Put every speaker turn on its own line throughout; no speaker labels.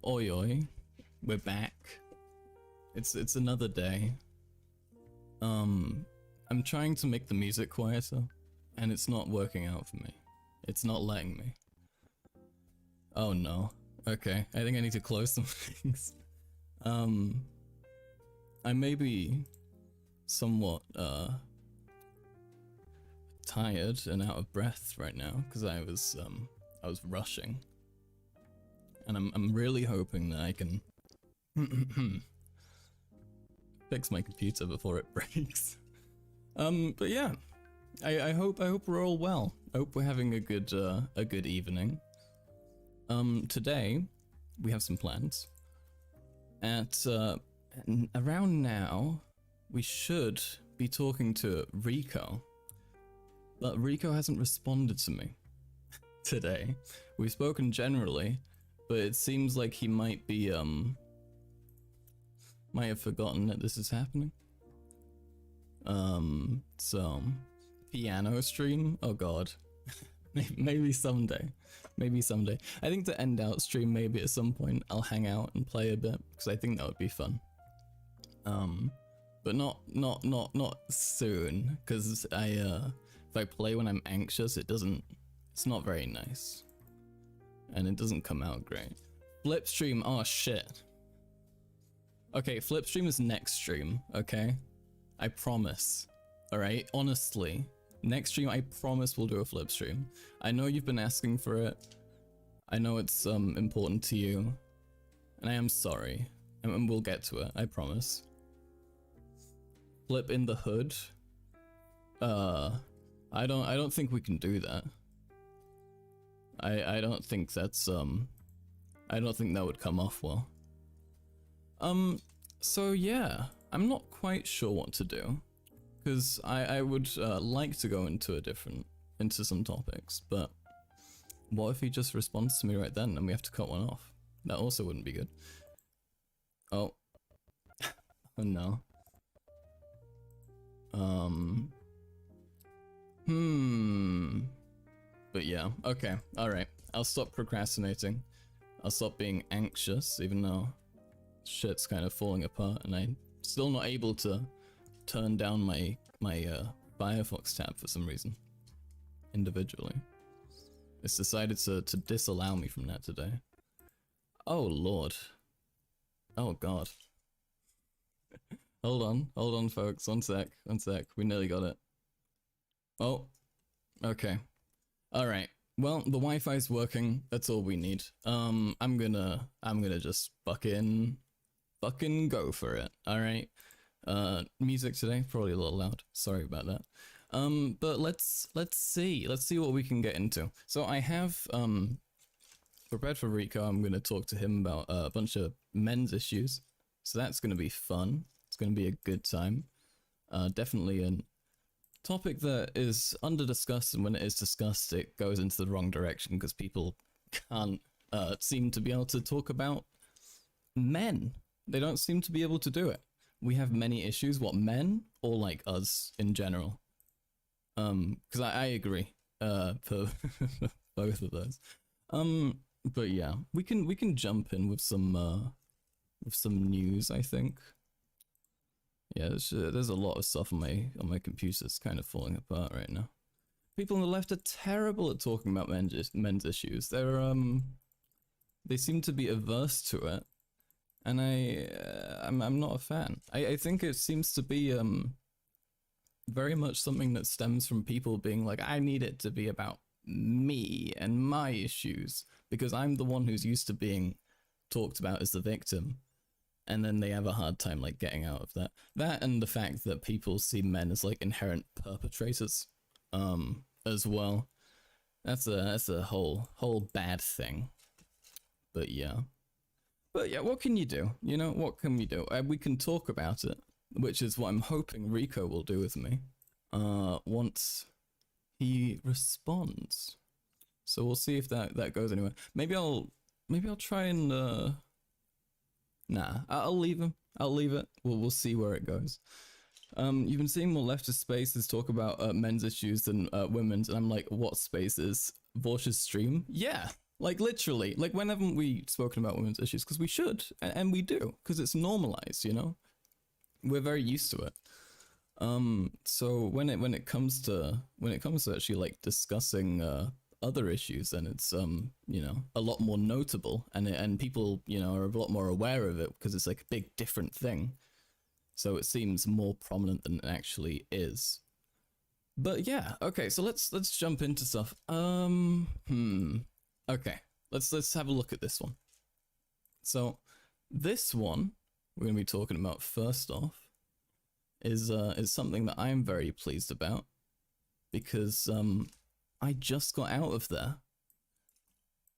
Oi oi, we're back. It's another day. I'm trying to make the music quieter, and it's not working out for me. It's not letting me. Oh no. Okay, I think I need to close some things. I may be somewhat tired and out of breath right now because I was rushing. And I'm really hoping that I can fix my computer before it breaks. But yeah, I hope we're all well. I hope we're having a good evening. Today we have some plans. At around now, we should be talking to Rico, but Rico hasn't responded to me today. We've spoken generally, but it seems like he might be might have forgotten that this is happening. So piano stream? Oh god. Maybe someday. Maybe someday. I think to end out stream, maybe at some point I'll hang out and play a bit, because I think that would be fun. But not soon, because if I play when I'm anxious, it's not very nice. And it doesn't come out great. Flip stream, oh shit. Okay, flip stream is next stream, okay? I promise. Alright, honestly. Next stream, I promise we'll do a flip stream. I know you've been asking for it. I know it's important to you. And I am sorry. And we'll get to it, I promise. Flip in the hood? I don't think we can do that. I don't think that's I don't think that would come off well. So yeah, I'm not quite sure what to do. Because I would like to go into some topics, but what if he just responds to me right then and we have to cut one off? That also wouldn't be good. Oh. Oh no. But yeah, okay, alright. I'll stop procrastinating. I'll stop being anxious, even though shit's kind of falling apart and I'm still not able to turn down my Firefox tab for some reason. Individually. It's decided to disallow me from that today. Oh lord. Oh god. Hold on folks, one sec, we nearly got it. Oh, okay. Alright, well, the Wi-Fi's working, that's all we need. I'm gonna just fucking go for it, alright? Music today, probably a little loud, sorry about that. But let's see what we can get into. So I have, prepared for Rico, I'm gonna talk to him about a bunch of men's issues. So that's gonna be fun, it's gonna be a good time. Definitely a topic that is under-discussed, and when it is discussed, it goes into the wrong direction because people can't seem to be able to talk about men. They don't seem to be able to do it. We have many issues, what, men or like us in general? Because I agree for both of those. But yeah, we can jump in with some news, I think. Yeah, there's a lot of stuff on my computer that's kind of falling apart right now. People on the left are terrible at talking about men's issues. They seem to be averse to it. And I'm not a fan. I think it seems to be very much something that stems from people being like, I need it to be about me and my issues because I'm the one who's used to being talked about as the victim, and then they have a hard time like getting out of that. That and the fact that people see men as like inherent perpetrators as well. That's a whole bad thing. But yeah. But yeah, what can you do? You know, what can we do? We can talk about it, which is what I'm hoping Rico will do with me, once he responds. So we'll see if that goes anywhere. Maybe I'll try and, nah, I'll leave him. I'll leave it. We'll see where it goes. You've been seeing more leftist spaces talk about men's issues than women's, and I'm like, what spaces? Vorsh's stream? Yeah, Like literally, like when haven't we spoken about women's issues? Because we should, and we do, because it's normalized. You know, we're very used to it. So when it comes to actually like discussing other issues, then it's a lot more notable, and people are a lot more aware of it because it's like a big different thing. So it seems more prominent than it actually is. But yeah, okay, so let's jump into stuff. Okay, let's have a look at this one. So this one we're gonna be talking about first off is something that I'm very pleased about because I just got out of there.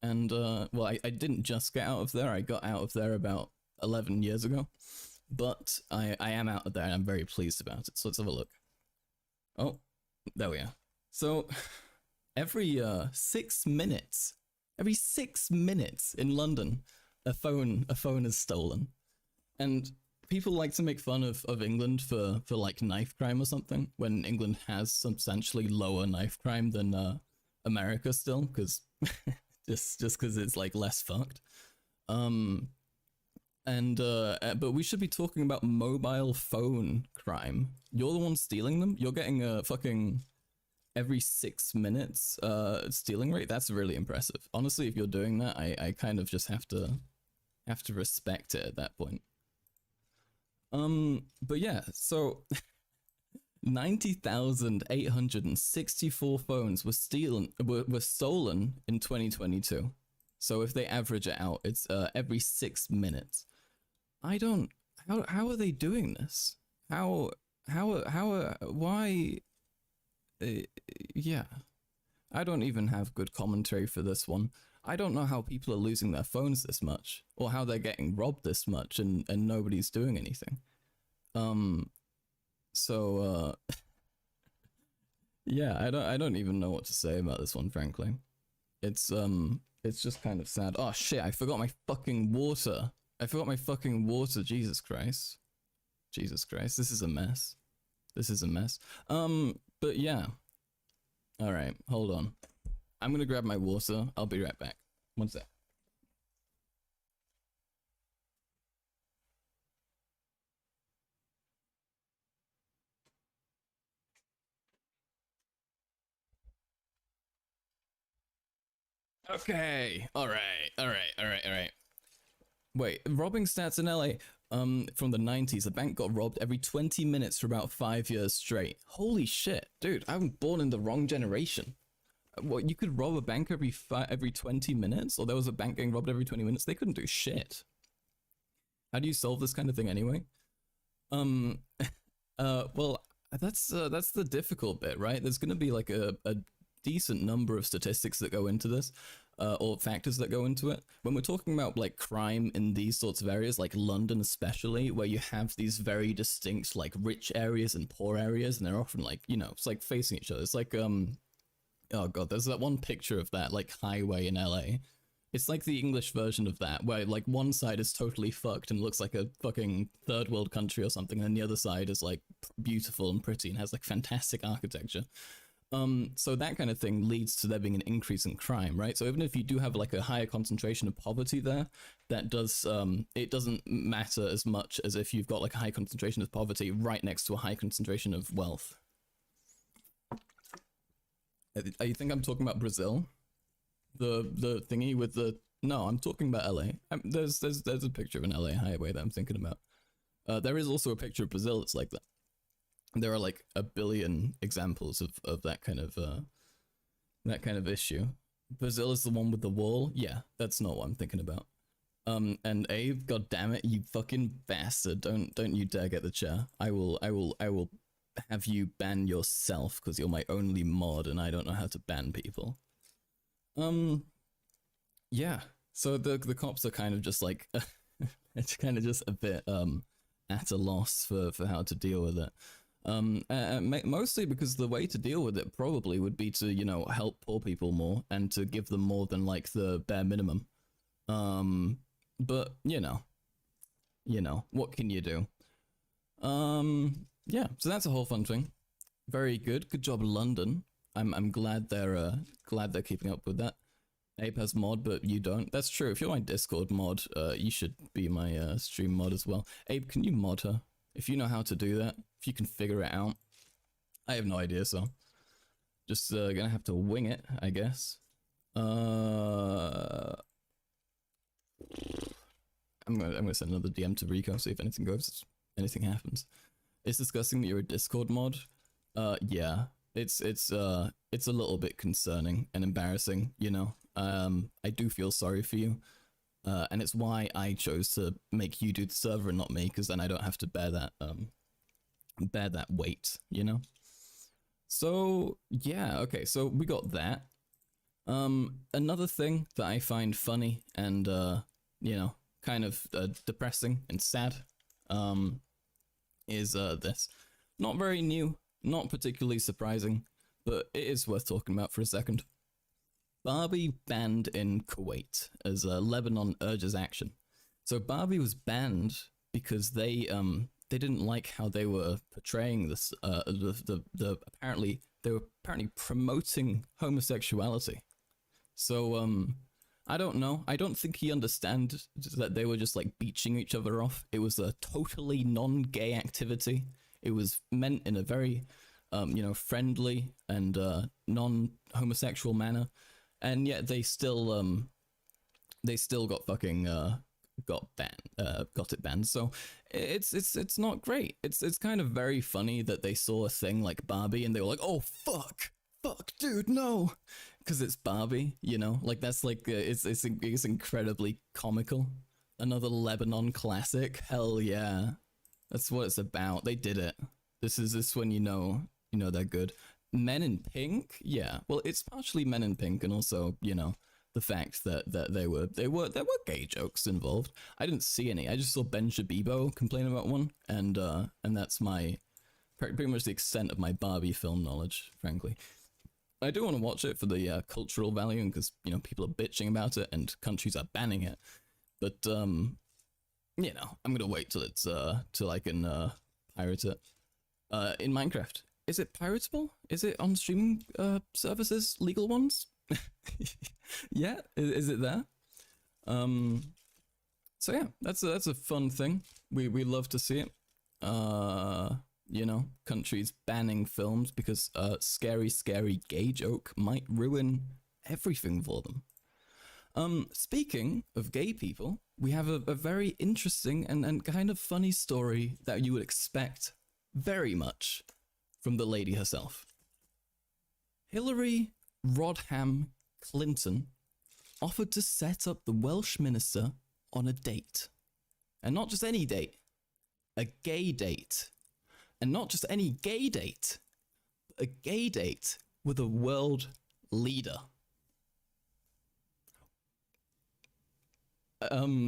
And well, I didn't just get out of there. I got out of there about 11 years ago. But I am out of there and I'm very pleased about it. So let's have a look. Oh, there we are. So every 6 minutes, every 6 minutes in London, a phone is stolen. And people like to make fun of England for like knife crime or something, when England has substantially lower knife crime than America still, because just because it's like less fucked. But we should be talking about mobile phone crime. You're the one stealing them. You're getting a fucking every 6 minutes stealing rate. That's really impressive. Honestly, if you're doing that, I kind of just have to respect it at that point. But yeah, so 90,864 phones were stolen in 2022. So if they average it out, it's every 6 minutes. I don't. How are they doing this? Why? Yeah, I don't even have good commentary for this one. I don't know how people are losing their phones this much, or how they're getting robbed this much, and nobody's doing anything. So yeah, I don't even know what to say about this one, frankly. It's just kind of sad. Oh shit, I forgot my fucking water. Jesus Christ. Jesus Christ, this is a mess. But yeah. All right, hold on. I'm gonna grab my water. I'll be right back. One sec. Okay. All right. Wait, robbing stats in LA. From the 90s, a bank got robbed every 20 minutes for about 5 years straight. Holy shit, dude! I'm born in the wrong generation. What, you could rob a bank every 20 minutes? Or there was a bank getting robbed every 20 minutes? They couldn't do shit. How do you solve this kind of thing anyway? Well, that's the difficult bit, right? There's gonna be like a decent number of statistics that go into this, or factors that go into it. When we're talking about like crime in these sorts of areas, like London especially, where you have these very distinct like rich areas and poor areas, and they're often like, it's like facing each other. It's like oh god, there's that one picture of that like highway in LA. It's like the English version of that, where like one side is totally fucked and looks like a fucking third world country or something, and the other side is like beautiful and pretty and has like fantastic architecture. So that kind of thing leads to there being an increase in crime, right? So even if you do have like a higher concentration of poverty there, that does, it doesn't matter as much as if you've got like a high concentration of poverty right next to a high concentration of wealth. You think I'm talking about Brazil? The thingy with the... No, I'm talking about LA. There's a picture of an LA highway that I'm thinking about. There is also a picture of Brazil that's like that. There are like a billion examples of that kind of issue. Brazil is the one with the wall. Yeah, that's not what I'm thinking about. And Abe, god damn it, you fucking bastard! Don't you dare get the chair. I will have you ban yourself because you're my only mod, and I don't know how to ban people. Yeah. So the cops are kind of just like, it's kind of just a bit at a loss for how to deal with it. Mostly because the way to deal with it probably would be to, help poor people more and to give them more than like the bare minimum. But what can you do? Yeah, so that's a whole fun thing. Very good. Good job, London. I'm glad they're keeping up with that. Ape has mod, but you don't. That's true. If you're my Discord mod, you should be my stream mod as well. Ape, can you mod her? If you know how to do that, if you can figure it out. I have no idea, so just gonna have to wing it, I guess. I'm gonna send another DM to Rico, see if anything goes, anything happens. It's disgusting that you're a Discord mod. Yeah, it's a little bit concerning and embarrassing, you know. I do feel sorry for you, and it's why I chose to make you do the server and not me, because then I don't have to bear that weight, you know. So yeah, okay, so we got that. Another thing that I find funny and you know, kind of depressing and sad, is this. Not very new, not particularly surprising, but it is worth talking about for a second. Barbie banned in Kuwait as Lebanon urges action. So Barbie was banned because they didn't like how they were portraying this. Apparently they were promoting homosexuality. So I don't know. I don't think he understands that they were just like beaching each other off. It was a totally non-gay activity. It was meant in a very you know, friendly and non-homosexual manner. And yet they still got fucking got it banned. So it's not great. It's kind of very funny that they saw a thing like Barbie and they were like, oh fuck, dude, no, because it's Barbie, you know, like that's like it's incredibly comical. Another Lebanon classic, hell yeah, that's what it's about. They did it. This is when you know they're good. Men in Pink, yeah. Well, it's partially Men in Pink, and also, you know, the fact that there were gay jokes involved. I didn't see any. I just saw Ben Shabibo complain about one, and that's my pretty much the extent of my Barbie film knowledge, frankly. I do want to watch it for the cultural value, and because, you know, people are bitching about it and countries are banning it. But you know, I'm gonna wait till it's till I can pirate it. In Minecraft. Is it piratable? Is it on streaming services, legal ones? Yeah, is it there? So yeah, that's a fun thing. We love to see it. You know, countries banning films because scary gay joke might ruin everything for them. Speaking of gay people, we have a very interesting and kind of funny story that you would expect very much from the lady herself. Hillary Rodham Clinton offered to set up the Welsh minister on a date. And not just any date, a gay date. And not just any gay date, but a gay date with a world leader.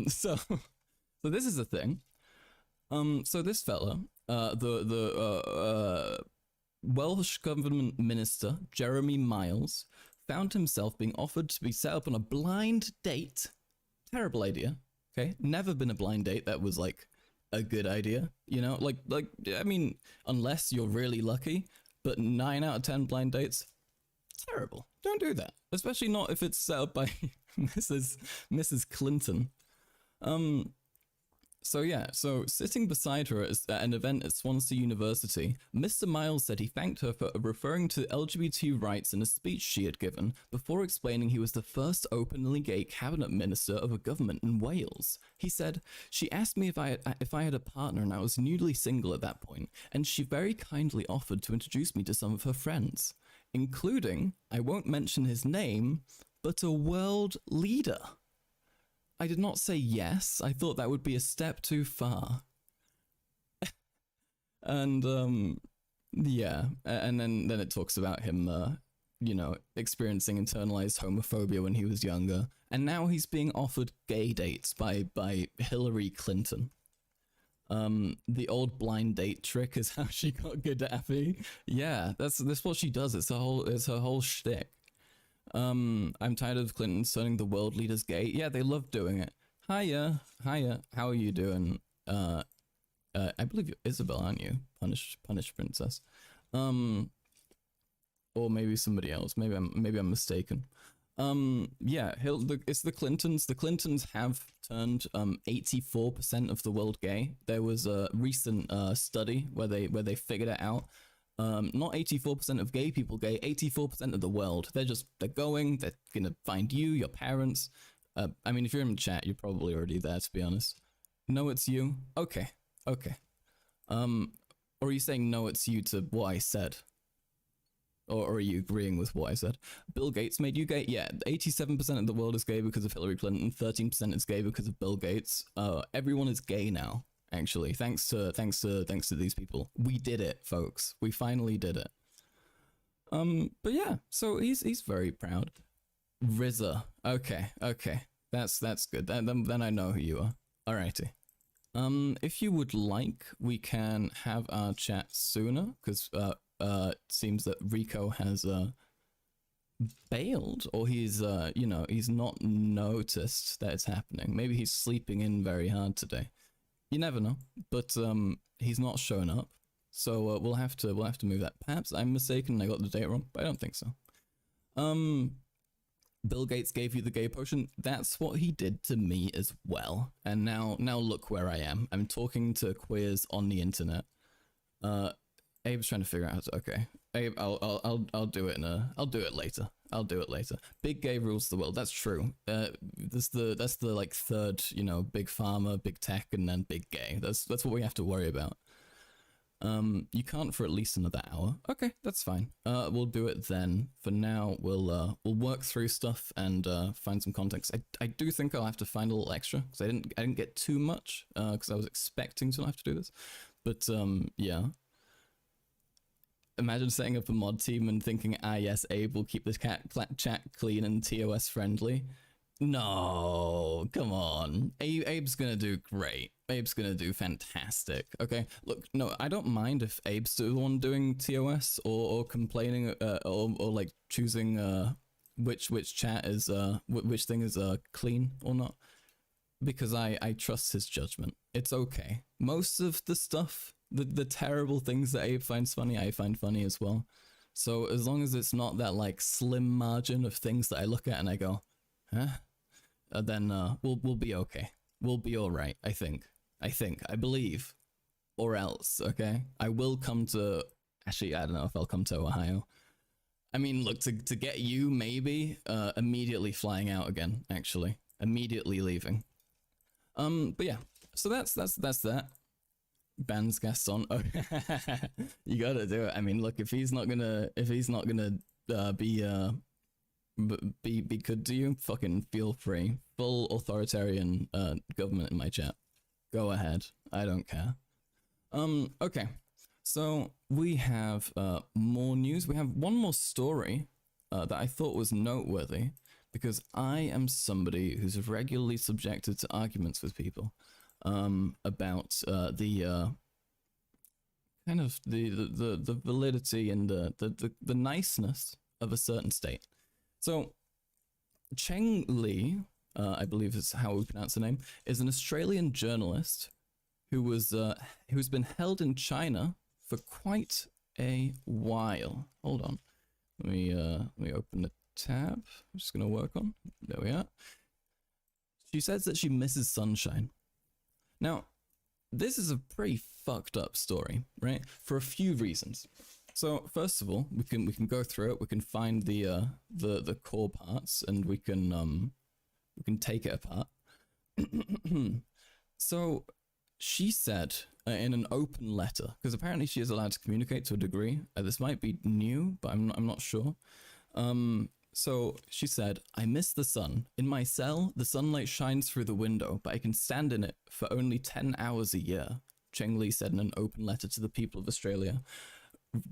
So this is the thing. So this fella, the Welsh government minister, Jeremy Miles, found himself being offered to be set up on a blind date. Terrible idea. Okay, never been a blind date that was like a good idea. You know, like I mean, unless you're really lucky. But 9 out of 10 blind dates, terrible. Don't do that, especially not if it's set up by Mrs. Clinton. So yeah, so sitting beside her at an event at Swansea University, Mr. Miles said he thanked her for referring to LGBT rights in a speech she had given, before explaining he was the first openly gay cabinet minister of a government in Wales. He said, "She asked me if I had a partner and I was newly single at that point, and she very kindly offered to introduce me to some of her friends, including, I won't mention his name, but a world leader. I did not say yes. I thought that would be a step too far." And yeah, and then it talks about him, you know, experiencing internalized homophobia when he was younger, and now he's being offered gay dates by Hillary Clinton. The old blind date trick is how she got Gaddafi. Yeah, that's what she does. It's her whole shtick. I'm tired of Clinton turning the world leaders gay. Yeah, they love doing it. Hiya. How are you doing? I believe you're Isabel, aren't you? Punish princess. Or maybe somebody else. Maybe I'm mistaken. Yeah, it's the Clintons. The Clintons have turned 84% of the world gay. There was a recent study where they figured it out. Not 84% of gay people gay, 84% of the world. They're going. They're gonna find you, your parents. I mean, if you're in the chat, you're probably already there. To be honest, no, it's you. Okay, okay. Or are you saying no, it's you to what I said? Or are you agreeing with what I said? Bill Gates made you gay? Yeah, 87% of the world is gay because of Hillary Clinton, 13% is gay because of Bill Gates. Everyone is gay now, actually. Thanks to these people. We did it, folks. We finally did it. But yeah, so he's very proud. RZA. Okay, okay. That's good. Then I know who you are. Alrighty. If you would like, we can have our chat sooner, because it seems that Rico has bailed, or he's he's not noticed that it's happening. Maybe he's sleeping in very hard today. You never know, but he's not shown up, so we'll have to move that. Perhaps I'm mistaken and I got the date wrong, but I don't think so. Bill Gates gave you the gay potion. That's what he did to me as well. And now look where I am. I'm talking to queers on the internet. Abe's trying to figure out how to, okay. Abe, I'll do it I'll do it later. I'll do it later. Big gay rules the world. That's true. That's the like third, big pharma, big tech, and then big gay. That's what we have to worry about. You can't for at least another hour. Okay, that's fine. We'll do it then. For now, we'll work through stuff and find some context. I do think I'll have to find a little extra because I didn't get too much because I was expecting to have to do this. But yeah. Imagine setting up a mod team and thinking, yes, Abe will keep this chat clean and TOS friendly. No, come on. Abe's gonna do great. Abe's gonna do fantastic. Okay, look, no, I don't mind if Abe's the one doing TOS or complaining or like choosing which chat is which thing is clean or not, because I trust his judgment. It's okay. Most of the stuff, the terrible things that Abe finds funny, I find funny as well. So as long as it's not that like slim margin of things that I look at and I go, huh? Then we'll be okay. We'll be all right. I believe, or else. Okay, I will come to. Actually, I don't know if I'll come to Ohio. I mean, look, to get you, maybe immediately flying out again. Actually, immediately leaving. But yeah. So that's that. Band's guest on. Oh, you gotta do it. I mean, look, if he's not gonna be good to you, fucking feel free. Full authoritarian government in my chat. Go ahead. I don't care. Okay. So we have more news. We have one more story that I thought was noteworthy, because I am somebody who's regularly subjected to arguments with people about the kind of the validity and the niceness of a certain state. So Cheng Li, I believe is how we pronounce the name, is an Australian journalist who's been held in China for quite a while. Hold on, let me open the tab. I'm just gonna work on. There we are. She says that she misses sunshine. Now, this is a pretty fucked up story, right? For a few reasons. So first of all, we can go through it. We can find the core parts, and we can take it apart. So she said in an open letter, because apparently she is allowed to communicate to a degree. This might be new, but I'm not sure. So she said, "I miss the sun. In my cell, the sunlight shines through the window, but I can stand in it for only 10 hours a year," Cheng Li said in an open letter to the people of Australia,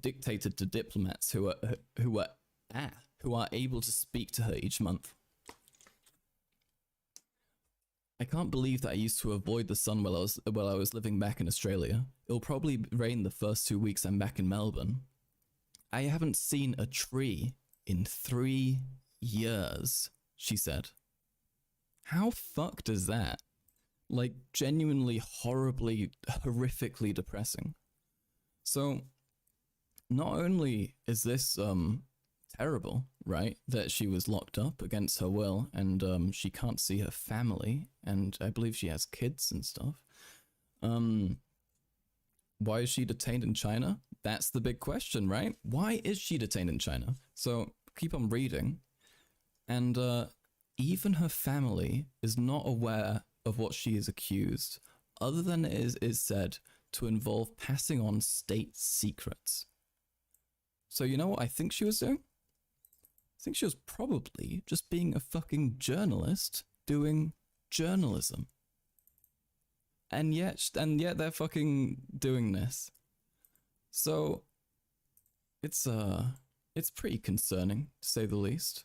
dictated to diplomats who are able to speak to her each month. "I can't believe that I used to avoid the sun while I was living back in Australia. It'll probably rain the first 2 weeks I'm back in Melbourne. I haven't seen a tree in 3 years," she said. How fucked is that? Like, genuinely, horribly, horrifically depressing. So, not only is this terrible, right? That she was locked up against her will, and she can't see her family, and I believe she has kids and stuff. Why is she detained in China? That's the big question, right? Why is she detained in China? So keep on reading, and even her family is not aware of what she is accused, other than it is said to involve passing on state secrets. So you know what I think she was doing? I think she was probably just being a fucking journalist doing journalism. And yet they're fucking doing this. So it's pretty concerning, to say the least.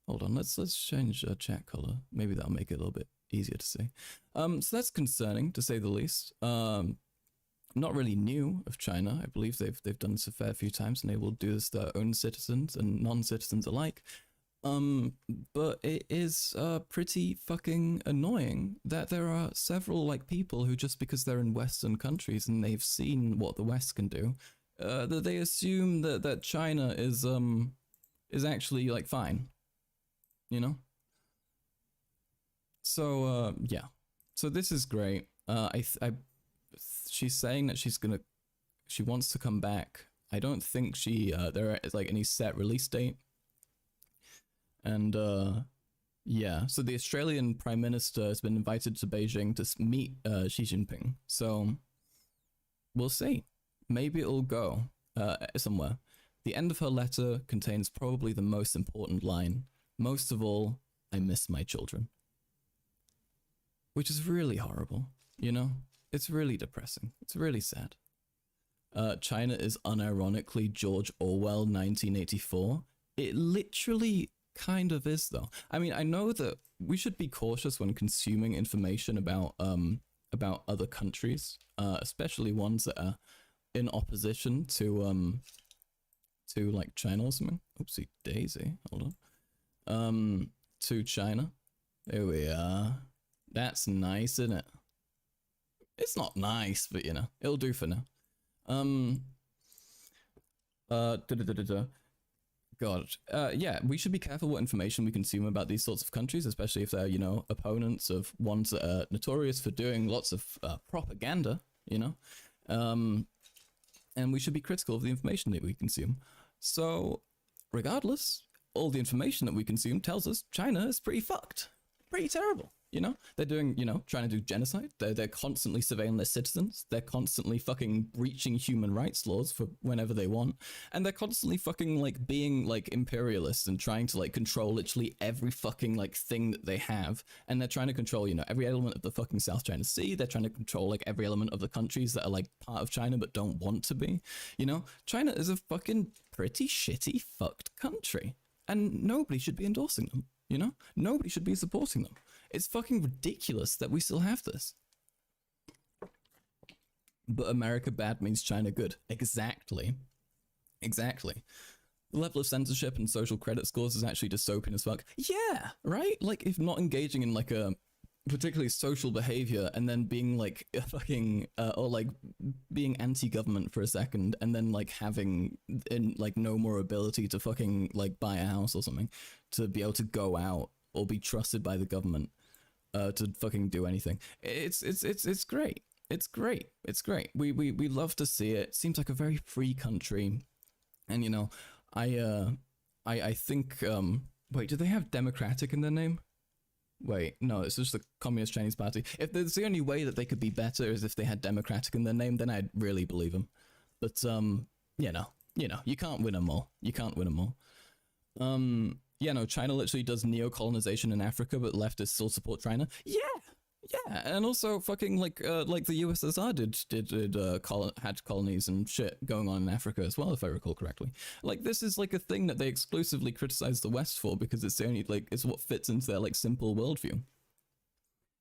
Hold on, let's change chat color. Maybe that'll make it a little bit easier to see. So that's concerning, to say the least. Not really new of China. I believe they've done this a fair few times, and they will do this to their own citizens and non-citizens alike. But it is pretty fucking annoying that there are several like people who, just because they're in Western countries and they've seen what the West can do, that they assume that China is actually like fine, you know. So yeah, so this is great. She's saying that she wants to come back. I don't think there is like any set release date. And yeah, so the Australian Prime Minister has been invited to Beijing to meet Xi Jinping. So we'll see. Maybe it'll go somewhere. The end of her letter contains probably the most important line. Most of all, I miss my children. Which is really horrible, you know? It's really depressing. It's really sad. China is unironically George Orwell 1984. It literally kind of is, though. I mean, I know that we should be cautious when consuming information about other countries, especially ones that are in opposition to like China or something. Oopsie daisy. Hold on. To China. There we are. That's nice, isn't it? It's not nice, but you know, it'll do for now. God. Yeah, we should be careful what information we consume about these sorts of countries, especially if they're, you know, opponents of ones that are notorious for doing lots of propaganda, you know. And we should be critical of the information that we consume. So, regardless, all the information that we consume tells us China is pretty fucked. Pretty terrible. You know, they're doing, you know, trying to do genocide. They're constantly surveilling their citizens. They're constantly fucking breaching human rights laws for whenever they want. And they're constantly fucking like being like imperialists and trying to like control literally every fucking like thing that they have. And they're trying to control, you know, every element of the fucking South China Sea. They're trying to control like every element of the countries that are like part of China but don't want to be. You know, China is a fucking pretty shitty fucked country. And nobody should be endorsing them, you know? Nobody should be supporting them. It's fucking ridiculous that we still have this. But America bad means China good. Exactly. Exactly. The level of censorship and social credit scores is actually dystopian as fuck. Yeah, right? Like, if not engaging in like a particularly social behavior and then being like a fucking or like being anti-government for a second and then like having like no more ability to fucking like buy a house or something, to be able to go out or be trusted by the government to fucking do anything. It's great. It's great. It's great. We love to see it. Seems like a very free country. And you know, I think wait, do they have democratic in their name? Wait, no, it's just the Communist Chinese Party. If there's the only way that they could be better is if they had democratic in their name, then I'd really believe them. But you know, you can't win them all. You can't win them all. Yeah, no, China literally does neo-colonization in Africa, but leftists still support China. Yeah, and also fucking like the USSR had colonies and shit going on in Africa as well, if I recall correctly. Like, this is like a thing that they exclusively criticize the West for because it's the only like it's what fits into their like simple worldview.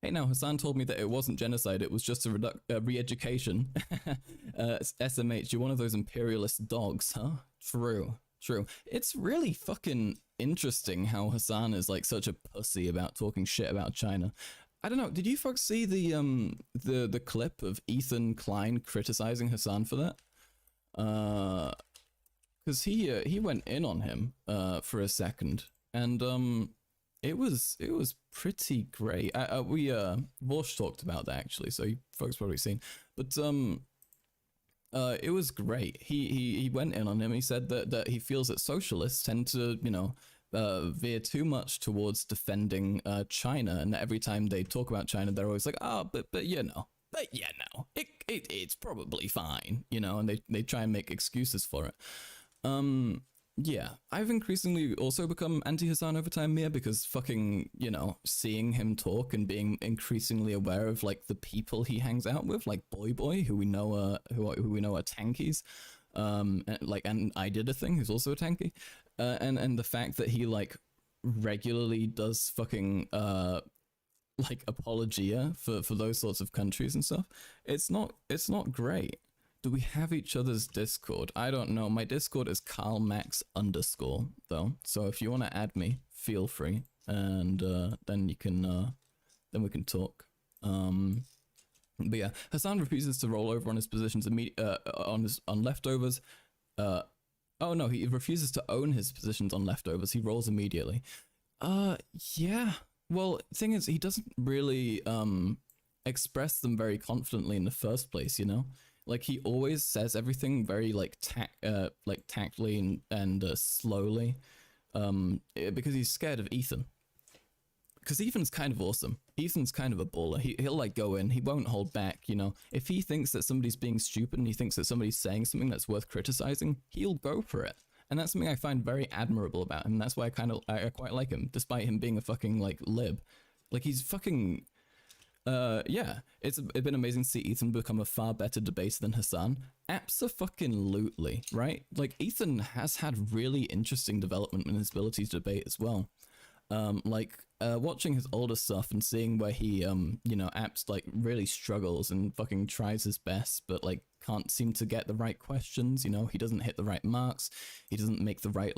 Hey, now Hassan told me that it wasn't genocide; it was just a re-education. SMH, you're one of those imperialist dogs, huh? True. It's really fucking interesting how Hassan is like such a pussy about talking shit about China. I don't know. Did you folks see the clip of Ethan Klein criticizing Hassan for that? because he went in on him for a second, and it was pretty great. We Vorsh talked about that actually, so you folks probably seen, but it was great. He went in on him. He said that he feels that socialists tend to, veer too much towards defending China, and that every time they talk about China, they're always like, it's probably fine, and they try and make excuses for it. Yeah, I've increasingly also become anti-Hassan over time, Mia, because fucking, seeing him talk and being increasingly aware of like the people he hangs out with, like Boy, who we know are tankies, and I did a thing who's also a tanky, and the fact that he like regularly does fucking like apologia for those sorts of countries and stuff. It's not great. Do we have each other's Discord? I don't know. My Discord is carlmax_ though. So if you want to add me, feel free, and then you can then we can talk. But yeah, Hassan refuses to roll over on his positions on leftovers. Oh no, he refuses to own his positions on leftovers. He rolls immediately. Yeah. Well, thing is, he doesn't really express them very confidently in the first place, Like he always says everything very like tactfully and slowly, because he's scared of Ethan. Because Ethan's kind of awesome. Ethan's kind of a baller. He'll like go in. He won't hold back. If he thinks that somebody's being stupid and he thinks that somebody's saying something that's worth criticizing, he'll go for it. And that's something I find very admirable about him. That's why I quite like him, despite him being a fucking like lib. Like he's fucking. Yeah, it's been amazing to see Ethan become a far better debater than Hassan. Abso-fucking-lutely, right? Like Ethan has had really interesting development in his ability to debate as well. Watching his older stuff and seeing where he, Abs like really struggles and fucking tries his best, but like can't seem to get the right questions. He doesn't hit the right marks. He doesn't make the right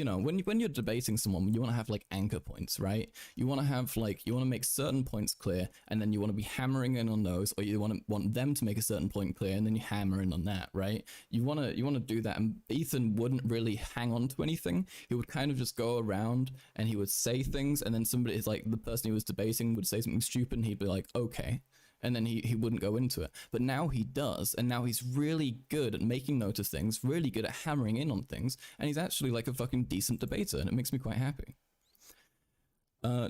when you're debating someone, you want to have like anchor points, right? You want to have you want to make certain points clear, and then you want to be hammering in on those, or you want them to make a certain point clear, and then you hammer in on that, right? You want to do that, and Ethan wouldn't really hang on to anything. He would kind of just go around and he would say things, and then somebody is like the person he was debating would say something stupid, and he'd be like, okay. And then he wouldn't go into it. But now he does, and now he's really good at making note of things, really good at hammering in on things, and he's actually like a fucking decent debater, and it makes me quite happy.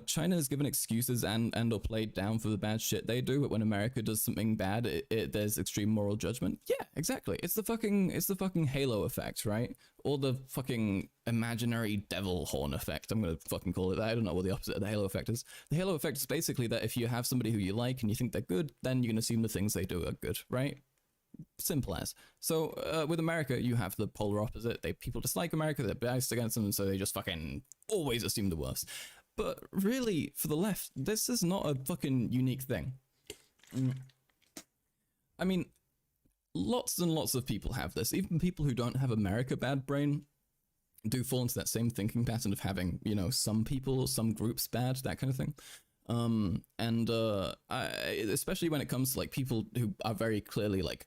China is given excuses and or played down for the bad shit they do, but when America does something bad, there's extreme moral judgment. Yeah, exactly. It's the fucking Halo effect, right? Or the fucking imaginary devil horn effect. I'm gonna fucking call it that. I don't know what the opposite of the Halo effect is. The Halo effect is basically that if you have somebody who you like and you think they're good, then you can assume the things they do are good, right? Simple as. So with America, you have the polar opposite. People dislike America, they're biased against them, and so they just fucking always assume the worst. But really, for the left, this is not a fucking unique thing. I mean, lots and lots of people have this. Even people who don't have America bad brain do fall into that same thinking pattern of having, some people, some groups bad, that kind of thing. Especially when it comes to like people who are very clearly like,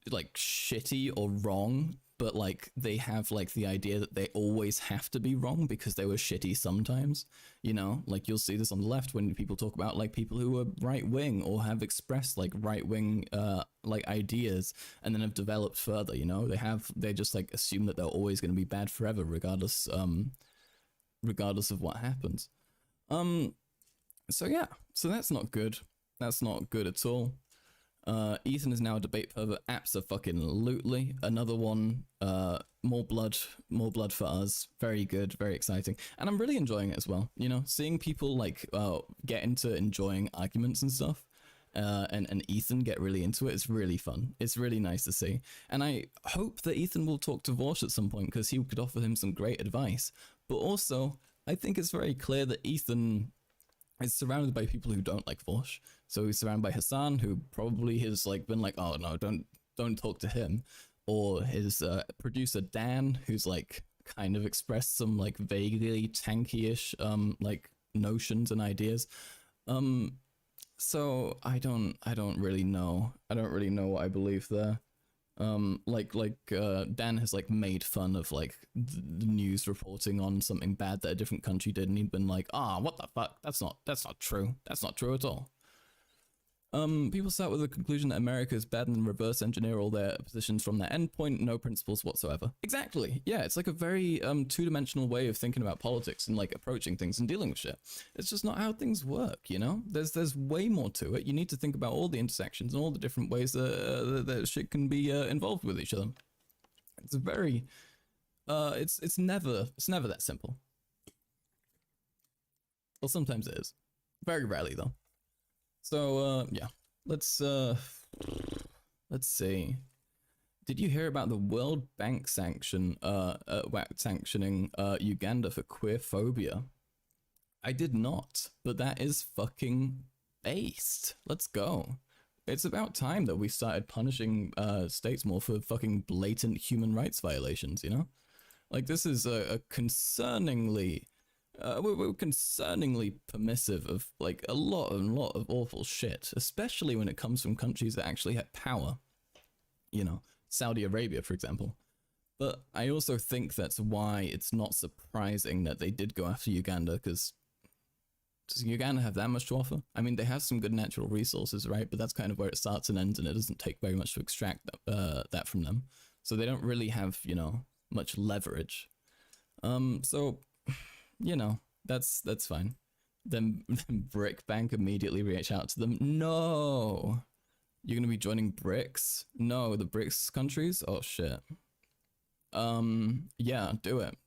like shitty or wrong, but like they have like the idea that they always have to be wrong because they were shitty sometimes, like you'll see this on the left when people talk about like people who are right wing or have expressed like right wing like ideas and then have developed further, they just like assume that they're always going to be bad forever regardless of what happens. So yeah, so that's not good at all. Ethan is now a debate pervert. Abso-fucking-lutely. Another one. More blood for us. Very good, very exciting, and I'm really enjoying it as well. Seeing people like get into enjoying arguments and stuff, and Ethan get really into it is really fun. It's really nice to see, and I hope that Ethan will talk to Vorsh at some point because he could offer him some great advice. But also, I think it's very clear that Ethan is surrounded by people who don't like Vorsh. So he's surrounded by Hassan, who probably has like been like, oh no, don't talk to him, or his producer Dan, who's like kind of expressed some like vaguely tanky-ish like notions and ideas. So I don't really know what I believe there. Dan has like made fun of like the news reporting on something bad that a different country did, and he'd been like, what the fuck, that's not true, that's not true at all. People start with the conclusion that America is bad and reverse engineer all their positions from their endpoint, no principles whatsoever. Exactly. Yeah, it's like a very two-dimensional way of thinking about politics and like approaching things and dealing with shit. It's just not how things work, you know? There's way more to it. You need to think about all the intersections and all the different ways that shit can be involved with each other. It's a very it's never that simple. Well, sometimes it is. Very rarely though. So yeah, let's see. Did you hear about the World Bank sanctioning Uganda for queerphobia? I did not, but that is fucking based. Let's go. It's about time that we started punishing states more for fucking blatant human rights violations, you know? Like, this is a concerningly we're concerningly permissive of like a lot of awful shit, especially when it comes from countries that actually have power, you know, Saudi Arabia, for example. But I also think that's why it's not surprising that they did go after Uganda, because does Uganda have that much to offer? I mean, they have some good natural resources, right? But that's kind of where it starts and ends, and it doesn't take very much to extract that from them. So they don't really have, you know, much leverage. So you know, that's fine. Then Brick Bank immediately reach out to them. No, you're gonna be joining BRICS? No, the BRICS countries? Oh shit. Yeah, do it.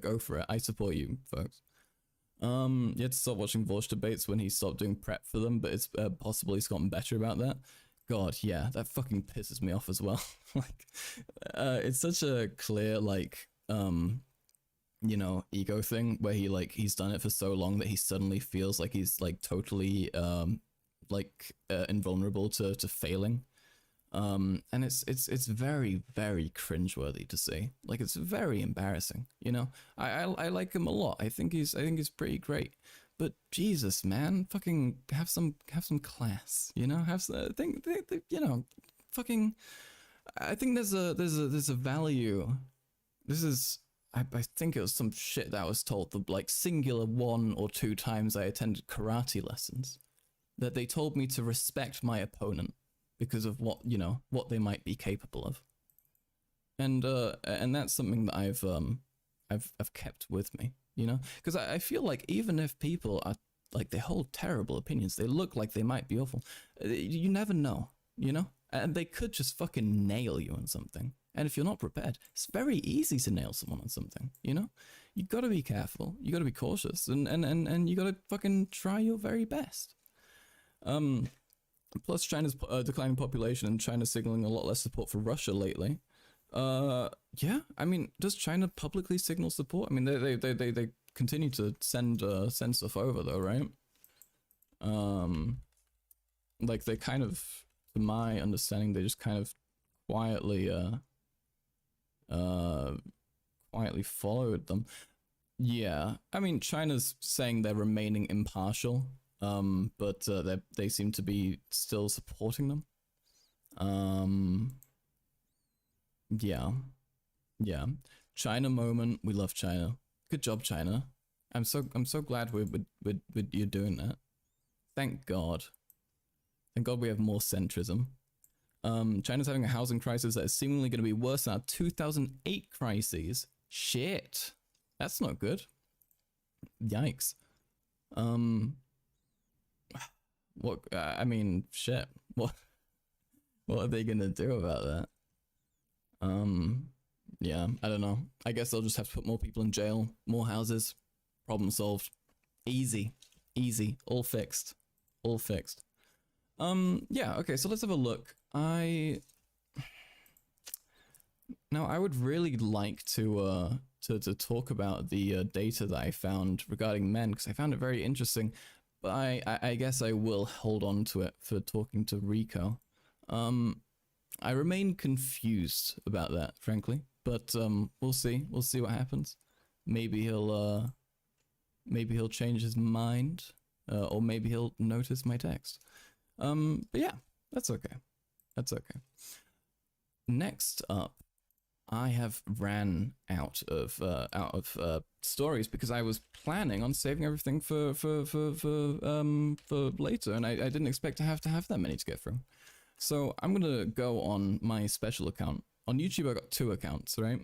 Go for it. I support you, folks. You had to stop watching Vorsh debates when he stopped doing prep for them, but it's possible he's gotten better about that. God, yeah, that fucking pisses me off as well. Like, it's such a clear, like, you know, ego thing where he's done it for so long that he suddenly feels like he's like totally invulnerable to failing. And it's very, very cringeworthy to see. Like, it's very embarrassing, you know. I like him a lot. I think he's pretty great. But Jesus, man, fucking have some class, you know. Have some, think you know, fucking. I think there's a value. This is. I think it was some shit that I was told the like singular 1 or 2 times I attended karate lessons, that they told me to respect my opponent because of what, you know, what they might be capable of. And that's something that I've kept with me, you know, because I feel like even if people are like, they hold terrible opinions, they look like they might be awful, you never know, you know, and they could just fucking nail you on something. And if you're not prepared, it's very easy to nail someone on something, you know? You gotta be careful, you gotta be cautious, and you gotta fucking try your very best. Plus China's declining population and China signaling a lot less support for Russia lately. Yeah, I mean, does China publicly signal support? I mean, they continue to send stuff over though, right? Like they kind of, to my understanding, they just kind of quietly followed them. Yeah, I mean, China's saying they're remaining impartial, but they seem to be still supporting them. Yeah. China moment. We love China. Good job, China. I'm so glad you're doing that. Thank God. Thank God we have more centrism. China's having a housing crisis that is seemingly going to be worse than our 2008 crises. Shit. That's not good. Yikes. What, I mean, shit. What are they going to do about that? Yeah, I don't know. I guess they'll just have to put more people in jail, more houses. Problem solved. Easy. All fixed. Yeah, okay, so let's have a look. Now I would really like to talk about the data that I found regarding men, because I found it very interesting, but I guess I will hold on to it for talking to Rico. I remain confused about that, frankly, but we'll see what happens. Maybe he'll change his mind, or maybe he'll notice my text. But yeah, that's okay. next up, I have ran out of stories because I was planning on saving everything for later, and I didn't expect to have that many to get through. So I'm gonna go on my special account. On YouTube, I got 2 accounts, right?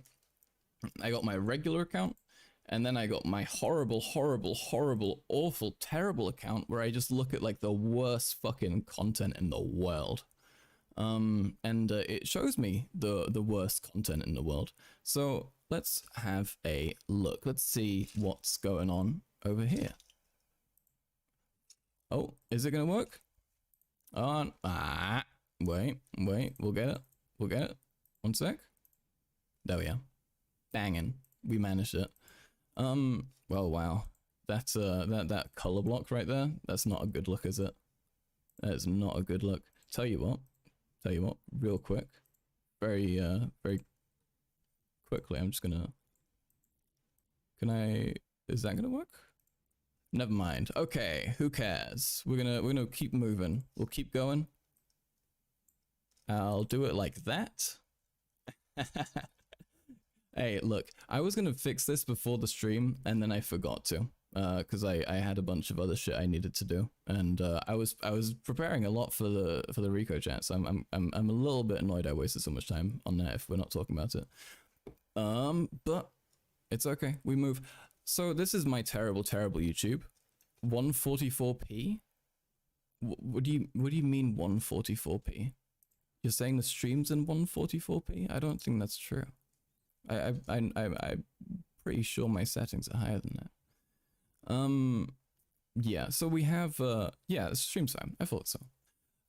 I got my regular account, and then I got my horrible, awful, terrible account where I just look at like the worst fucking content in the world. And it shows me the worst content in the world. So let's have a look. Let's see what's going on over here. Oh, is it gonna work? Wait, we'll get it. We'll get it. One sec. There we are. Banging. We managed it. Well, wow. That's that color block right there. That's not a good look, is it? That is not a good look. Tell you what, real quick. Very quickly, I'm just gonna... Is that gonna work? Never mind. Okay, who cares? We're gonna keep moving. We'll keep going. I'll do it like that. Hey, look, I was gonna fix this before the stream, and then I forgot to, because I had a bunch of other shit I needed to do, and I was preparing a lot for the Rico chat, so I'm a little bit annoyed I wasted so much time on that if we're not talking about it. But it's okay, we move. So this is my terrible YouTube. 144p. What do you mean 144p? You're saying the stream's in 144p? I don't think that's true. I'm pretty sure my settings are higher than that. Yeah, so we have, yeah, stream's fine. I thought so.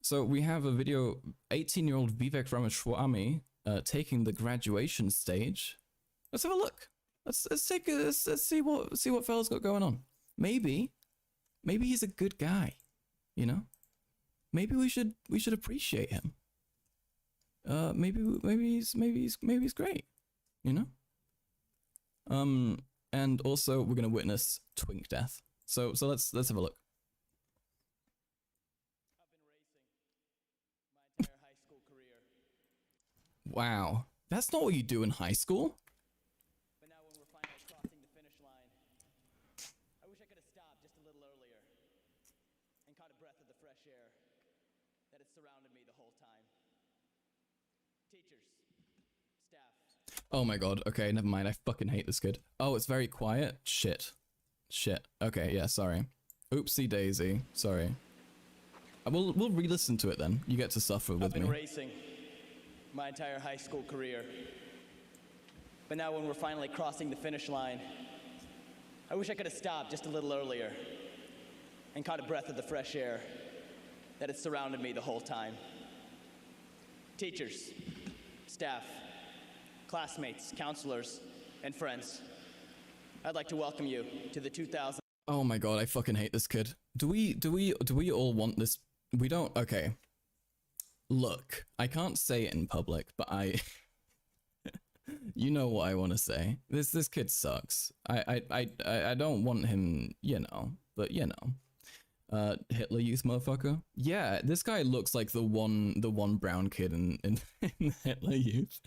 So we have a video, 18-year-old Vivek Ramaswamy taking the graduation stage. Let's have a look. Let's see what fella's got going on. Maybe he's a good guy, you know? Maybe we should appreciate him. Maybe he's great, you know? And also we're gonna witness twink death. So let's have a look.
I've been racing my entire high school career.
Wow, that's not what you do in high school.
But now when we're finally crossing the finish line, I wish I could have stopped just a little earlier and caught a breath of the fresh air that had surrounded me the whole time. Teachers, staff.
Oh my god, okay, never mind, I fucking hate this kid. Oh, it's very quiet? Shit. Okay, yeah, sorry. Oopsie daisy, sorry. We'll re-listen to it then. You get to suffer with me.
I've been racing my entire high school career. But now when we're finally crossing the finish line, I wish I could have stopped just a little earlier and caught a breath of the fresh air that had surrounded me the whole time. Teachers, staff, classmates, counselors, and friends, I'd like to welcome you to the 2000.
Oh my god, I fucking hate this kid. Do we all want this? We don't. Okay. Look, I can't say it in public, but you know what I want to say. This kid sucks. I don't want him, you know, but you know. Hitler Youth motherfucker. Yeah, this guy looks like the one brown kid in Hitler Youth.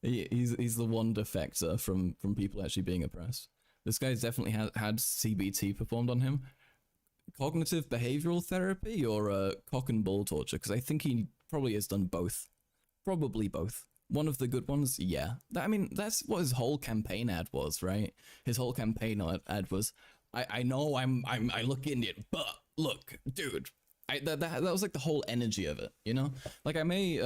He's the one defector from people actually being oppressed. This guy's definitely had CBT performed on him. Cognitive behavioral therapy or cock and ball torture, because I think he probably has done both. Probably both. One of the good ones, yeah. I mean, that's what his whole campaign ad was, right? His whole campaign ad was, I know I look Indian, but look, dude, that was like the whole energy of it, you know? Like I may,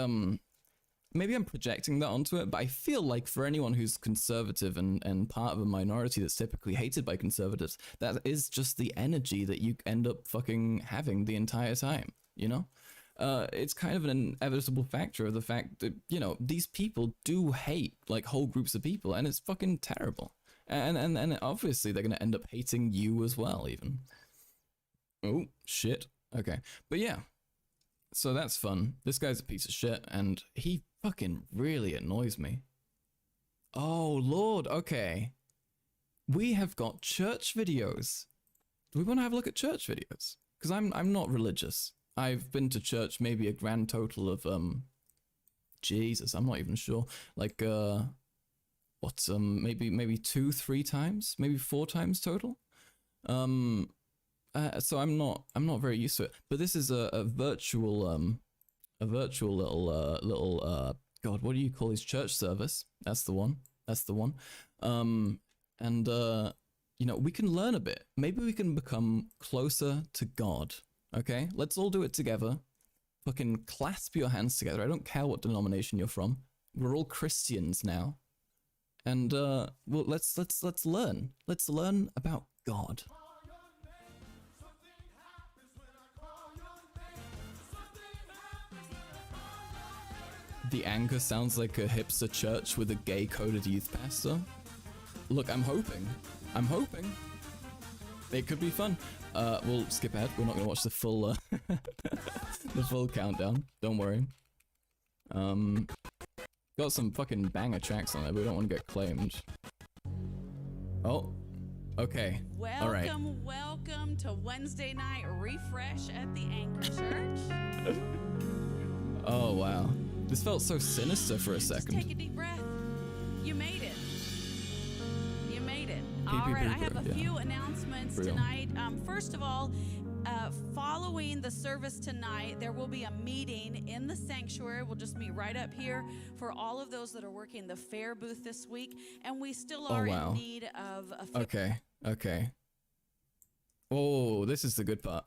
maybe I'm projecting that onto it, but I feel like for anyone who's conservative and part of a minority that's typically hated by conservatives, that is just the energy that you end up fucking having the entire time, you know? It's kind of an inevitable factor of the fact that, you know, these people do hate like whole groups of people, and it's fucking terrible. And obviously they're gonna end up hating you as well, even. Oh, shit. Okay. But yeah. So that's fun. This guy's a piece of shit, and he fucking really annoys me. Oh, Lord. Okay. We have got church videos. Do we want to have a look at church videos? Because I'm not religious. I've been to church maybe a grand total of Jesus, I'm not even sure. Like, what's maybe 2-3 times, maybe 4 times total. So I'm not very used to it. But this is a virtual little God, what do you call his church service? That's the one. That's the one. And you know, we can learn a bit. Maybe we can become closer to God. Okay, let's all do it together. Fucking clasp your hands together. I don't care what denomination you're from. We're all Christians now. And well, let's learn. Let's learn about God. The anchor sounds like a hipster church with a gay-coded youth pastor. Look, I'm hoping. It could be fun. We'll skip ahead. We're not gonna watch the full, the full countdown. Don't worry. Got some fucking banger tracks on it. We don't want to get claimed. Oh, okay. All right.
Welcome to Wednesday night refresh at the Anchor Church.
Oh wow, this felt so sinister for a second.
Just take a deep breath. You made it. You made it. All right, I have a few announcements tonight. First of all, following the service tonight, there will be a meeting in the sanctuary. We'll just meet right up here for all of those that are working the fair booth this week, and we still are in need of a few.
Okay. Oh, this is the good part.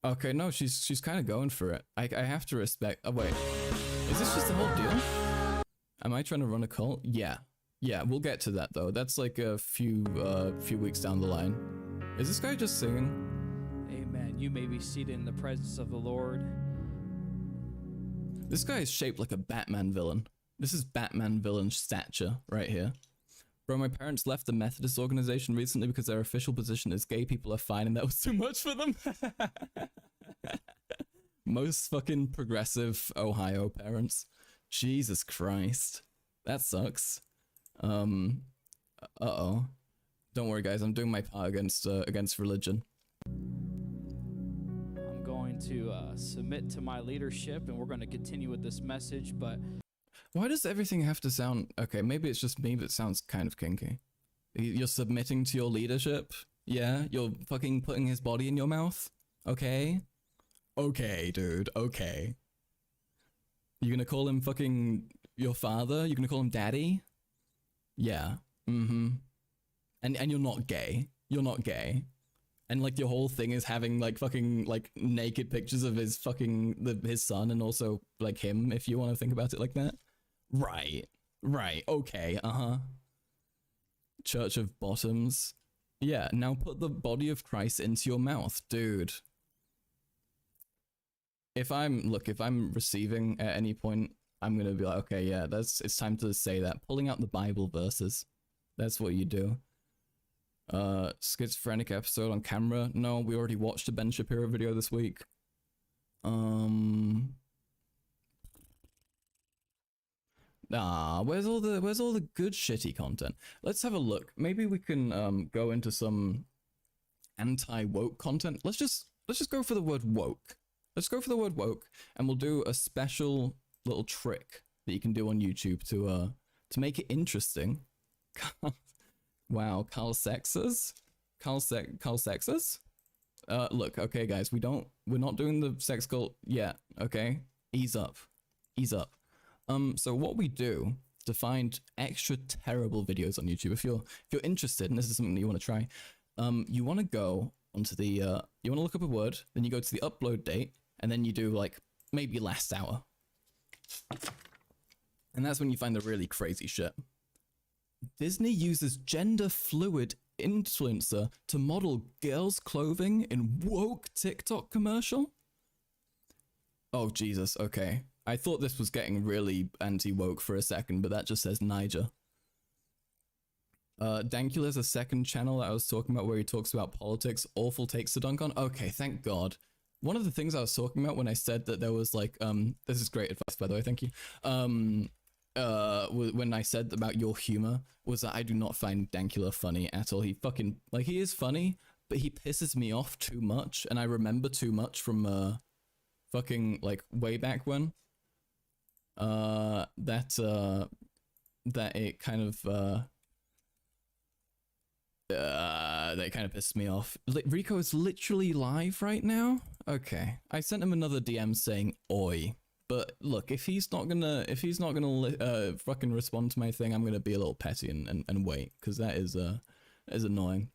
Okay, no, she's kind of going for it. I have to respect. Oh wait, is this just the whole deal? Am I trying to run a cult? Yeah, we'll get to that though. That's like a few weeks down the line. Is this guy just singing?
Amen. You may be seated in the presence of the Lord.
This guy is shaped like a Batman villain. This is Batman villain stature right here. Bro, my parents left the Methodist organization recently because their official position is gay people are fine and that was too much for them. Most fucking progressive Ohio parents. Jesus Christ. That sucks. Uh-oh. Don't worry, guys. I'm doing my part against religion.
I'm going to submit to my leadership, and we're going to continue with this message, but...
Why does everything have to sound... Okay, maybe it's just me, but it sounds kind of kinky. You're submitting to your leadership? Yeah? You're fucking putting his body in your mouth? Okay? Okay, dude. Okay. You gonna call him fucking your father? You gonna call him daddy? Yeah. Mm-hmm. And you're not gay. You're not gay. And like your whole thing is having like fucking like naked pictures of his fucking his son and also like him, if you want to think about it like that. Right. Okay. Church of Bottoms. Yeah, now put the body of Christ into your mouth, dude. If I'm receiving at any point, I'm gonna be like, okay, yeah, it's time to say that. Pulling out the Bible verses. That's what you do. Schizophrenic episode on camera. No, we already watched a Ben Shapiro video this week. Where's all the good shitty content? Let's have a look. Maybe we can go into some anti-woke content. Let's just go for the word woke. Let's go for the word woke, and we'll do a special little trick that you can do on YouTube to make it interesting. Wow, Carl Sexers? Carl Sexers? Look, okay guys, we're not doing the sex cult yet, okay? Ease up. So what we do to find extra terrible videos on YouTube, if you're interested, and this is something that you want to try, you want to go onto the, you want to look up a word, then you go to the upload date, and then you do like, maybe last hour. And that's when you find the really crazy shit. Disney uses gender fluid influencer to model girls' clothing in woke TikTok commercial? Oh, Jesus, okay. I thought this was getting really anti-woke for a second, but that just says Niger. Dankula's a second channel that I was talking about where he talks about politics. Awful takes to dunk on. Okay, thank God. One of the things I was talking about when I said that there was like, this is great advice, by the way, thank you. When I said about your humor was that I do not find Dankula funny at all. He fucking, like, he is funny, but he pisses me off too much, and I remember too much from fucking like way back when, that it kind of that kind of pissed me off. Rico is literally live right now. Okay, I sent him another DM saying "Oi," but look, if he's not gonna fucking respond to my thing, I'm gonna be a little petty and wait, because that is annoying.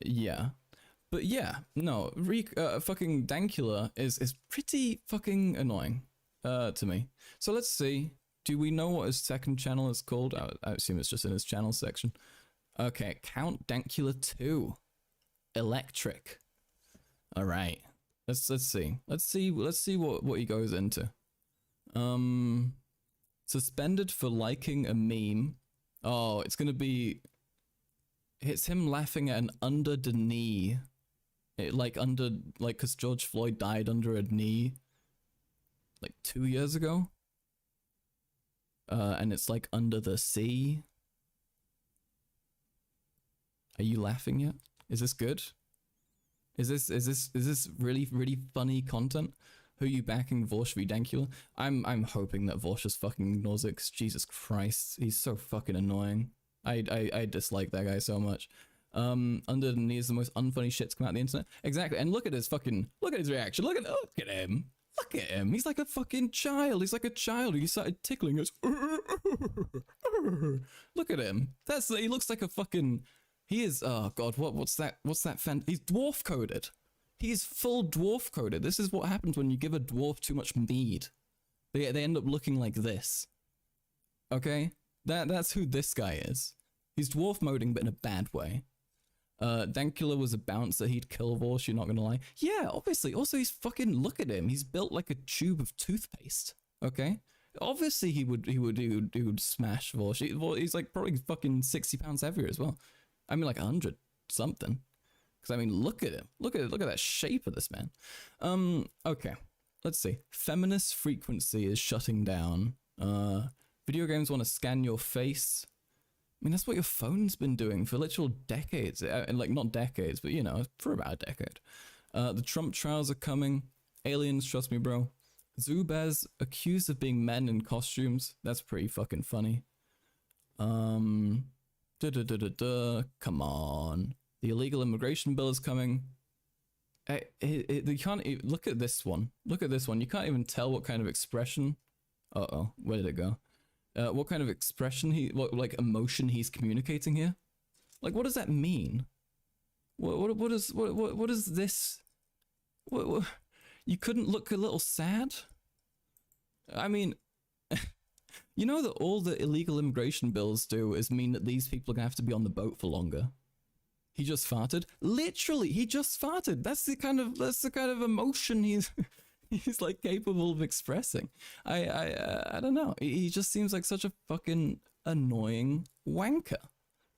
Yeah. But yeah, no, fucking Dankula is pretty fucking annoying, to me. So let's see. Do we know what his second channel is called? I assume it's just in his channel section. Okay, Count Dankula 2. Electric. All right. Let's see. Let's see what he goes into. Suspended for liking a meme. Oh, it's gonna be. It's him laughing at an under the knee. Because George Floyd died under a knee like 2 years ago. And it's like under the sea. Are you laughing yet? Is this good? Is this really, really funny content? Who are you backing, Vorsh v Dankula? I'm hoping that Vorsh just fucking ignores it, 'cause Jesus Christ, he's so fucking annoying. I dislike that guy so much. Under the knee is the most unfunny shit to come out of the internet. Exactly, and look at his reaction. Look at him. Look at him. He's like a fucking child. He's like a child. He started tickling us. Look at him. He looks like a fucking. He is. Oh god. What's that? He's dwarf coded. He's full dwarf coded. This is what happens when you give a dwarf too much mead. They end up looking like this. Okay. That's who this guy is. He's dwarf moding, but in a bad way. Dankula was a bouncer. He'd kill Vorsh, you're not gonna lie. Yeah, obviously. Also, he's fucking, look at him. He's built like a tube of toothpaste. Okay? Obviously, he would smash Vorsh. He's like probably fucking 60 pounds heavier as well. I mean, like 100 something. Because I mean, look at him. Look at that shape of this man. Okay. Let's see. Feminist frequency is shutting down. Video games want to scan your face. I mean, that's what your phone's been doing for literal decades. Like, not decades, but, you know, for about a decade. The Trump trials are coming. Aliens, trust me, bro. Zubaz accused of being men in costumes. That's pretty fucking funny. Come on. The illegal immigration bill is coming. You can't look at this one. Look at this one. You can't even tell what kind of expression. Uh-oh, where did it go? What kind of expression what emotion he's communicating here? Like, what does that mean? What is this? What, you couldn't look a little sad? I mean, you know that all the illegal immigration bills do is mean that these people are gonna have to be on the boat for longer. He just farted. Literally, he just farted. That's the kind of emotion he's like capable of expressing. I don't know. He just seems like such a fucking annoying wanker.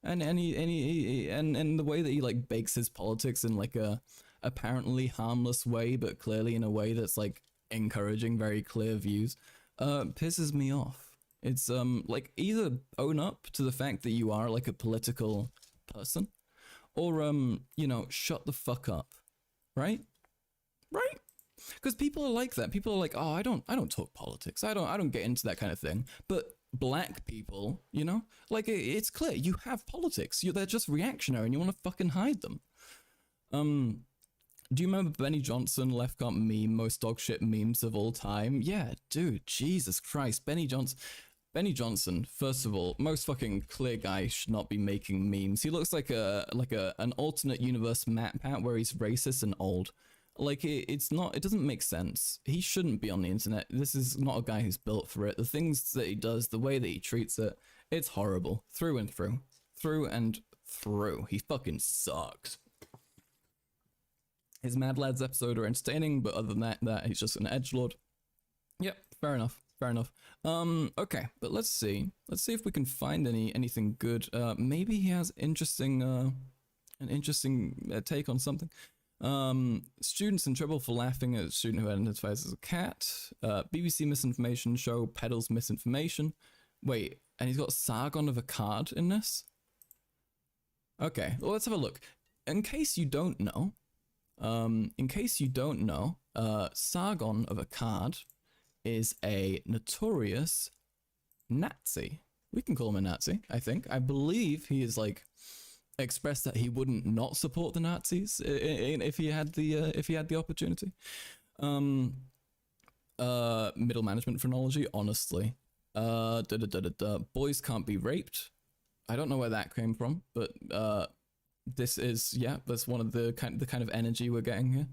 And the way that he like bakes his politics in like a apparently harmless way, but clearly in a way that's like encouraging very clear views, pisses me off. It's like, either own up to the fact that you are like a political person, or you know, shut the fuck up. Right? Because people are like that. People are like, oh, I don't talk politics. I don't get into that kind of thing. But black people, you know, like it's clear you have politics. They're just reactionary, and you want to fucking hide them. Do you remember Benny Johnson, left can't meme, most dogshit memes of all time? Yeah, dude, Jesus Christ, Benny Johnson, first of all, most fucking clear guy should not be making memes. He looks like an alternate universe Matt Pat where he's racist and old. Like, it doesn't make sense. He shouldn't be on the internet. This is not a guy who's built for it. The things that he does, the way that he treats it, it's horrible. Through and through. Through and through. He fucking sucks. His Mad Lads episode are entertaining, but other than that he's just an edgelord. Yep, fair enough. Okay, but let's see if we can find anything good. Maybe he has an interesting take on something. Students in trouble for laughing at a student who identifies as a cat. BBC misinformation show peddles misinformation. Wait, and he's got Sargon of Akkad in this? Okay, well, let's have a look. In case you don't know, In case you don't know, Sargon of Akkad is a notorious Nazi. We can call him a Nazi, I think. I believe he is like expressed that he wouldn't not support the Nazis if he had the opportunity. Middle management phrenology, honestly. Boys can't be raped. I don't know where that came from, but this is, yeah, that's one of the kind of energy we're getting here.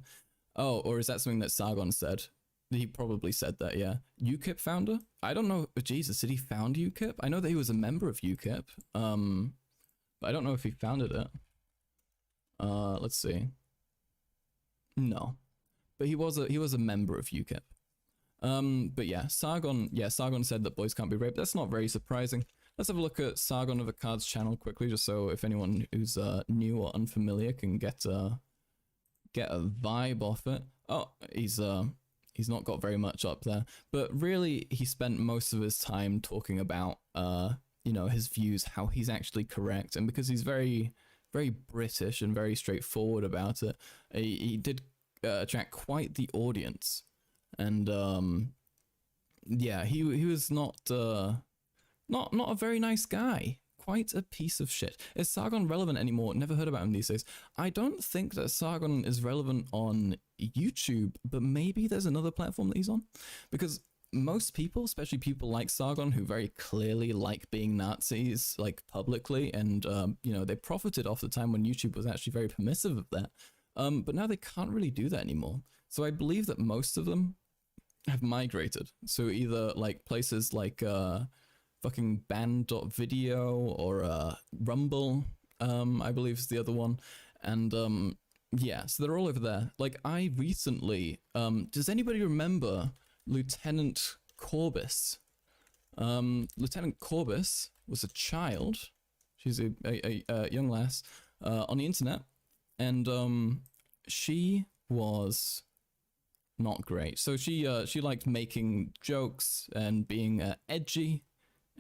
Oh, or is that something that Sargon said? He probably said that, yeah. UKIP founder? I don't know. Jesus, did he found UKIP? I know that he was a member of UKIP. But I don't know if he founded it. Let's see. No, but he was a member of UKIP. But yeah, Sargon said that boys can't be raped. That's not very surprising. Let's have a look at Sargon of Akkad's channel quickly, just so if anyone who's new or unfamiliar can get a vibe off it. Oh, he's not got very much up there, but really he spent most of his time talking about you know, his views, how he's actually correct, and because he's very, very British and very straightforward about it, he did attract quite the audience. And yeah, he was not a very nice guy. Quite a piece of shit. Is Sargon relevant anymore? Never heard about him these days. I don't think that Sargon is relevant on YouTube, but maybe there's another platform that he's on, because most people, especially people like Sargon, who very clearly like being Nazis, like publicly, and you know, they profited off the time when YouTube was actually very permissive of that. But now they can't really do that anymore. So I believe that most of them have migrated. So either like places like fucking band.video or Rumble, I believe is the other one. And yeah, so they're all over there. Like I recently, does anybody remember Lieutenant Corbis? Lieutenant Corbis was a child. She's a young lass on the internet, and she was not great. So she liked making jokes and being edgy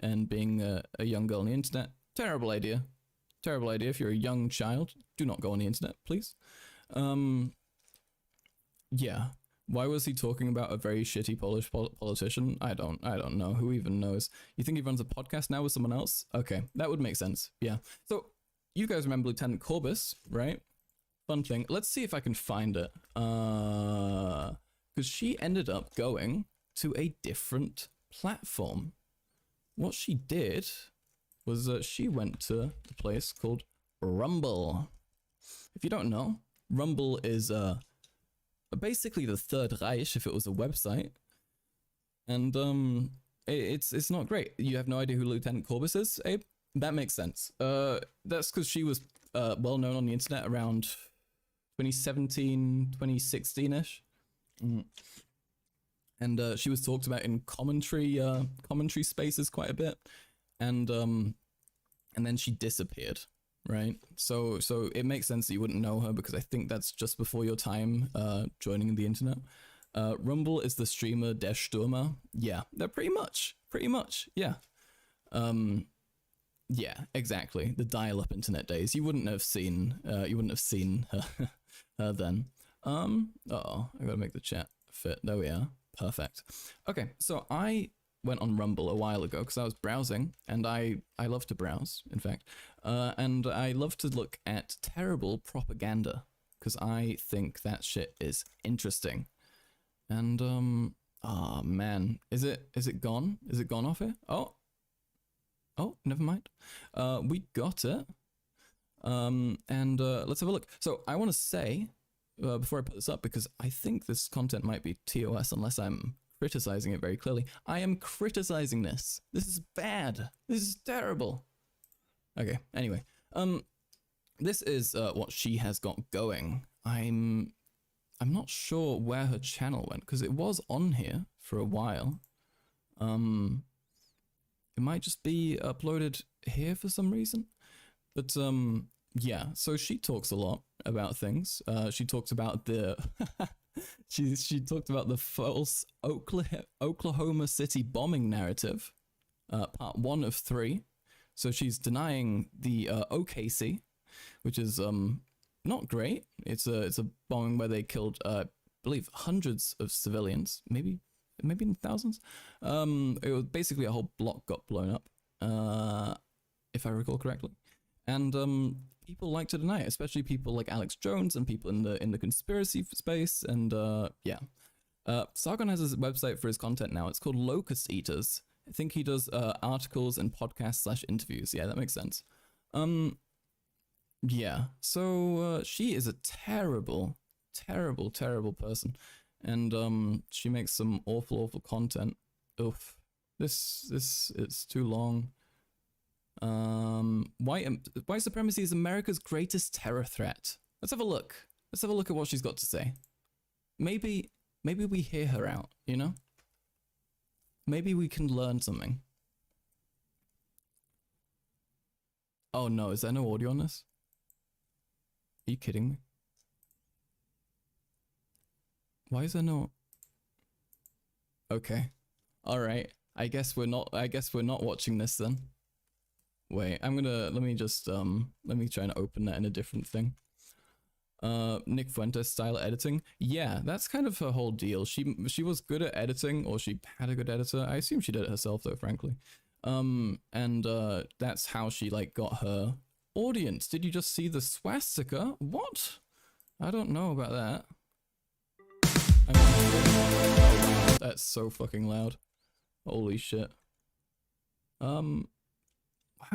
and being a young girl on the internet. Terrible idea. Terrible idea. If you're a young child, do not go on the internet, please. Yeah. Why was he talking about a very shitty Polish politician? I don't know. Who even knows? You think he runs a podcast now with someone else? Okay, that would make sense. Yeah. So you guys remember Lieutenant Corbis, right? Fun thing. Let's see if I can find it. Because she ended up going to a different platform. What she did was she went to a place called Rumble. If you don't know, Rumble is basically the Third Reich if it was a website, and it's not great. You have no idea who Lieutenant Corbis is, Abe? That makes sense. That's because she was well known on the internet around 2017, 2016ish, and she was talked about in commentary spaces quite a bit, and then she disappeared. Right, so it makes sense that you wouldn't know her, because I think that's just before your time joining the internet. Rumble is the streamer Der Stürmer. Yeah, they're pretty much, yeah. Yeah, exactly. The dial-up internet days. You wouldn't have seen her then. Uh-oh, I gotta make the chat fit. There we are. Perfect. Okay, so I went on Rumble a while ago because I was browsing, and I love to browse, in fact, and I love to look at terrible propaganda because I think that shit is interesting. And oh man, is it gone? Is it gone off here? Oh, never mind. We got it. And let's have a look. So I want to say before I put this up, because I think this content might be TOS unless I'm criticizing it very clearly. I am criticizing this. This is bad. This is terrible. Okay, anyway. This is what she has got going. I'm not sure where her channel went, because it was on here for a while. It might just be uploaded here for some reason. But yeah, so she talks a lot about things. She talks about the she talked about the false Oklahoma City bombing narrative, part 1 of 3. So she's denying the OKC, which is not great. It's a bombing where they killed, I believe, hundreds of civilians, maybe in thousands. It was basically a whole block got blown up, if I recall correctly, and people like to deny it, especially people like Alex Jones and people in the conspiracy space. And yeah, Sargon has his website for his content now. It's called Locust Eaters. I think he does articles and podcasts / interviews. Yeah, that makes sense. Yeah, so she is a terrible person, and she makes some awful content. Oof, this it's too long. White supremacy is America's greatest terror threat. Let's have a look. Let's have a look at what she's got to say. Maybe we hear her out, you know? Maybe we can learn something. Oh no, is there no audio on this? Are you kidding me? Why is there no... Okay. Alright. I guess we're not watching this then. Wait, let me try and open that in a different thing. Nick Fuentes style editing. Yeah, that's kind of her whole deal. She was good at editing, or she had a good editor. I assume she did it herself though, frankly. And that's how she like got her audience. Did you just see the swastika? What? I don't know about that. That's so fucking loud. Holy shit. How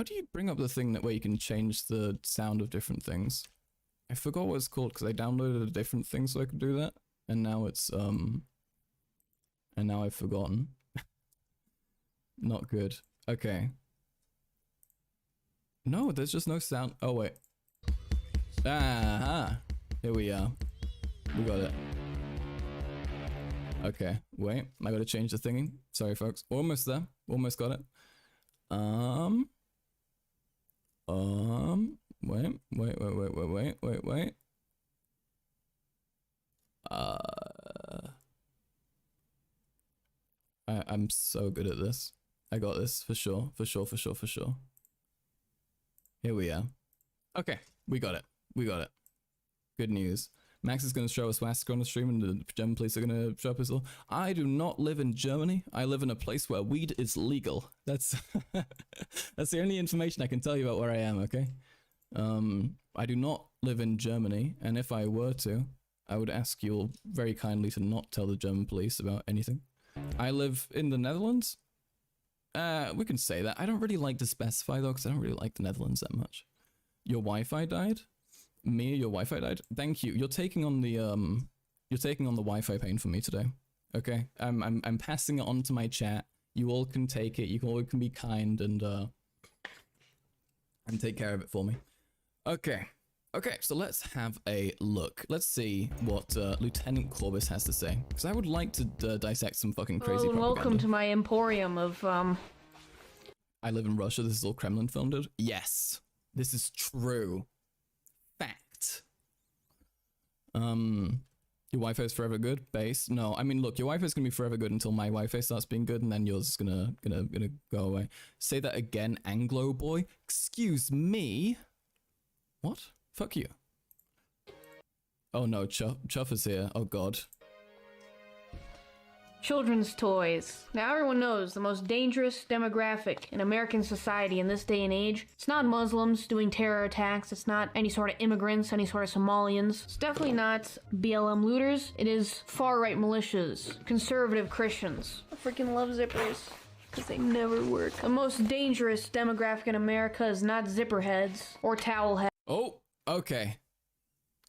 do you bring up the thing where you can change the sound of different things? I forgot what it's called because I downloaded a different thing so I could do that, and now it's and now I've forgotten. Not good. Okay. No, there's just no sound. Oh wait. Ah, here we are. We got it. Okay, wait. I gotta change the thingy. Sorry, folks. Almost there. Almost got it. Wait. I'm so good at this. I got this for sure. Here we are. Okay, we got it. Good news. Max is going to show us swastika on the stream, and the German police are going to show up as well. I do not live in Germany. I live in a place where weed is legal. That's that's the only information I can tell you about where I am, okay? I do not live in Germany, and if I were to, I would ask you all very kindly to not tell the German police about anything. I live in the Netherlands. We can say that. I don't really like to specify though, because I don't really like the Netherlands that much. Your Wi-Fi died? Mia, your Wi-Fi died? Thank you. You're taking on the Wi-Fi pain for me today. Okay? I'm passing it on to my chat. You all can take it. You all can be kind and take care of it for me. Okay. Okay, so let's have a look. Let's see what Lieutenant Corbis has to say. Because I would like to dissect some fucking crazy propaganda.
Welcome to my emporium of,
I live in Russia. This is all Kremlin filmed. Yes. This is true. Fact. Your Wi-Fi is forever good. Base. No, I mean, look, your Wi-Fi is gonna be forever good until my Wi-Fi starts being good, and then yours is gonna go away. Say that again, Anglo boy. Excuse me. What? Fuck you. Oh no, Chuff is here. Oh god.
children's toys. Now everyone knows the most dangerous demographic in American society in this day and age, it's not Muslims doing terror attacks, it's not any sort of immigrants, any sort of Somalians. It's definitely not BLM looters, it is far-right militias, conservative Christians. I freaking love zippers, because they never work. The most dangerous demographic in America is not zipper heads or towel heads.
Oh, okay.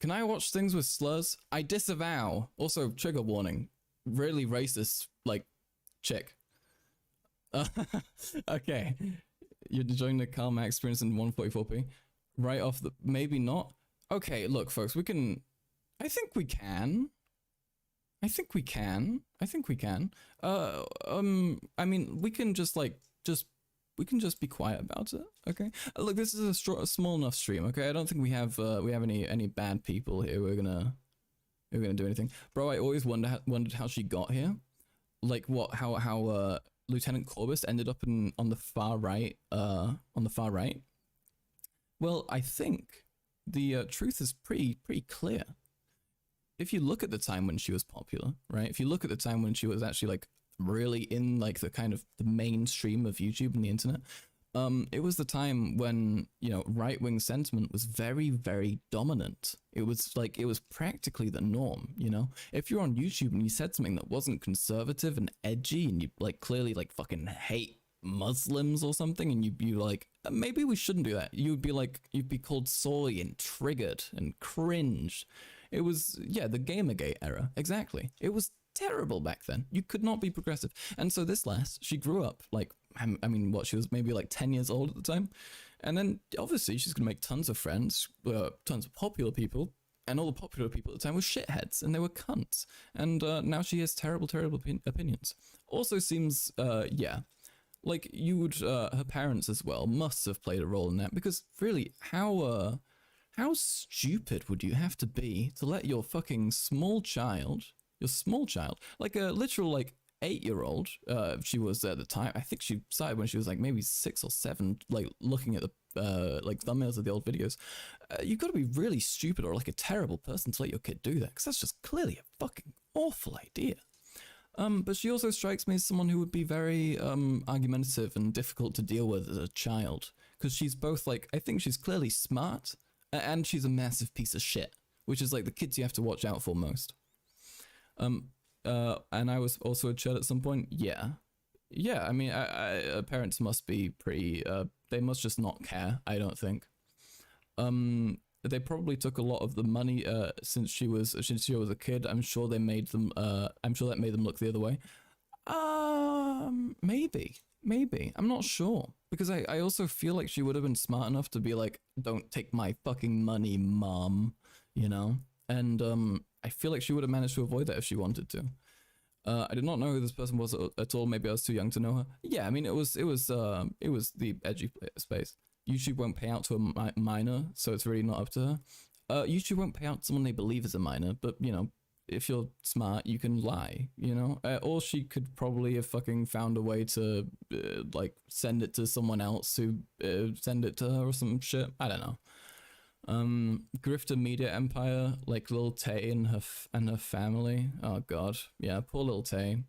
Can I watch things with slurs? I disavow. Also, trigger warning. Really racist, like, chick. Okay. You're enjoying the Karl Marx experience in 144p? Right off the... Maybe not? Okay, look, folks, we can... I think we can. I think we can. I mean, we can just, like, we can just be quiet about it, okay? Look, this is a small enough stream, okay? I don't think we have any bad people here. We're gonna do anything, bro. I always wondered how she got here, like how Lieutenant Corbis ended up on the far right. Well, I think the truth is pretty clear. If you look at the time when she was popular, right? If you look at the time when she was actually like really in like the kind of the mainstream of YouTube and the internet, it was the time when, you know, right-wing sentiment was very dominant. It was practically the norm, you know? If you're on YouTube and you said something that wasn't conservative and edgy and you like clearly like fucking hate Muslims or something, and you'd be like, maybe we shouldn't do that. You'd be called soy and triggered and cringed. It was, yeah, the Gamergate era. Exactly. It was terrible back then. You could not be progressive. And so this lass, she grew up like, I mean, what, she was maybe like 10 years old at the time. And then obviously she's going to make tons of friends, tons of popular people. And all the popular people at the time were shitheads and they were cunts. And now she has terrible opinions. Also seems, yeah, like you would, her parents as well must have played a role in that, because really, how stupid would you have to be to let your fucking small child, like a literal like 8-year-old, she was at the time, I think she started when she was like maybe 6 or 7, like looking at the like thumbnails of the old videos. You've got to be really stupid or like a terrible person to let your kid do that, because that's just clearly a fucking awful idea. But she also strikes me as someone who would be very argumentative and difficult to deal with as a child, because she's both like, I think she's clearly smart, and she's a massive piece of shit, which is like the kids you have to watch out for most. And I was also a child at some point. Yeah. I mean, parents must be pretty. They must just not care. I don't think. They probably took a lot of the money since she was a kid. I'm sure they made them. I'm sure that made them look the other way. Maybe. I'm not sure, because I also feel like she would have been smart enough to be like, don't take my fucking money, mom, you know? And I feel like she would have managed to avoid that if she wanted to. I did not know who this person was at all. Maybe I was too young to know her. Yeah, I mean, it was the edgy space. YouTube won't pay out to a minor, so it's really not up to her. YouTube won't pay out to someone they believe is a minor, but, you know, if you're smart, you can lie, you know? Or she could probably have fucking found a way to, like, send it to someone else who send it to her or some shit. I don't know. Grifter Media Empire, like Lil Tay and her family. Oh god, yeah, poor Lil Tay.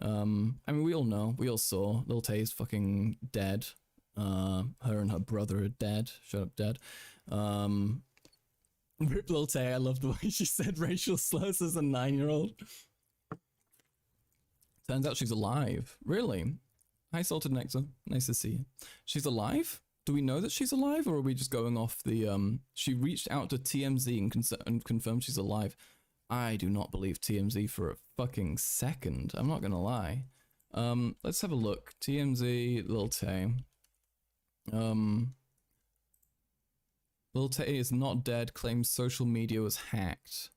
I mean, we all saw Lil Tay's fucking dead. Her and her brother are dead. Shut up, dead. Rip Lil Tay. I love the way she said racial slurs as a 9-year-old. Turns out she's alive. Really? Hi, Salted Nectar. Nice to see you. She's alive? Do we know that she's alive, or are we just going off the, she reached out to TMZ and confirmed she's alive. I do not believe TMZ for a fucking second. I'm not gonna lie. Let's have a look. TMZ, Lil Tay. Lil Tay is not dead, claims social media was hacked.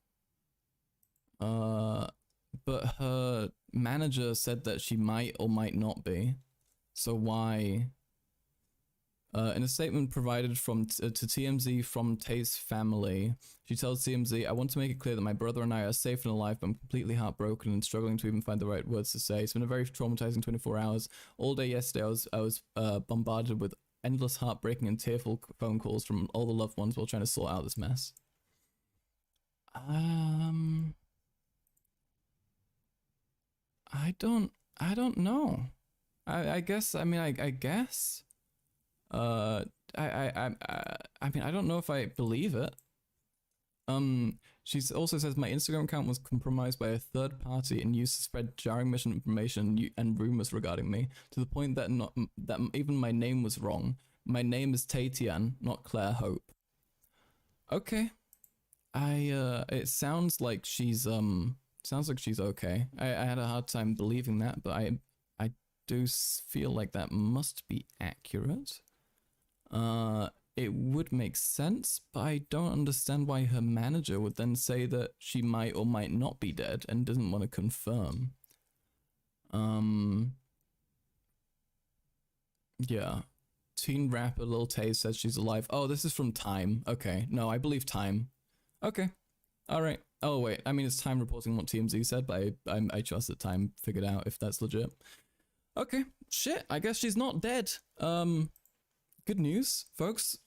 But her manager said that she might or might not be. So why? In a statement provided to TMZ from Tay's family, she tells TMZ, I want to make it clear that my brother and I are safe and alive, but I'm completely heartbroken and struggling to even find the right words to say. It's been a very traumatizing 24 hours. All day yesterday, I was bombarded with endless heartbreaking and tearful phone calls from all the loved ones while trying to sort out this mess. I don't know. I guess, I mean, I guess. I mean, I don't know if I believe it. She also says my Instagram account was compromised by a third party and used to spread jarring misinformation and rumors regarding me, to the point that that even my name was wrong. My name is Tatian, not Claire Hope. Okay. It sounds like she's okay. I had a hard time believing that, but I do feel like that must be accurate. It would make sense, but I don't understand why her manager would then say that she might or might not be dead and doesn't want to confirm. Yeah. Teen rapper Lil Tay says she's alive. Oh, this is from Time. Okay. No, I believe Time. Okay. Alright. Oh, wait. I mean, it's Time reporting what TMZ said, but I trust that Time figured out if that's legit. Okay. Shit. I guess she's not dead. good news, folks.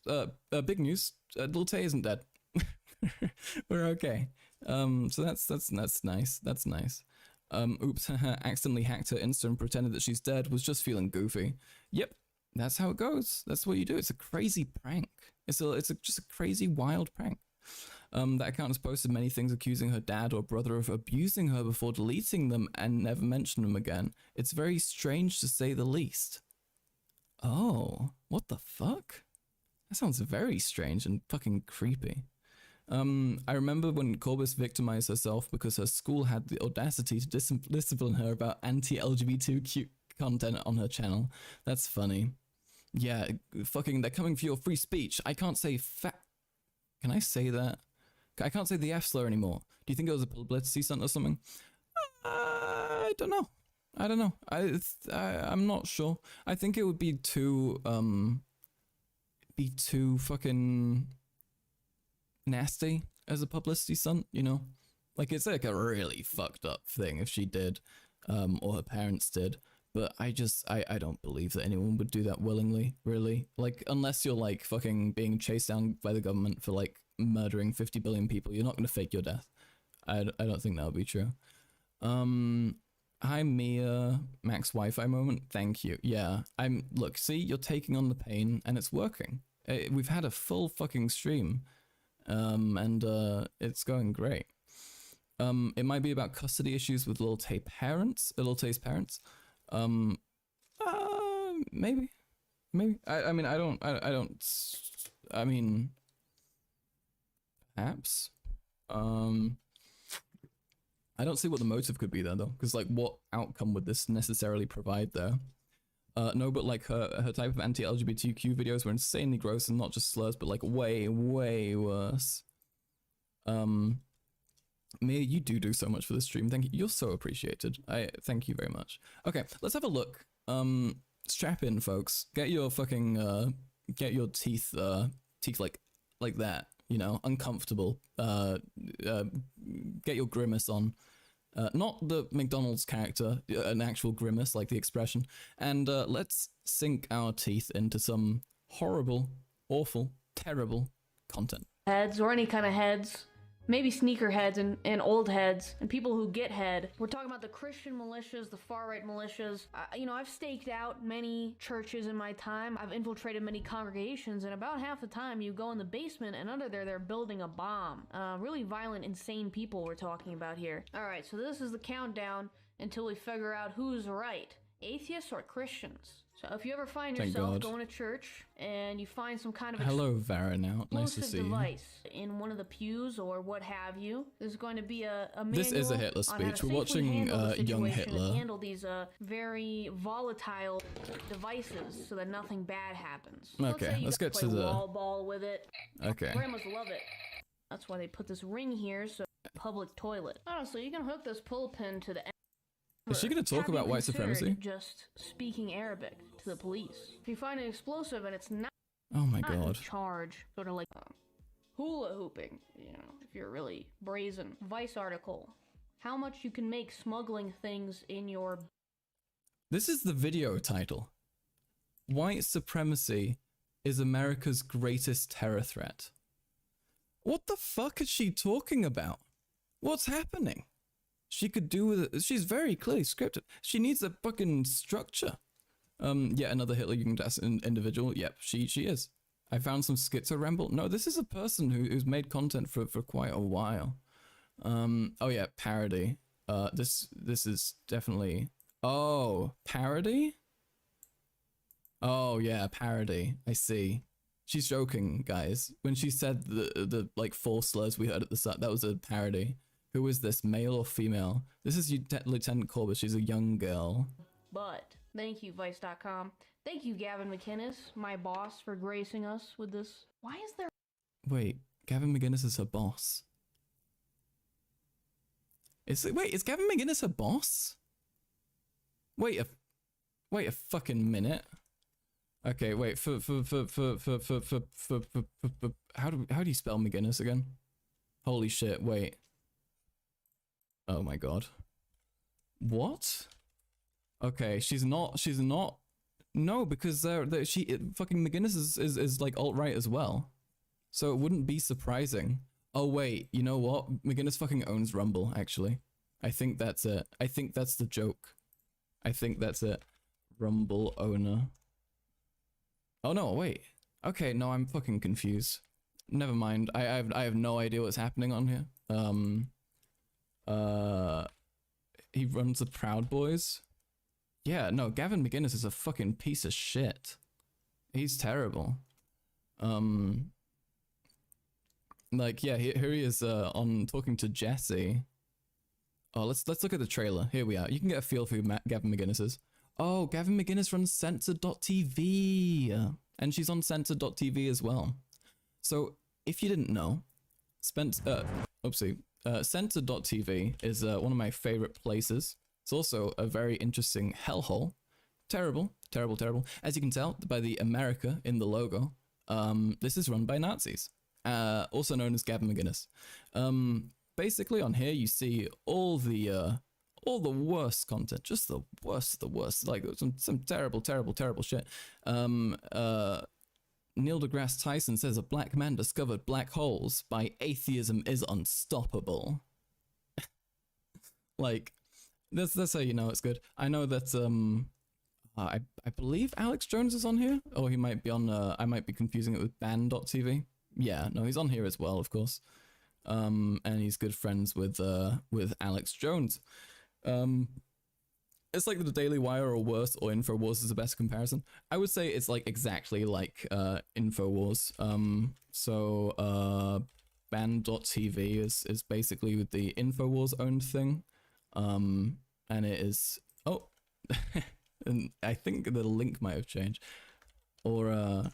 Big news. Lil Tay isn't dead. We're okay. So that's nice. That's nice. Oops, accidentally hacked her Insta and pretended that she's dead, was just feeling goofy. Yep, that's how it goes. That's what you do. It's a crazy prank. It's just a crazy, wild prank. That account has posted many things accusing her dad or brother of abusing her before deleting them and never mentioned them again. It's very strange to say the least. Oh, what the fuck? That sounds very strange and fucking creepy. I remember when Corbis victimized herself because her school had the audacity to discipline her about anti-LGBTQ content on her channel. That's funny. Yeah, fucking, they're coming for your free speech. I can't say Can I say that? I can't say the F slur anymore. Do you think it was a publicity stunt or something? I don't know. I'm not sure. I think it would be too fucking nasty as a publicity stunt, you know? Like, it's like a really fucked up thing if she did, or her parents did. But I don't believe that anyone would do that willingly, really. Like, unless you're like fucking being chased down by the government for like murdering 50 billion people, you're not going to fake your death. I don't think that would be true. Hi Mia, Max Wi-Fi moment. Thank you. Yeah, look, see, you're taking on the pain and it's working. We've had a full fucking stream, and it's going great. It might be about custody issues with Lil Tay's parents. Maybe. I mean, perhaps. I don't see what the motive could be there though, because like, what outcome would this necessarily provide there? No, but like her type of anti-LGBTQ videos were insanely gross and not just slurs, but like way worse. Mia, you do so much for the stream. Thank you. You're so appreciated. I thank you very much. Okay, let's have a look. Strap in, folks. Get your fucking get your teeth like that. You know, uncomfortable. Get your grimace on. Not the McDonald's character, an actual grimace, like the expression. And let's sink our teeth into some horrible, awful, terrible content.
Heads, or any kind of heads. Maybe sneaker heads and old heads and people who get head. We're talking about the Christian militias, the far-right militias. You know, I've staked out many churches in my time. I've infiltrated many congregations, and about half the time you go in the basement and under there they're building a bomb. Really violent, insane people we're talking about here. Alright, so this is the countdown until we figure out who's right. Atheists or Christians? So if you ever find yourself going to church and you find some kind of
nice to see
device in one of the pews or what have you, there's going to be a manual.
This is a Hitler speech. We're watching young Hitler
handle these very volatile devices so that nothing bad happens.
Okay, let's get to the
wall ball with it.
Okay.
Grandmas love it. That's why they put this ring here, so public toilet. Honestly, you can hook this pull pin to the end.
Is she going to talk about white supremacy?
Just speaking Arabic to the police. If you find an explosive and it's not,
oh my god,
charge, sort of like hula hooping, you know, if you're really brazen. Vice article, how much you can make smuggling things in your...
This is the video title. White supremacy is America's greatest terror threat. What the fuck is she talking about? What's happening? She could do with it. She's very clearly scripted. She needs a fucking structure. Yeah, another Hitler Jugend individual. Yep, she is. I found some schizo ramble. No, this is a person who's made content for quite a while. Oh yeah, parody. This is definitely. Oh, parody? Oh yeah, parody. I see. She's joking, guys. When she said the like 4 slurs we heard at the start, that was a parody. Who is this, male or female? This is Lieutenant Corbett. She's a young girl.
But thank you, Vice.com. Thank you, Gavin McInnes, my boss, for gracing us with this. Why is there...
Wait, Gavin McInnes is her boss. Wait, is Gavin McInnes her boss? Wait a fucking minute. Okay, wait, how do you spell McInnes again? Holy shit, wait. Oh my god. What? Okay, she's not No, because fucking McGinnis is like alt-right as well. So it wouldn't be surprising. Oh wait, you know what? McGinnis fucking owns Rumble, actually. I think that's it. I think that's the joke. I think that's it. Rumble owner. Oh no, wait. Okay, no, I'm fucking confused. Never mind. I have no idea what's happening on here. He runs the Proud Boys. Yeah, no, Gavin McGinnis is a fucking piece of shit. He's terrible. Like, yeah, here he is on talking to Jesse. Oh, let's look at the trailer. Here we are. You can get a feel for who Gavin McGinnis is. Oh, Gavin McGinnis runs Censored.tv. And she's on Censored.tv as well. So, if you didn't know, Censored.tv is one of my favorite places. It's also a very interesting hellhole. Terrible, terrible, terrible. As you can tell by the America in the logo, this is run by Nazis, also known as Gavin McGinnis. Basically on here you see all the worst content, just the worst of the worst, like some terrible, terrible, terrible shit. Neil deGrasse Tyson says a black man discovered black holes by atheism is unstoppable. Like, that's how you know it's good. I know that I believe Alex Jones is on here, or he might be on. I might be confusing it with Ban.tv. Yeah, no, he's on here as well, of course. And he's good friends with Alex Jones. It's like the Daily Wire or worse, or InfoWars is the best comparison. I would say it's like exactly like InfoWars. So Ban.tv is basically the InfoWars owned thing. And it is and I think the link might have changed, or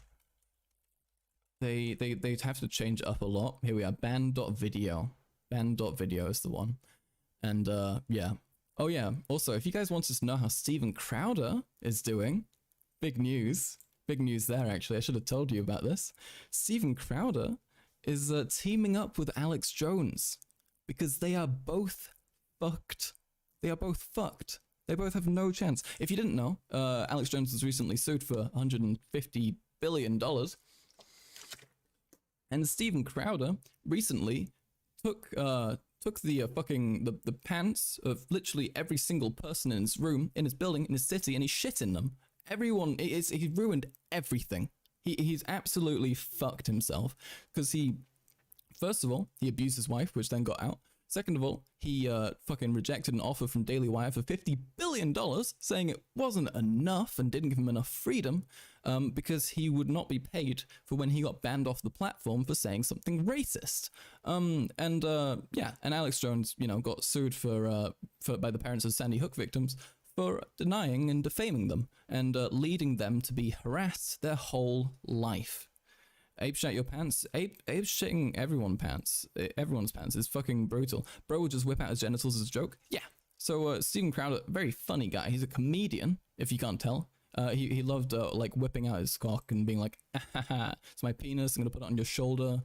they'd have to change it up a lot. Here we are, Ban.video. Ban.video is the one. And yeah. Oh yeah, also if you guys wanted to know how Steven Crowder is doing, big news there actually. I should have told you about this. Steven Crowder is teaming up with Alex Jones because they are both fucked. They are both fucked. They both have no chance. If you didn't know, Alex Jones was recently sued for $150 billion. And Steven Crowder recently took the the pants of literally every single person in his room, in his building, in his city, and he shit in them. Everyone, he ruined everything. He's absolutely fucked himself because first of all, he abused his wife, which then got out. Second of all, he fucking rejected an offer from Daily Wire for $50 billion, saying it wasn't enough and didn't give him enough freedom because he would not be paid for when he got banned off the platform for saying something racist. And Alex Jones, got sued by the parents of Sandy Hook victims for denying and defaming them and leading them to be harassed their whole life. Abe shat your pants. Abe's shitting everyone's pants. Everyone's pants. It's fucking brutal. Bro would just whip out his genitals as a joke. Yeah. So Steven Crowder, very funny guy. He's a comedian, if you can't tell. He loved like whipping out his cock and being like, it's my penis. I'm gonna put it on your shoulder.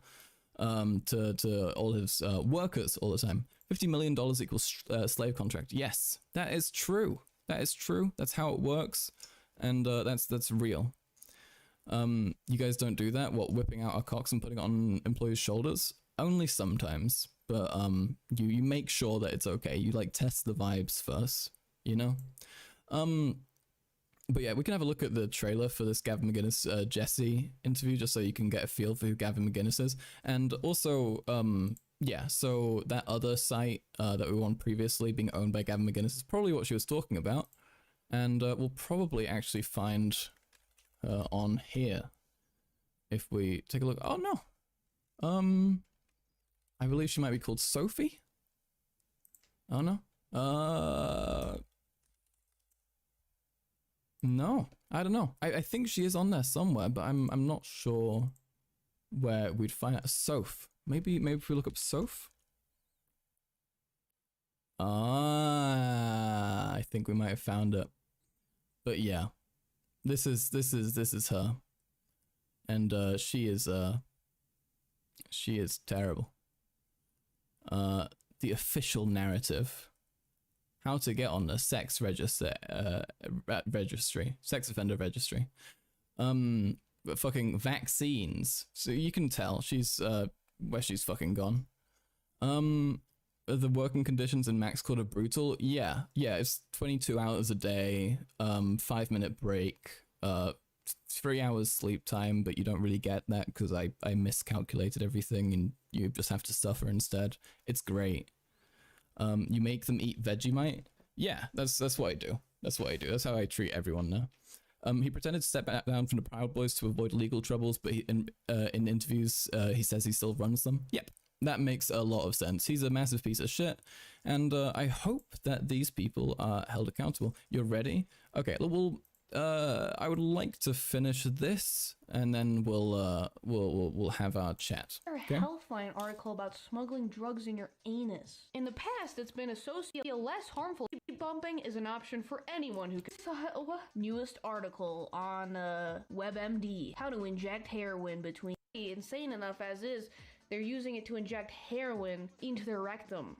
To all his workers all the time. $50 million equals slave contract. Yes, that is true. That is true. That's how it works, and that's real. You guys don't do that? What, whipping out our cocks and putting it on employees' shoulders? Only sometimes, but you make sure that it's okay. You like test the vibes first, But yeah, we can have a look at the trailer for this Gavin McGinnis Jesse interview, just so you can get a feel for who Gavin McGinnis is. And also, yeah, so that other site that we were on previously being owned by Gavin McGinnis is probably what she was talking about. And we'll probably actually find on here if we take a look. Oh no, I believe she might be called Sophie. Oh no, no, I don't know. I think she is on there somewhere, but I'm not sure where we'd find it. Soph, maybe if we look up Soph. I think we might have found it. But yeah, this is her, and she is terrible. The official narrative how to get on the sex offender registry. Fucking vaccines. So you can tell she's where she's fucking gone. The working conditions in Max Quarter brutal. Yeah, it's 22 hours a day, 5-minute break, 3 hours sleep time, but you don't really get that because I miscalculated everything and you just have to suffer instead. It's great. You make them eat Vegemite. Yeah, that's what I do. That's what I do. That's how I treat everyone now. He pretended to step back down from the Proud Boys to avoid legal troubles, but in interviews, he says he still runs them. Yep, that makes a lot of sense. He's a massive piece of shit, and I hope that these people are held accountable. You're ready? Okay, well, I would like to finish this, and then we'll have our chat. Okay?
Healthline article about smuggling drugs in your anus. In the past, it's been associated less harmful. Bumping is an option for anyone who can. Newest article on WebMD: how to inject heroin between. Insane enough as is, they're using it to inject heroin into their rectum.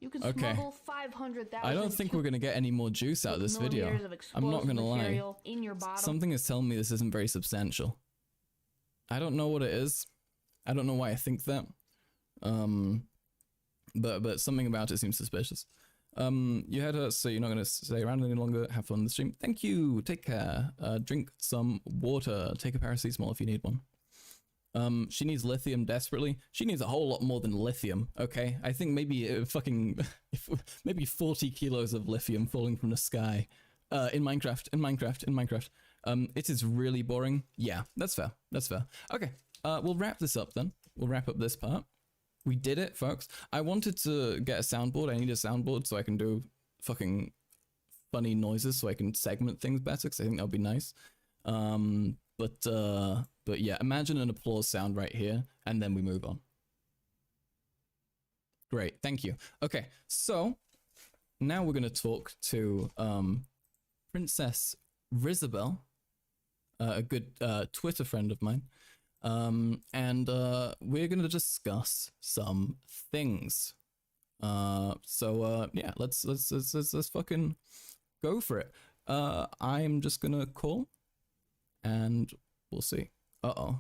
You can smuggle 500,000.
I don't think we're gonna get any more juice out of this video. I'm not gonna lie.
In your bottom.
Something is telling me this isn't very substantial. I don't know what it is. I don't know why I think that. But something about it seems suspicious. You had her, so you're not gonna stay around any longer. Have fun in the stream. Thank you. Take care. Drink some water. Take a paracetamol if you need one. She needs lithium desperately. She needs a whole lot more than lithium, okay? I think maybe maybe 40 kilos of lithium falling from the sky. In Minecraft. It is really boring. Yeah, that's fair. Okay, we'll wrap this up then. We'll wrap up this part. We did it, folks. I wanted to get a soundboard. I need a soundboard so I can do fucking funny noises so I can segment things better, because I think that would be nice. But yeah, imagine an applause sound right here, and then we move on. Great, thank you. Okay, so now we're gonna talk to Princess Rizzabelle, a good Twitter friend of mine, and we're gonna discuss some things. Yeah, let's fucking go for it. I'm just gonna call, and we'll see. Uh-oh.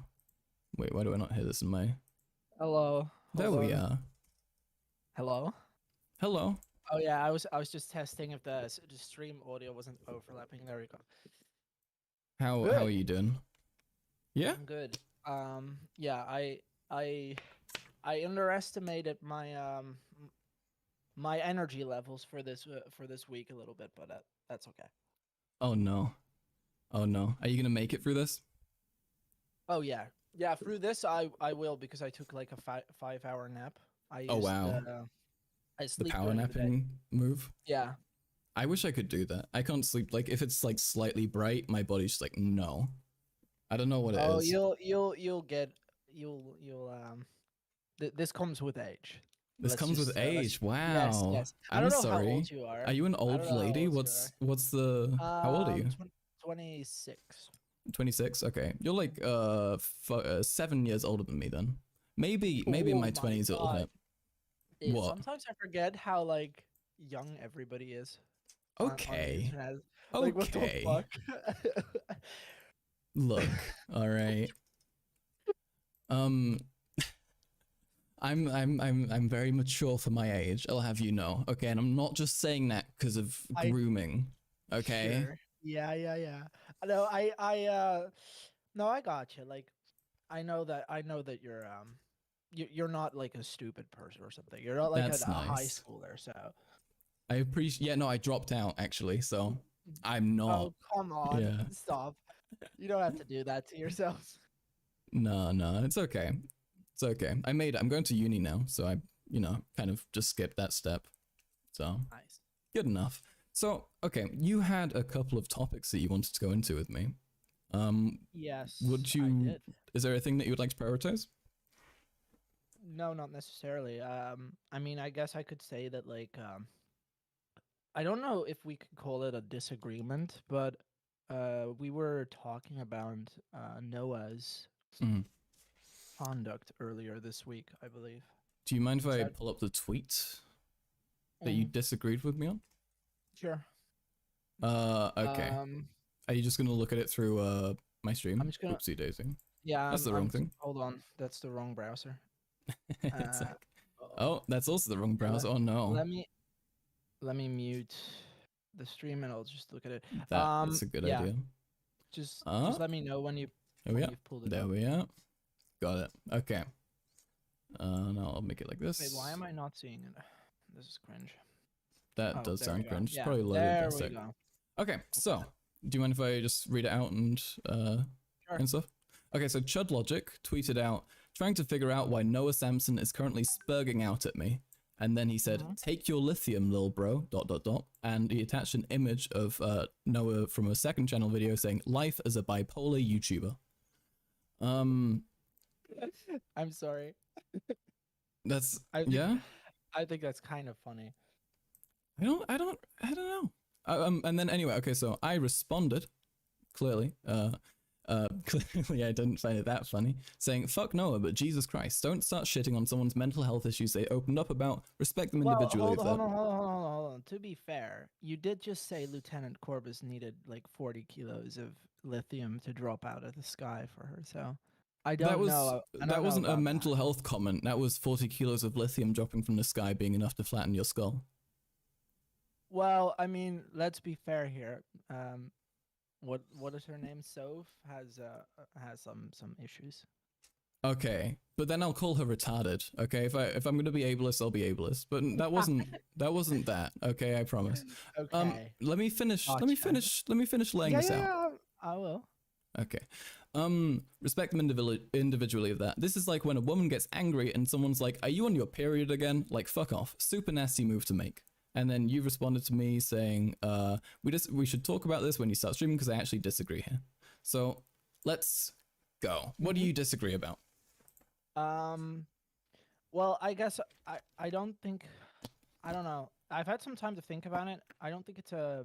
Wait, why do I not hear this in my...
Hello.
There we are.
Hello.
Hello.
Oh yeah, I was just testing if the stream audio wasn't overlapping. There we go.
How are you doing? Yeah.
I'm good. Yeah, I underestimated my my energy levels for this week a little bit, but that's okay.
Oh no. Oh no. Are you gonna make it through this?
Oh yeah, through this I will, because I took like a 5-hour nap.
Oh wow.
I sleep
the power napping move.
Yeah.
I wish I could do that. I can't sleep. Like if it's like slightly bright, my body's just like no. I don't know what it is.
Oh, you'll this comes with age.
This comes with age. Wow.
Yes.
I'm
don't know
sorry.
how old you are.
Are you an old lady? What's the? How old are you?
26.
26. Okay, you're like 7 years older than me then. Maybe in my 20s it'll hit. What?
Sometimes I forget how like young everybody is.
Okay.
On like, what the fuck?
Look, all right. I'm very mature for my age. I'll have you know. Okay, and I'm not just saying that because of grooming. Okay.
Sure. Yeah. No, no, I got you. Like, I know that you're not like a stupid person or something. You're not like a high schooler, so.
I appreciate. Yeah, no, I dropped out actually, so I'm not.
Oh, come on! Yeah. Stop. You don't have to do that to yourself.
No, it's okay. It's okay. I made it. I'm going to uni now, so I, kind of just skipped that step. So
nice.
Good enough. So, okay, you had a couple of topics that you wanted to go into with me.
Yes.
Would you?
I did.
Is there a thing that you would like to prioritize?
No, not necessarily. I mean, I guess I could say that like, I don't know if we could call it a disagreement, but we were talking about Noah's conduct earlier this week, I believe.
Do you mind if I pull up the tweet that you disagreed with me on?
Sure.
Okay. Are you just gonna look at it through my stream?
I'm just gonna.
Oopsie daisy.
Yeah.
That's the wrong thing.
Hold on. That's the wrong browser.
It's like, oh, that's also the wrong browser. Oh no.
Let me mute the stream and I'll just look at it.
That's a good idea.
Just let me know when you've pulled it
there
up.
we are. Got it. Okay. Now I'll make it like this.
Wait, why am I not seeing it? This is cringe.
That does sound cringe.
Yeah,
Probably loaded
there
in a
we
sec.
go.
Okay, so do you mind if I just read it out and and stuff? Okay, so Chud Logic tweeted out, trying to figure out why Noah Samson is currently spurging out at me. And then he said, take your lithium, lil bro, ... And he attached an image of Noah from a second channel video saying, life as a bipolar YouTuber.
I'm sorry.
That's,
I think that's kind of funny.
I don't know. And then anyway, okay, so I responded, clearly, clearly I didn't find it that funny, saying, fuck Noah, but Jesus Christ, don't start shitting on someone's mental health issues they opened up about, respect them individually.
Hold on. To be fair, you did just say Lieutenant Corbus needed like 40 kilos of lithium to drop out of the sky for her, so I don't know.
That wasn't a mental health comment, that was 40 kilos of lithium dropping from the sky being enough to flatten your skull.
Well, I mean, let's be fair here. What is her name? Soph has some issues.
Okay, but then I'll call her retarded. Okay, if I'm gonna be ableist, I'll be ableist. But that wasn't that. Okay, I promise.
Okay.
Let me finish.
Gotcha.
Let me finish laying this out.
Yeah, I will.
Okay. Respect them individually of that. This is like when a woman gets angry and someone's like, "Are you on your period again?" Like, fuck off. Super nasty move to make. And then you responded to me saying, we should talk about this when you start streaming because I actually disagree here. So let's go. What do you disagree about?
Well, I guess I don't know. I've had some time to think about it. I don't think it's a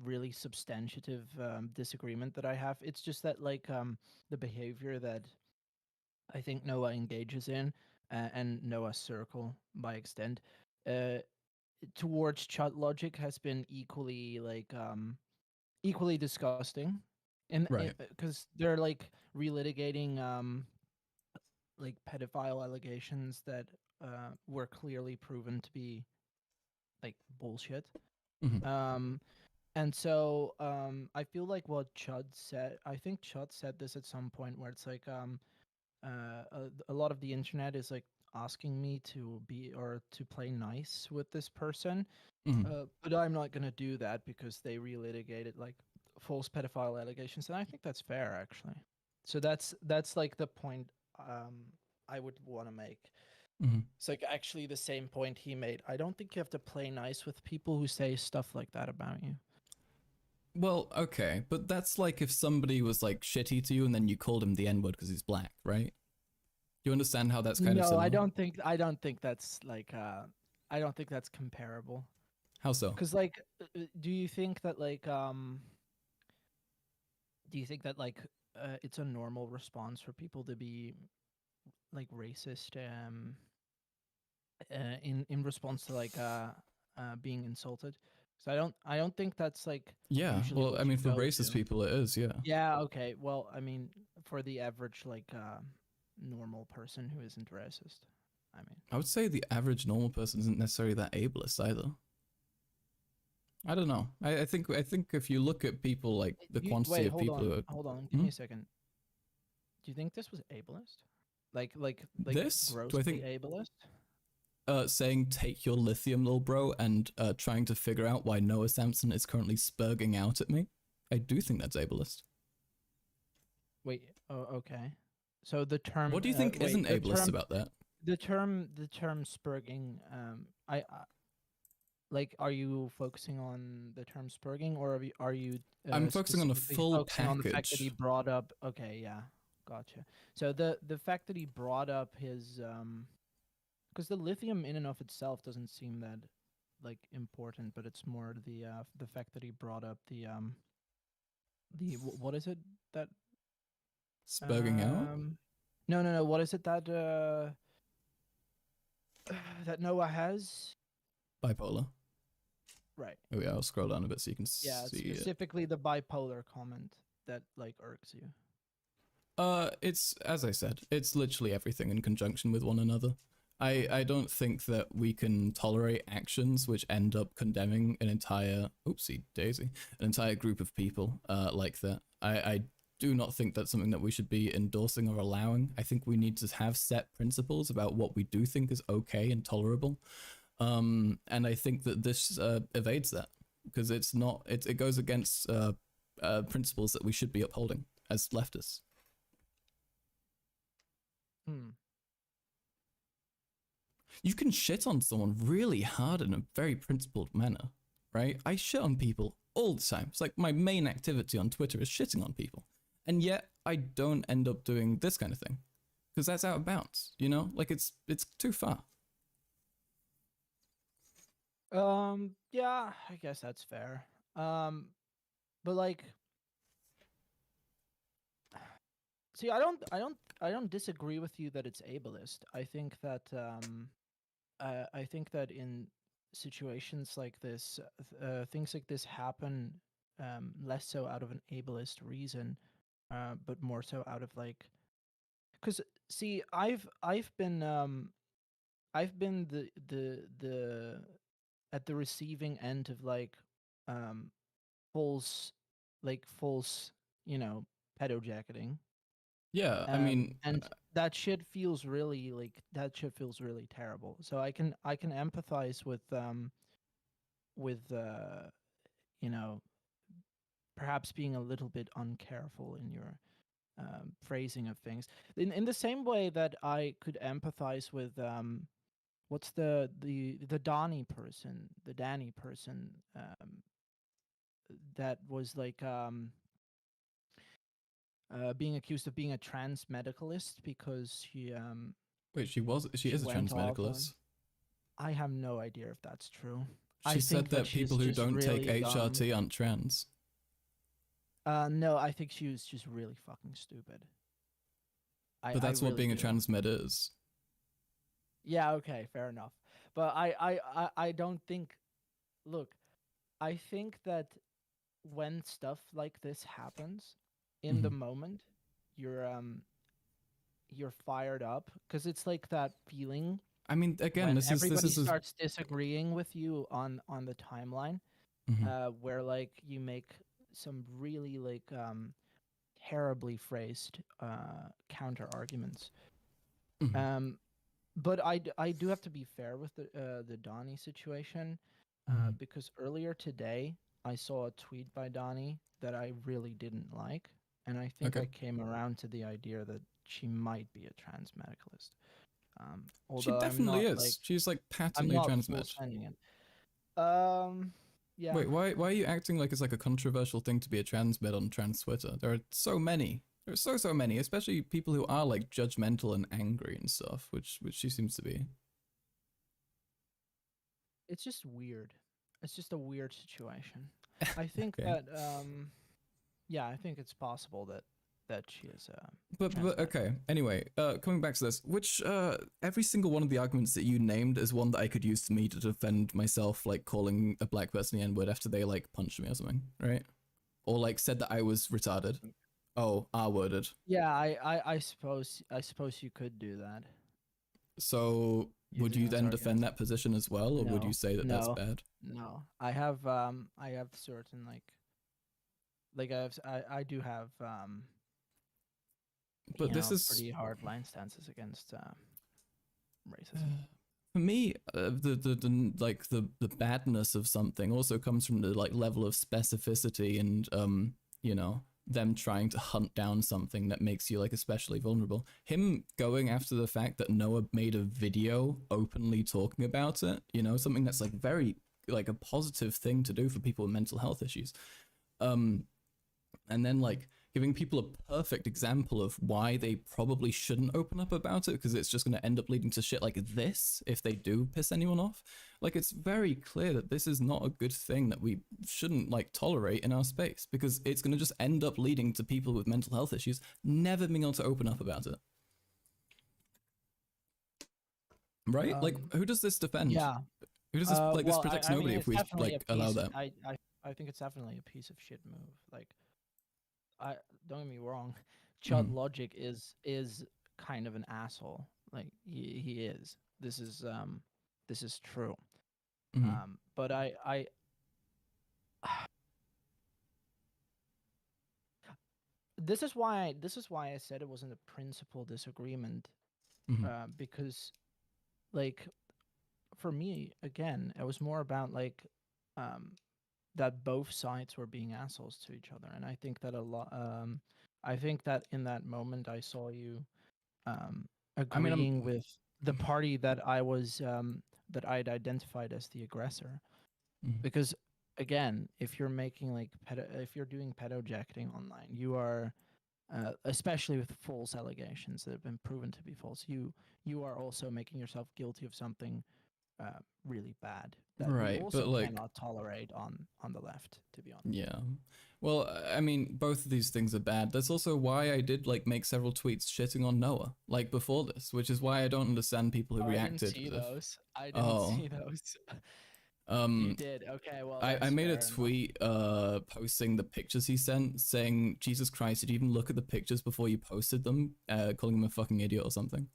really substantive disagreement that I have. It's just that the behavior that I think Noah engages in and Noah's circle by extent towards Chud Logic has been equally disgusting, and
right,
because they're relitigating pedophile allegations that were clearly proven to be bullshit.
Mm-hmm.
And so I feel like what Chud said, I think Chud said this at some point where it's a lot of the internet is asking me to play nice with this person, but I'm not gonna do that because they relitigated false pedophile allegations, and I think that's fair actually. So that's the point I would want to make. It's actually the same point he made. I don't think you have to play nice with people who say stuff like that about you.
Well, okay, but that's like if somebody was shitty to you and then you called him the N-word because he's black, right? You understand how that's kind of similar?
No, I don't think that's I don't think that's comparable.
How so?
Because do you think that it's a normal response for people to be racist in response to being insulted? So I don't think that's
yeah. Well, I mean, for racist people, it is. Yeah.
Yeah. Okay. Well, I mean, for the average normal person who isn't racist,
I would say the average normal person isn't necessarily that ableist either. I don't know. I think if you look at people the quantity of people who are...
Hold on, give me a second. Do you think this was ableist?
This?
Grossly
Do I think
ableist?
Saying take your lithium, little bro, and trying to figure out why Noah Samson is currently spurging out at me. I do think that's ableist.
Wait. Oh, okay. So the term.
What do you think isn't ableist about that?
The term spurging. Are you focusing on the term spurging, or are you?
I'm focusing on a full package.
On the fact that he brought up. Okay, yeah, gotcha. So the fact that he brought up his because the lithium in and of itself doesn't seem that important, but it's more the fact that he brought up the what is it that
spurging out?
No. What is it that that Noah has?
Bipolar.
Right.
Oh yeah, I'll scroll down a bit so you can
Yeah,
see it.
specifically the bipolar comment that like irks you.
It's, as I said, it's literally everything in conjunction with one another. I don't think that we can tolerate actions which end up condemning an entire, oopsie daisy, an entire group of people like that. I do not think that's something that we should be endorsing or allowing. I think we need to have set principles about what we do think is okay and tolerable. And I think that this evades that, because it's not, it goes against principles that we should be upholding as leftists. You can shit on someone really hard in a very principled manner, right? I shit on people all the time. It's like my main activity on Twitter is shitting on people. And yet I don't end up doing this kind of thing, because that's out of bounds, you know? Like it's too far.
Yeah, I guess that's fair. But like, see, I don't disagree with you that it's ableist. I think that in situations like this, things like this happen less so out of an ableist reason, but more so out of like, because see, I've been the at the receiving end of like false, you know, pedo jacketing.
Yeah, I mean,
and that shit feels really really terrible. So I can empathize with you know, perhaps being a little bit uncareful in your phrasing of things. In the same way that I could empathize with what's the Danny person, that was like being accused of being a trans medicalist because she
wait, she is a trans medicalist.
I have no idea if that's true.
She said that people who don't take HRT aren't trans.
No, I think she was just really fucking stupid.
But that's what being a trans med is.
Yeah, okay, fair enough. But I don't think, look, I think that when stuff like this happens, in the moment, you're fired up, because it's like that feeling.
I mean, again,
when
this
everybody
is
starts disagreeing with you on the timeline, where like you make some really like terribly phrased counter arguments. But I do have to be fair with the Donnie situation, because earlier today I saw a tweet by Donnie that I really didn't like, and I think I came around to the idea that she might be a trans medicalist.
She definitely is. She's like patently trans med.
Yeah.
Wait, why are you acting like it's like a controversial thing to be a trans med on trans Twitter? There are so many. There are so many, especially people who are like judgmental and angry and stuff, which she seems to be.
It's just weird. It's just a weird situation. I think that yeah, I think it's possible that she is
but okay, anyway, coming back to this, which every single one of the arguments that you named is one that I could use to me to defend myself, like calling a black person the N-word after they like punched me or something, right? Or like said that I was retarded. Oh, R-worded.
Yeah, I suppose you could do that.
So would you then defend that position as well, or would you say that that's bad?
No, I have certain I do have
but this is
pretty hard line stances against racism.
For me, the badness of something also comes from the like level of specificity and you know, them trying to hunt down something that makes you like especially vulnerable. Him going after the fact that Noah made a video openly talking about it, you know, something that's like very like a positive thing to do for people with mental health issues. And then like giving people a perfect example of why they probably shouldn't open up about it, because it's just going to end up leading to shit like this if they do piss anyone off. Like, it's very clear that this is not a good thing that we shouldn't like tolerate in our space, because it's going to just end up leading to people with mental health issues never being able to open up about it. Right? Like, who does this defend?
Yeah.
Who does this like? This protects nobody
mean,
if we
it's definitely
like
a
allow
piece.
that.
I think it's definitely a piece of shit move. Like, I don't get me wrong, Chud
Mhm.
Logic is kind of an asshole. Like he is. This is true.
Mhm.
But I this is why I said it wasn't a principal disagreement,
Mhm.
because like for me again it was more about like um that both sides were being assholes to each other, and I think that a lot I think that in that moment I saw you
I mean,
agreeing with the party that I was that I'd identified as the aggressor.
Mhm.
Because again, if you're making like if you're doing pedojacking online, you are especially with false allegations that have been proven to be false, you are also making yourself guilty of something really bad that we
right,
also
but like,
cannot tolerate on the left, to be honest.
yeah. Well, I mean, both of these things are bad. That's also why I did like make several tweets shitting on Noah, like before this, which is why I don't understand people who
Oh, I didn't
reacted
see
as if,
those. I didn't
oh,
see those. You
um,
did. Okay, well
I
that's
made a
fair enough.
tweet posting the pictures he sent, saying, Jesus Christ, did you even look at the pictures before you posted them? Calling him a fucking idiot or something.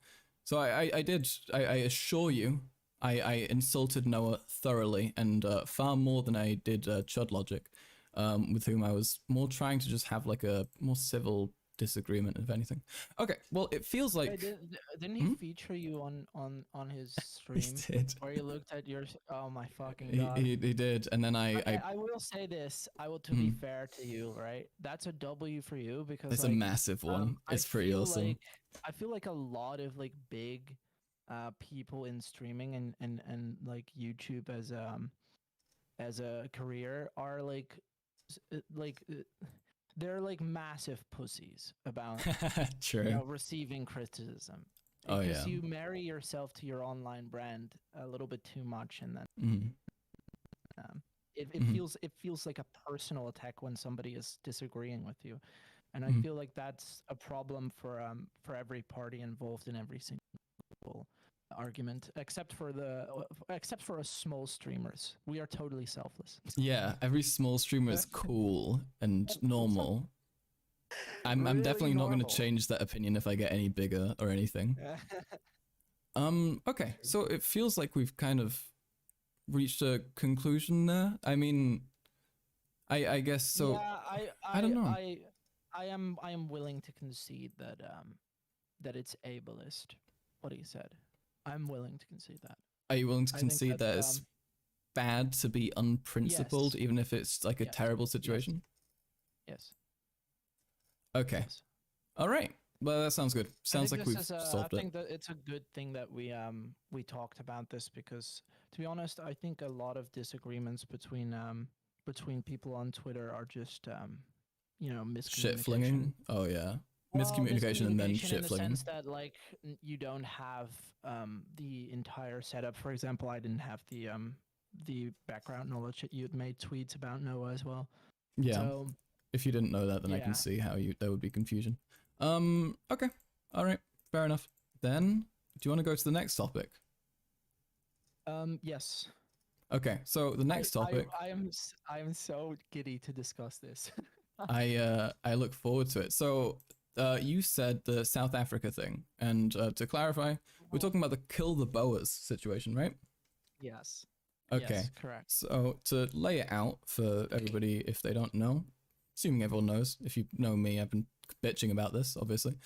So I did. I assure you, I insulted Noah thoroughly, and far more than I did Chud Logic, with whom I was more trying to just have like a more civil disagreement, if anything. Okay, well, it feels like...
Hey, didn't he feature you on his
He
stream
did.
where he looked at your? Oh my fucking
He,
god!
he, he did, and then
Okay, I will say this. I will, to be fair to you, right? That's a W for you because
it's a
like
massive one.
I
It's pretty
feel
awesome.
like a lot of like big people in streaming and like YouTube as a career are like they're like massive pussies about
True.
receiving criticism
Oh
because
yeah.
you marry yourself to your online brand a little bit too much, and then it feels like a personal attack when somebody is disagreeing with you, and I feel like that's a problem for every party involved in every single argument, except for us small streamers. We are totally selfless.
Yeah, every small streamer is cool and normal. I'm
Really
definitely not going to
normal.
change that opinion if I get any bigger or anything. Okay, so it feels like we've kind of reached a conclusion there. I mean, I guess so.
Yeah,
I don't know.
I am willing to concede that that it's ableist. What he said. I'm willing to concede that.
Are you willing to
I think
concede that it's bad to be unprincipled,
yes.
even if it's like a terrible situation?
Yes.
Okay.
Yes.
All right. Well, that sounds good. Sounds like we've solved
I
it.
think that it's a good thing that we talked about this, because to be honest, I think a lot of disagreements between people on Twitter are just miscommunication.
Shit flinging. Oh yeah. Miscommunication and then shit
in the
flinging.
sense that like you don't have the entire setup. For example, I didn't have the background knowledge that you'd made tweets about Noah as well.
Yeah.
So,
if you didn't know that, then I can see how there would be confusion. Okay. All right. Fair enough. Then, do you want to go to the next topic?
Yes.
Okay. So the next topic.
I am so giddy to discuss this.
I look forward to it. So, you said the South Africa thing, and to clarify, we're talking about the kill the boas situation, right?
Yes.
Okay.
Yes, correct.
So to lay it out for everybody, if they don't know, assuming everyone knows, if you know me, I've been bitching about this, obviously.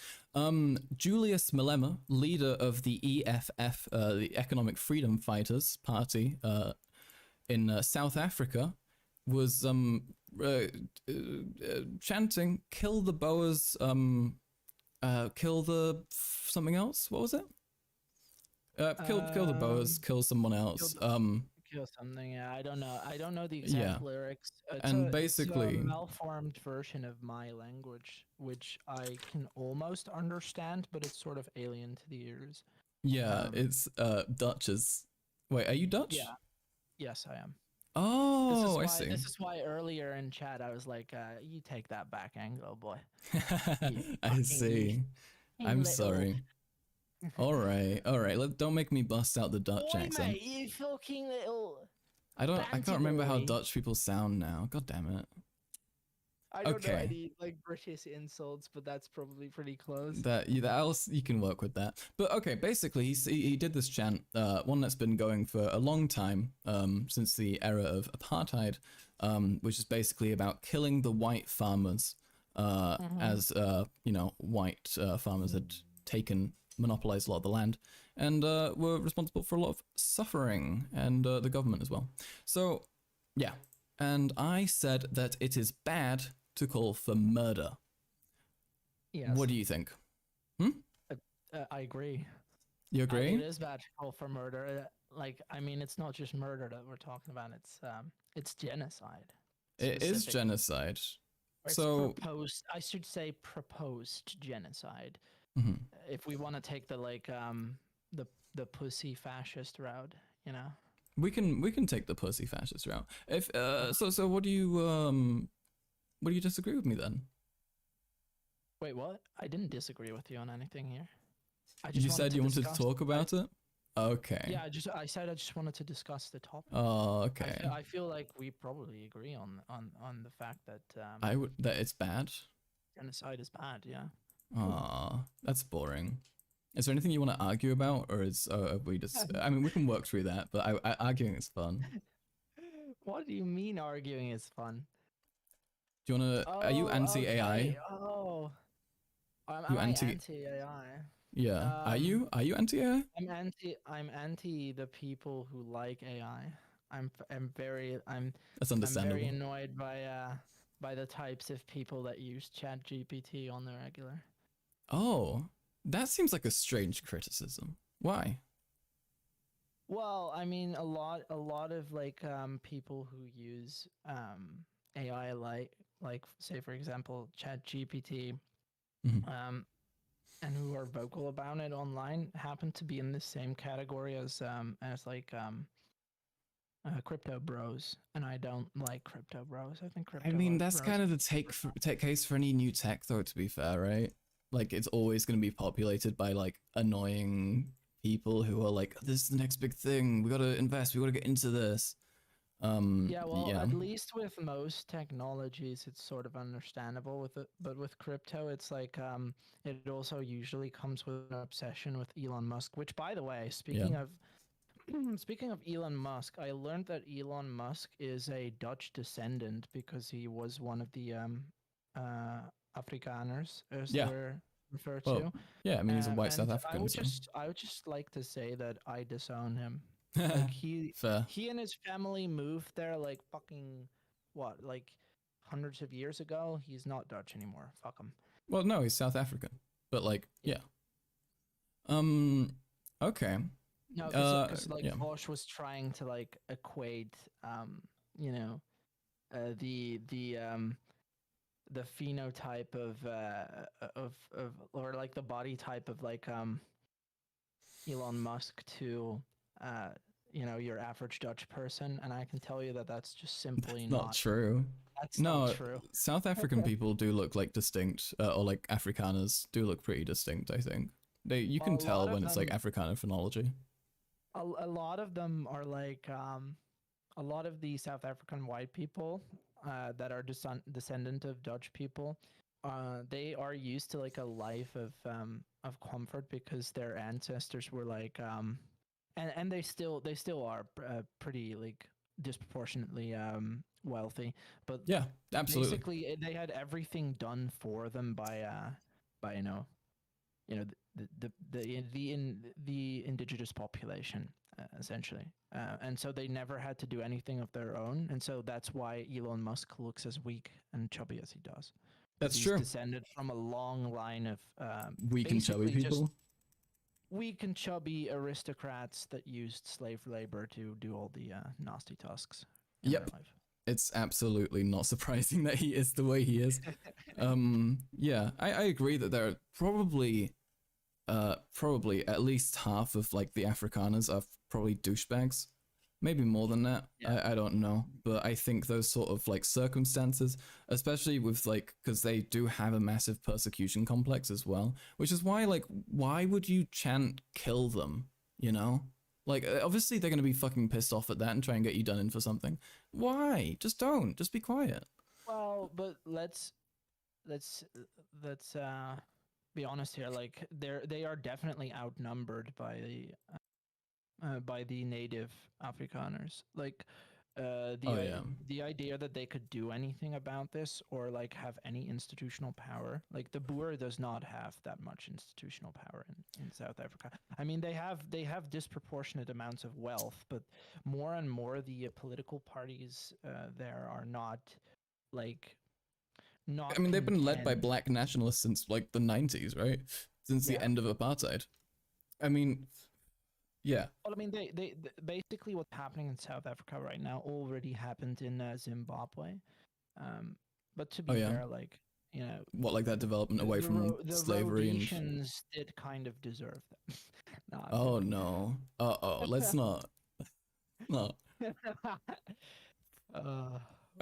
Julius Malema, leader of the EFF, the Economic Freedom Fighters Party in South Africa, was chanting, kill the boas, kill the something else. What was it? Kill the boas, kill someone else.
Kill something. Yeah, I don't know the exact lyrics.
Basically,
it's a malformed version of my language, which I can almost understand, but it's sort of alien to the ears.
Yeah, it's Dutch's. Wait, are you Dutch?
Yeah. Yes, I am.
Oh, I see.
This is why earlier in chat I was like, "You take that back, Anglo boy."
I see. I'm sorry. All right. Don't make me bust out the Dutch
Oi,
accent.
mate, you fucking little.
I can't
Banty
remember how
boy.
Dutch people sound now. God damn it.
I don't know
Okay.
any like British insults, but that's probably pretty close.
That else you can work with that. But okay, basically he did this chant, one that's been going for a long time, since the era of apartheid, which is basically about killing the white farmers, as white farmers had monopolized a lot of the land, and were responsible for a lot of suffering, and the government as well. So yeah, and I said that it is bad to call for murder.
Yes.
What do you think?
I agree.
You agree?
It is bad to call for murder. Like, I mean, it's not just murder that we're talking about. It's genocide.
It is
specifically.
genocide.
Or it's
So
proposed. I should say proposed genocide.
mhm.
If we want to take the pussy fascist route, you know.
we can take the pussy fascist route. If so what do you disagree with me then?
Wait, what? I didn't disagree with you on anything here. I just
You said you wanted to
discuss-
talk about it? Okay.
Yeah, I said I just wanted to discuss the topic.
Oh, okay.
I feel like we probably agree on the fact that
That it's bad.
genocide is bad. Yeah.
Aw, that's boring. Is there anything you want to argue about, or is we just? I mean, we can work through that, but arguing is fun.
What do you mean arguing is fun?
Do you want to? Are you anti-AI?
Okay. Oh,
You
I'm
anti-
anti-AI.
Yeah. Are you AI?
I'm anti the people who like AI. I'm
That's
I'm
understandable.
very annoyed by the types of people that use ChatGPT on the regular.
Oh, that seems like a strange criticism. Why?
Well, I mean, a lot of like people who use AI like say for example ChatGPT,
Mhm.
and who are vocal about it online happen to be in the same category as like crypto bros, and I don't like crypto bros. I think crypto.
I mean, that's
bros
kind of the take case for any new tech, though. To be fair, right? Like, it's always going to be populated by like annoying people who are like, "This is the next big thing. We got to invest. We got to get into this."
Yeah, well, at least with most technologies, it's sort of understandable with it, but with crypto, it's like it also usually comes with an obsession with Elon Musk. Which, by the way, speaking of speaking of Elon Musk, I learned that Elon Musk is a Dutch descendant because he was one of the Afrikaners, as they're referred to.
Yeah, I mean, he's a white South
And
African.
I would just like to say that I disown him. Like
Fair.
he and his family moved there like fucking what, like hundreds of years ago. He's not Dutch anymore. Fuck him.
Well, no, he's South African, but like, yeah. Okay.
No, because
yeah.
Bosch was trying to like equate, you know, the phenotype of or like the body type of like Elon Musk to you know, your average Dutch person, and I can tell you that that's just simply
Not true.
That's
No,
not true.
South African people do look like distinct, or like Afrikaners do look pretty distinct. I think you can tell when it's like Afrikaner phonology.
A lot of them are like a lot of the South African white people that are descendant of Dutch people. They are used to like a life of comfort because their ancestors were like and they still are pretty like disproportionately wealthy, but
yeah, absolutely.
Basically, they had everything done for them by you know the indigenous population essentially, and so they never had to do anything of their own, and so that's why Elon Musk looks as weak and chubby as he does.
That's true.
He's descended from a long line of
weak and chubby people.
Weak and chubby aristocrats that used slave labor to do all the nasty tasks in their life.
It's absolutely not surprising that he is the way he is. Yeah, I agree that there are probably at least half of like the Afrikaners are probably douchebags. Maybe more than that.
Yeah.
I don't know. But I think those sort of like circumstances, especially with like, because they do have a massive persecution complex as well, which is why, like, why would you chant kill them? You know? Like, obviously they're going to be fucking pissed off at that and try and get you done in for something. Why? Just don't. Just be quiet.
Well, but let's be honest here. Like they are definitely outnumbered by the native Afrikaners. Like
Oh, yeah.
the idea that they could do anything about this or like have any institutional power. Like the Boer does not have that much institutional power in South Africa. I mean, they have disproportionate amounts of wealth, but more and more the political parties there are not like not.
I mean, they've been led by
content.
black nationalists since like the 90s, right? Since the
Yeah.
end of apartheid. I mean, yeah.
Well, I mean, they basically what's happening in South Africa right now already happened in Zimbabwe. But to be
Oh, yeah.
fair, like you know,
What, like that development away from
the
slavery and.
Rhodesians did kind of deserve them. No, I'm
Oh
joking.
no. Uh-oh, let's not. No.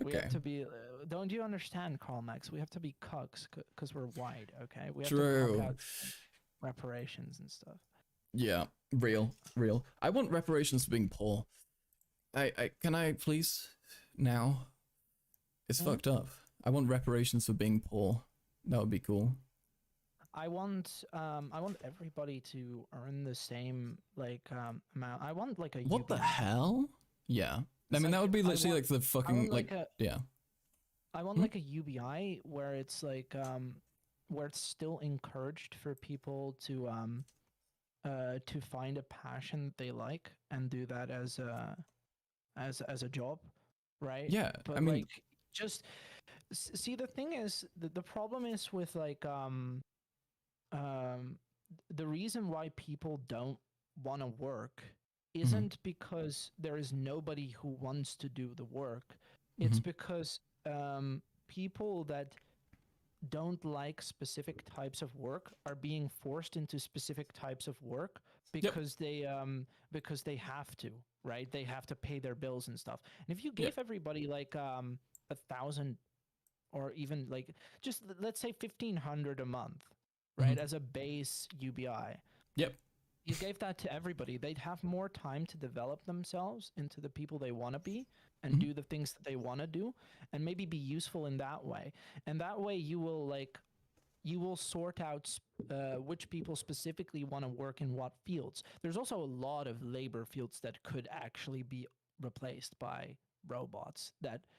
We have
Okay.
to be. Don't you understand, Karl Max? We have to be cucks because we're white. Okay, we have
True.
to cuck out reparations and stuff.
Yeah, real. I want reparations for being poor. Can I please now? It's fucked up. I want reparations for being poor. That would be cool.
I want everybody to earn the same like amount. I want like a
What the
UBI.
hell? Yeah. I
It's
mean, that
like,
would be
I
literally
want-
like the
I
fucking
want
like yeah.
I want like a UBI where it's like where it's still encouraged for people to find a passion that they like and do that as a job, right?
Yeah,
But
I mean,
like just see the thing is the problem is with like the reason why people don't want to work isn't because there is nobody who wants to do the work. It's because people that don't like specific types of work are being forced into specific types of work because they have to, right? They have to pay their bills and stuff. And if you gave everybody like 1,000 or even like just let's say 1,500 a month, right, as a base UBI.
Yep.
You gave that to everybody, they'd have more time to develop themselves into the people they want to be and do the things that they want to do and maybe be useful in that way. And that way you will sort out which people specifically want to work in what fields. There's also a lot of labor fields that could actually be replaced by robots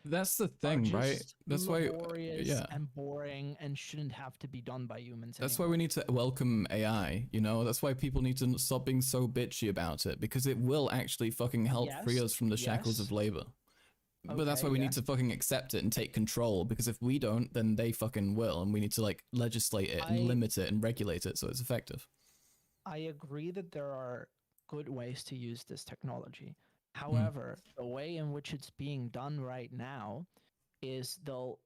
That's the
are
thing, right?
just
That's why,
laborious
yeah.
and boring and shouldn't have to be done by humans
That's why
anymore.
we need to welcome AI, you know? That's why people need to stop being so bitchy about it, because it will actually fucking help free us from the shackles of labor. But that's why we need to fucking accept it and take control, because if we don't, then they fucking will, and we need to like legislate it and limit it and regulate it so it's effective.
I agree that there are good ways to use this technology. However, the way in which it's being done right now is they'll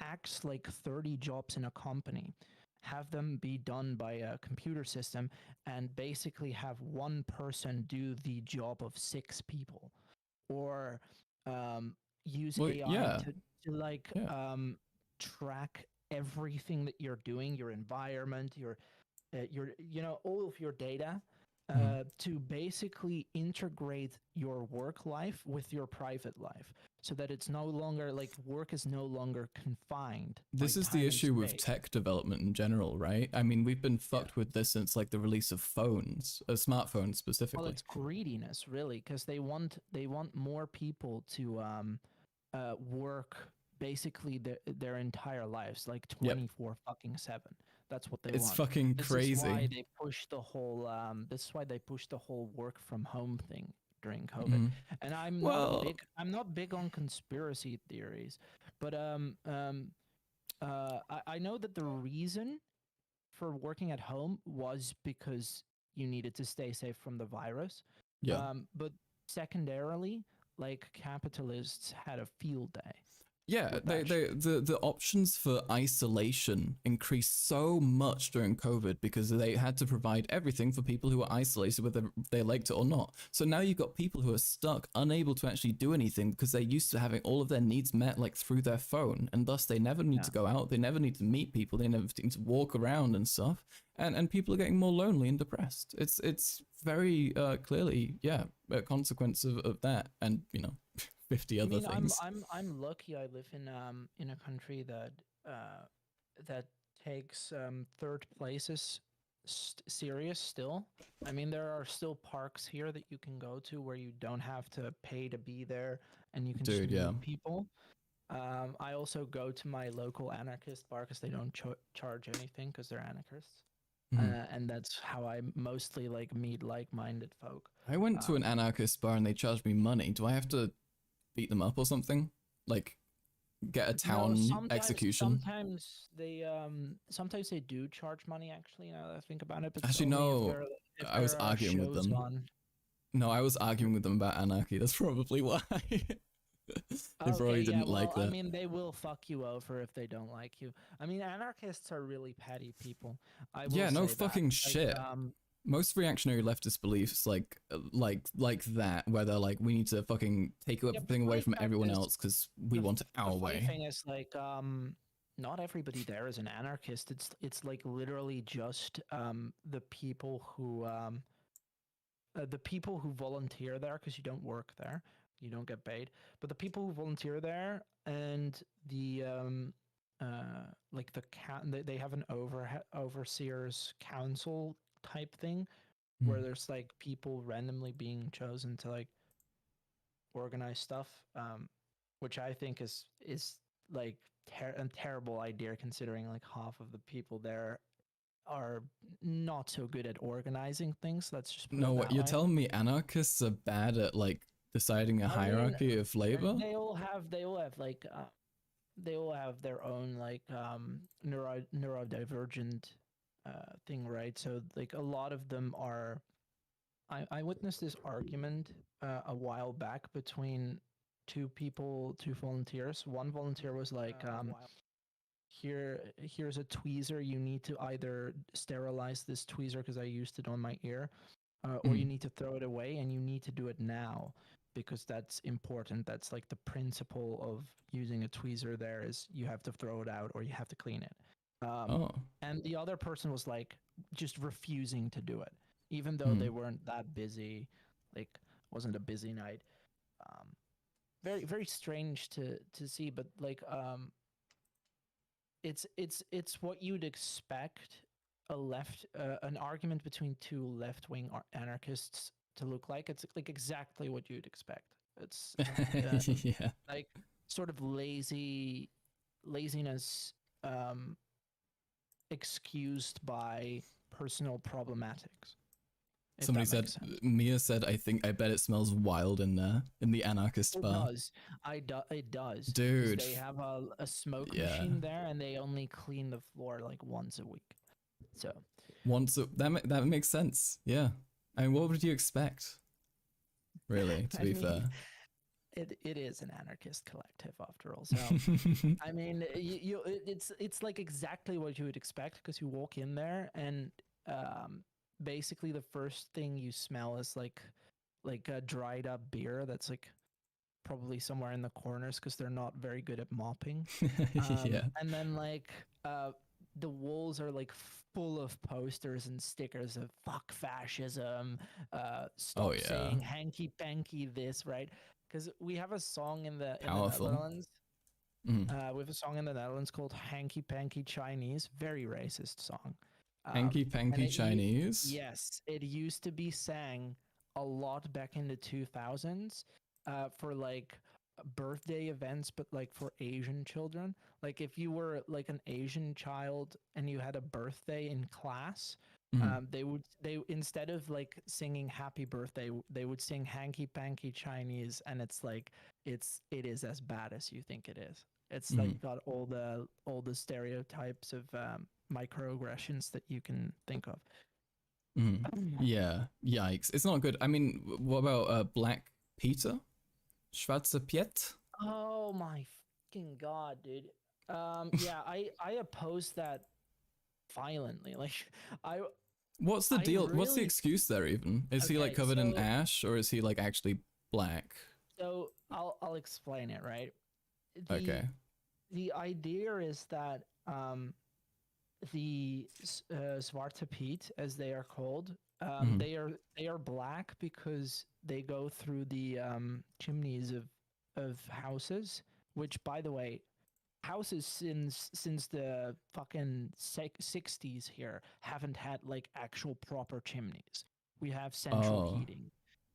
axe like 30 jobs in a company, have them be done by a computer system, and basically have one person do the job of 6 people. Or use AI to like track everything that you're doing, your environment, your all of your data, to basically integrate your work life with your private life, so that it's no longer like work is no longer confined.
This is the issue with tech development in general, right? I mean, we've been fucked with this since like the release of phones, smartphones specifically.
Well, it's greediness, really, because they want more people to work basically their entire lives, like 24 fucking 7. That's what they want.
It's fucking crazy.
This is why they push the whole. This is why they push the whole work from home thing during COVID. And I'm not big on conspiracy theories, but I know that the reason for working at home was because you needed to stay safe from the virus. But secondarily, like capitalists had a field day.
Yeah, the options for isolation increased so much during COVID because they had to provide everything for people who are isolated, whether they liked it or not. So now you've got people who are stuck, unable to actually do anything because they're used to having all of their needs met like through their phone, and thus they never need to go out, they never need to meet people, they never need to walk around and stuff. And people are getting more lonely and depressed. It's very clearly, a consequence of that, and 50 other things.
I'm lucky. I live in a country that that takes third places serious still. I mean, there are still parks here that you can go to where you don't have to pay to be there, and you can just meet people. I also go to my local anarchist bar because they don't charge anything because they're anarchists. And that's how I mostly like meet like-minded folk.
I went to an anarchist bar and they charged me money. Do I have to beat them up or something? Like get a town execution?
Sometimes they do charge money actually, now that I think about it. But
actually no, I was arguing with them. No, I was arguing with them about anarchy. That's probably why. They probably didn't like that.
I mean, they will fuck you over if they don't like you. I mean, anarchists are really petty people.
No fucking shit. Most reactionary leftist beliefs like that, where they're like, we need to fucking take everything away from everyone else because we want it our way.
The thing is, like, not everybody there is an anarchist. It's like literally just the people who volunteer there, because you don't work there. You don't get paid, but the people who volunteer there and the like they have an overseers council type thing where there's like people randomly being chosen to like organize stuff, which I think is like a terrible idea, considering like half of the people there are not so good at organizing things. Let's just put
what you're telling me, anarchists are bad at like deciding a hierarchy of labor?
They all have like they all have their own like neurodivergent thing, right? So like a lot of them are. I witnessed this argument a while back between two volunteers. One volunteer was like, here's a tweezer. You need to either sterilize this tweezer because I used it on my ear, or you need to throw it away, and you need to do it now, because that's important. That's like the principle of using a tweezer there is you have to throw it out or you have to clean it. And the other person was like just refusing to do it, even though they weren't that busy. Like, wasn't a busy night. Very, very strange to see, but like, it's what you'd expect an argument between two left-wing anarchists to look like. It's like exactly what you'd expect. It's like sort of laziness excused by personal problematics.
Somebody said, Mia said, I bet it smells wild in there, in the anarchist bar.
It does.
Dude.
They have a smoke machine there, and they only clean the floor like once a week. So
that makes sense. Yeah. I mean, what would you expect? Really, to be fair.
It is an anarchist collective after all. So I mean, it's like exactly what you would expect, because you walk in there and basically the first thing you smell is like a dried up beer that's like probably somewhere in the corners because they're not very good at mopping. And then like the walls are like full of posters and stickers of fuck fascism, stop saying hanky panky this, right? Because we have a song in the Netherlands. We have a song in the Netherlands called Hanky Panky Chinese, very racist song.
Hanky Panky Chinese?
Yes, it used to be sang a lot back in the 2000s for like birthday events, but like for Asian children. Like if you were like an Asian child and you had a birthday in class, they instead of like singing happy birthday, they would sing hanky panky Chinese, and it's like it is as bad as you think it is. It's like got all the stereotypes of microaggressions that you can think of.
Yeah, yikes. It's not good. I mean, what about Black Peter? Schwarze Piet?
Oh my fucking god, dude. Yeah, I oppose that violently. Like, I
What's the
I
deal? What's the
really
excuse there even? Is he like
okay.
covered in ash or is he like actually black?
So I'll explain it. Right.
Okay.
The idea is that the Zwarte Piet, as they are called,
Mhm.
they are black because they go through the chimneys of houses. Which, by the way, houses since the fucking 60s here haven't had like actual proper chimneys. We have central
Oh,
heating.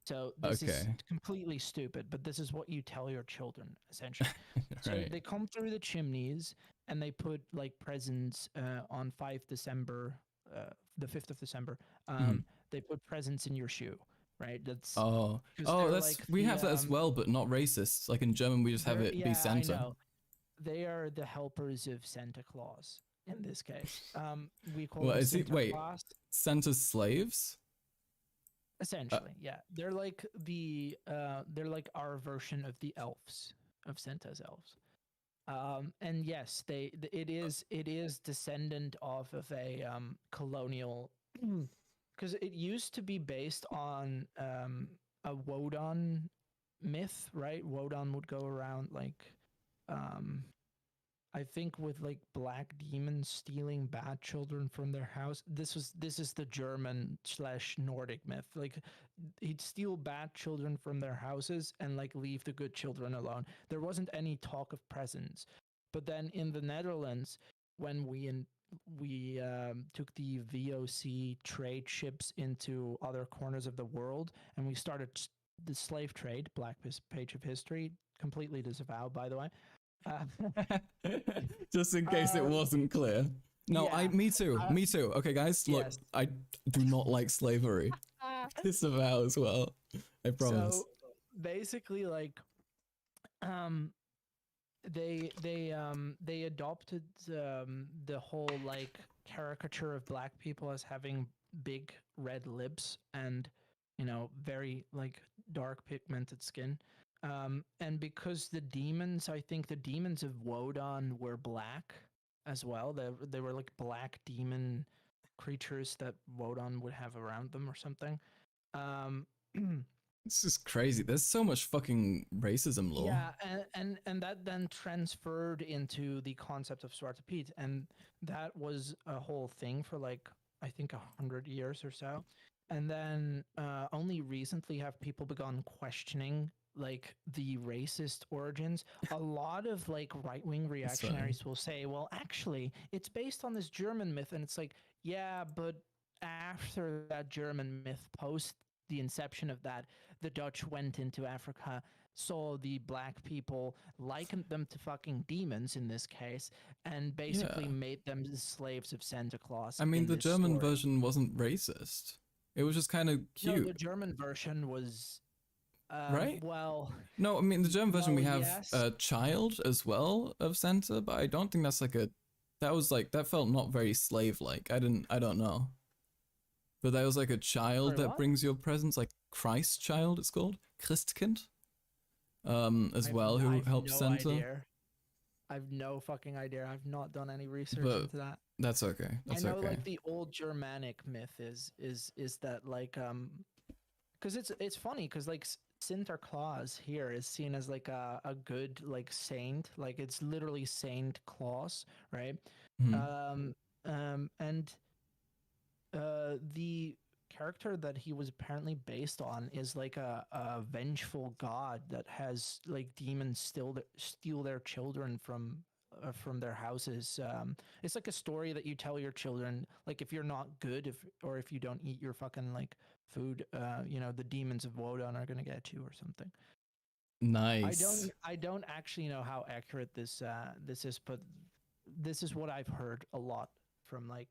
So this is
okay.
completely stupid, but this is what you tell your children essentially. So
Right.
they come through the chimneys and they put like presents on 5 December, the 5th of December.
Mhm.
They put presents in your shoe, right? That's
Oh,
because
oh,
they're
that's
like
we have that as well, but not racist. Like in German, we just have
they're
it be
yeah, I
Santa.
know. They are the helpers of Santa Claus in this case. We call
Well,
them
is he? Wait,
Sinterklaas.
Santa's slaves? Uh,
Essentially, yeah, they're like our version of the elves of Santa's elves. And yes, it is descendant off of a colonial, because it used to be based on a Wodan myth, right? Wodan would go around like um I think with like black demons stealing bad children from their house. This is the German slash Nordic myth. Like he'd steal bad children from their houses and like leave the good children alone. There wasn't any talk of presents. But then in the Netherlands, when we took the VOC trade ships into other corners of the world, and we started the slave trade, black page of history, completely disavowed, by the way. Uh,
Just in case it
uh,
wasn't clear. No,
yeah.
me too. Me too. Okay, guys, look,
Yes.
I do not like slavery. Disavow as well. I promise.
So basically, like, um, they adopted the whole like caricature of black people as having big red lips and very like dark pigmented skin. And because the demons, I think the demons of Wodan were black as well. They were like black demon creatures that Wodan would have around them or something. Um,
This is crazy. There's so much fucking racism law.
yeah, and that then transferred into the concept of Zwarte Piet, and that was a whole thing for like I think 100 years or so, and then only recently have people begun questioning like the racist origins. A lot of like right wing
It's funny.
reactionaries will say, well, actually, it's based on this German myth, and it's like, yeah, but after that German myth, post the inception of that, the Dutch went into Africa, saw the black people, likened them to fucking demons in this case, and basically
Yeah.
made them the slaves of Santa Claus
I mean,
in
the
this
German
story.
version wasn't racist. It was just kind of
No, the
cute,
German version was,
right?
well,
No, I mean, the German version, we have
yes.
a child as well of Santa, but I don't think that's like a. That was like, that felt not very slave like. I don't know. But that was like a child
Sorry,
that
what?
brings your presents, like Christ child, it's called. Christkind. As well, who
I've
helps
no
Santa.
idea. I've no fucking idea. I've not done any research
But
into that.
that's okay.
I
That's
know
okay.
like the old Germanic myth is that like because it's funny because like Sinterklaas here is seen as like a good like saint, like it's literally Saint Claus, right?
Mhm.
And the character that he was apparently based on is like a vengeful god that has like demons steal their children from their houses. It's like a story that you tell your children, like if you're not good, if you don't eat your fucking like food, the demons of Wodan are gonna get you or something.
Nice.
I don't actually know how accurate this is, but this is what I've heard a lot from like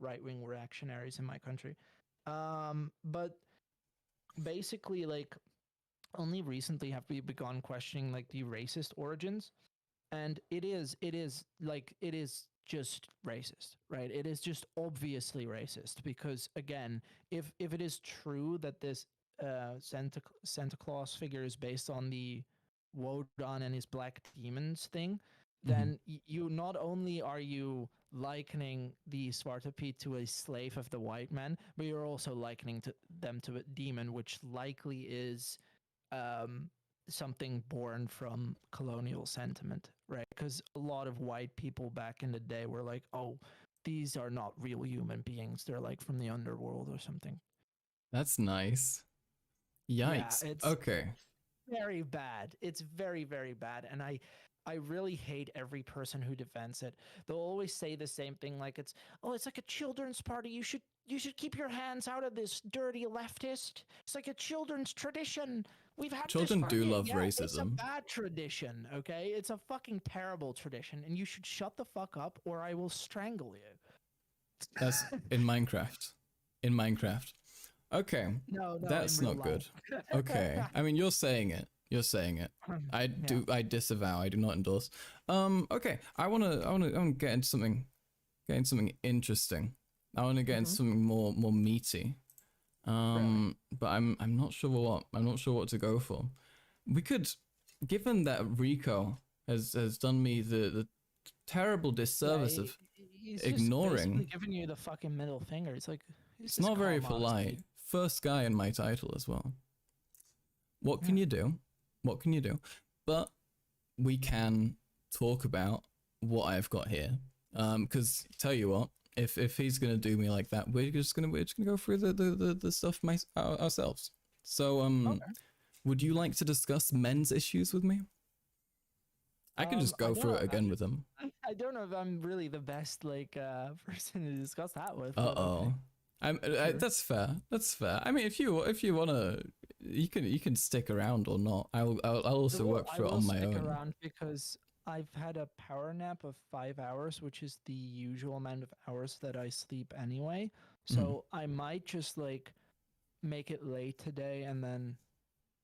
right wing reactionaries in my country. But basically, like only recently have we begun questioning like the racist origins, and it is just racist, right? It is just obviously racist because again, if it is true that this Santa Claus figure is based on the Wodan and his black demons thing,
Mm-hmm.
then you not only are you likening the Svartalfheim to a slave of the white man, but you're also likening them to a demon, which likely is something born from colonial sentiment, right? Because a lot of white people back in the day were like, oh, these are not real human beings. They're like from the underworld or something.
That's nice.
Yeah,
Yikes.
it's
Okay.
very bad. It's very, very bad. And I really hate every person who defends it. They'll always say the same thing, like it's like a children's party. You should keep your hands out of this, dirty leftist. It's like a children's tradition. We've had
Children
this
do
for
love
yeah, It's a
racism.
bad tradition, okay? It's a fucking terrible tradition, and you should shut the fuck up, or I will strangle you.
That's in Minecraft. In Minecraft. Okay.
No,
That's
in real
not good.
life.
Okay. I mean, you're saying it. You're saying it. I disavow. I do not endorse. Okay. I wanna get into something interesting. I wanna get into something more meaty. But I'm not sure what. I'm not sure what to go for. We could, given that Rico has done me the terrible disservice of
he's
ignoring.
just giving you the fucking middle finger. It's like
It's not very polite. First guy in my title as well. What can you do? What can you do? But we can talk about what I've got here. Because tell you what, if he's gonna do me like that, we're just gonna go through the stuff ourselves. So okay. Would you like to discuss men's issues with me? I can just go through it again with them.
I don't know if I'm really the best person to discuss that with.
Uh-oh. That's fair. That's fair. I mean, if you wanna, you can stick around or not. I'll also work through it on my own.
Stick around because I've had a power nap of 5 hours, which is the usual amount of hours that I sleep anyway. So I might just make it late today, and then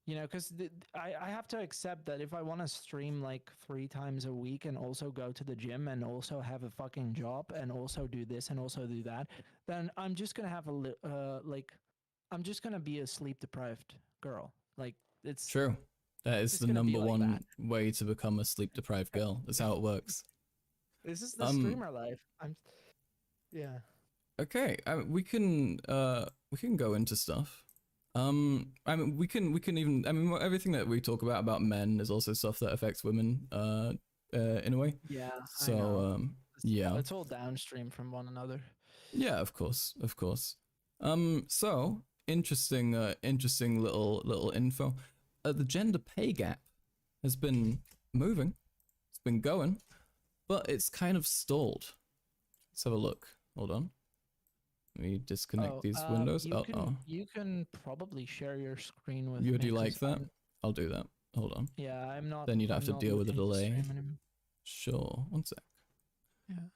because I have to accept that if I want to stream 3 times a week and also go to the gym and also have a fucking job and also do this and also do that, then I'm just gonna have I'm just gonna be a sleep deprived girl. It's
true. That is the number one way to become a sleep deprived girl. That's how it works.
This is the streamer life. Yeah.
Okay, we can go into stuff. I mean, we can even. I mean, everything that we talk about men is also stuff that affects women. In a way.
Yeah.
So yeah,
it's all downstream from one another.
Yeah, of course. So interesting little info. The gender pay gap has been moving. It's been going, but it's kind of stalled. Let's have a look. Hold on. Let me disconnect these windows.
You can probably share your screen with me.
Would you like that? I'll do that. Hold on.
Yeah, I'm not.
Then you'd have to deal with the delay. Sure. One sec.
Yeah.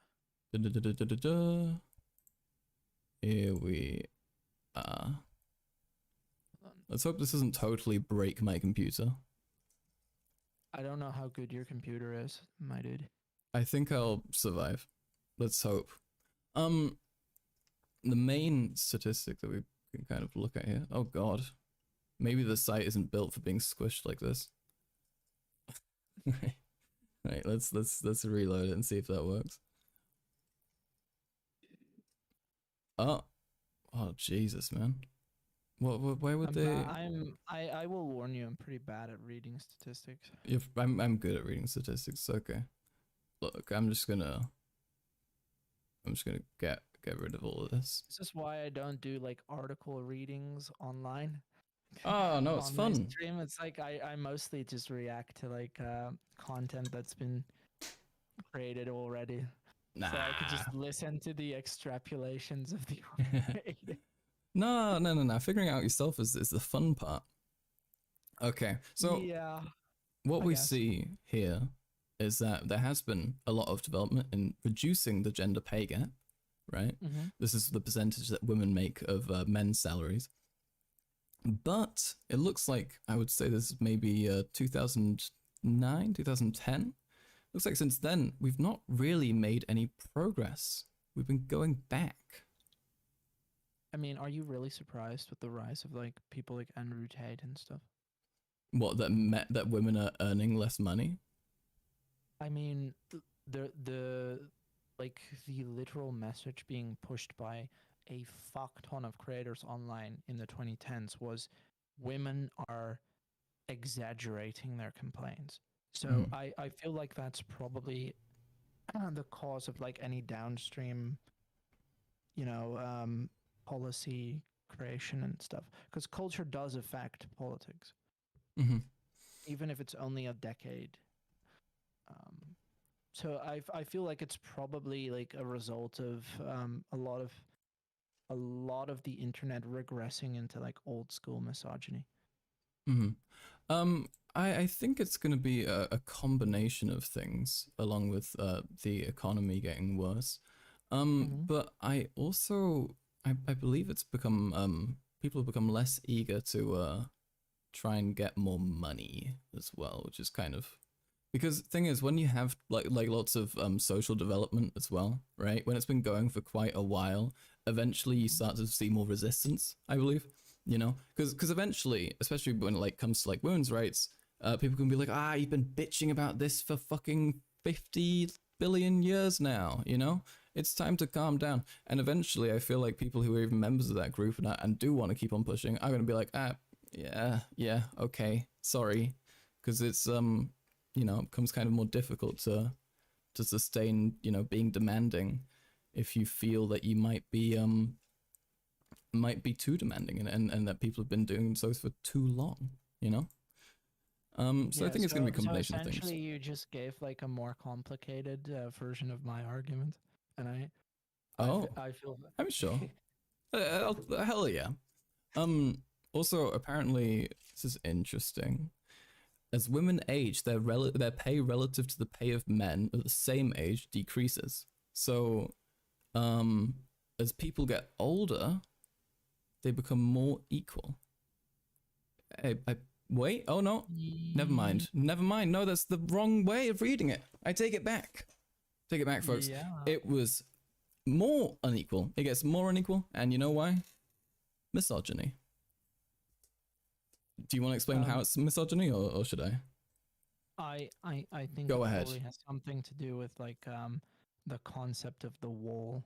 Here we are. Let's hope this doesn't totally break my computer.
I don't know how good your computer is, my dude.
I think I'll survive. Let's hope. The main statistic that we can kind of look at here. Oh god. Maybe the site isn't built for being squished like this. Right, let's reload it and see if that works. Oh Jesus, man. Why would they?
I will warn you. I'm pretty bad at reading statistics.
I'm good at reading statistics. Okay. Look, I'm just gonna get rid of all of this.
This is why I don't do article readings online.
Oh no, it's fun.
Stream, it's I mostly just react to content that's been created already.
Nah.
So I could just listen to the extrapolations of the
No. Figuring out yourself is the fun part. Okay, so
yeah,
what we see here is that there has been a lot of development in reducing the gender pay gap, right? This is the percentage that women make of men's salaries. But it looks like, I would say this is maybe 2009, 2010. Looks like since then, we've not really made any progress. We've been going back.
I mean, are you really surprised with the rise of people like Andrew Tate and stuff?
What, that women are earning less money?
I mean, the like the literal message being pushed by a fuck ton of creators online in the 2010s was women are exaggerating their complaints. So
Mm-hmm.
I feel like that's probably the cause of like any downstream, you know, policy creation and stuff. Because culture does affect politics,
Mm-hmm.
even if it's only a decade. Um, so I feel like it's probably like a result of a lot of the internet regressing into like old school misogyny.
Mm-hmm. I think it's going to be a combination of things, along with the economy getting worse.
Mm-hmm.
But I believe it's become people have become less eager to try and get more money as well, which is kind of because the thing is when you have like lots of social development as well, right? When it's been going for quite a while, eventually you start to see more resistance, I believe. You know, because eventually, especially when it like comes to like women's rights, people can be like, you've been bitching about this for fucking 50 billion years now. You know, it's time to calm down. And eventually, I feel like people who are even members of that group and do want to keep on pushing are going to be like, yeah, okay, sorry, because it's you know, it becomes kind of more difficult to sustain, you know, being demanding if you feel that you might be too demanding and that people have been doing so for too long, you know? So I
Yeah,
think it's going to be a
so
combination of things.
essentially you just gave like a more complicated version of my argument, and
Oh,
I feel
I'm sure. Hell yeah. Also, apparently, this is interesting. As women age, their pay relative to the pay of men of the same age decreases. So, um, as people get older, they become more equal. I wait. Oh no, never mind. Never mind. No, that's the wrong way of reading it. I take it back. Take it back, folks.
yeah.
It was more unequal. It gets more unequal, and you know why? Misogyny. Do you want to explain how
Um,
it's misogyny, or should I?
I think
Go
it
ahead.
probably has something to do with like the concept of the wall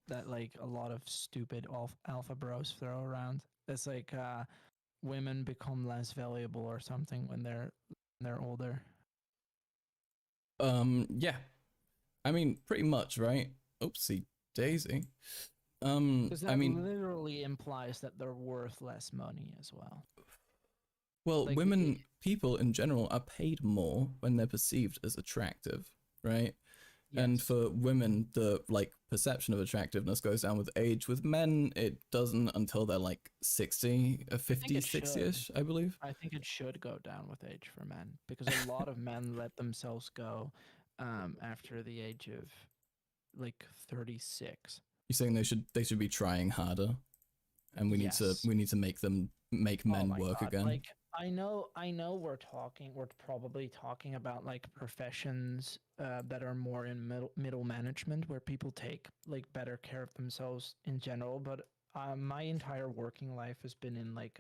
that like a lot of stupid alpha bros throw around. It's like women become less valuable or something when they're older.
Yeah. I mean, pretty much, right? Oopsie daisy.
Because
I
that
mean,
literally implies that they're worth less money as well.
well,
Like,
people in general are paid more when they're perceived as attractive, right? And
yes,
for women, the like perception of attractiveness goes down with age. With men, it doesn't until they're like 60,
I think
50,
it should.
60-ish, I believe.
I think it should go down with age for men because a lot of men let themselves go after the age of like 36.
You're saying they should be trying harder, and
Yes.
we need to make
Oh
men
my
work
god.
again.
Like I know we're probably talking about like professions that are more in middle management where people take like better care of themselves in general, but my entire working life has been in like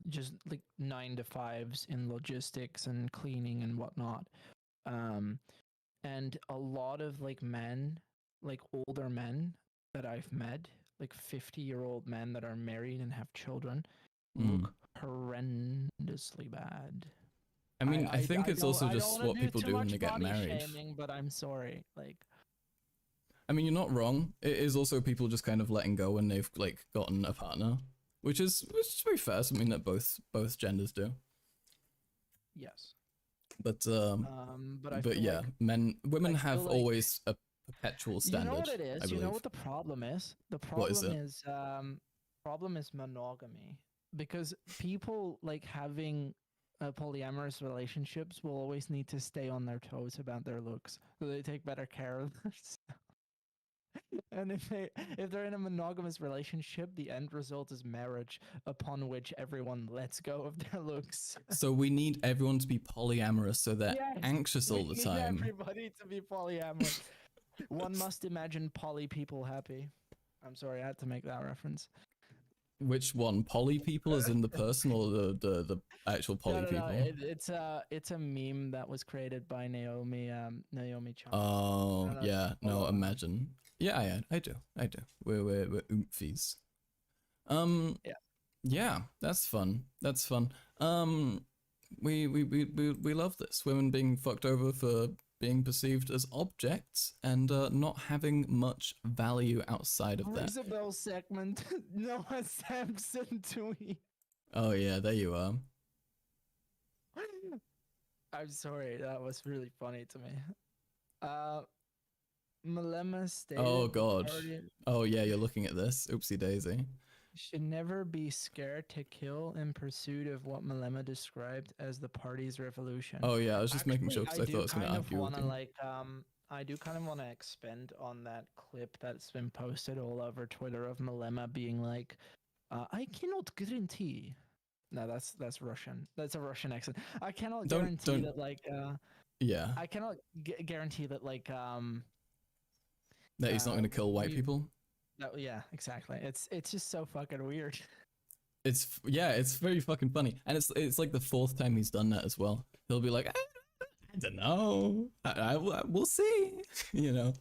just like 9 to 5s in logistics and cleaning and whatnot. Um and a lot of like men, like older men that I've met, like 50-year-old men that are married and have children,
Mm.
look horrendously bad.
I mean, I think it's also
I don't
just
want to
what
do
people
too
do when they
much
get
body
married.
shaming, but I'm sorry. Like,
I mean, you're not wrong. It is also people just kind of letting go when they've like gotten a partner, which is very fair. Something that both genders do.
yes.
But
But I
but
feel
yeah,
like
women
I feel
have
like
always a perpetual
you know what
standard,
it
I
is. You know
believe.
what the problem is. The
What is it?
problem is monogamy because people like having polyamorous relationships will always need to stay on their toes about their looks, so they take better care of themselves. And if they're in a monogamous relationship, the end result is marriage, upon which everyone lets go of their looks.
So we need everyone to be polyamorous so they're
Yes,
anxious
we
all the
need
time.
everybody to be polyamorous. One must imagine poly people happy. I'm sorry, I had to make that reference.
Which one? Poly people, as in the person, or the actual poly people?
It's a meme that was created by Naomi Chung.
Oh yeah, no, imagine. Yeah, I do. We're oomphies.
Yeah.
Yeah, that's fun. That's fun. We love this. Women being fucked over for being perceived as objects and not having much value outside of that.
Rizzabelle segment. Noah Sampson tweet.
Oh yeah, there you are.
I'm sorry, that was really funny to me. Malema stated.
Oh god. Oh yeah, you're looking at this. Oopsie daisy.
Should never be scared to kill in pursuit of what Malema described as the party's revolution.
Oh yeah, I was just making sure because I thought I was going to argue with you.
I do kind of want to expand on that clip that's been posted all over Twitter of Malema being like, I cannot guarantee. No, that's Russian. That's a Russian accent. I cannot guarantee that like.
Yeah.
I cannot guarantee that like.
That he's not going to kill white people.
Yeah, exactly. It's just so fucking weird.
It's very fucking funny, and it's like the fourth time he's done that as well. He'll be like, I don't know, we'll see, you know.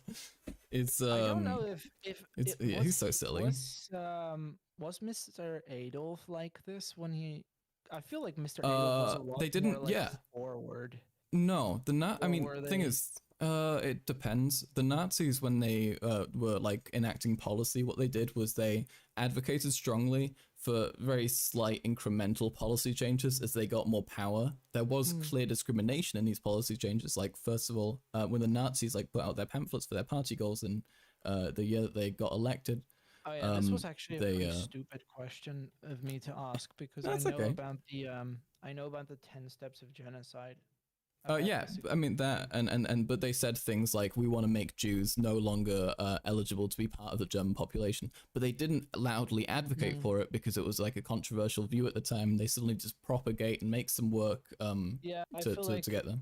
It's
I don't know if
he's so silly.
Was Mr. Adolf like this when he? I feel like Mr. Adolf was a lot
they didn't
more, like, forward.
No, I mean, the thing is, it depends. The Nazis, when they were like enacting policy, what they did was they advocated strongly for very slight incremental policy changes as they got more power. There was clear discrimination in these policy changes. Like, first of all, when the Nazis like put out their pamphlets for their party goals in the year that they got elected.
Oh yeah, this was actually a pretty stupid question of me to ask because I know about the 10 steps of genocide.
Yeah, I mean that, but they said things like, we want to make Jews no longer eligible to be part of the German population, but they didn't loudly advocate for it because it was like a controversial view at the time. They suddenly just propagate and make some work to get them.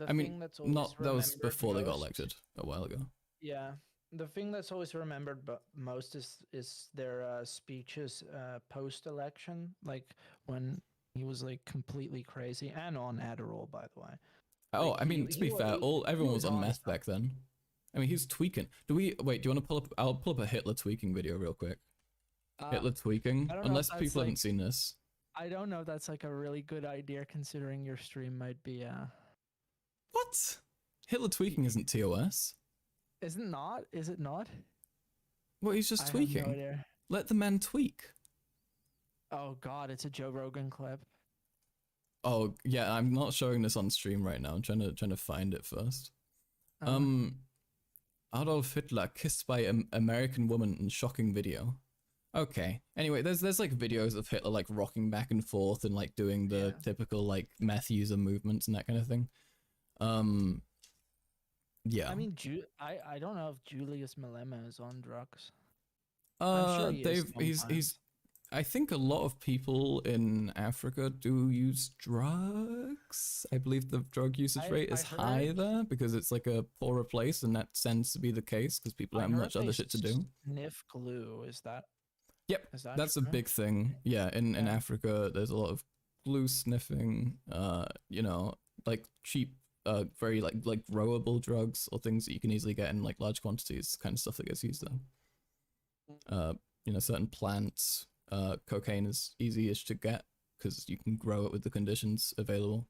I mean, that was before they got elected a while ago.
Yeah, the thing that's always remembered most is their speeches post-election, like when he was like completely crazy and on Adderall, by the way.
Oh, like, I mean, to be fair, everyone was on meth back then. I mean, he's tweaking. Do you want to pull up? I'll pull up a Hitler tweaking video real quick. Hitler tweaking, unless people haven't seen this.
I don't know if that's like a really good idea considering your stream might be.
What? Hitler tweaking isn't TOS.
Is it not? Is it not?
Well, he's just tweaking.
Have no idea. Let
the man tweak.
Oh god, it's a Joe Rogan clip.
Oh yeah, I'm not showing this on stream right now. I'm trying to find it first. Adolf Hitler kissed by an American woman in shocking video. Okay. Anyway, there's like videos of Hitler like rocking back and forth and like doing the typical like meth user movements and that kind of thing. Yeah.
I mean, I don't know if Julius Malema is on drugs. I'm sure
he's I think a lot of people in Africa do use drugs. I believe the drug usage rate is high there because it's like a poorer place, and that tends to be the case because people have much other shit to do.
Sniff glue, is that?
Yep, that's true? A big thing. Yeah, in Africa, there's a lot of glue sniffing. You know, like cheap, very like growable drugs or things that you can easily get in like large quantities. Kind of stuff that gets used there. You know, certain plants. Cocaine is easy-ish to get because you can grow it with the conditions available.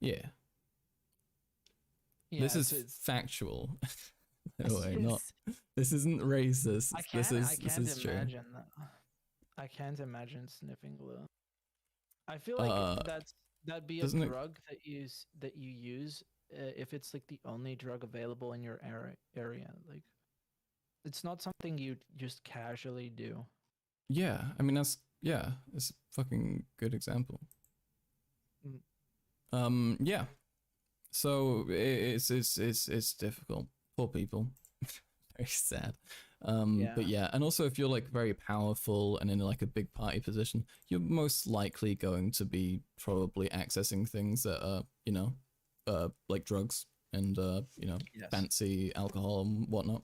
Yeah. This is factual. No way, not. This isn't racist. This is true.
I can't imagine sniffing glue. I feel like that'd be a drug that you use if it's like the only drug available in your area. Like, it's not something you just casually do.
Yeah, I mean it's a fucking good example. Yeah. So it's difficult. Poor people. Very sad. But yeah, and also if you're like very powerful and in like a big party position, you're most likely going to be probably accessing things that are, you know, like drugs and fancy alcohol and whatnot.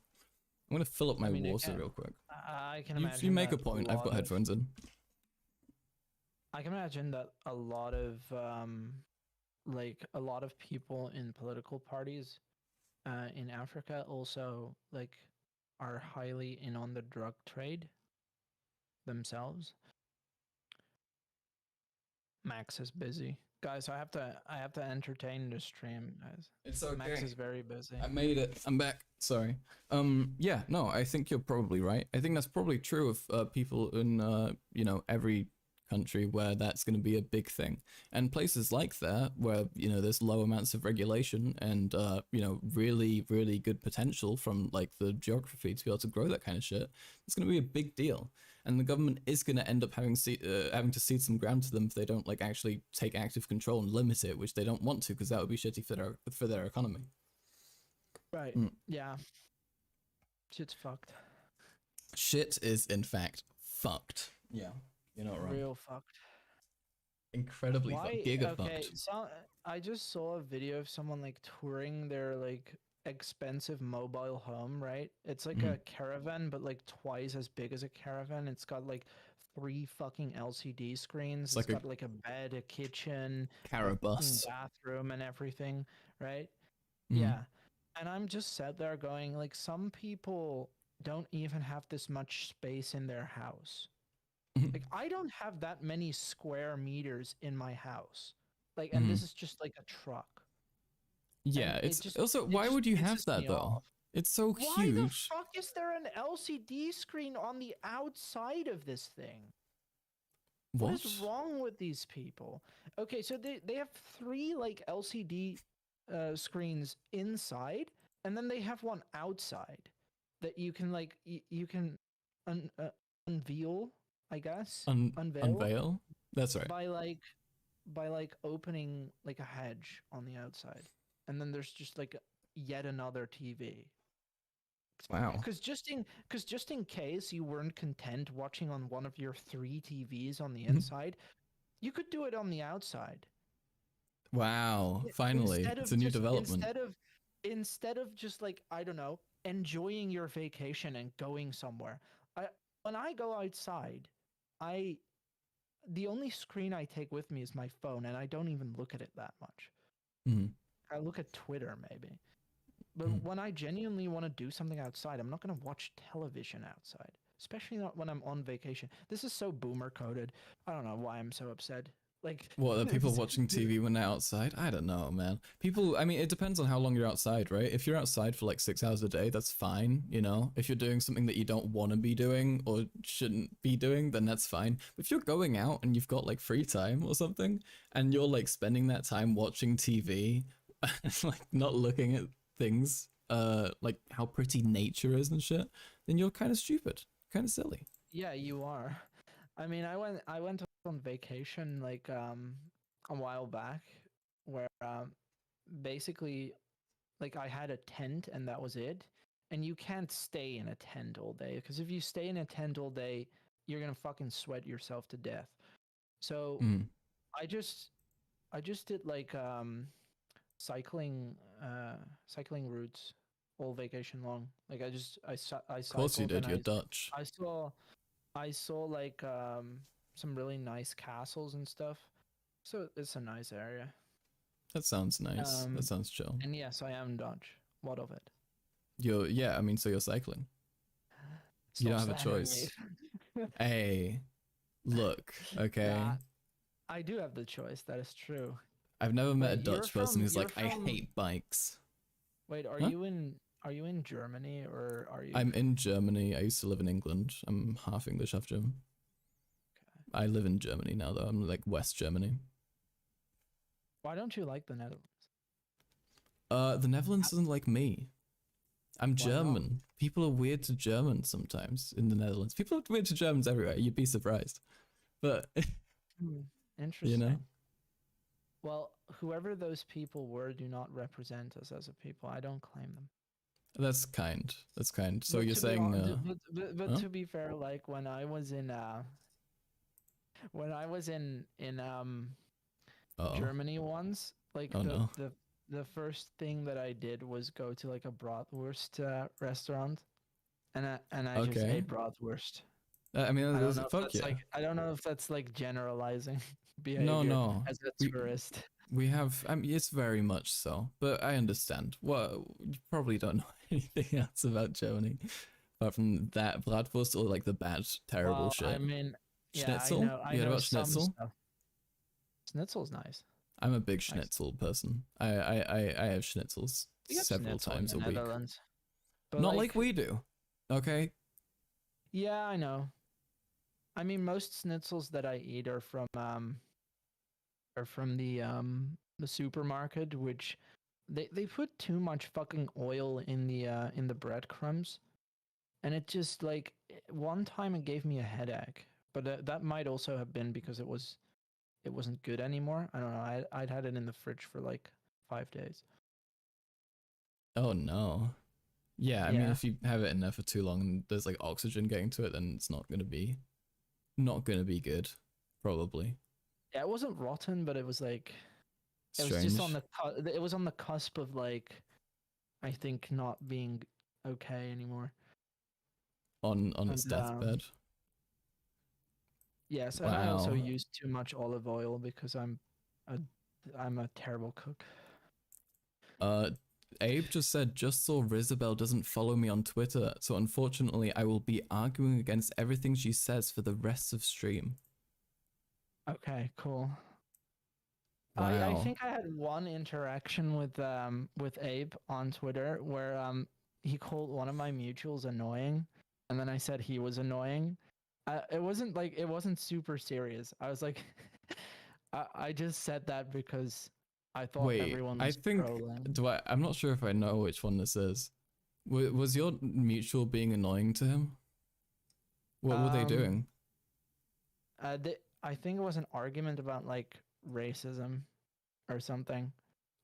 I'm gonna fill up my
I mean,
water real quick.
I can
You
imagine
make a
that
point. I've got headphones in.
I can imagine that a lot of like a lot of people in political parties in Africa also like are highly in on the drug trade themselves. Max is busy. Guys, I have to entertain the stream, guys.
It's okay.
Max is very busy.
I made it. I'm back. Sorry. Yeah, no, I think you're probably right. I think that's probably true of people in you know, every country where that's going to be a big thing. And places like that where, you know, there's low amounts of regulation and you know, really really good potential from like the geography to be able to grow that kind of shit. It's going to be a big deal. And the government is going to end up having to cede some ground to them if they don't like actually take active control and limit it, which they don't want to, because that would be shitty for their economy.
Right. Yeah. Shit's fucked.
Shit is in fact fucked. Yeah, you're not wrong.
Real fucked.
Incredibly fucked. Giga
okay,
fucked.
so I just saw a video of someone like touring their like expensive mobile home, right? It's like a caravan, but like twice as big as a caravan. It's got like 3 fucking LCD screens. It's got like a bed, a kitchen, a fucking bathroom, and everything, right? Yeah. And I'm just sat there going, like, some people don't even have this much space in their house. Like, I don't have that many square meters in my house. Like, and this is just like a truck.
Yeah,
and
it's also, why would you have that though?
Off.
It's so
huge. Why the fuck is there an LCD screen on the outside of this thing? What is wrong with these people? Okay, so they have 3 like LCD screens inside, and then they have one outside that you can like you can unveil, I guess.
Unveil? That's right.
By like opening like a hedge on the outside, and then there's just like yet another TV.
Wow.
Because just in case you weren't content watching on one of your 3 TVs on the inside, you could do it on the outside.
Wow! Finally, it's a new development.
Instead of just like, I don't know, enjoying your vacation and going somewhere. When I go outside, the only screen I take with me is my phone, and I don't even look at it that much. I look at Twitter maybe. But when I genuinely want to do something outside, I'm not going to watch television outside, especially not when I'm on vacation. This is so boomer coded. I don't know why I'm so upset. Like,
what, are people watching TV when they're outside? I don't know, man. People, I mean, it depends on how long you're outside, right? If you're outside for like 6 hours a day, that's fine, you know? If you're doing something that you don't want to be doing or shouldn't be doing, then that's fine. But if you're going out and you've got like free time or something, and you're like spending that time watching TV, like not looking at things, like how pretty nature is and shit, then you're kind of stupid, kind of silly.
Yeah, you are. I mean, I went on vacation like a while back, where basically like I had a tent and that was it. And you can't stay in a tent all day, because if you stay in a tent all day, you're gonna fucking sweat yourself to death. So I just did like cycling routes all vacation long. Like I cycled.
Of course you did. You're Dutch.
I saw like some really nice castles and stuff. So it's a nice area.
That sounds nice. That sounds chill.
And yes, I am Dutch. What of it?
Yeah, I mean, so you're cycling. You don't have a choice. Hey, look, okay.
Nah, I do have the choice. That is true.
I've never met a Dutch person who's like, I hate bikes.
Wait, are you in Germany, or are you?
I'm in Germany. I used to live in England. I'm half English, half German. Okay. I live in Germany now, though. I'm like West Germany.
Why don't you like the Netherlands?
The Netherlands doesn't like me. I'm German. Not? People are weird to Germans sometimes in the Netherlands. People are weird to Germans everywhere. You'd be surprised. But
interesting.
You know?
Well, whoever those people were do not represent us as a people. I don't claim them.
That's kind. That's kind. So
but
you're saying
but
huh?
To be fair, like when I was in Germany once, like the first thing that I did was go to like a bratwurst restaurant. I just
Okay.
ate bratwurst.
I mean,
I don't know if
fuck
that's
yeah.
I don't know if that's like generalizing
No,
behavior
no.
as a
We,
tourist.
we have, I mean, it's very much so, but I understand. Well, you probably don't know anything else about Germany apart from that bratwurst or like the bad, terrible
Well, I
shit.
mean, yeah,
Schnitzel?
I
You heard
know
about
some
schnitzel?
stuff. Schnitzel's nice.
I'm a big
Nice.
schnitzel person. I have schnitzels
We have
several
schnitzel
times
in
a
the
week.
Netherlands. But
Not like we do. Okay?
Yeah, I know. I mean, most schnitzels that I eat are from the supermarket, which they put too much fucking oil in the breadcrumbs, and it just like one time it gave me a headache. But that might also have been because it wasn't good anymore. I don't know. I'd had it in the fridge for like 5 days.
Oh no. Yeah, I mean,
Yeah.
if you have it in there for too long and there's like oxygen getting to it, then it's not gonna be good, probably.
Yeah, it wasn't rotten, but it was like it was
Strange.
just on it was on the cusp of like I think not being okay anymore.
On its
And
deathbed.
yes, and I also
Wow.
use too much olive oil because a I'm a terrible cook.
Abe just said, just saw Rizzabelle doesn't follow me on Twitter, so unfortunately I will be arguing against everything she says for the rest of stream.
Okay, cool. I
Wow.
think I had one interaction with Abe on Twitter where he called one of my mutuals annoying, and then I said he was annoying. It wasn't super serious. I was like, I just said that because I thought
Wait,
everyone
I
was
think,
trolling.
I'm not sure if I know which one this is. Was your mutual being annoying to him? What were they doing?
I think it was an argument about like racism or something.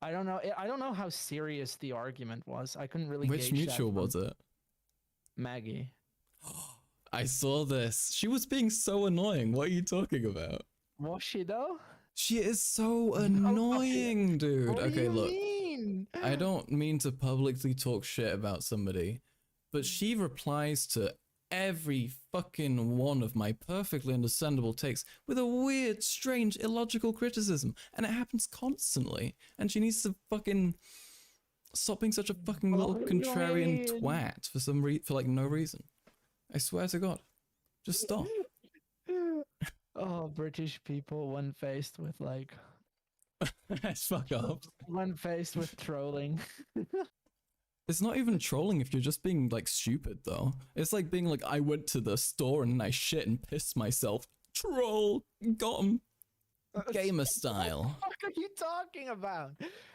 I don't know. I don't know how serious the argument was. I couldn't really
Which
gauge that
mutual
from
was it?
Maggie.
I saw this. She was being so annoying. What are you talking about?
Was she though?
She is so
No,
annoying, dude.
what do
Okay,
you
look.
mean?
I don't mean to publicly talk shit about somebody, but she replies to every fucking one of my perfectly understandable takes with a weird, strange, illogical criticism, and it happens constantly. And she needs to fucking stop being such a fucking little contrarian twat for like no reason. I swear to God, just stop.
Oh, British people when faced with like
Fuck up.
when faced with trolling.
It's not even trolling if you're just being like stupid though. It's like being like, I went to the store and I shit and pissed myself. Troll, got him. Gamer style.
What are you talking about?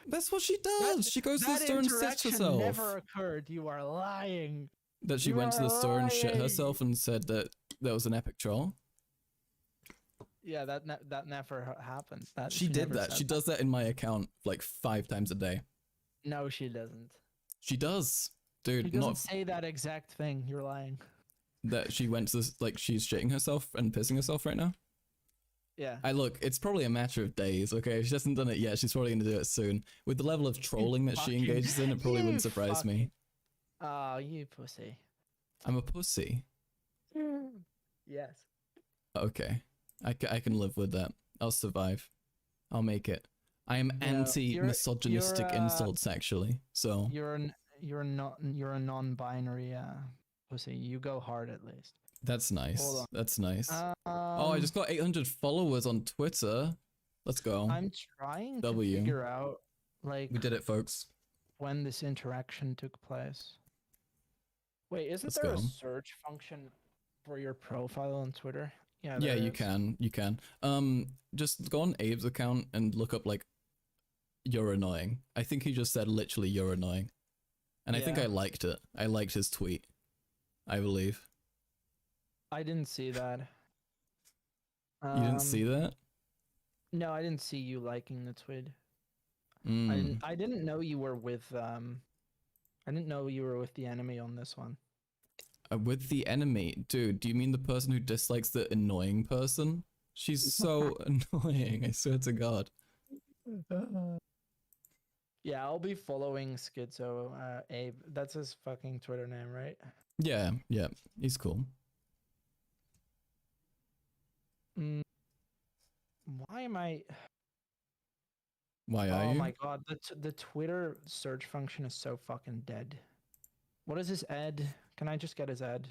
That's what she does. She goes to the store and shits herself.
Never occurred. You are lying.
That she
You
went to the
are
store and shit
lying.
herself and said that there was an epic troll.
Yeah, that never happened.
She did
never
that.
said
She does that in my account like 5 times a day.
No, she doesn't.
She does. Dude,
She doesn't
not
say that exact thing. You're lying.
that she went to this, like she's shitting herself and pissing herself right now.
Yeah.
I look, it's probably a matter of days, okay? If she hasn't done it yet, she's probably gonna do it soon. With the level of trolling that she engages in, it probably wouldn't surprise me.
Oh, you pussy.
I'm a pussy.
Yes.
Okay. I can live with that. I'll survive. I'll make it. I am
No,
anti-misogynistic
you're,
insults, actually. So
You're a non-binary pussy. You go hard at least.
that's nice.
Hold on.
That's nice. Oh, I just got 800 followers on Twitter. Let's go.
I'm trying
W.
to figure out like
We did it, folks.
when this interaction took place. Wait, isn't
Let's
there
go.
a search function for your profile on Twitter? Yeah,
Yeah,
there
you
is.
can. You can. Just go on Abe's account and look up like, you're annoying. I think he just said literally, you're annoying. And I think
Yeah.
I liked it. I liked his tweet. I believe.
I didn't see that.
You didn't see that?
No, I didn't see you liking the tweet.
Mm.
I didn't know you were with I didn't know you were with the enemy on this one.
With the enemy. Dude, do you mean the person who dislikes the annoying person? She's so annoying, I swear to God.
Yeah, I'll be following Schizo Abe. That's his fucking Twitter name, right?
Yeah, yeah, he's cool.
Why am I?
Why are you?
Oh my god, the Twitter search function is so fucking dead. What is his ed? Can I just get his ed?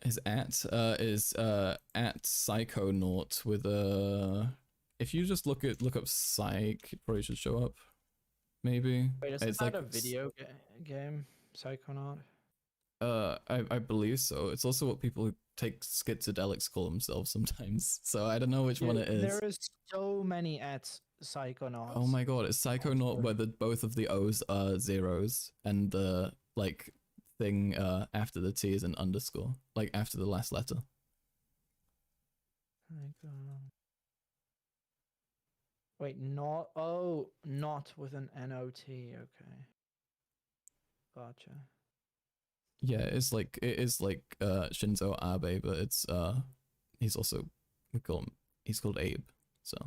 His at is at Psychonaut with a. If you just look up Psych, it probably should show up. Maybe.
Wait, is
It's
that
like
a video game? Psychonaut?
I believe so. It's also what people who take schizodelics call themselves sometimes. So I don't know which one it is.
There is so many at Psychonauts.
Oh my god, it's Psychonaut where both of the O's are zeros and the like thing after the T is an underscore, like after the last letter.
Wait, not with an N-O-T, okay. Gotcha.
Yeah, it is like Shinzo Abe, but it's he's also he's called Abe, so.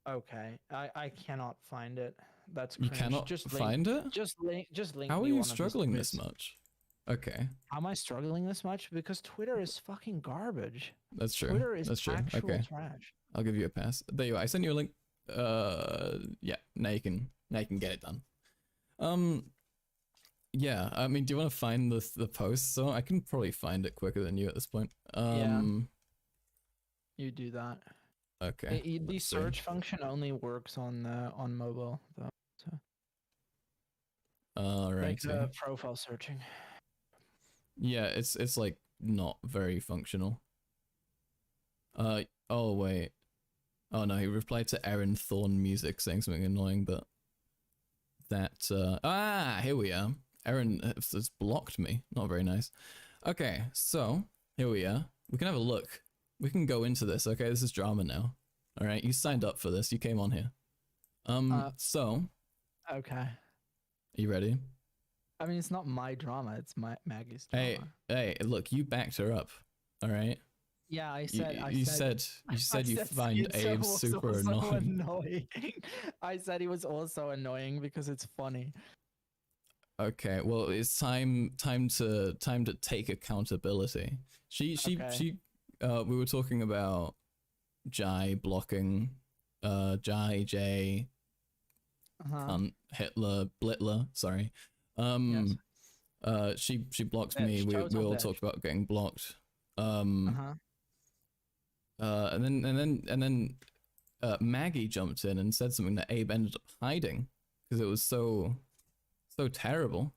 Okay, I cannot find it. That's
You
cringe.
cannot find it?
Just link
How are
me
you
one of his
struggling this
tweets.
much? Okay,
How am I struggling this much? Because Twitter is fucking garbage.
that's true.
Twitter is
That's true.
actual
Okay,
trash.
I'll give you a pass. There you are. I sent you a link. Yeah, now you can get it done. Yeah, I mean, do you want to find the post? So I can probably find it quicker than you at this point.
Yeah. You do that.
Okay.
The search function only works on mobile though. So.
Alright.
Like profile searching.
Yeah, it's like not very functional. Oh wait. Oh no, he replied to Aaron Thorne Music saying something annoying, but that here we are. Aaron has blocked me. Not very nice. Okay, so here we are. We can have a look. We can go into this. Okay, this is drama now. All right, you signed up for this. You came on here. So.
Okay.
Are you ready?
I mean, it's not my drama. It's Maggie's drama.
Hey, look, you backed her up. All right.
Yeah, I said.
You said you find Abe super annoying.
I said he was also annoying because it's funny.
Okay, well, it's time to take accountability. We were talking about Jai blocking, Jay, Hitler, Blitler. Sorry,
Yes.
She blocked
Bitch,
me. We
total
all
bitch.
talked about getting blocked. And then Maggie jumped in and said something that Abe ended up hiding because it was so terrible.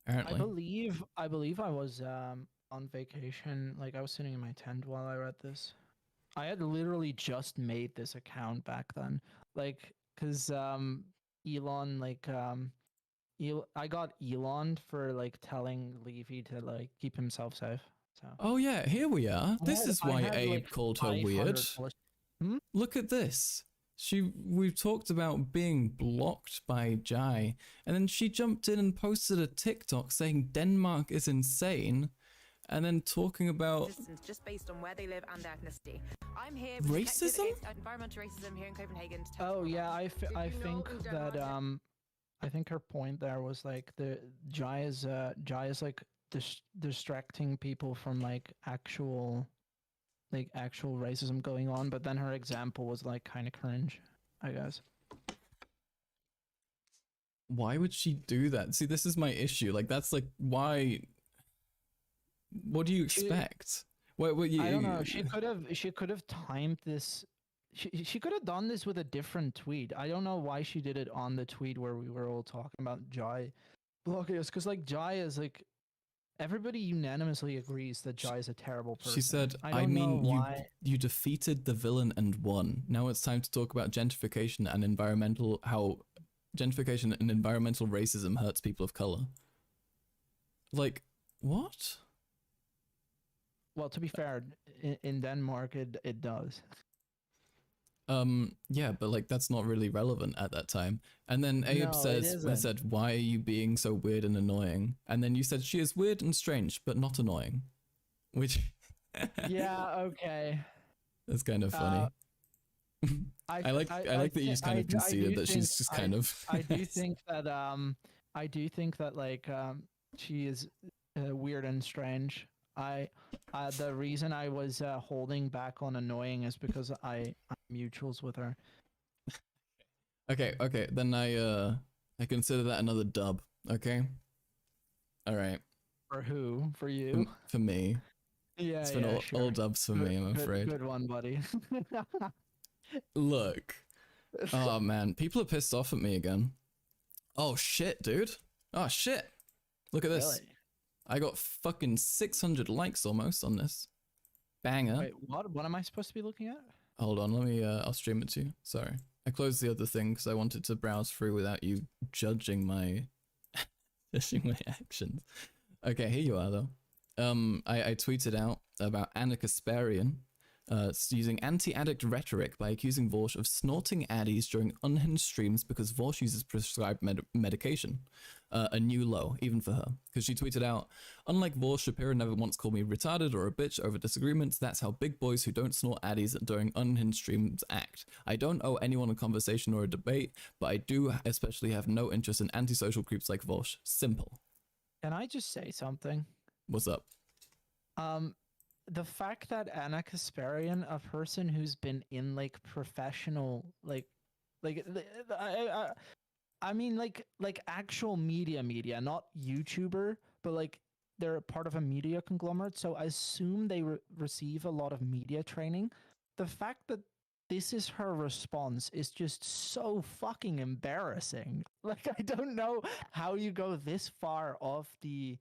Apparently,
I believe I was on vacation. Like I was sitting in my tent while I read this. I had literally just made this account back then, like, cause Elon, like, I got Elon for like telling Levy to like keep himself safe. So.
Oh yeah, here we are. This is why Abe
like,
called her weird. Look at this. We've talked about being blocked by Jai, and then she jumped in and posted a TikTok saying Denmark is insane, and then talking about
just based on where they live and their ethnicity. I'm here.
Racism?
Environmental racism here in Copenhagen.
Oh yeah, I think that I think her point there was like the Jai is like distracting people from like actual racism going on, but then her example was like kind of cringe, I guess.
Why would she do that? See, this is my issue. Like, that's like, why? What do you expect?
I don't know. She could have timed this. She could have done this with a different tweet. I don't know why she did it on the tweet where we were all talking about Jai blocking us, because like Jai is like, everybody unanimously agrees that Jai is a terrible person.
She said, I mean, you defeated the villain and won. Now it's time to talk about gentrification and how gentrification and environmental racism hurts people of color. Like, what?
Well, to be fair, in Denmark, it does.
Yeah, but like that's not really relevant at that time. And then Abe said, why are you being so weird and annoying? And then you said she is weird and strange, but not annoying. Which
yeah, okay.
That's kind of funny. I like that you just kind of conceded that she's just kind of
I do think that like she is weird and strange. The reason I was holding back on annoying is because I'm mutuals with her.
Okay, then I consider that another dub, okay? Alright.
For who? For you?
For me.
Yeah,
It's been all dubs for me, I'm afraid.
Good one, buddy.
Look. Oh man, people are pissed off at me again. Oh shit, dude. Oh shit. Look at this.
Really?
I got fucking 600 likes almost on this. Banger.
Wait, what am I supposed to be looking at?
Hold on, let me, I'll stream it to you. Sorry. I closed the other thing because I wanted to browse through without you judging my actions. Okay, here you are though. I tweeted out about Anna Kasparian using anti-addict rhetoric by accusing Vorsh of snorting addies during unhinged streams because Vorsh uses prescribed medication. A new low, even for her. Because she tweeted out, unlike Vorsh, Shapira never once called me retarded or a bitch over disagreements. That's how big boys who don't snort addies during unhinged streams act. I don't owe anyone a conversation or a debate, but I do especially have no interest in antisocial creeps like Vorsh. Simple.
Can I just say something?
What's up?
The fact that Anna Kasparian, a person who's been in like professional, I mean like actual media, not YouTuber, but like they're part of a media conglomerate, so I assume they receive a lot of media training. The fact that this is her response is just so fucking embarrassing. Like, I don't know how you go this far off the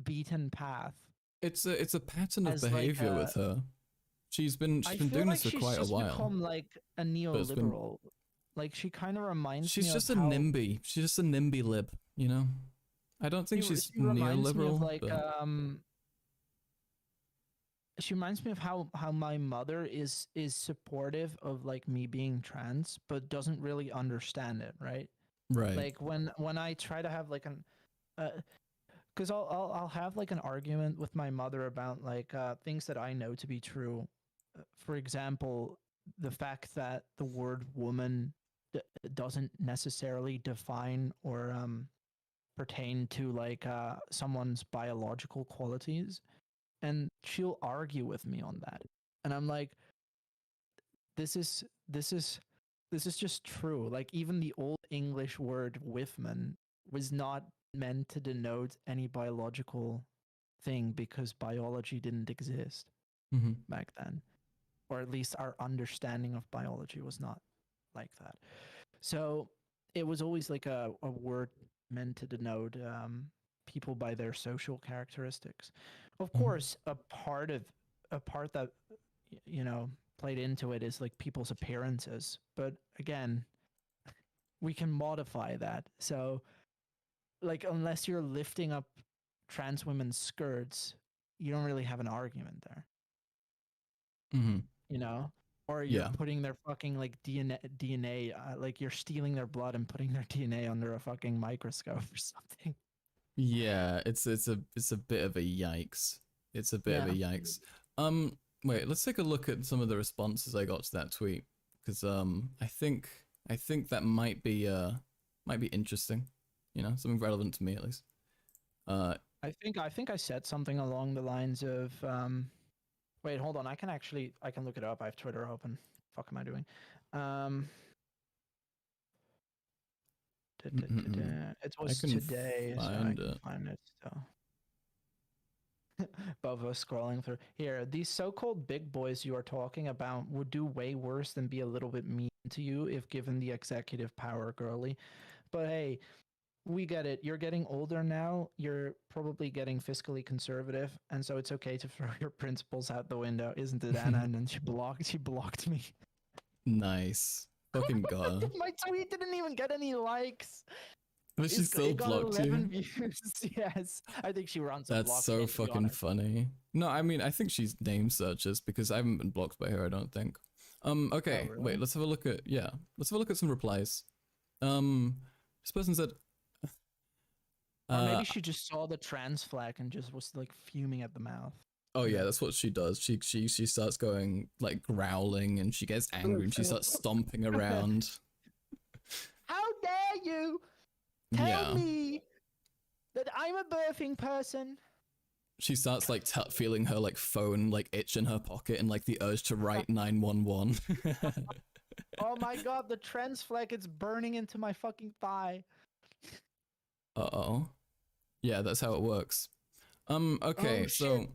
beaten path.
It's a pattern of behavior with her. She's been doing
like
this for quite a while.
She's become like a neoliberal. Like, she kind of reminds me
She's just
of
a NIMBY. She's just a NIMBY lib, you know? I don't think she's neoliberal.
Like, she reminds me of how my mother is supportive of like me being trans, but doesn't really understand it, right?
Right.
Like when I try to have like an because I'll have like an argument with my mother about like things that I know to be true. For example, the fact that the word woman doesn't necessarily define or pertain to like someone's biological qualities, and she'll argue with me on that, and I'm like, this is just true. Like, even the old English word "whiffman" was not meant to denote any biological thing because biology didn't exist back then, or at least our understanding of biology was not like that. So it was always like a word meant to denote people by their social characteristics. Of course, a part that, you know, played into it is like people's appearances, but again, we can modify that. So like, unless you're lifting up trans women's skirts, you don't really have an argument there. You know, or you're putting their fucking like DNA, like you're stealing their blood and putting their DNA under a fucking microscope or something.
Yeah, it's a bit of a yikes. It's a bit of a yikes. Wait, let's take a look at some of the responses I got to that tweet, because I think that might be interesting. You know, something relevant to me at least.
I think I said something along the lines of wait, hold on, I can look it up. I have Twitter open. Fuck am I doing? It was today, so I can find it. So Bova scrolling through here. These so-called big boys you are talking about would do way worse than be a little bit mean to you if given the executive power, girly. But hey, we get it. You're getting older now. You're probably getting fiscally conservative, and so it's okay to throw your principles out the window, isn't it, Anna? And then she blocked me.
Nice. Fucking god.
My tweet didn't even get any likes.
But she still blocked you.
Views. Yes, I think she runs.
That's so fucking funny. No, I mean, I think she's name searches because I haven't been blocked by her. I don't think. Okay,
oh, really?
Wait. Let's have a look at Let's have a look at some replies. This person said.
Or maybe she just saw the trans flag and just was like fuming at the mouth.
Oh yeah, that's what she does. She starts going like growling and she gets angry and she starts stomping around.
How dare you tell me that I'm a birthing person.
She starts like feeling her like phone like itch in her pocket and like the urge to write 911.
Oh my god, the trans flag, it's burning into my fucking thigh.
Uh-oh. Yeah, that's how it works. Okay,
Oh,
so
shit.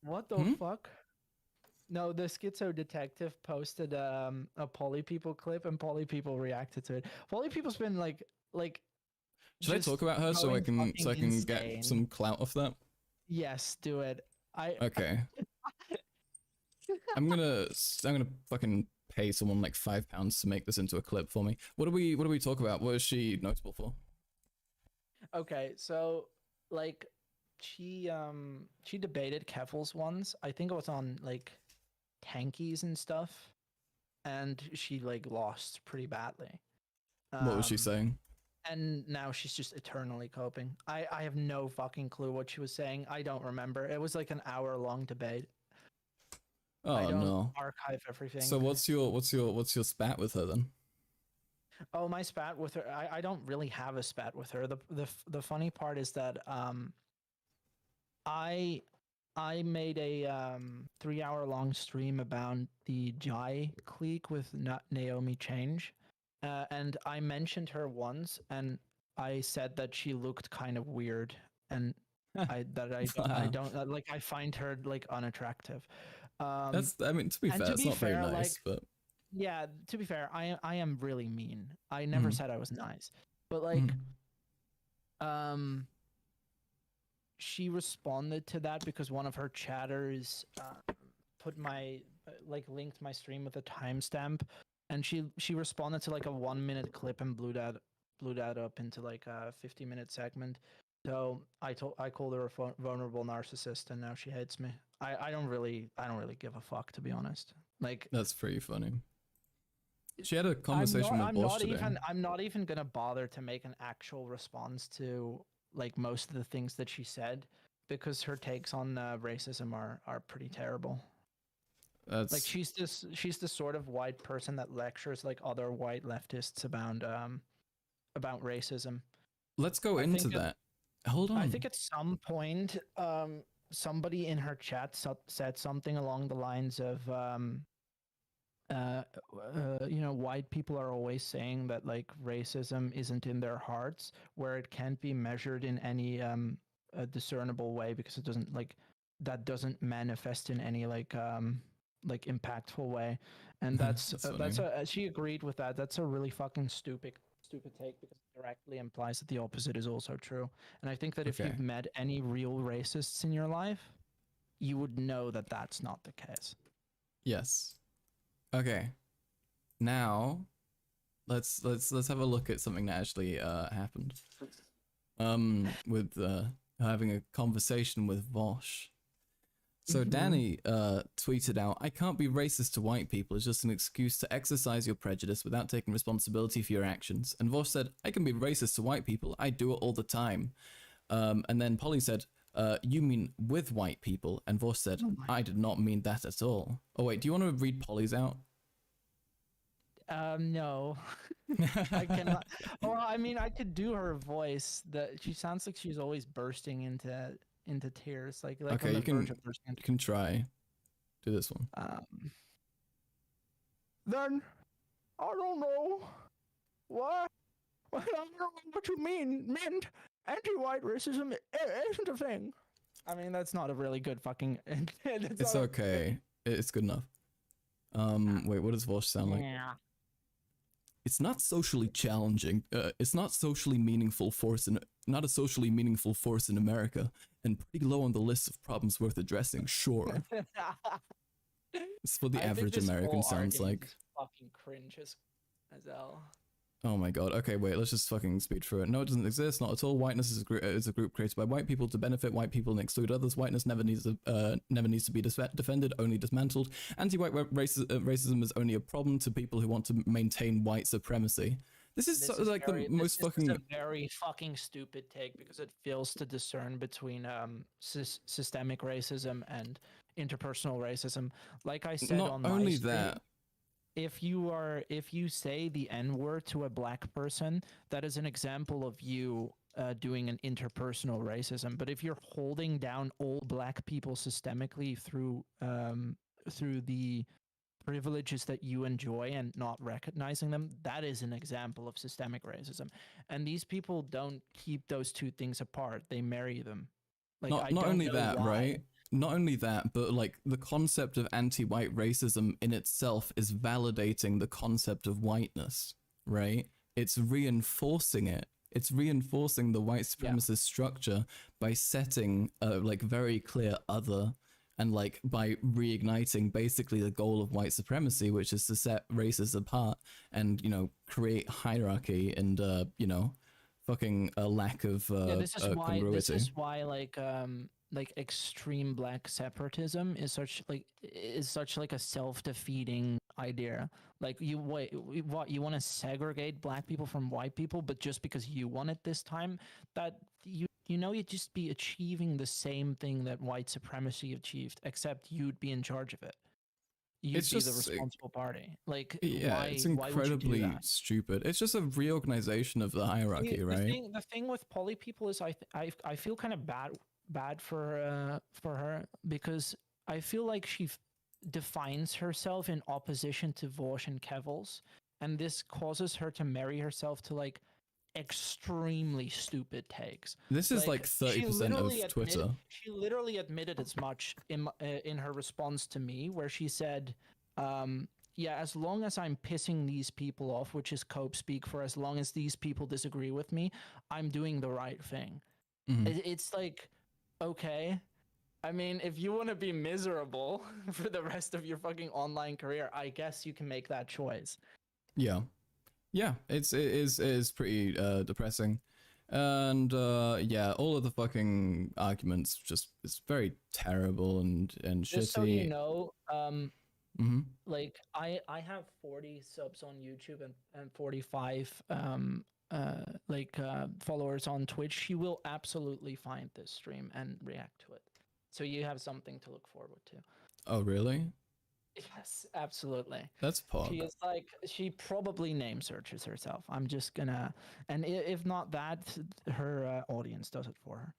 What the fuck? No, the schizo detective posted a Poly People clip and Poly People reacted to it. Poly People's been like
should I talk about her so I can get some clout off that?
Yes, do it.
Okay. I'm gonna fucking pay someone like £5 to make this into a clip for me. What do we talk about? What is she notable for?
Okay, so like she debated Keffels once. I think it was on like tankies and stuff, and she like lost pretty badly.
What was she saying?
And now she's just eternally coping. I have no fucking clue what she was saying. I don't remember. It was like an hour-long debate.
Oh
I don't
no.
archive everything.
So what's your spat with her then?
Oh, my spat with her. I don't really have a spat with her. The funny part is that I made a 3-hour-long stream about the Jai clique with Naomi Change. And I mentioned her once, and I said that she looked kind of weird, and I don't like. I find her like unattractive.
That's, I mean, to be fair, it's not very nice, but
yeah, to be fair, I am really mean. I never said I was nice, but like, she responded to that because one of her chatters put my linked my stream with a timestamp. And she responded to like a 1-minute clip and blew that up into like a 50-minute segment. So I called her a vulnerable narcissist, and now she hates me. I don't really give a fuck, to be honest. Like,
that's pretty funny. She had a conversation with Bosch today.
I'm not even gonna bother to make an actual response to like most of the things that she said, because her takes on racism are pretty terrible.
That's...
like she's the sort of white person that lectures like other white leftists about racism.
Let's go into that. Hold on.
I think at some point somebody in her chat said something along the lines of white people are always saying that like racism isn't in their hearts, where it can't be measured in any discernible way because it doesn't manifest in any like impactful way. And that's she agreed with that. That's a really fucking stupid take, because it directly implies that the opposite is also true. And I think that if you've met any real racists in your life, you would know that that's not the case.
Yes. Okay. Now let's have a look at something that actually happened. With having a conversation with Vosh. So Danny tweeted out, "I can't be racist to white people. It's just an excuse to exercise your prejudice without taking responsibility for your actions." And Vosh said, "I can be racist to white people. I do it all the time." And then Polly said, "You mean with white people?" And Vosh said, "I did not mean that at all." Oh wait, do you want to read Polly's out?
No. I cannot. Well, I mean, I could do her voice. That she sounds like she's always bursting into tears. Like
okay, you can try. Do this one.
Then I don't know what. Well, I don't know what you meant. Anti-white racism isn't a thing. I mean, that's not a really good fucking.
It's okay. It's good enough. Wait, what does Vosh sound like?
Yeah.
It's not socially challenging. It's not socially meaningful force not a socially meaningful force in America, and pretty low on the list of problems worth addressing. Sure. It's what the average American sounds like.
Fucking cringe as hell.
Oh my god. Okay, wait, let's just fucking speed through it. No, it doesn't exist, not at all. Whiteness is a group created by white people to benefit white people and exclude others. Whiteness never needs to be defended, only dismantled. Anti-white racism is only a problem to people who want to maintain white supremacy. This is a
very fucking stupid take, because it fails to discern between systemic racism and interpersonal racism. Like I said,
not
on my
only
stream,
that.
If you say the N-word to a black person, that is an example of you doing an interpersonal racism. But if you're holding down all black people systemically through the privileges that you enjoy and not recognizing them, that is an example of systemic racism. And these people don't keep those two things apart. They marry them. Like,
not only that, right? Not only that, but like the concept of anti-white racism in itself is validating the concept of whiteness, right? It's reinforcing it. It's reinforcing the white supremacist structure by setting a like very clear other, and like by reigniting basically the goal of white supremacy, which is to set races apart and, you know, create hierarchy and, you know, fucking a lack of congruity.
This is why like extreme black separatism is such like a self-defeating idea. Like you want to segregate black people from white people, but just because you want it this time, that you'd just be achieving the same thing that white supremacy achieved, except you'd be in charge of it. You'd be the responsible party. Like,
yeah, it's incredibly stupid. It's just a reorganization of the hierarchy, right?
The thing with poly people is I feel kind of bad for her, because I feel like she defines herself in opposition to Vosh and Kevels, and this causes her to marry herself to like extremely stupid takes.
This is like 30% of Twitter.
She literally admitted as much in her response to me, where she said, yeah, as long as I'm pissing these people off, which is cope speak for as long as these people disagree with me, I'm doing the right thing. It's like, okay, I mean, if you want to be miserable for the rest of your fucking online career, I guess you can make that choice.
Yeah. Yeah, it is pretty depressing. And yeah, all of the fucking arguments just, it's very terrible and shitty.
Just so you know, like I have 40 subs on YouTube and 45 followers on Twitch. She will absolutely find this stream and react to it. So you have something to look forward to.
Oh, really?
Yes, absolutely.
That's pog.
She is like, she probably name searches herself. I'm just gonna, and if not that, her audience does it for her.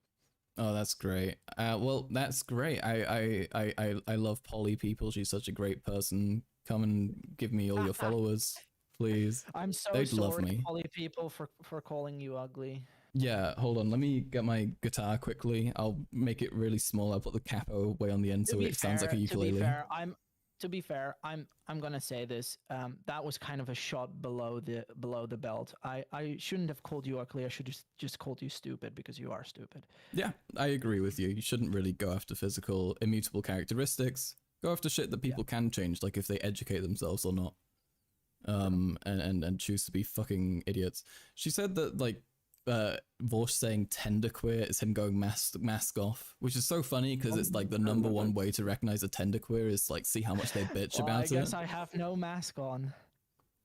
Oh, that's great. Well, that's great. I love Polly people. She's such a great person. Come and give me all your followers, please.
I'm so
They'd
sorry,
love me.
Polly people, for calling you ugly.
Yeah, hold on. Let me get my guitar quickly. I'll make it really small. I'll put the capo way on the end so it sounds like a ukulele.
To be fair, I'm gonna say this. That was kind of a shot below the belt. I shouldn't have called you ugly. I should just called you stupid, because you are stupid.
Yeah, I agree with you. You shouldn't really go after physical, immutable characteristics. Go after shit that people can change, like if they educate themselves or not. And choose to be fucking idiots. She said that like Vosh saying tenderqueer is him going mask off, which is so funny because it's like the number one way to recognize a tenderqueer is like see how much they bitch about it.
I guess I have no mask on.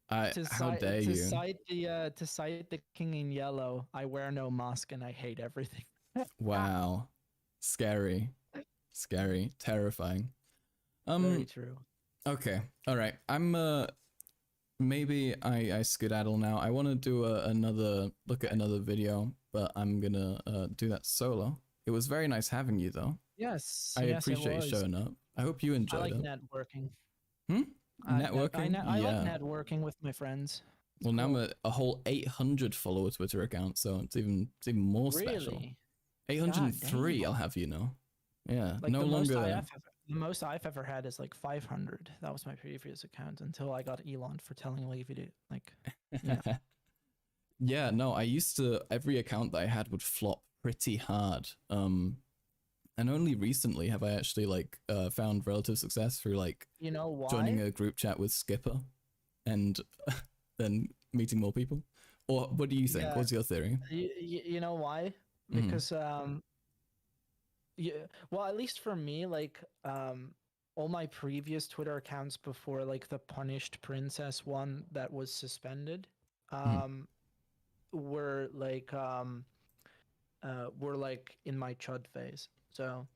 How dare you?
To cite the King in Yellow, I wear no mask and I hate everything.
Wow, scary, terrifying.
Very true.
Okay, all right. I'm maybe I skedaddle now. I want to do another look at another video, but I'm gonna do that solo. It was very nice having you, though.
Yes,
I appreciate you showing up. I hope you enjoyed it.
I like networking.
Networking?
I like networking with my friends.
Well, now I'm a whole 800 follower Twitter account, so it's even more special.
Really?
803, I'll have you know. Yeah,
like
no longer.
The most I've ever had is like 500. That was my previous account until I got Elon for telling Levy to like. Yeah.
Yeah, no, I used to, every account that I had would flop pretty hard. And only recently have I actually like found relative success through like,
you know why?
Joining a group chat with Skipper and then meeting more people. Or what do you think? What's your theory?
You know why? Because yeah, well, at least for me, like all my previous Twitter accounts before like the Punished Princess one that was suspended were like in my chud phase. So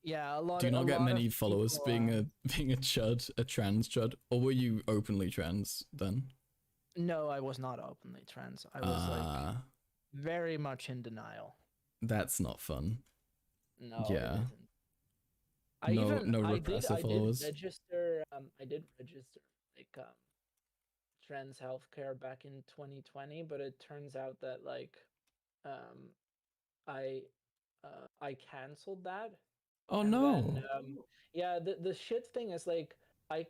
yeah, a lot.
Do you not get many followers being a chud, a trans chud, or were you openly trans then?
No, I was not openly trans. I was like very much in denial.
That's not fun.
No,
Yeah.
it isn't.
No repressive followers.
I did register like trans healthcare back in 2020, but it turns out that like um I I canceled that.
Oh
And
no.
then yeah, the shit thing is like I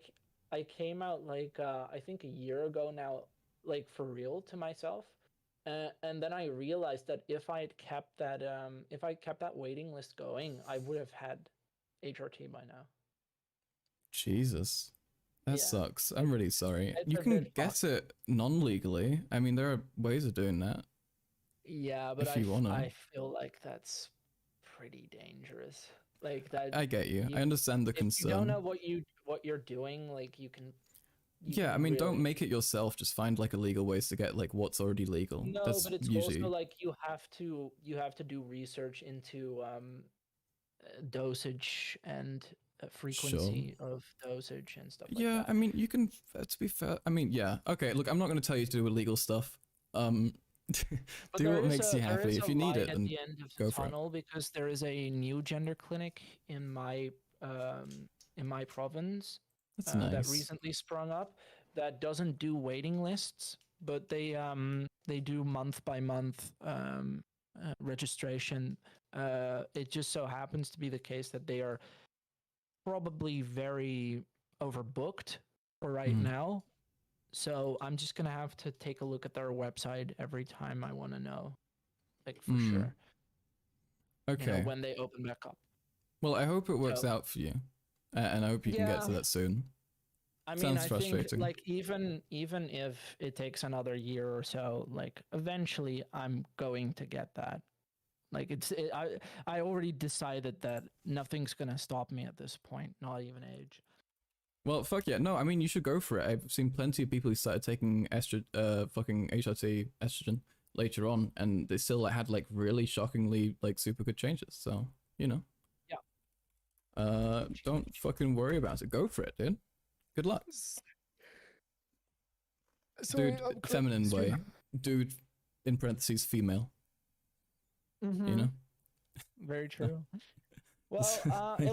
came out like I think a year ago now, like for real to myself. And then I realized that if I kept that waiting list going, I would have had HRT by now.
Jesus. That
Yeah.
sucks. I'm really sorry.
It's
You
a
can
bit
get
fucked.
it non-legally. I mean, there are ways of doing that.
Yeah, but
If you wanna.
I feel like that's pretty dangerous. Like that.
I get you. I understand the
If
concern.
you don't know what you're doing, like you can.
Yeah, I mean, don't make it yourself. Just find like illegal ways to get like what's already legal.
No,
That's
but it's
usually
also like you have to do research into dosage and frequency of dosage and stuff like
yeah,
that.
I mean, you can. To be fair, I mean, yeah. Okay, look, I'm not going to tell you to do illegal stuff.
But
Do what
there is
makes you
there
happy.
is
If
a
you need
light
it,
at
then
the end of
go
the
for it.
tunnel because there is a new gender clinic in my province
That's
that
nice.
recently sprung up that doesn't do waiting lists, but they do month by month registration. It just so happens to be the case that they are probably very overbooked for right now. So I'm just gonna have to take a look at their website every time I want to know, like for sure.
Okay.
You know, when they open back up.
Well, I hope it works out for you, and I hope you can get to that soon.
I mean,
Sounds
I
frustrating.
think like even if it takes another year or so, like eventually I'm going to get that. Like I already decided that nothing's gonna stop me at this point, not even age.
Well, fuck yeah. No, I mean, you should go for it. I've seen plenty of people who started taking fucking HRT estrogen later on, and they still had like really shockingly like super good changes. So, you know.
Yeah.
Don't fucking worry about it. Go for it, dude. Good luck.
Sorry,
dude, feminine way. Dude, in parentheses, female. You know?
Very true. Well, it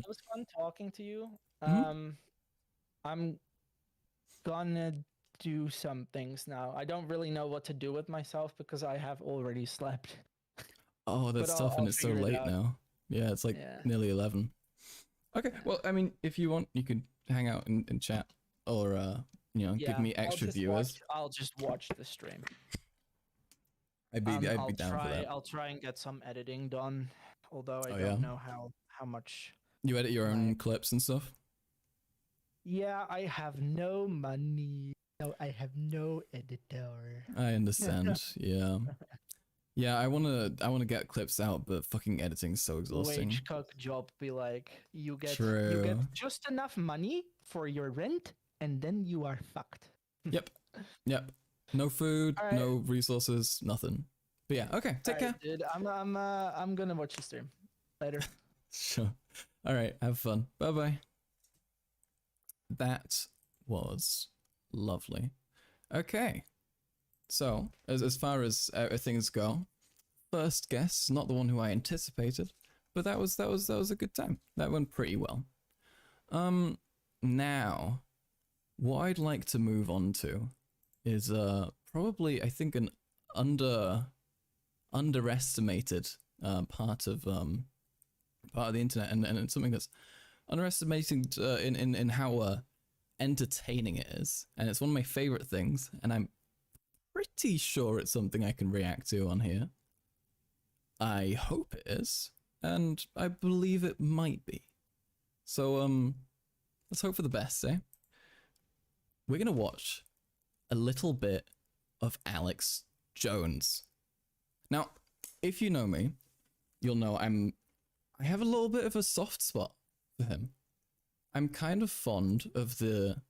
was fun talking to you. I'm gonna do some things now. I don't really know what to do with myself because I have already slept.
Oh, that's tough, and it's so late now. Yeah, it's like nearly 11. Okay, well, I mean, if you want, you could hang out and chat, or you know, give me extra viewers.
I'll just watch the stream.
I'd be down for that.
I'll try and get some editing done, although I don't know how much.
You edit your own clips and stuff?
Yeah, I have no money. No, I have no editor.
I understand. Yeah. Yeah, I wanna get clips out, but fucking editing's so exhausting.
Wage cook job be like, you get just enough money for your rent, and then you are fucked.
Yep. No food, no resources, nothing. But yeah, okay. Take care,
dude. I'm gonna watch the stream later.
Sure. All right. Have fun. Bye bye. That was lovely. Okay. So, as far as things go, first guess, not the one who I anticipated, but that was a good time. That went pretty well. Now, what I'd like to move on to is probably, I think, an underestimated part of the internet, and it's something that's underestimated in how entertaining it is, and it's one of my favorite things, and I'm pretty sure it's something I can react to on here. I hope it is, and I believe it might be. So let's hope for the best, eh? We're gonna watch a little bit of Alex Jones. Now, if you know me, you'll know I have a little bit of a soft spot for him. I'm kind of fond of the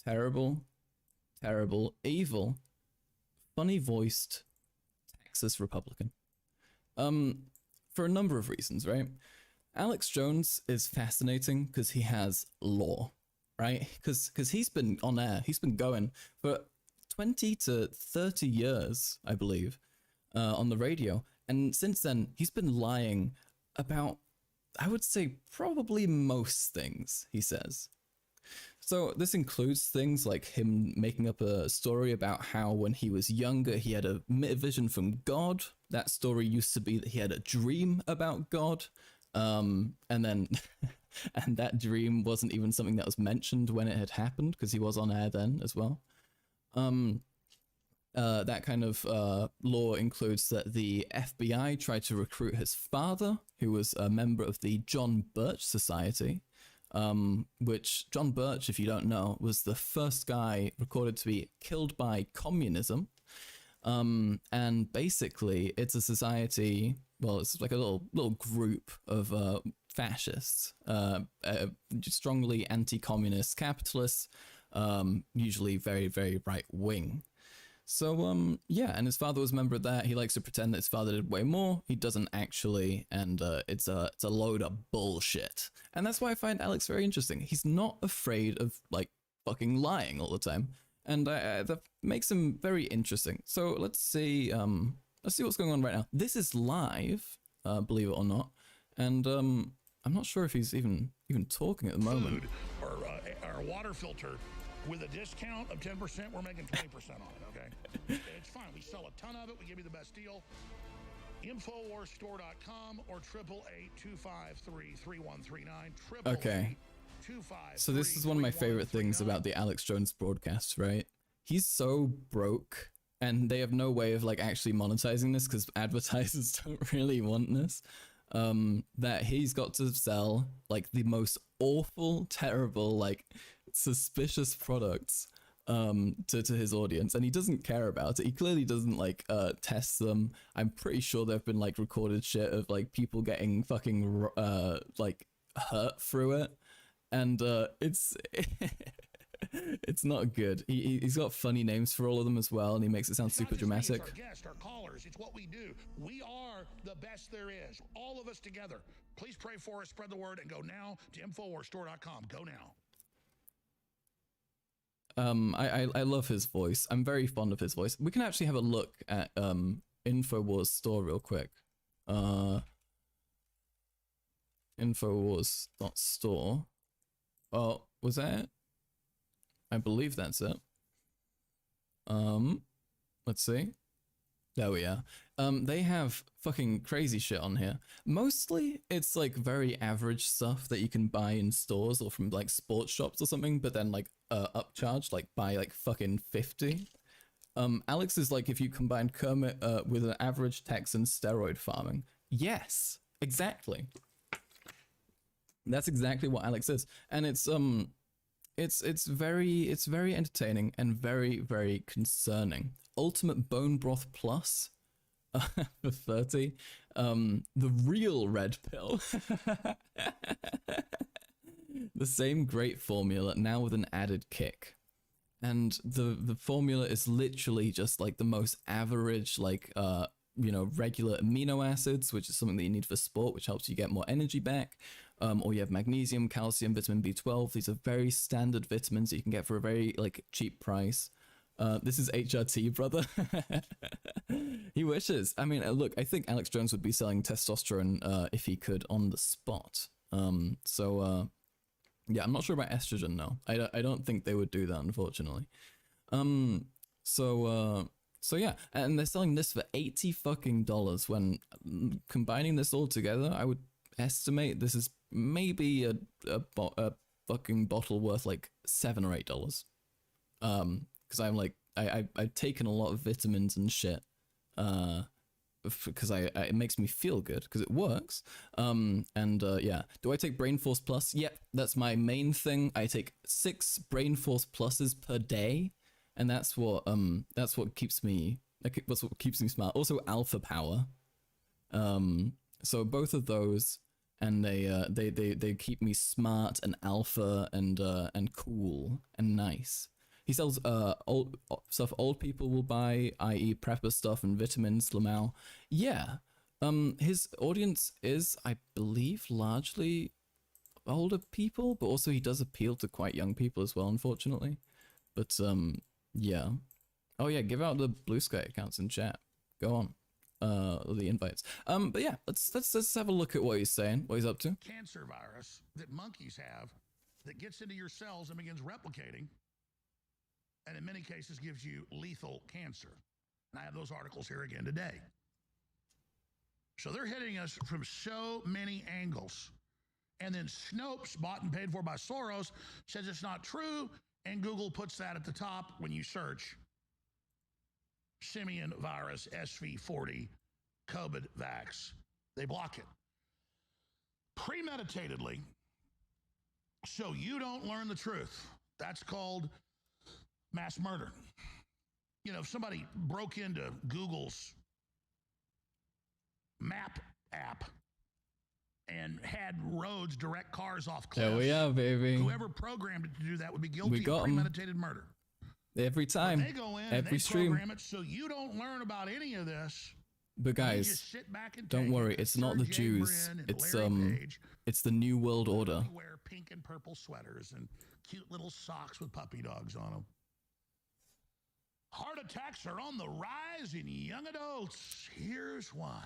terrible, evil, funny-voiced Texas Republican. For a number of reasons, right? Alex Jones is fascinating because he has lore, right? Because he's been on air, he's been going for 20 to 30 years, I believe, on the radio. And since then, he's been lying about, I would say, probably most things he says. So this includes things like him making up a story about how when he was younger, he had a vision from God. That story used to be that he had a dream about God. And then, and that dream wasn't even something that was mentioned when it had happened, because he was on air then as well. That kind of lore includes that the FBI tried to recruit his father, who was a member of the John Birch Society, which John Birch, if you don't know, was the first guy recorded to be killed by communism. And basically it's a society, well, it's like a little group of fascists, strongly anti-communist capitalists, usually very, very right wing. So, yeah, and his father was a member of that. He likes to pretend that his father did way more. He doesn't actually, and it's a load of bullshit. And that's why I find Alex very interesting. He's not afraid of, like, fucking lying all the time. And that makes him very interesting. So let's see what's going on right now. This is live, believe it or not. And I'm not sure if he's even talking at the moment.
Food or our water filter. With a discount of 10%, we're making 20% on it, okay? It's fine. We sell a ton of it. We give you the best deal. Infowarsstore.com or 888-253-3139.
Okay. So this is one of my favorite things about the Alex Jones broadcasts, right? He's so broke, and they have no way of like actually monetizing this because advertisers don't really want this. That he's got to sell like the most awful, terrible, like suspicious products to his audience, and he doesn't care about it. He clearly doesn't like test them. I'm pretty sure there've been like recorded shit of like people getting fucking like hurt through it, and it's it's not good. He's got funny names for all of them as well, and he makes it sound super dramatic.
Our guests, our callers, it's what we do. We are the best there is. All of us together. Please pray for us, spread the word, and go now to Infowarsstore.com. Go now.
I love his voice. I'm very fond of his voice. We can actually have a look at Infowars store real quick. Infowars.store. Oh, was that it? I believe that's it. Let's see. There we are. They have fucking crazy shit on here. Mostly it's like very average stuff that you can buy in stores or from like sports shops or something, but then like upcharged, like by like fucking 50. Alex is like, if you combine Kermit with an average Texan steroid farming. Yes, exactly. That's exactly what Alex is. And it's very entertaining and very, very concerning. Ultimate Bone Broth Plus for 30. The real red pill. The same great formula, now with an added kick. And the formula is literally just like the most average, like regular amino acids, which is something that you need for sport, which helps you get more energy back. Or you have magnesium, calcium, vitamin B12. These are very standard vitamins that you can get for a very like cheap price. This is HRT, brother. He wishes. I mean, look, I think Alex Jones would be selling testosterone if he could on the spot. Yeah, I'm not sure about estrogen though. I don't think they would do that, unfortunately. So yeah, and they're selling this for $80 fucking dollars. When combining this all together, I would estimate this is maybe a fucking bottle worth like $7 or $8. Because I'm like I've taken a lot of vitamins and shit. Because it makes me feel good because it works. Yeah. Do I take Brain Force Plus? Yep, that's my main thing. I take 6 Brain Force Pluses per day, and that's what keeps me smart. Also Alpha Power. So both of those, and they keep me smart and alpha and cool and nice. He sells old stuff old people will buy, i.e. prepper stuff and vitamins, Lamau. Yeah. His audience is, I believe, largely older people, but also he does appeal to quite young people as well, unfortunately. But yeah. Oh yeah, give out the Blue Sky accounts in chat. Go on. the invites. But yeah, let's have a look at what he's saying, what he's up to.
Cancer virus that monkeys have that gets into your cells and begins replicating, and in many cases gives you lethal cancer. And I have those articles here again today. So they're hitting us from so many angles. And then Snopes, bought and paid for by Soros, says it's not true, and Google puts that at the top when you search simian virus SV40 COVID vax. They block it premeditatedly so you don't learn the truth. That's called mass murder. You know, if somebody broke into Google's map app and had roads direct cars off cliffs,
There we are, baby.
whoever programmed it to do that would be guilty
We
of
got 'em.
premeditated murder.
Every time,
But they go in and
every
they
stream.
program it so you don't learn about any of this.
But
You
guys,
just sit back and
don't
take
worry,
it.
it's not the
Sergey
Jews.
Brin and
It's
Larry Page,
it's the New World Order.
they wear pink and purple sweaters and cute little socks with puppy dogs on them. Heart attacks are on the rise in young adults. Here's why.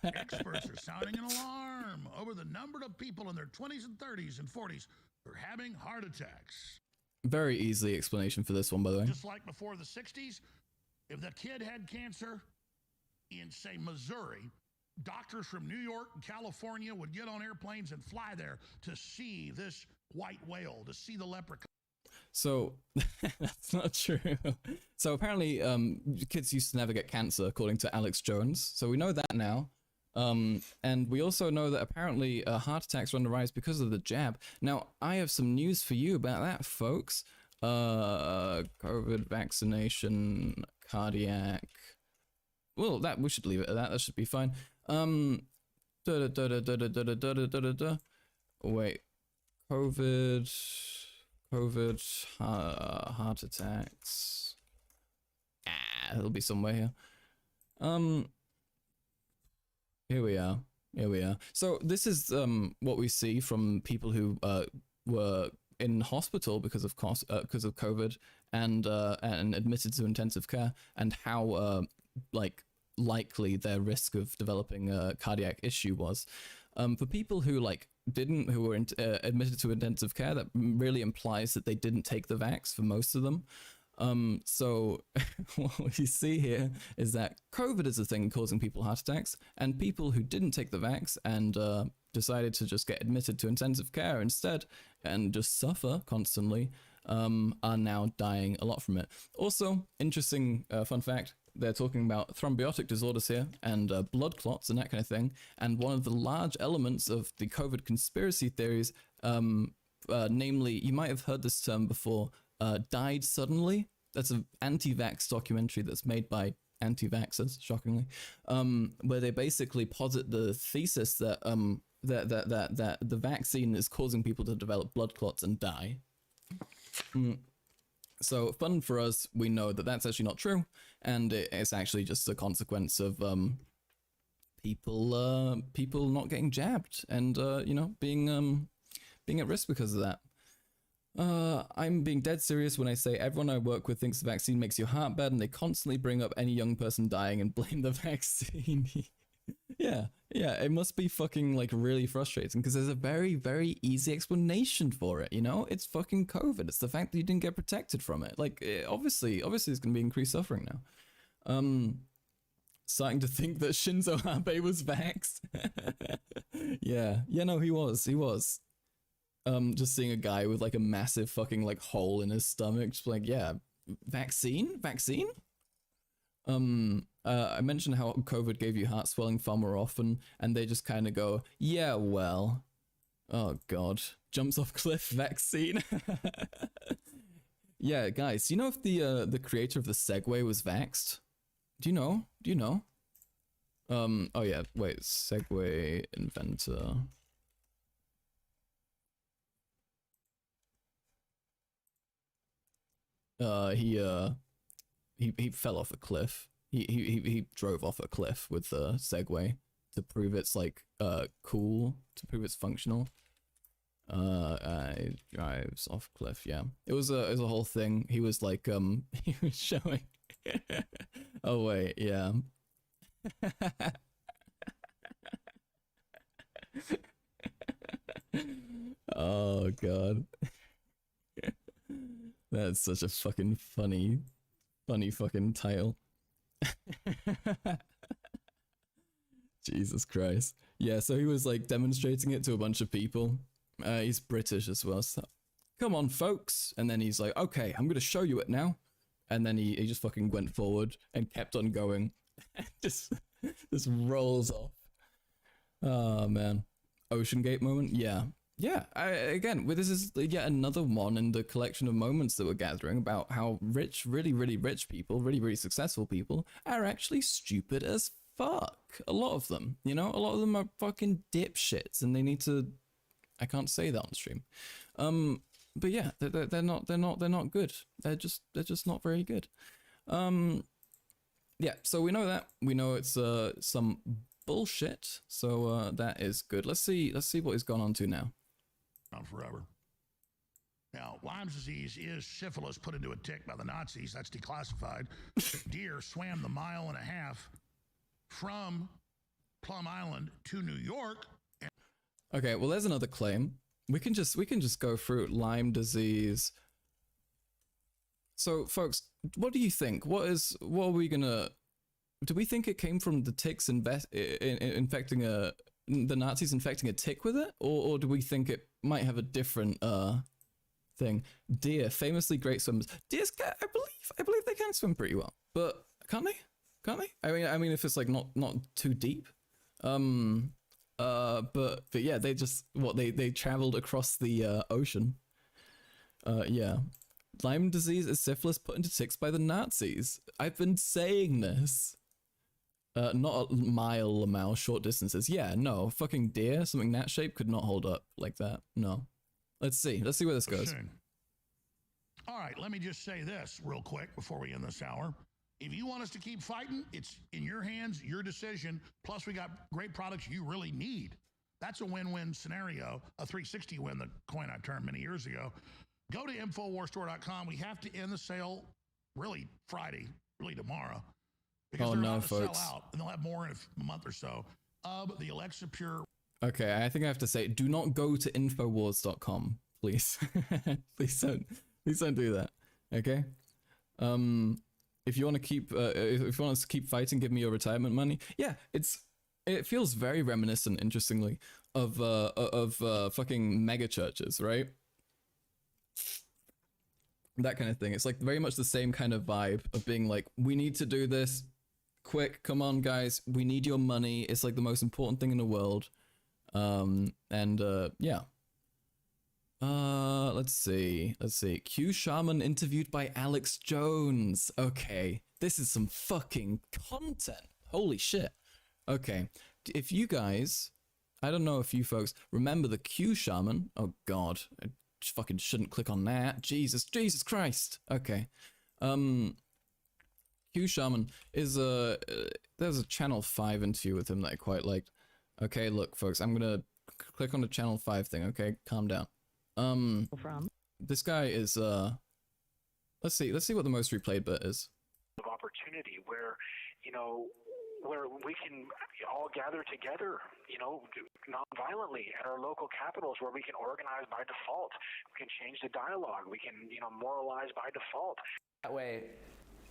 Experts are sounding an alarm over the number of people in their 20s and 30s and 40s who are having heart attacks.
Very easy explanation for this one, by the way.
Just like before the 60s, if the kid had cancer in, say, Missouri, doctors from New York and California would get on airplanes and fly there to see this white whale, to see the leprechaun.
So that's not true. So apparently, kids used to never get cancer, according to Alex Jones. So we know that now. And we also know that apparently heart attacks are on the rise because of the jab. Now, I have some news for you about that, folks. COVID vaccination, cardiac. Well, that we should leave it at that. That should be fine. Wait, COVID, heart attacks. It'll be somewhere here. Here we are. Here we are. So this is what we see from people who were in hospital because of COVID and admitted to intensive care, and how likely their risk of developing a cardiac issue was. For people who who were admitted to intensive care, that really implies that they didn't take the vax for most of them. So what we see here is that COVID is a thing causing people heart attacks, and people who didn't take the vax and decided to just get admitted to intensive care instead and just suffer constantly are now dying a lot from it. Also, interesting fun fact, they're talking about thrombotic disorders here and blood clots and that kind of thing. And one of the large elements of the COVID conspiracy theories, namely, you might have heard this term before, died suddenly. That's an anti-vax documentary that's made by anti-vaxxers, shockingly, where they basically posit the thesis that that the vaccine is causing people to develop blood clots and die. So fun for us, we know that that's actually not true, and it's actually just a consequence of people not getting jabbed and being at risk because of that. I'm being dead serious when I say everyone I work with thinks the vaccine makes your heart bad, and they constantly bring up any young person dying and blame the vaccine. Yeah, it must be fucking really frustrating because there's a very, very easy explanation for it, It's fucking COVID. It's the fact that you didn't get protected from it. Obviously there's gonna be increased suffering now. Starting to think that Shinzo Abe was vaxxed. Yeah, no, he was. Just seeing a guy with a massive fucking hole in his stomach, just yeah, vaccine? I mentioned how COVID gave you heart swelling far more often, and they just kind of go, yeah, well, oh god, jumps off cliff, vaccine. Yeah, guys, do you know if the creator of the Segway was vaxxed? Do you know? Oh yeah, wait, Segway inventor. He fell off a cliff. He drove off a cliff with the Segway to prove it's cool, to prove it's functional. He drives off cliff. Yeah, it was a whole thing. He was he was showing. Oh wait, yeah. Oh god. That's such a fucking funny fucking title. Jesus Christ. Yeah, so he was like demonstrating it to a bunch of people. He's British as well, so come on folks. And then he's like, okay, I'm gonna show you it now. And then he just fucking went forward and kept on going. just rolls off. Oh man. Ocean Gate moment? Yeah. Yeah, again, this is yet another one in the collection of moments that we're gathering about how rich, really, really rich people, really, really successful people are actually stupid as fuck. A lot of them, you know, a lot of them are fucking dipshits, and they need to. I can't say that on stream, but yeah, they're not good. They're just not very good. Yeah, so we know that. We know it's some bullshit. So that is good. Let's see what he's gone on to now.
On forever. Now, Lyme's disease is syphilis put into a tick by the Nazis. That's declassified. Deer swam the 1.5 miles from Plum Island to New York.
Okay, well, there's another claim. We can just go through Lyme disease. So, folks, what do you think? What are we gonna? Do we think it came from the ticks infecting the Nazis infecting a tick with it, or do we think it might have a different thing? Deer, famously great swimmers. Deers, I believe they can swim pretty well, but can't they? Can't they? I mean, if it's like not too deep. But yeah, they just they traveled across the ocean. Yeah, Lyme disease is syphilis put into ticks by the Nazis. I've been saying this. Not a mile, short distances. Yeah, no, fucking deer, something that shape could not hold up like that. No. Let's see where this goes.
All right, let me just say this real quick before we end this hour. If you want us to keep fighting, it's in your hands, your decision. Plus, we got great products you really need. That's a win-win scenario, a 360 win, the coin I turned many years ago. Go to InfoWarsStore.com. We have to end the sale really Friday, really tomorrow. Because they're about to sell out, and they'll have more in a month or so of the Alexa Pure.
Okay, I think I have to say, do not go to Infowars.com, please. Please don't do that. Okay. If you want to keep, if you want us to keep fighting, give me your retirement money. Yeah, it feels very reminiscent, interestingly, of fucking mega churches, right? That kind of thing. It's like very much the same kind of vibe of being like, we need to do this. Quick, come on, guys. We need your money. It's like the most important thing in the world. Yeah. Let's see. Q Shaman interviewed by Alex Jones. Okay. This is some fucking content. Holy shit. Okay. If you guys, I don't know if you folks remember the Q Shaman. Oh god. I fucking shouldn't click on that. Jesus Christ. Okay. Q Shaman is there's a Channel 5 interview with him that I quite liked. Okay, look, folks, I'm gonna click on the Channel 5 thing. Okay, calm down. This guy is let's see what the most replayed bit is.
Of opportunity where, you know, where we can all gather together, you know, non-violently at our local capitals, where we can organize by default. We can change the dialogue. We can, you know, moralize by default.
That way,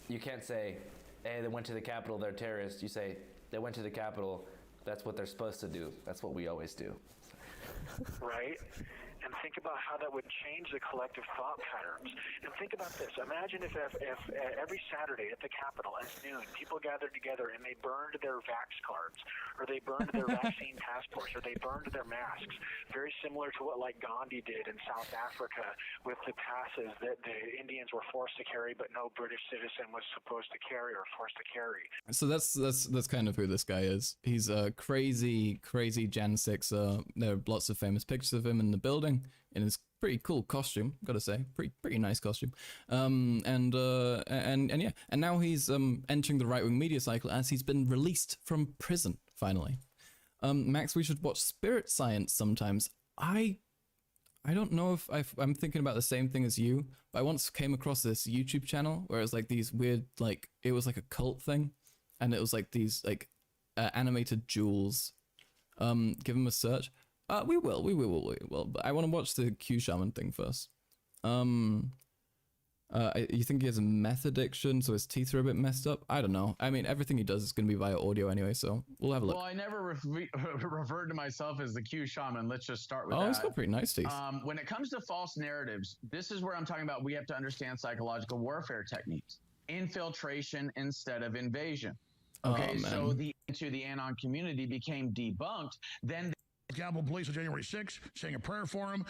you can't say, hey, they went to the Capitol, they're terrorists. You say, they went to the Capitol, that's what they're supposed to do. That's what we always do.
Right? And think about how that would change the collective thought patterns. And think about this. Imagine if every Saturday at the Capitol at noon, people gathered together and they burned their vax cards, or they burned their vaccine passports, or they burned their masks. Very similar to what like Gandhi did in South Africa with the passes that the Indians were forced to carry, but no British citizen was supposed to carry or forced to carry.
So that's kind of who this guy is. He's a crazy Jan 6. There are lots of famous pictures of him in the building. In his pretty cool costume, gotta say, pretty nice costume, and yeah, and now he's entering the right-wing media cycle as he's been released from prison finally. Max, we should watch Spirit Science sometimes. I don't know if I'm thinking about the same thing as you, but I once came across this YouTube channel where it was like these weird, like it was like a cult thing, and it was like these like animated jewels. Give them a search. We will. But I want to watch the Q Shaman thing first. You think he has a meth addiction, so his teeth are a bit messed up? I don't know. I mean, everything he does is going to be via audio anyway, so we'll have a look.
Well, I never referred to myself as the Q Shaman. Let's just start with that.
Oh, he's got pretty nice teeth.
When it comes to false narratives, this is where I'm talking about we have to understand psychological warfare techniques. Infiltration instead of invasion. Okay, so the Anon community became debunked. Then
the Capitol Police on January 6th saying a prayer for him.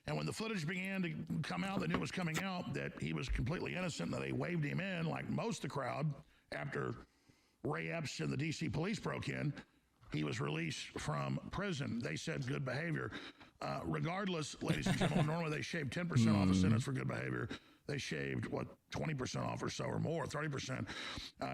And when the footage began to come out, they knew it was coming out, that he was completely innocent, that they waved him in like most of the crowd. After Ray Epps and the D.C. police broke in, he was released from prison. They said good behavior. Regardless, ladies and gentlemen, normally they shave 10% off a sentence for good behavior. They shaved, 20% off or so or more, 30%.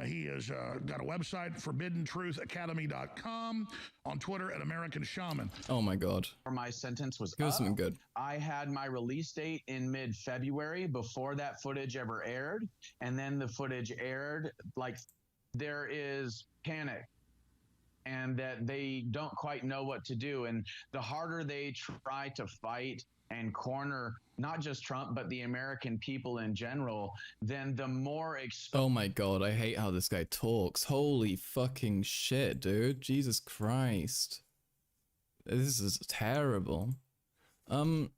He has got a website, forbiddentruthacademy.com, on Twitter at American Shaman.
Oh my God.
My sentence was
Here's
up.
something good.
I had my release date in mid-February before that footage ever aired. And then the footage aired, like there is panic and that they don't quite know what to do. And the harder they try to fight and corner not just Trump, but the American people in general, then the more
oh my God, I hate how this guy talks. Holy fucking shit, dude. Jesus Christ. This is terrible. Wait,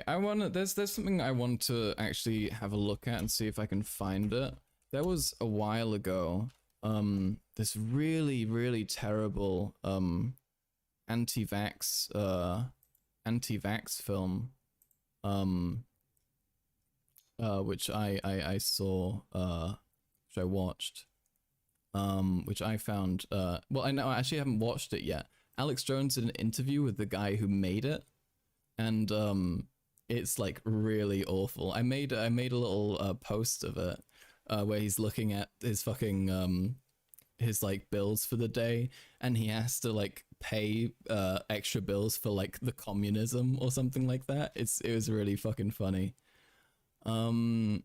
there's something I want to actually have a look at and see if I can find it. There was a while ago, this really, really terrible, anti-vax film, which I saw, which I watched, which I found, well, I actually haven't watched it yet. Alex Jones did an interview with the guy who made it, and it's like really awful. I made a little post of it, where he's looking at his fucking his like bills for the day, and he has to like pay extra bills for like the communism or something like that. It was really fucking funny. Oh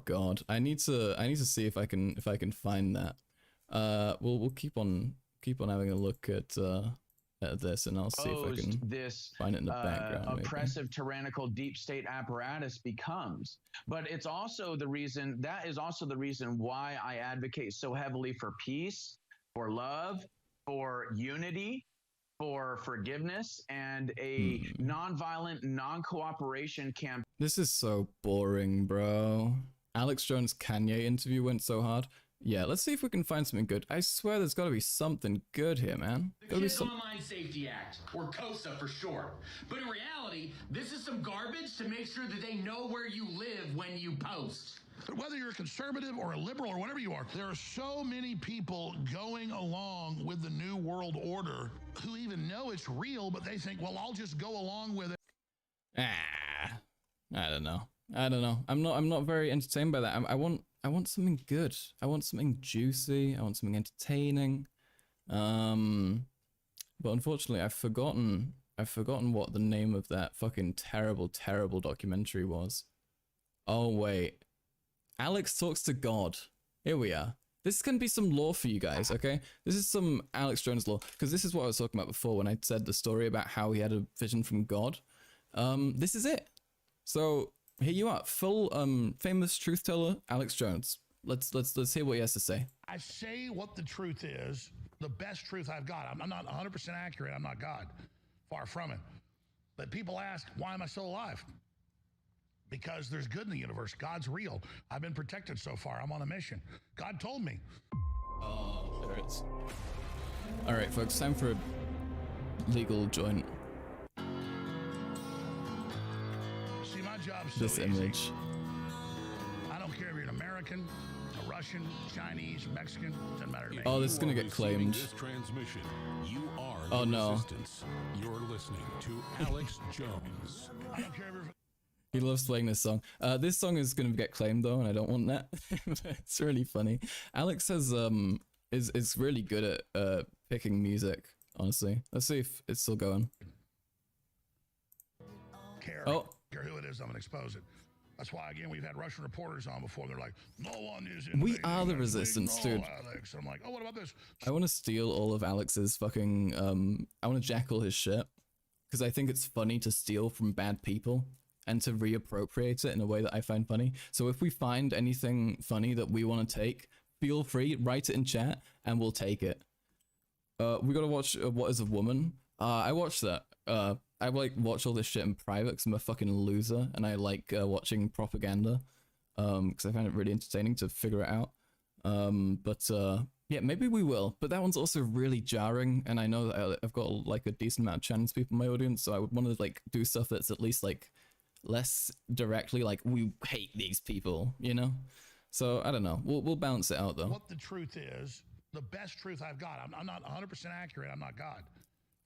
God, I need to see if I can find that. We'll keep on having a look at this, and I'll see if I can find it in the background.
Oppressive, tyrannical, deep state apparatus becomes. But it's also the reason why I advocate so heavily for peace, for love, for unity, for forgiveness, and a nonviolent, non-cooperation campaign.
This is so boring, bro. Alex Jones' Kanye interview went so hard. Yeah, let's see if we can find something good. I swear there's gotta be something good here, man.
The Kids Online Safety Act, or KOSA for short. But in reality, this is some garbage to make sure that they know where you live when you post.
Whether you're a conservative or a liberal or whatever you are, there are so many people going along with the New World Order who even know it's real, but they think, well, I'll just go along with it.
I don't know. I'm not very entertained by that. I want something good. I want something juicy. I want something entertaining. But unfortunately, I've forgotten what the name of that fucking terrible documentary was. Oh wait. Alex Talks to God. Here we are. This can be some lore for you guys, okay? This is some Alex Jones lore, because this is what I was talking about before when I said the story about how he had a vision from God. This is it. So here you are, full famous truth teller Alex Jones. Let's hear what he has to say.
I say what the truth is, the best truth I've got. I'm not 100% accurate. I'm not God. Far from it. But people ask, why am I still alive? Because there's good in the universe. God's real. I've been protected so far. I'm on a mission. God told me.
Oh, there it is. All right, folks, time for a legal joint.
See, my job's so
this
easy.
Image.
I don't care if you're an American, a Russian, Chinese, Mexican, doesn't matter to me.
Oh, this is gonna get claimed.
This transmission, you are
oh no.
Resistance. You're listening to Alex Jones.
I don't care if
he loves playing this song. This song is gonna get claimed though, and I don't want that. It's really funny. Alex has is really good at picking music. Honestly, let's see if it's still going.
care
oh.
who it is. I'm gonna expose it. That's why, again, we've had Russian reporters on before. They're like, no one is
We are the resistance, dude.
Alex. I'm like, oh, what about this?
I want to steal all of Alex's fucking, I want to jack all his shit. Because I think it's funny to steal from bad people and to reappropriate it in a way that I find funny. So if we find anything funny that we want to take, feel free, write it in chat, and we'll take it. We gotta watch What Is a Woman? I watched that. I like watch all this shit in private because I'm a fucking loser, and I like watching propaganda because I find it really entertaining to figure it out. Yeah, maybe we will, but that one's also really jarring, and I know that I've got like a decent amount of Chinese people in my audience, so I would want to like do stuff that's at least like less directly like we hate these people, you know? So I don't know. We'll balance it out though.
What the truth is, the best truth I've got. I'm not 100% accurate. I'm not God.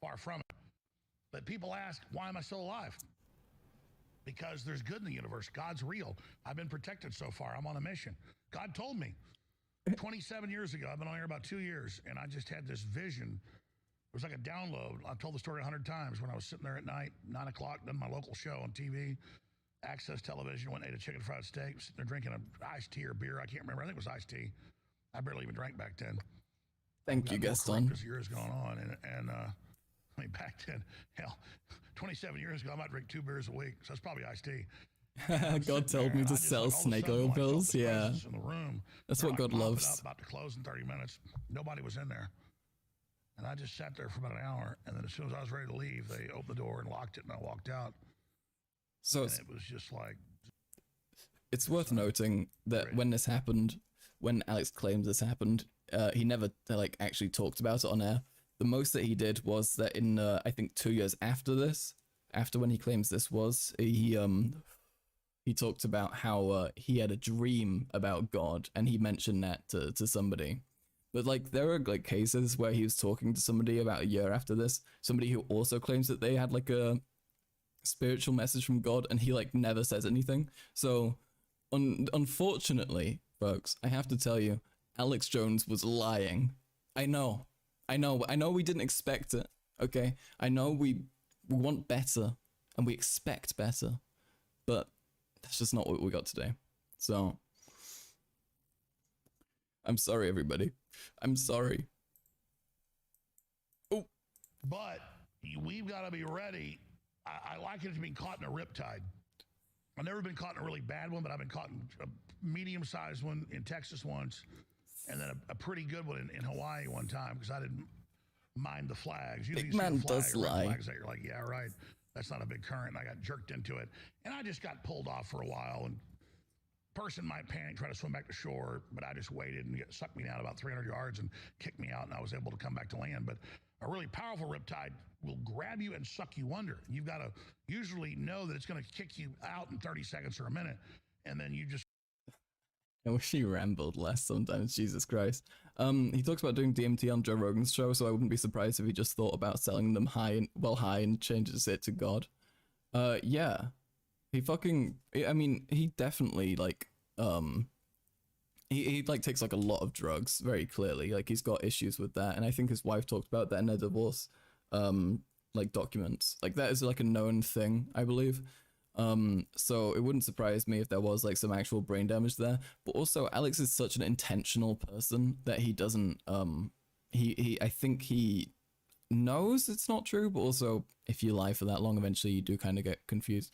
Far from it. But people ask, why am I still alive? Because there's good in the universe. God's real. I've been protected so far. I'm on a mission. God told me 27 years ago. I've been on here about 2 years, and I just had this vision. It was like a download. I've told the story 100 times when I was sitting there at night, 9 o'clock, done my local show on TV, Access Television, went and ate a chicken fried steak, sitting there drinking an iced tea or beer. I can't remember. I think it was iced tea. I barely even drank back then.
Thank you, Gaston.
As years going on, and I mean, back then, hell, 27 years ago, I might drink 2 beers a week, so that's probably iced tea.
God told me to sell snake oil pills. Yeah,
in the room.
That's what God loves.
Up, about to close in 30 minutes. Nobody was in there, and I just sat there for about an hour. And then as soon as I was ready to leave, they opened the door and locked it, and I walked out.
So
and it was just like.
It's worth noting that when this happened, when Alex claims this happened, he never like actually talked about it on air. The most that he did was that in I think 2 years after this, after when he claims this was, he talked about how he had a dream about God, and he mentioned that to somebody. But like there are like cases where he was talking to somebody about a year after this, somebody who also claims that they had like a spiritual message from God, and he like never says anything. So unfortunately, folks, I have to tell you, Alex Jones was lying. I know we didn't expect it, okay? I know we want better, and we expect better, but that's just not what we got today. So, I'm sorry, everybody. I'm sorry.
Oh. But we've got to be ready. I like it as being caught in a riptide. I've never been caught in a really bad one, but I've been caught in a medium-sized one in Texas once, and then a pretty good one in Hawaii one time because I didn't mind the flags. Usually
Big man does lie.
Flags that you're like, yeah, right. That's not a big current. And I got jerked into it, and I just got pulled off for a while. And person might panic, try to swim back to shore, but I just waited and it sucked me down about 300 yards and kicked me out, and I was able to come back to land. But a really powerful riptide will grab you and suck you under. You've got to usually know that it's going to kick you out in 30 seconds or a minute, and then you just.
I wish he rambled less sometimes, Jesus Christ. He talks about doing DMT on Joe Rogan's show, so I wouldn't be surprised if he just thought about selling them high and changes it to God. Yeah. He definitely, like, he like takes like a lot of drugs, very clearly. Like, he's got issues with that, and I think his wife talked about that in their divorce, like, documents. Like, that is like a known thing, I believe. So it wouldn't surprise me if there was like some actual brain damage there, but also Alex is such an intentional person that he doesn't, I think he knows it's not true, but also if you lie for that long, eventually you do kind of get confused.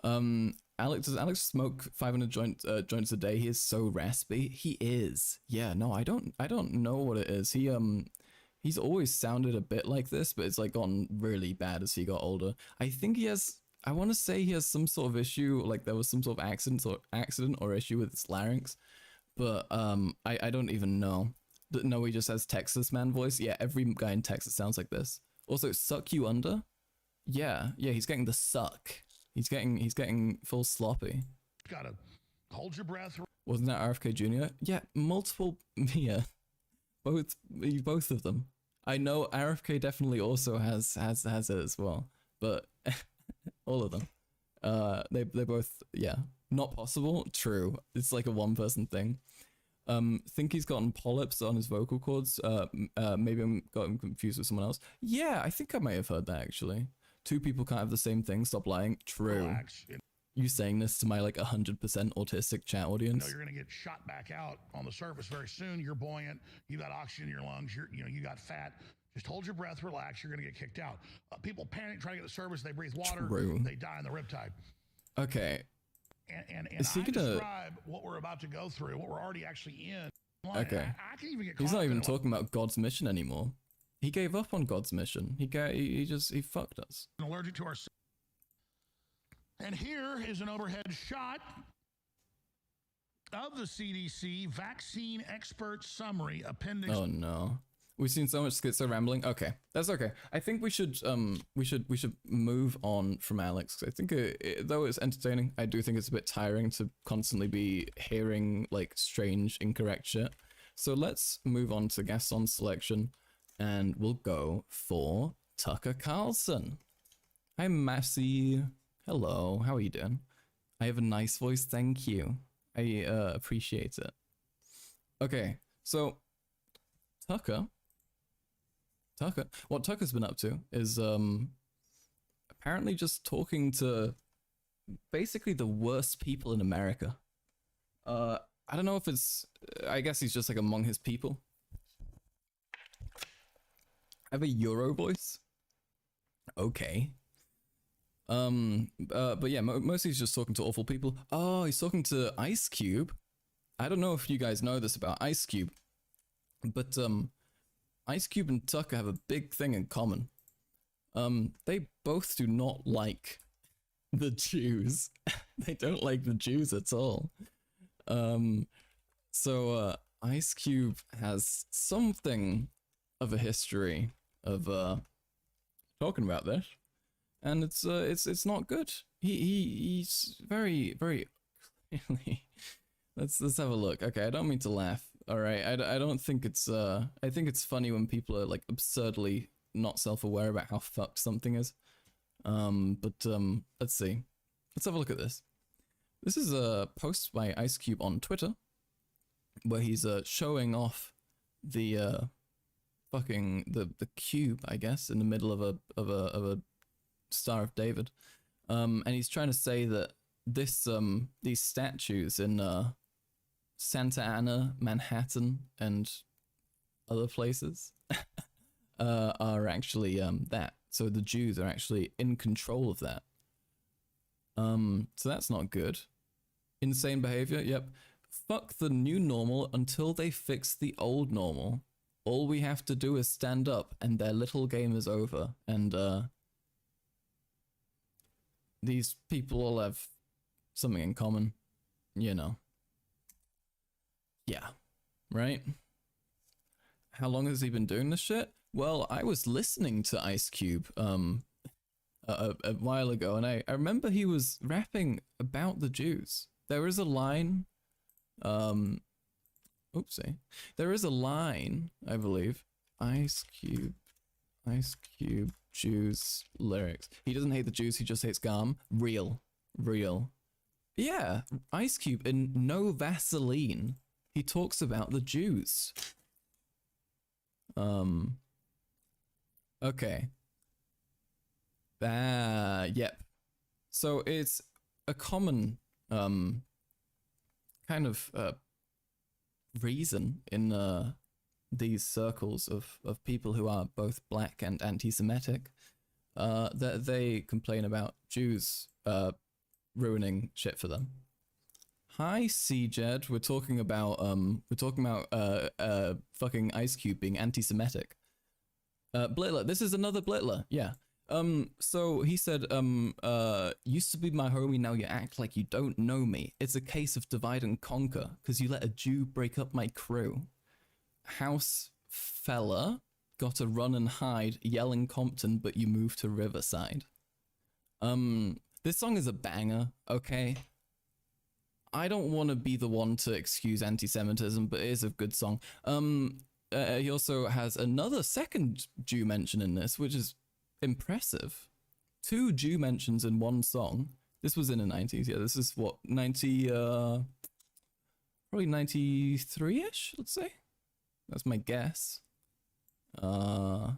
Does Alex smoke 500 joints a day? He is so raspy. He is. Yeah, no, I don't know what it is. He's always sounded a bit like this, but it's like gotten really bad as he got older. I want to say he has some sort of issue, like there was some sort of accident or issue with his larynx, but I don't even know. No, he just has Texas man voice. Yeah, every guy in Texas sounds like this. Also, suck you under? Yeah, he's getting the suck. He's getting full sloppy.
Gotta hold your breath.
Wasn't that RFK Jr.? Yeah, multiple. Yeah, both of them. I know RFK definitely also has it as well, but. All of them. They both, yeah. Not possible? True. It's like a one-person thing. Think he's gotten polyps on his vocal cords. Maybe I'm gotten confused with someone else. Yeah, I think I might have heard that, actually. 2 people can't have the same thing. Stop lying. True.
Relax.
you saying this to my like 100% autistic chat audience.
You know, you're going to get shot back out on the surface very soon. You're buoyant. You got oxygen in your lungs. You got fat. Just hold your breath, relax. You're going to get kicked out. People panic, trying to get the surface. They breathe water.
True.
They die in the riptide.
Okay.
And
Is he
I
gonna
describe what we're about to go through, what we're already actually in.
Okay.
I can even get
He's not even talking about God's mission anymore. He gave up on God's mission. He fucked us.
Allergic to our. And here is an overhead shot of the CDC vaccine expert summary appendix.
Oh no. We've seen so much schizo rambling. Okay, that's okay. I think we should move on from Alex. I think though it's entertaining, I do think it's a bit tiring to constantly be hearing like strange, incorrect shit. So let's move on to Gaston's selection, and we'll go for Tucker Carlson. Hi, Massey. Hello. How are you doing? I have a nice voice. Thank you. I appreciate it. Okay, so Tucker, what Tucker's been up to is apparently just talking to basically the worst people in America. I don't know if it's, I guess he's just like among his people. I have a Euro voice. Okay. But yeah, mostly he's just talking to awful people. Oh, he's talking to Ice Cube. I don't know if you guys know this about Ice Cube, but Ice Cube and Tucker have a big thing in common. They both do not like the Jews. They don't like the Jews at all. So Ice Cube has something of a history of talking about this, and it's not good. He's very clearly. Let's have a look. Okay, I don't mean to laugh. All right, I don't think it's I think it's funny when people are like absurdly not self-aware about how fucked something is. But let's see. Let's have a look at this. This is a post by Ice Cube on Twitter, where he's showing off the fucking the cube, I guess, in the middle of a Star of David, and he's trying to say that this these statues in Santa Ana, Manhattan, and other places are actually that. So the Jews are actually in control of that. So that's not good. Insane behavior. Yep. Fuck the new normal until they fix the old normal. All we have to do is stand up, and their little game is over. And these people all have something in common, you know. Yeah, right? How long has he been doing this shit? Well, I was listening to Ice Cube a while ago, and I remember he was rapping about the Jews. There is a line, oopsie. There is a line, I believe. Ice Cube, Jews lyrics. He doesn't hate the Jews, he just hates Garm. Real. Yeah, Ice Cube in No Vaseline. He talks about the Jews. Okay. Yep. So it's a common, kind of, reason in, these circles of people who are both black and anti-Semitic, that they complain about Jews, ruining shit for them. Hi, CJed. We're talking about fucking Ice Cube being anti-Semitic. Blitler. This is another Blitler. Yeah. So he said, used to be my homie, now you act like you don't know me. It's a case of divide and conquer, because you let a Jew break up my crew. House fella, gotta run and hide, yelling Compton, but you moved to Riverside. This song is a banger, okay? I don't want to be the one to excuse anti-Semitism, but it is a good song. He also has another second Jew mention in this, which is impressive. 2 Jew mentions in one song. This was in the 90s. Yeah, this is what, 90, probably 93-ish, let's say. That's my guess. Doesn't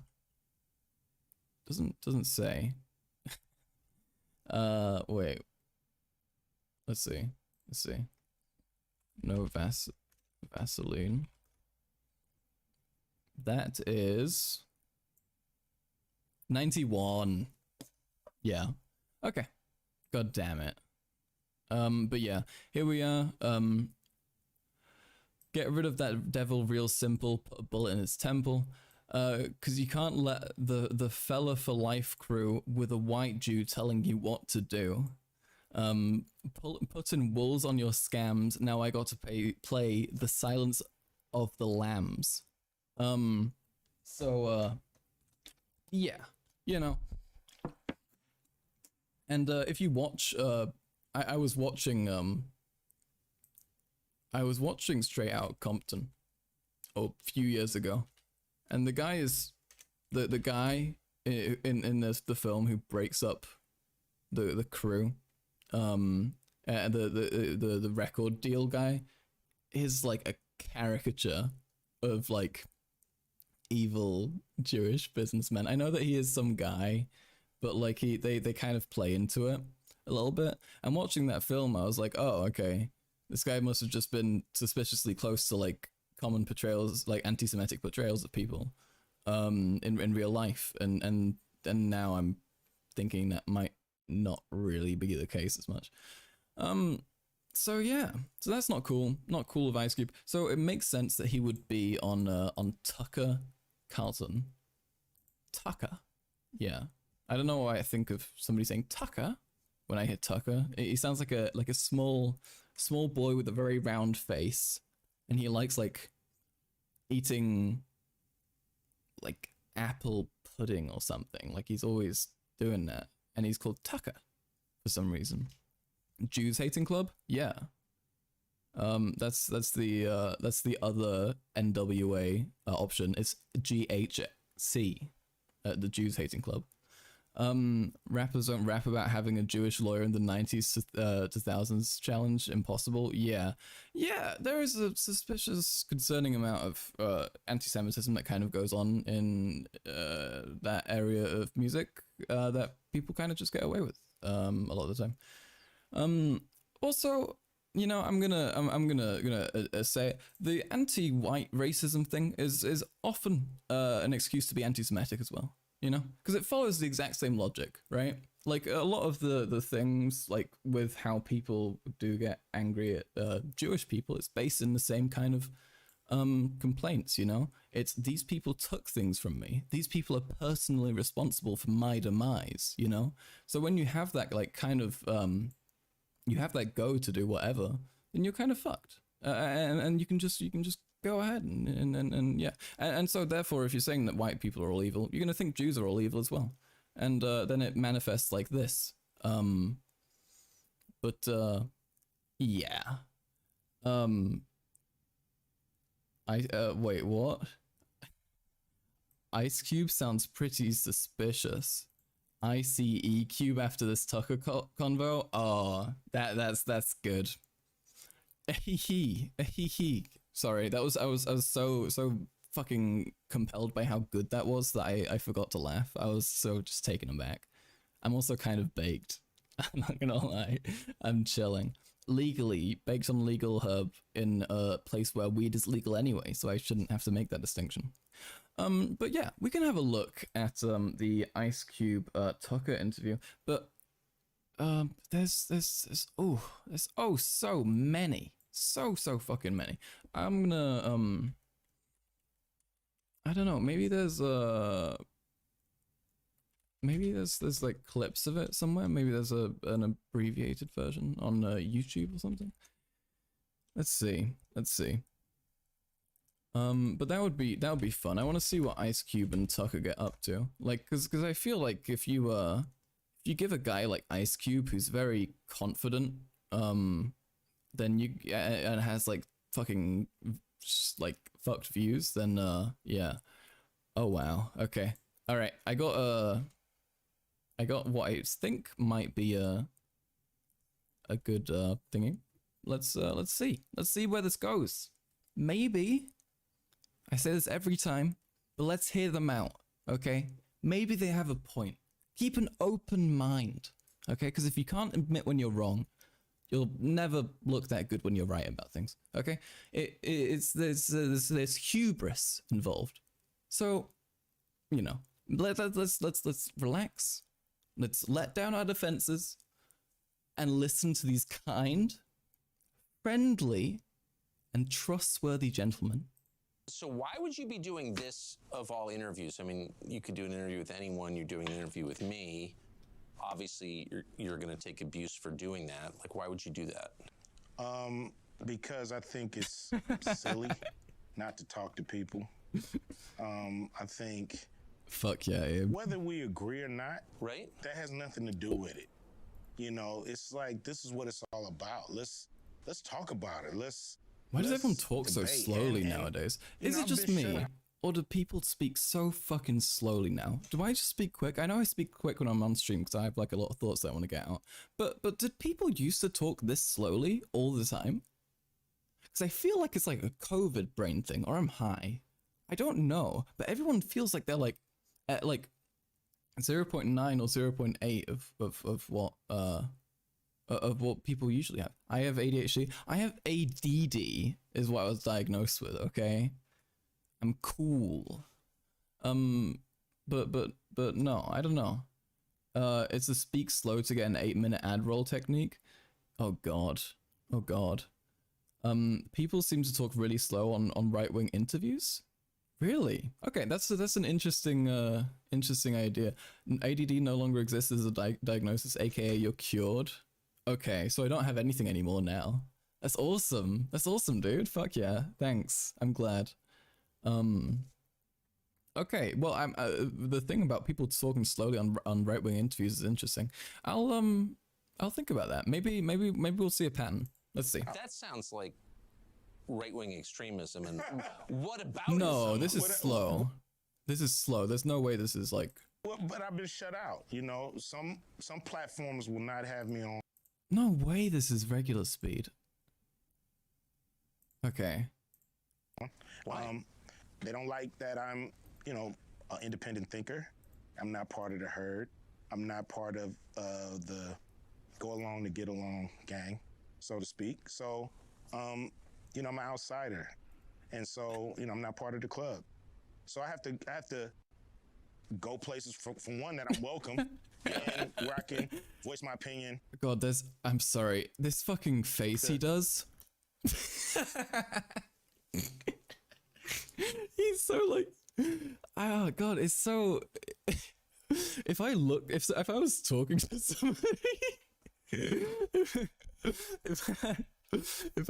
say. Wait. Let's see. No Vaseline. That is 91. Yeah. Okay. God damn it. But yeah, here we are. Get rid of that devil real simple, put a bullet in its temple. Cause you can't let the fella for life crew with a white Jew telling you what to do. Putting wolves on your scams. Now I got to play The Silence of the Lambs. Yeah, you know. And if you watch, I was watching Straight Outta Compton a few years ago, and the guy is the guy in the film who breaks up the crew, the record deal guy is like a caricature of like evil Jewish businessmen. I know that he is some guy, but like they kind of play into it a little bit. And watching that film, I was like, oh, okay, this guy must have just been suspiciously close to like common portrayals, like anti-Semitic portrayals of people, in real life. And now I'm thinking that might not really be the case as much. So yeah, so that's not cool. Not cool of Ice Cube. So it makes sense that he would be on Tucker Carlson. Tucker, yeah. I don't know why I think of somebody saying Tucker when I hear Tucker. He sounds like a small boy with a very round face, and he likes like eating like apple pudding or something. Like he's always doing that, and he's called Tucker for some reason. Jews hating club, yeah. That's the other NWA option. It's GHC, the Jews hating club. Rappers don't rap about having a Jewish lawyer in the 90s to 2000s challenge. Impossible. Yeah, there is a suspicious, concerning amount of anti-Semitism that kind of goes on in that area of music that people kind of just get away with a lot of the time. Also, you know, I'm gonna say it. The anti-white racism thing is often an excuse to be anti-Semitic as well. You know, because it follows the exact same logic, right? Like a lot of the things, like with how people do get angry at Jewish people, it's based in the same kind of complaints. You know, it's these people took things from me. These people are personally responsible for my demise. You know, so when you have that like kind of you have that go to do whatever, then you're kind of fucked. And you can just go ahead and yeah. And so therefore, if you're saying that white people are all evil, you're going to think Jews are all evil as well. And then it manifests like this. Yeah. Wait, what? Ice Cube sounds pretty suspicious. ICE Cube after this Tucker convo? Oh, that's good. Sorry, I was so fucking compelled by how good that was that I forgot to laugh. I was so just taken aback. I'm also kind of baked. I'm not gonna lie. I'm chilling. Legally baked on legal herb in a place where weed is legal anyway, so I shouldn't have to make that distinction. But yeah, we can have a look at the Ice Cube Tucker interview. But there's so many. So fucking many. I'm gonna I don't know, maybe there's like clips of it somewhere. Maybe there's an abbreviated version on YouTube or something. Let's see. But that would be fun. I want to see what Ice Cube and Tucker get up to. Like, cause I feel like if you give a guy like Ice Cube who's very confident, then you and has like fucking like fucked views, then yeah. Oh wow. Okay. All right. I got what I think might be a good thingy. Let's see where this goes. Maybe I say this every time, but let's hear them out. Okay. Maybe they have a point. Keep an open mind. Okay. Because if you can't admit when you're wrong, You'll never look that good when you're writing about things. Okay, there's hubris involved. So, you know, let's relax. Let's let down our defenses and listen to these kind, friendly, and trustworthy gentlemen.
So why would you be doing this of all interviews? I mean, you could do an interview with anyone. You're doing an interview with me. Obviously, you're going to take abuse for doing that. Like, why would you do that?
Because I think it's silly not to talk to people. I think...
Fuck yeah, Abe.
Whether we agree or not,
right?
That has nothing to do with it. You know, it's like, this is what it's all about. Let's talk about it.
Why does everyone talk so slowly nowadays? Is it just me? Or do people speak so fucking slowly now? Do I just speak quick? I know I speak quick when I'm on stream because I have like a lot of thoughts that I want to get out. But did people used to talk this slowly all the time? Because I feel like it's like a COVID brain thing, or I'm high. I don't know, but everyone feels like they're like at like 0.9 or 0.8 of what people usually have. I have ADHD. I have ADD is what I was diagnosed with. Okay. I'm cool. But no, I don't know. It's a speak slow to get an 8-minute ad roll technique. Oh god. Oh god. People seem to talk really slow on right-wing interviews. Really? Okay, that's an interesting idea. ADD no longer exists as a diagnosis, aka you're cured. Okay, so I don't have anything anymore now. That's awesome. That's awesome, dude. Fuck yeah. Thanks. I'm glad. Okay, well, the thing about people talking slowly on right-wing interviews is interesting. I'll think about that. Maybe we'll see a pattern. Let's see.
That sounds like right-wing extremism. And what about
No, this is slow. This is slow. There's no way this is like...
Well, but I've been shut out. You know, some platforms will not have me on.
No way this is regular speed. Okay.
They don't like that I'm, you know, an independent thinker. I'm not part of the herd. I'm not part of the go along to get along gang, so to speak. So, you know, I'm an outsider. And so, you know, I'm not part of the club. So I have to go places for one that I'm welcome and where I can voice my opinion.
God, I'm sorry. This fucking face he does. He's so like, oh god, it's so. If I was talking to somebody, if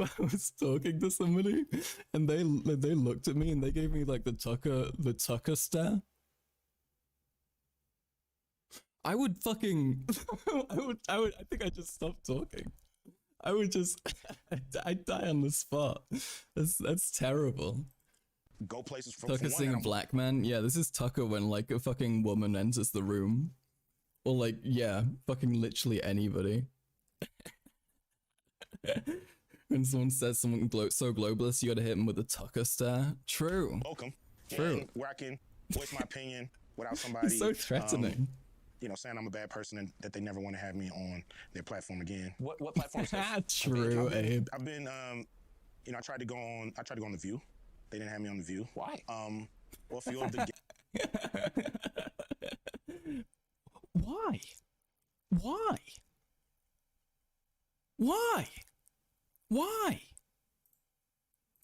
I was talking to somebody and they looked at me and they gave me like the Tucker stare, I would fucking, I think I'd just stop talking. I would just, I'd die on the spot. That's terrible.
Go places for
Tucker seeing a black man? Yeah, this is Tucker when like a fucking woman enters the room. Or like, yeah, fucking literally anybody. When someone says something so globalist, you gotta hit him with a Tucker stare. True.
Welcome.
True.
And where I can voice my opinion without somebody
so threatening.
You know, saying I'm a bad person and that they never want to have me on their platform agae
What platform is this?
True, Abe.
I've been you know, I tried to go on The View. They didn't have me on The View.
Why?
Well, a few of the
Why? Why? Why? Why?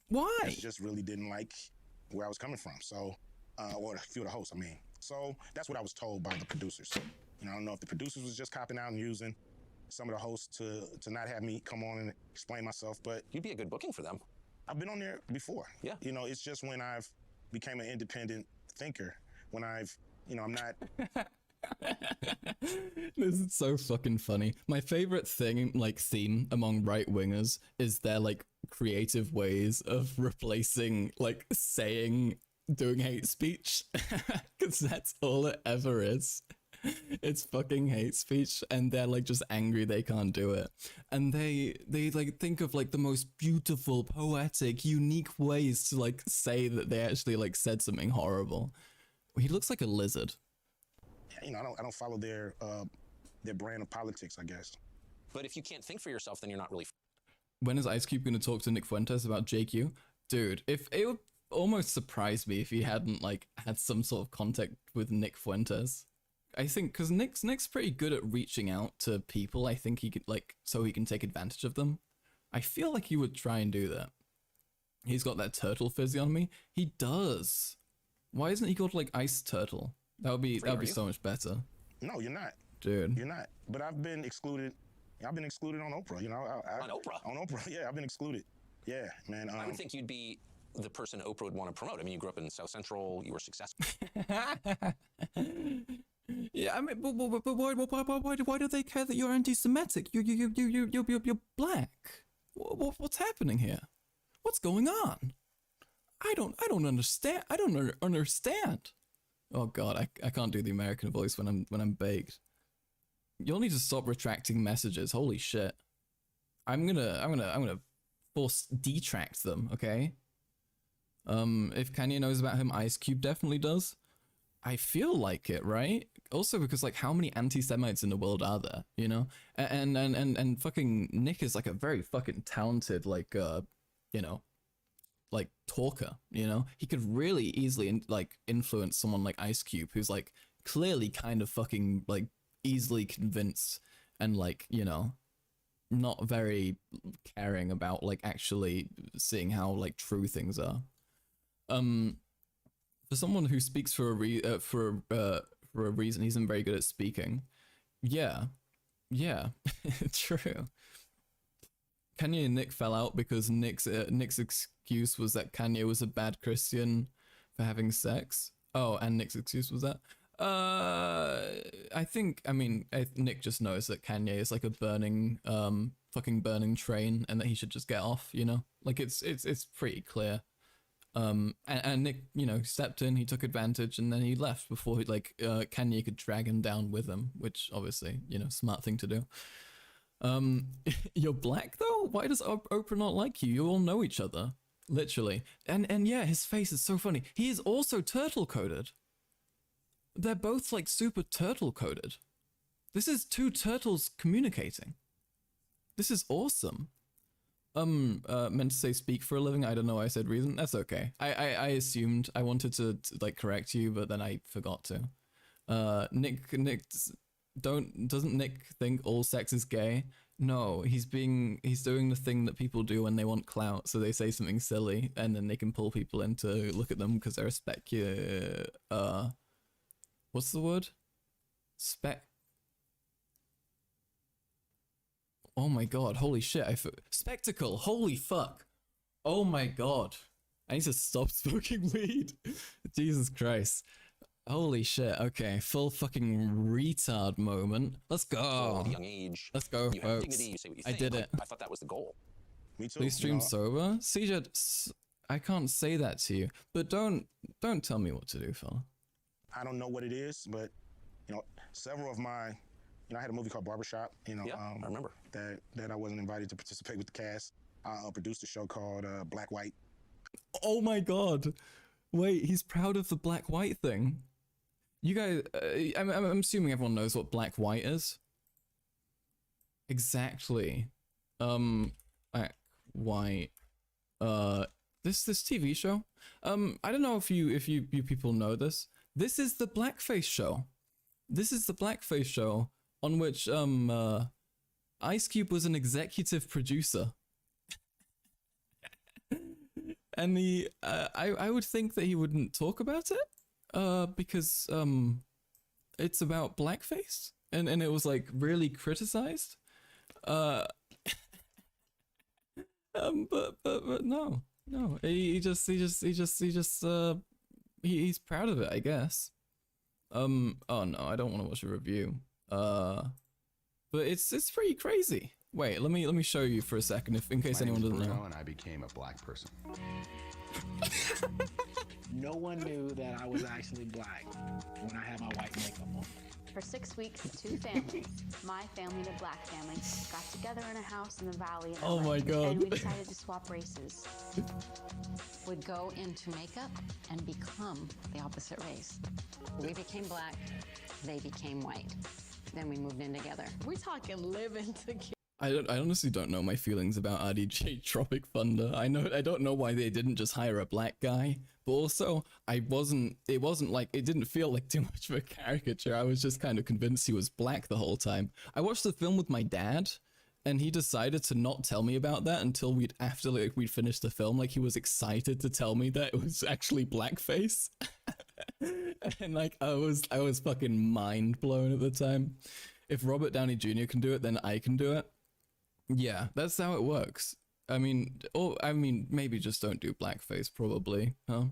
Why?
Just really didn't like where I was coming from. So, or a few of the hosts, I mean. So that's what I was told by the producers. You know, I don't know if the producers was just copping out and using some of the hosts to not have me come on and explain myself, but
you'd be a good booking for them.
I've been on there before.
Yeah.
You know, it's just when I've became an independent thinker, when I've, you know, I'm not.
This is so fucking funny. My favorite thing, like theme among right wingers, is their like creative ways of replacing like doing hate speech, because that's all it ever is. It's fucking hate speech, and they're like just angry they can't do it, and they like think of like the most beautiful, poetic, unique ways to like say that they actually like said something horrible. He looks like a lizard.
You know, I don't follow their brand of politics, I guess.
But if you can't think for yourself, then you're not really.
When is Ice Cube going to talk to Nick Fuentes about JQ? Dude, if it would almost surprise me if he hadn't like had some sort of contact with Nick Fuentes. I think because Nick's pretty good at reaching out to people. I think he could like so he can take advantage of them. I feel like he would try and do that. He's got that turtle physiognomy. He does. Why isn't he called like Ice Turtle? That would be so much better.
No, you're not,
dude.
You're not. But I've been excluded. I've been excluded on Oprah. You know,
on Oprah.
On Oprah, yeah, I've been excluded. Yeah, man.
I would think you'd be the person Oprah would want to promote. I mean, you grew up in South Central. You were successful.
Yeah, I mean, but why do they care that you're anti-Semitic? You're black. What's happening here? What's going on? I don't understand. I don't understand. Oh God, I can't do the American voice when I'm baked. You'll need to stop retracting messages. Holy shit. I'm gonna force detract them. Okay. If Kanye knows about him, Ice Cube definitely does. I feel like it, right? Also because like how many anti-Semites in the world are there, you know? And fucking Nick is like a very fucking talented like you know, like talker, you know? He could really easily like influence someone like Ice Cube who's like clearly kind of fucking like easily convinced and like, you know, not very caring about like actually seeing how like true things are. For someone who speaks for a reason, he isn't very good at speaking. Yeah, true. Kanye and Nick fell out because Nick's excuse was that Kanye was a bad Christian for having sex. Oh, and Nick's excuse was that. I mean, Nick just knows that Kanye is like a fucking burning train, and that he should just get off. You know, like it's pretty clear. And Nick, you know, stepped in, he took advantage, and then he left before Kanye could drag him down with him, which obviously, you know, smart thing to do. You're black though? Why does Oprah not like you? You all know each other, literally. And yeah, his face is so funny. He is also turtle coded. They're both like super turtle coded. This is two turtles communicating. This is awesome. Meant to say speak for a living. I don't know why I said reason. That's okay. I assumed I wanted to like correct you, but then I forgot to. Doesn't Nick think all sex is gay? No, he's doing the thing that people do when they want clout. So they say something silly and then they can pull people in to look at them because they're what's the word? Oh my god, holy shit, spectacle, holy fuck. Oh my god. I need to stop smoking weed. Jesus Christ. Holy shit, okay, full fucking retard moment. Let's go.
At a young age,
let's go,
you
folks.
have dignity, you say what you think.
I did it.
I thought that was the goal.
Me too.
Please stream sober? CJ, I can't say that to you, but don't tell me what to do, fella.
I don't know what it is, but, you know, several of my, you know, I had a movie called Barbershop, you know,
yeah, I remember.
That I wasn't invited to participate with the cast. I produced a show called Black White.
Oh my god. Wait, he's proud of the black white thing. You guys, I'm assuming everyone knows what black white is. Exactly. Black white. This TV show. I don't know if you people know this. This is the blackface show. This is the blackface show on which Ice Cube was an executive producer. And I would think that he wouldn't talk about it, because it's about blackface, and it was like really criticized. But no, he's proud of it, I guess. Oh no, I don't want to watch a review. But it's pretty crazy. Wait, let me show you for a second, in case anyone doesn't know.
And I became a black person.
No one knew that I was actually black when I had my white makeup on.
For 6 weeks, two families, my family and a black family, got together in a house in the valley. In
Oh
LA,
my God.
And we decided to swap races.
Would go into makeup and become the opposite race. We became black, they became white. Then we moved in together.
We're talking living together.
I honestly don't know my feelings about RDJ Tropic Thunder. I don't know why they didn't just hire a black guy, but also it wasn't like, it didn't feel like too much of a caricature. I was just kind of convinced he was black the whole time. I watched the film with my dad, and he decided to not tell me about that until we'd finished the film. Like, he was excited to tell me that it was actually blackface. And like, I was fucking mind blown at the time. If Robert Downey Jr. can do it, then I can do it. Yeah, that's how it works. I mean, maybe just don't do blackface, probably, huh?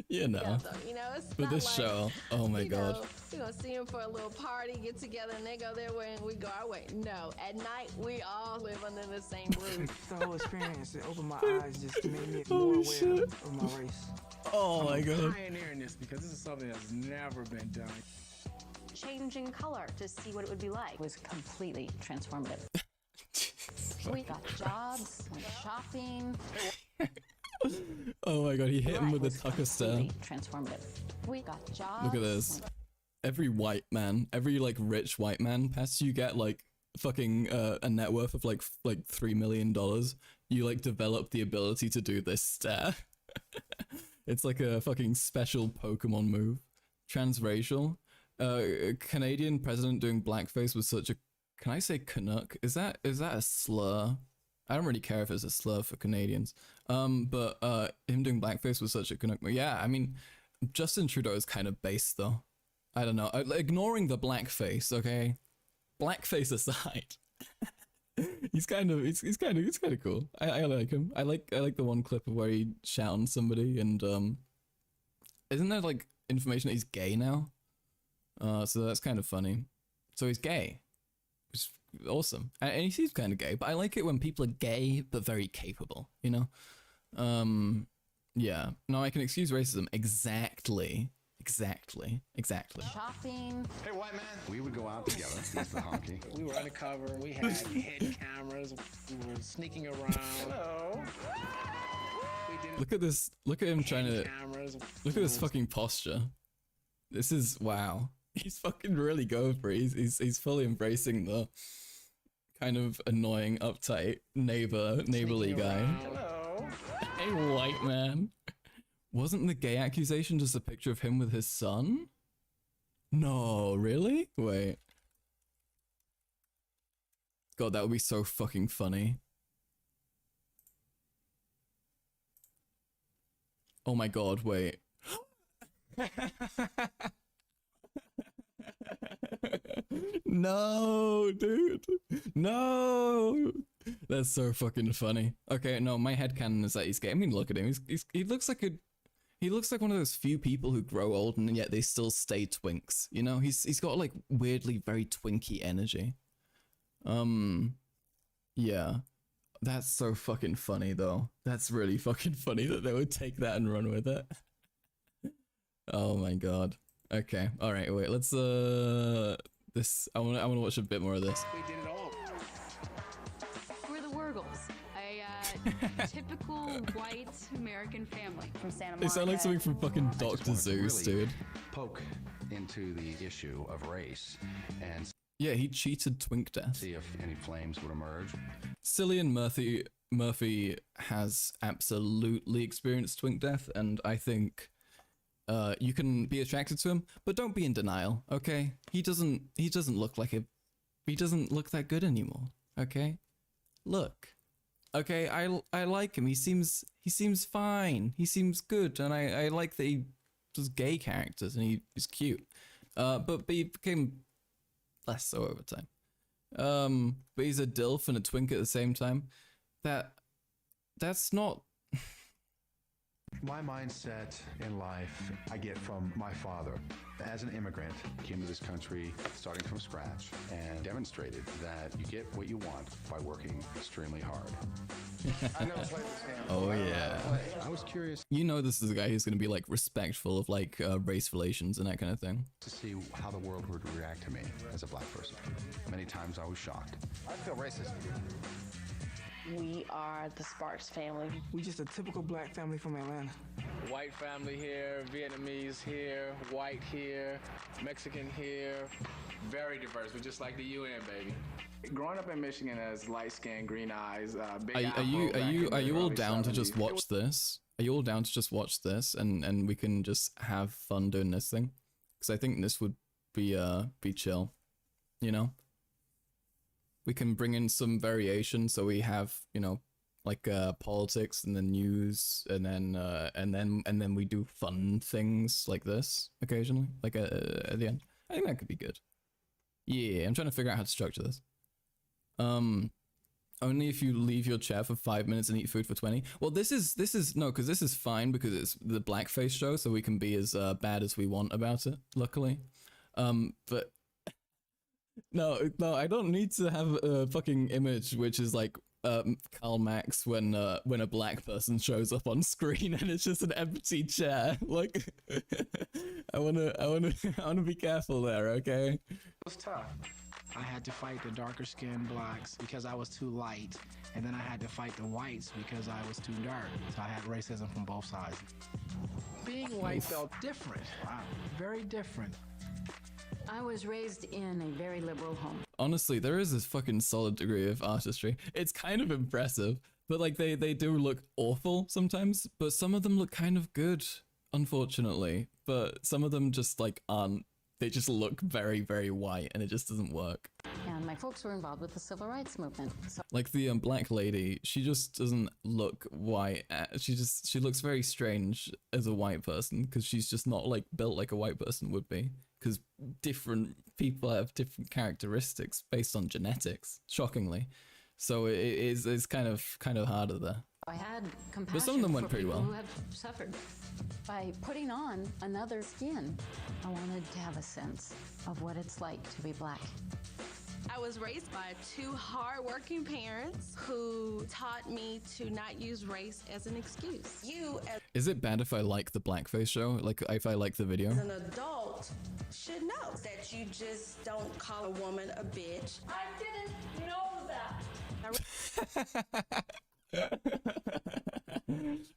You know.
Yeah, though, you know, it's
for
not
this
like,
show, oh my god.
We're gonna see them for a little party, get together, and they go their way and we go our way. No, at night we all live under the same roof.
The whole experience, it opened my eyes, just made me more aware of my race.
Oh my god.
I'm pioneering this because this is something that's never been done.
Changing color to see what it would be like was completely transformative. We got jobs, went shopping.
Oh my god, he hit him with a Tucker stare.
Transformative. We got jobs.
Look at this. Every white man, every like rich white man, past you get like fucking a net worth of like $3 million, you like develop the ability to do this stare. It's like a fucking special Pokemon move. Transracial. Canadian president doing blackface was such a, can I say Canuck? Is that a slur? I don't really care if it's a slur for Canadians. But him doing blackface was such a Canuck. Yeah, I mean, Justin Trudeau is kind of base though. I don't know. Ignoring the blackface, okay? Blackface aside, he's kind of cool. I like him. I like the one clip of where he shouted somebody, and isn't there like information that he's gay now? So that's kind of funny. So he's gay. It's awesome. And he seems kind of gay, but I like it when people are gay but very capable, you know? Yeah. No, I can excuse racism. Exactly.
Shopping.
Hey, white man. We would go out together. He's the honky.
We were undercover. We had head cameras. We were sneaking around. Hello.
Look at this. Look at him trying to. Look at this fucking posture. This is wow. He's fucking really going for it. He's fully embracing the kind of annoying, uptight neighborly guy.
Hello.
Hey, white man. Wasn't the gay accusation just a picture of him with his son? No, really? Wait. God, that would be so fucking funny. Oh my god, wait. No, dude. No. That's so fucking funny. Okay, no, my headcanon is that he's gay. I mean, look at him. He looks like one of those few people who grow old and yet they still stay twinks. You know, he's got like weirdly very twinky energy. Yeah. That's so fucking funny though. That's really fucking funny that they would take that and run with it. Oh my god. Okay. All right. Wait. Let's this. I want to watch a bit more of this.
We did it all.
We're the Wurgles, a typical white American family from Santa Monica.
They sound like something from fucking Dr. Zeus,
really
dude.
Poke into the issue of race and
Yeah, he cheated Twink Death.
see if any flames would emerge.
Cillian Murphy has absolutely experienced Twink Death, and I think you can be attracted to him, but don't be in denial, okay? He doesn't look look that good anymore, okay? Look. Okay, I like him. He seems fine. He seems good, and I like that he does gay characters and he's cute. But he became less so over time. But he's a DILF and a twink at the same time. That's not.
My mindset in life I get from my father. As an immigrant, came to this country starting from scratch and demonstrated that you get what you want by working extremely hard. I never played this game.
Oh yeah.
I was curious
You know this is a guy who's gonna be like respectful of like race relations and that kind of thing.
to see how the world would react to me as a black person. Many times I was shocked. I feel racist.
We are the Sparks family.
We just a typical black family from Atlanta.
White family here, Vietnamese here, white here, Mexican here, Very diverse. We're just like the UN, baby. Growing up in Michigan as light-skinned, green eyes, big
Are
afro
you
back in the
all
early
down to
70s.
just watch this? Are you all down to just watch this and we can just have fun doing this thing? Because I think this would be chill, you know. We can bring in some variation, so we have, you know, like politics and then news and then we do fun things like this occasionally, like at the end. I think that could be good. Yeah, I'm trying to figure out how to structure this. Only if you leave your chair for 5 minutes and eat food for 20. Well, this is no, because this is fine because it's the blackface show, so we can be as bad as we want about it. Luckily, but no, I don't need to have a fucking image which is like Karl Marx when a black person shows up on screen and it's just an empty chair. Like, I wanna be careful there, okay?
It was tough. I had to fight the darker skinned blacks because I was too light, and then I had to fight the whites because I was too dark. So I had racism from both sides. Being white felt different. Wow, very different.
I was raised in a very liberal home.
Honestly, there is this fucking solid degree of artistry. It's kind of impressive, but like they do look awful sometimes, but some of them look kind of good, unfortunately. But some of them just like aren't. They just look very, very white, and it just doesn't work.
And my folks were involved with the civil rights movement. So
Like the black lady, she just doesn't look white. She looks very strange as a white person because she's just not like built like a white person would be. Because different people have different characteristics based on genetics, shockingly. So it's kind of harder there.
I had compassion
But some of them went
for
pretty
people
well.
who have suffered. By putting on another skin, I wanted to have a sense of what it's like to be black.
I was raised by two hardworking parents who taught me to not use race as an excuse. You,
Is it bad if I like the blackface show? Like if I like the video?
as an adult, should know that you just don't call a woman a bitch. I didn't know that.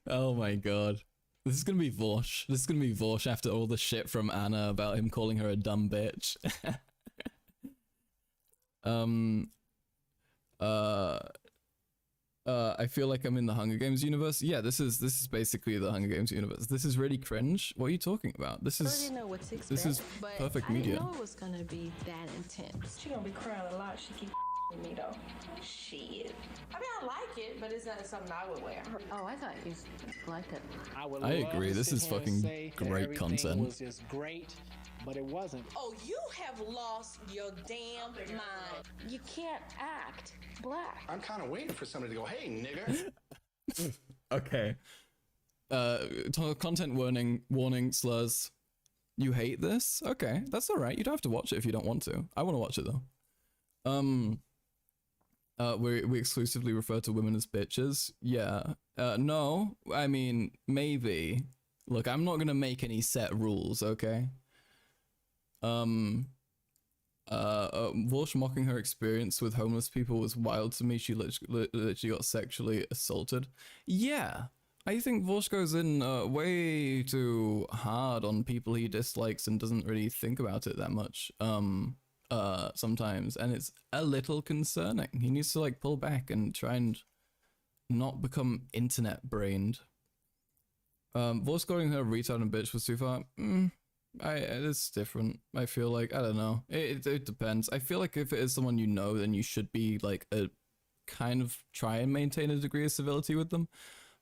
Oh my god. This is gonna be Vorsh. This is gonna be Vorsh after all the shit from Anna about him calling her a dumb bitch. I feel like I'm in the Hunger Games universe. Yeah, this is basically the Hunger Games universe. This is really cringe. What are you talking about? This
I
is
didn't know what to expect.
this is
but
perfect
I
media.
didn't know it was gonna be that intense. She gonna be crying a lot. She keep me though. Shit. I mean, I like it, but it's not something I would wear.
Oh, I thought you liked it.
I agree. This is fucking great content.
It was just great, but it wasn't.
Oh, you have lost your damn mind. You can't act black.
I'm kind of waiting for somebody to go, hey, nigger.
Okay. Content warning slurs. You hate this? Okay, that's all right. You don't have to watch it if you don't want to. I want to watch it though. We exclusively refer to women as bitches. Yeah. No, I mean maybe. Look, I'm not gonna make any set rules, okay? Walsh mocking her experience with homeless people was wild to me. She literally got sexually assaulted. Yeah, I think Walsh goes in way too hard on people he dislikes and doesn't really think about it that much. Sometimes, and it's a little concerning. He needs to like pull back and try and not become internet brained. Voice calling her retard and bitch was too far. It's different. I feel like, I don't know. It depends. I feel like if it is someone you know, then you should be like a kind of try and maintain a degree of civility with them.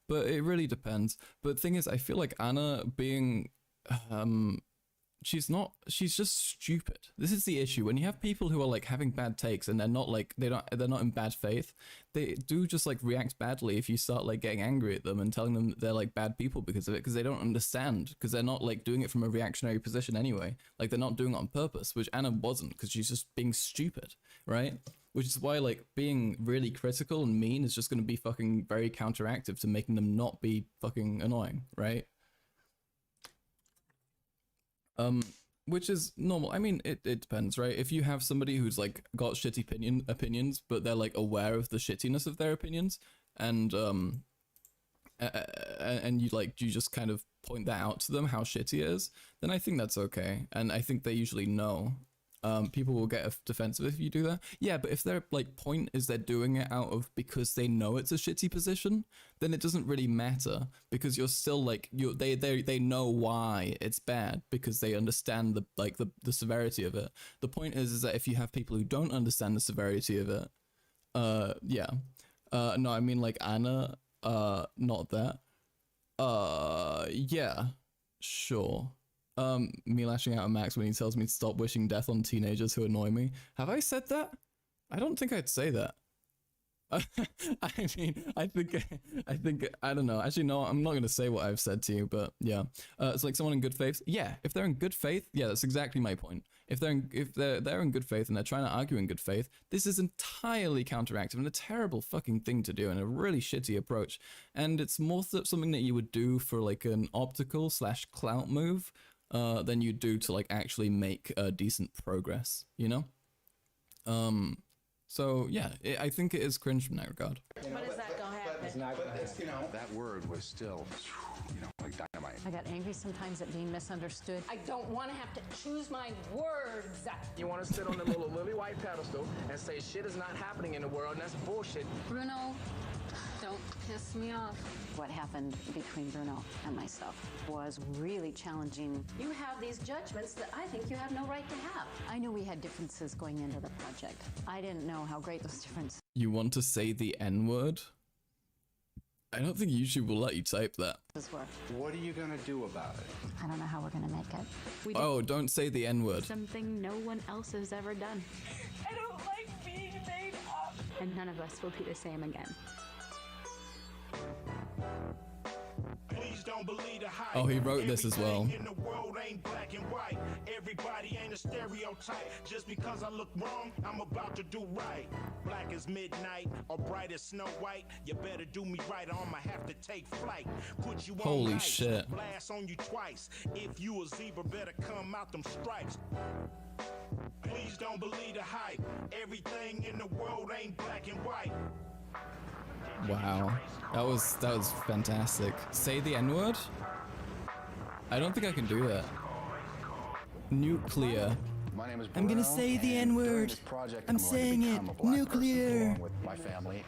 But it really depends. But the thing is, I feel like Anna being she's just stupid. This is the issue. When you have people who are like having bad takes and they're not in bad faith, they do just like react badly if you start like getting angry at them and telling them they're like bad people because of it, because they don't understand, because they're not like doing it from a reactionary position anyway. Like they're not doing it on purpose, which Anna wasn't, because she's just being stupid, right? Which is why like being really critical and mean is just going to be fucking very counteractive to making them not be fucking annoying, right? Which is normal. I mean, it depends, right? If you have somebody who's like got shitty opinions, but they're like aware of the shittiness of their opinions, and you just kind of point that out to them how shitty it is, then I think that's okay. And I think they usually know. people will get defensive if you do that. Yeah, but if their like point is they're doing it out of because they know it's a shitty position, then it doesn't really matter, because you're still like they know why it's bad because they understand the severity of it. The point is that if you have people who don't understand the severity of it, no, I mean like Anna, not that. Yeah, sure. Me lashing out at Max when he tells me to stop wishing death on teenagers who annoy me. Have I said that? I don't think I'd say that. I mean, I think, I don't know. Actually, no, I'm not going to say what I've said to you, but yeah. It's like someone in good faith. Yeah, if they're in good faith, yeah, that's exactly my point. If they're in good faith and they're trying to argue in good faith, this is entirely counteractive and a terrible fucking thing to do and a really shitty approach. And it's more something that you would do for like an optical / clout move than you do to like actually make decent progress, you know? So yeah, I think it is cringe from that regard.
But is that gonna happen?
It's not gonna happen. That word was still, like dynamite.
I got angry sometimes at being misunderstood.
I don't want to have to choose my words.
You want to sit on the little lily white pedestal and say shit is not happening in the world, and that's bullshit.
Bruno, don't piss me off. What happened between Bruno and myself was really challenging.
You have these judgments that I think you have no right to have.
I knew we had differences going into the project. I didn't know how great those differences
You want to say the N-word? I don't think YouTube will let you type that.
were.
What are you gonna do about it?
I don't know how we're gonna make it.
Oh, don't say the N-word.
Something no one else has ever done.
I don't like being made up.
And none of us will be the same again.
Please don't believe the hype.
Oh, he wrote this as well.
Everything in the world ain't black and white. Everybody ain't a stereotype. Just because I look wrong, I'm about to do right. Black as midnight or bright as Snow White. You better do me right or I'ma have to take flight. Put you on
Holy
ice,
shit.
blast on you twice. If you a zebra, better come out them stripes. Please don't believe the hype. Everything in the world ain't black and white.
Wow, that was fantastic. Say the N-word? I don't think I can do that. Nuclear.
My name is
I'm gonna say the N-word. I'm saying it. Nuclear.
With my family.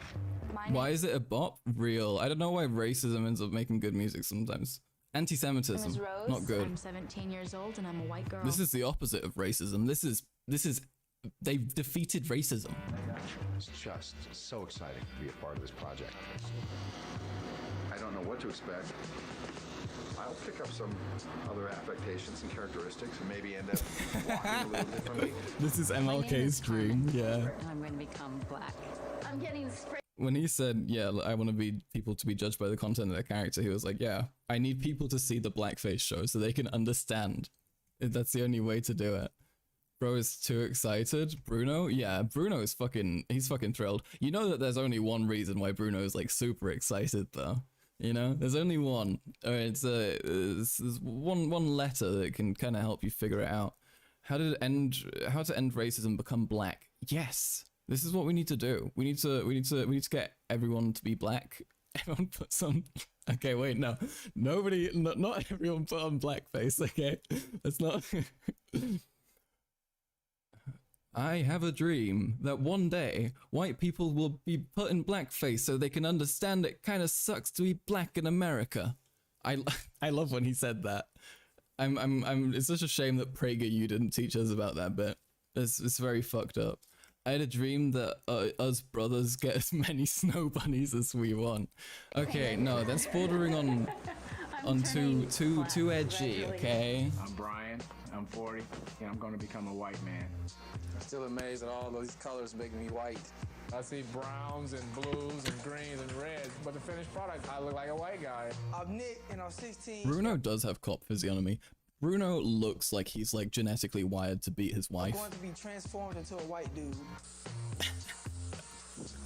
Why is it a bop? Real. I don't know why racism ends up making good music sometimes. Anti-Semitism, not good.
I'm 17 years old and I'm a white girl.
This is the opposite of racism. This is they've defeated racism.
It's just so exciting to be a part of this project. I don't know what to expect. I'll pick up some other affectations and characteristics and maybe end up walking a little differently.
This is MLK's dream, yeah.
I'm going to become black.
I'm getting sprayed.
When he said, yeah, I want to be people to be judged by the content of their character, he was like, yeah, I need people to see the blackface show so they can understand. That's the only way to do it. Bro is too excited. Bruno? Yeah, Bruno is he's fucking thrilled. You know that there's only one reason why Bruno is like super excited though. You know, there's only one. It's one letter that can kind of help you figure it out. How to end racism, become black. Yes, this is what we need to do. We need to get everyone to be black. Everyone puts on. Okay, wait, no, not everyone put on blackface. Okay, that's not. I have a dream that one day white people will be put in blackface so they can understand it kind of sucks to be black in America. I love when he said that. It's such a shame that PragerU didn't teach us about that bit. It's very fucked up. I had a dream that us brothers get as many snow bunnies as we want. Okay, no, that's bordering on too edgy. Okay.
I'm Brian. I'm 40, and I'm going to become a white man.
I'm still amazed at all those colors making me white.
I see browns and blues and greens and reds, but the finished product, I look like a white guy.
I'm Nick, and I'm 16.
Bruno does have cop physiognomy. Bruno looks like he's like genetically wired to beat his wife.
I'm going to be transformed into a white dude.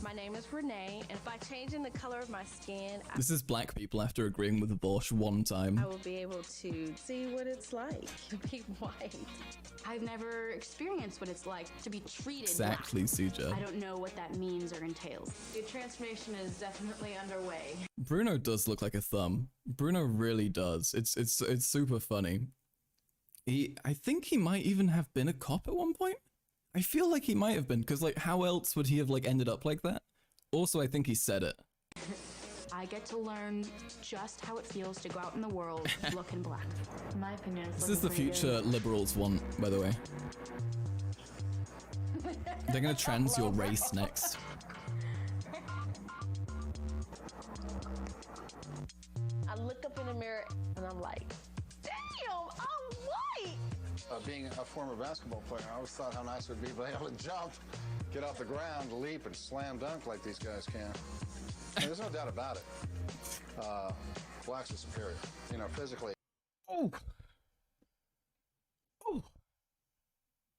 My name is Renee, and by changing the color of my skin,
This is black people after agreeing with Bosch one time.
I will be able to see what it's like to be white.
I've never experienced what it's like to be treated
Exactly,
black.
Suja.
I don't know what that means or entails.
The transformation is definitely underway.
Bruno does look like a thumb. Bruno really does. It's super funny. I think he might even have been a cop at one point. I feel like he might have been, because like how else would he have like ended up like that? Also, I think he said it.
I get to learn just how it feels to go out in the world looking black. In my opinion, it's
This is the future liberals want, by the way. They're gonna trans your race next.
I look up in the mirror and I'm like, damn, I'm white.
Being a former basketball player, I always thought how nice it would be to be able to jump, get off the ground, leap, and slam dunk like these guys can. I mean, there's no doubt about it. Blacks are superior, you know, physically.
Oh. Oh.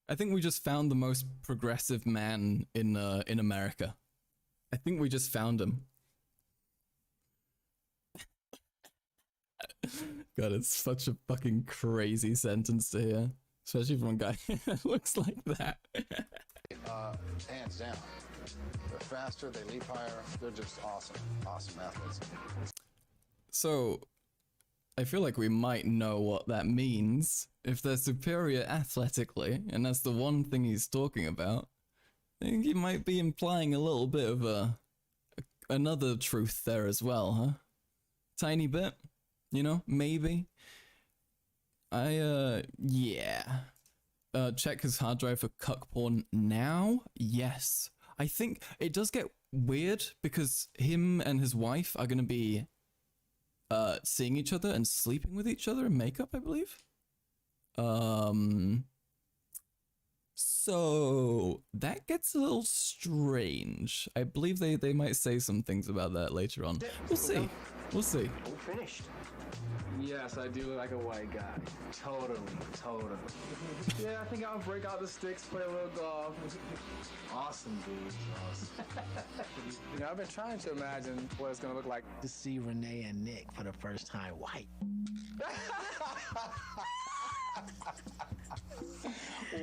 I think we just found the most progressive man in America. I think we just found him. God, it's such a fucking crazy sentence to hear, especially from a guy that looks like that.
Hands down. They're faster, they leap higher, they're just awesome, awesome athletes.
So, I feel like we might know what that means. If they're superior athletically, and that's the one thing he's talking about, I think he might be implying a little bit of another truth there as well, huh? Tiny bit, you know, maybe. Yeah. Check his hard drive for cuck porn now? Yes. I think it does get weird because him and his wife are gonna be seeing each other and sleeping with each other in makeup, I believe. So that gets a little strange. I believe they might say some things about that later on. We'll see. We'll see.
We're finished. Yes, I do look like a white guy. Totally. Yeah, I think I'll break out the sticks, play a little golf. Awesome, dude. Awesome. You know, I've been trying to imagine what it's gonna look like
To see Renee and Nick for the first time white.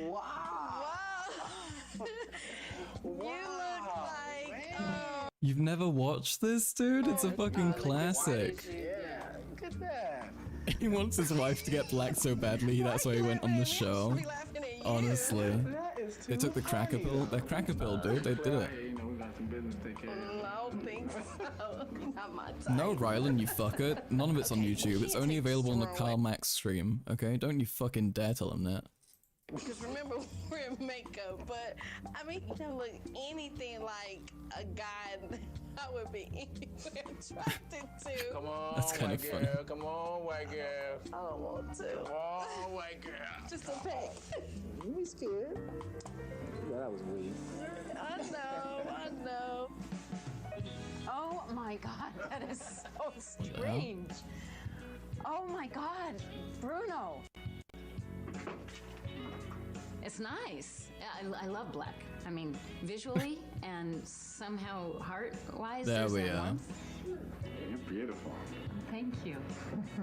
Wow. You look like.
You've never watched this, dude? It's a fucking classic.
Yeah, look at that.
He wants his wife to get black so badly, that's why he went on the show. Honestly. They took the cracker pill. The cracker pill, dude. They did it.
You know, we got some business to take care of.
I don't think so. Not my type.
No, Rylan, you fucker. None of it's on YouTube. It's only available on the Karl Max stream, okay? Don't you fucking dare tell him that.
Because remember, we're in makeup, but I mean, he doesn't look anything like a guy I would be anywhere attracted to.
Come on,
That's kind
white
of funny.
girl. Come on, white girl.
I don't want to.
Come on, white girl.
Just a peck.
You scared? Yeah, that was weak.
I know.
Oh my God, that is so strange. Oh my God, Bruno. It's nice. I love black. I mean, visually and somehow heart-wise.
There
there's
we
that
are.
warmth.
You're beautiful.
Thank you.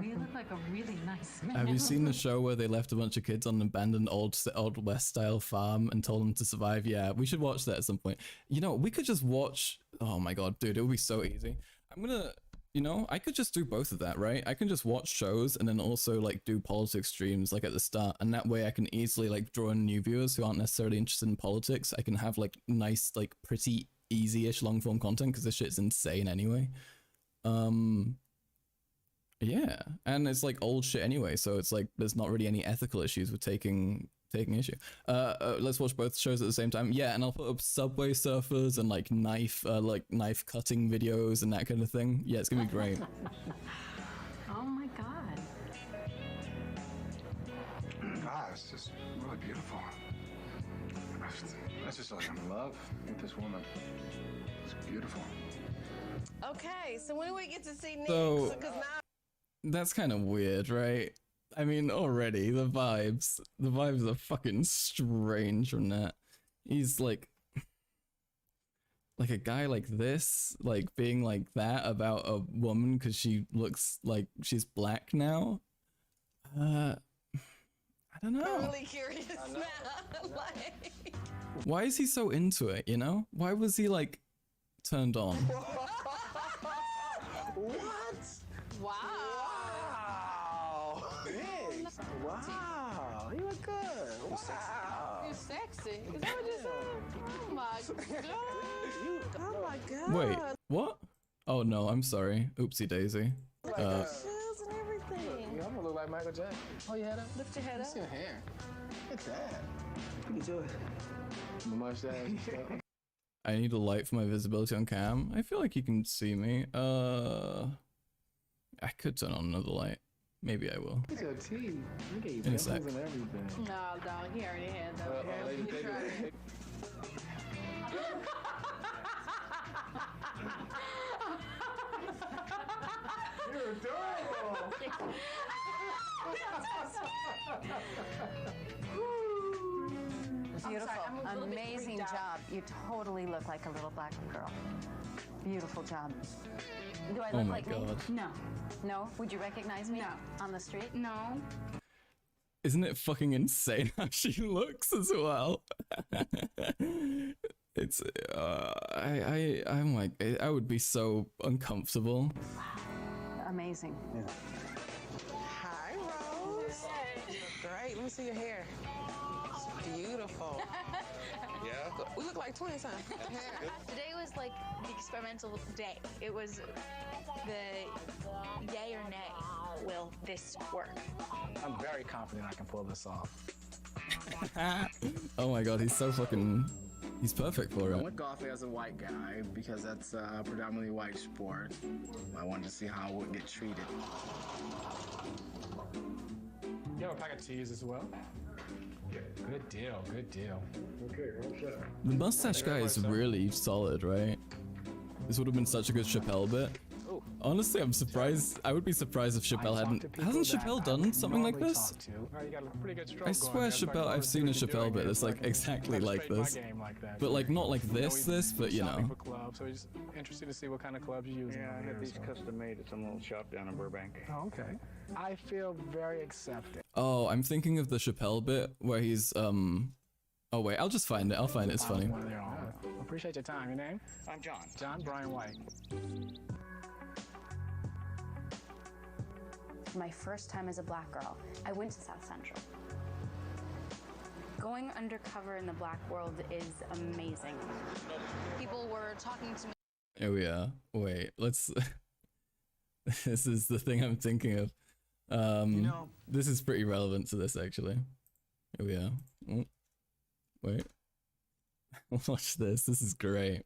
You look like a really nice man.
Have you seen the show where they left a bunch of kids on an abandoned old West style farm and told them to survive? Yeah, we should watch that at some point. You know, we could just watch. Oh my god, dude, it would be so easy. I'm gonna, you know, I could just do both of that, right? I can just watch shows and then also like do politics streams like at the start, and that way I can easily like draw in new viewers who aren't necessarily interested in politics. I can have like nice, like pretty easy-ish long form content because this shit's insane anyway. Yeah, and it's like old shit anyway, so it's like there's not really any ethical issues with taking issue. Let's watch both shows at the same time. Yeah, and I'll put up Subway Surfers and like knife cutting videos and that kind of thing. Yeah, it's gonna be great.
Oh my God.
God, it's just really beautiful. I just like I'm in love with this woman. It's beautiful.
Okay, so when do we get to see Nick?
So-
Because now
That's kind of weird, right? I mean, already the vibes are fucking strange from that. He's like a guy like this, like being like that about a woman because she looks like she's black now. I don't know.
I'm really curious now. Like,
Why is he so into it, you know? Why was he like turned on?
What?
wow.
Wow. Wow.
you look good. Wow.
You're sexy. Is that what you said? Oh my god. Oh my god.
Wait, what? Oh no, I'm sorry. Oopsie daisy.
Like
shoes and everything.
You almost look like Michael Jackson. Oh, your head up.
Lift your head up.
What's your hair? Look at that. Look at yours. My mustache and stuff.
I need a light for my visibility on cam. I feel like you can see me. I could turn on another light. Maybe I will.
Look at your teeth. Look at your
In a sec.
pimples and everything.
No, dog. He already had that.
Lady, take it. You're adorable.
Beautiful. Amazing job. You totally look like a little black girl. Beautiful job. Do I
Oh
look
my
like me?
God.
No. No? Would you recognize me? No. On the street? No.
Isn't it fucking insane how she looks as well? It's I'm like, I would be so uncomfortable.
Amazing.
Hi, Rose. Great. Let me see your hair. It's beautiful. Yeah. We look like twins, huh?
Today was like the experimental day. It was the yay or nay. Will this work?
I'm very confident I can pull this off.
Oh my god, he's so fucking... He's perfect for
I
it.
went golfing as a white guy because that's a predominantly white sport. I wanted to see how I would get treated. You have a pack of teas as well? Good deal, good deal. Okay, all set.
The mustache guy is really solid, right? This would have been such a good Chappelle bit. Honestly, I'm surprised. I would be surprised if Chappelle hadn't. Hasn't Chappelle done something like this? I swear Chappelle. I've seen a Chappelle bit that's like exactly like this, but like not like this, but you know.
So he's interested to see what kind of clubs you use.
Yeah, I have these custom made at some little shop down in Burbank.
Oh, okay. I feel very accepted.
Oh, I'm thinking of the Chappelle bit where he's Oh wait, I'll just find it. I'll find it. It's funny.
Appreciate your time. Your name?
I'm John.
John Brian White.
My first time as a black girl, I went to South Central. Going undercover in the black world is amazing.
People were talking to me.
Oh yeah. Wait, let's. This is the thing I'm thinking of. This is pretty relevant to this actually. Oh yeah. Oh. Wait. Watch this. This is great.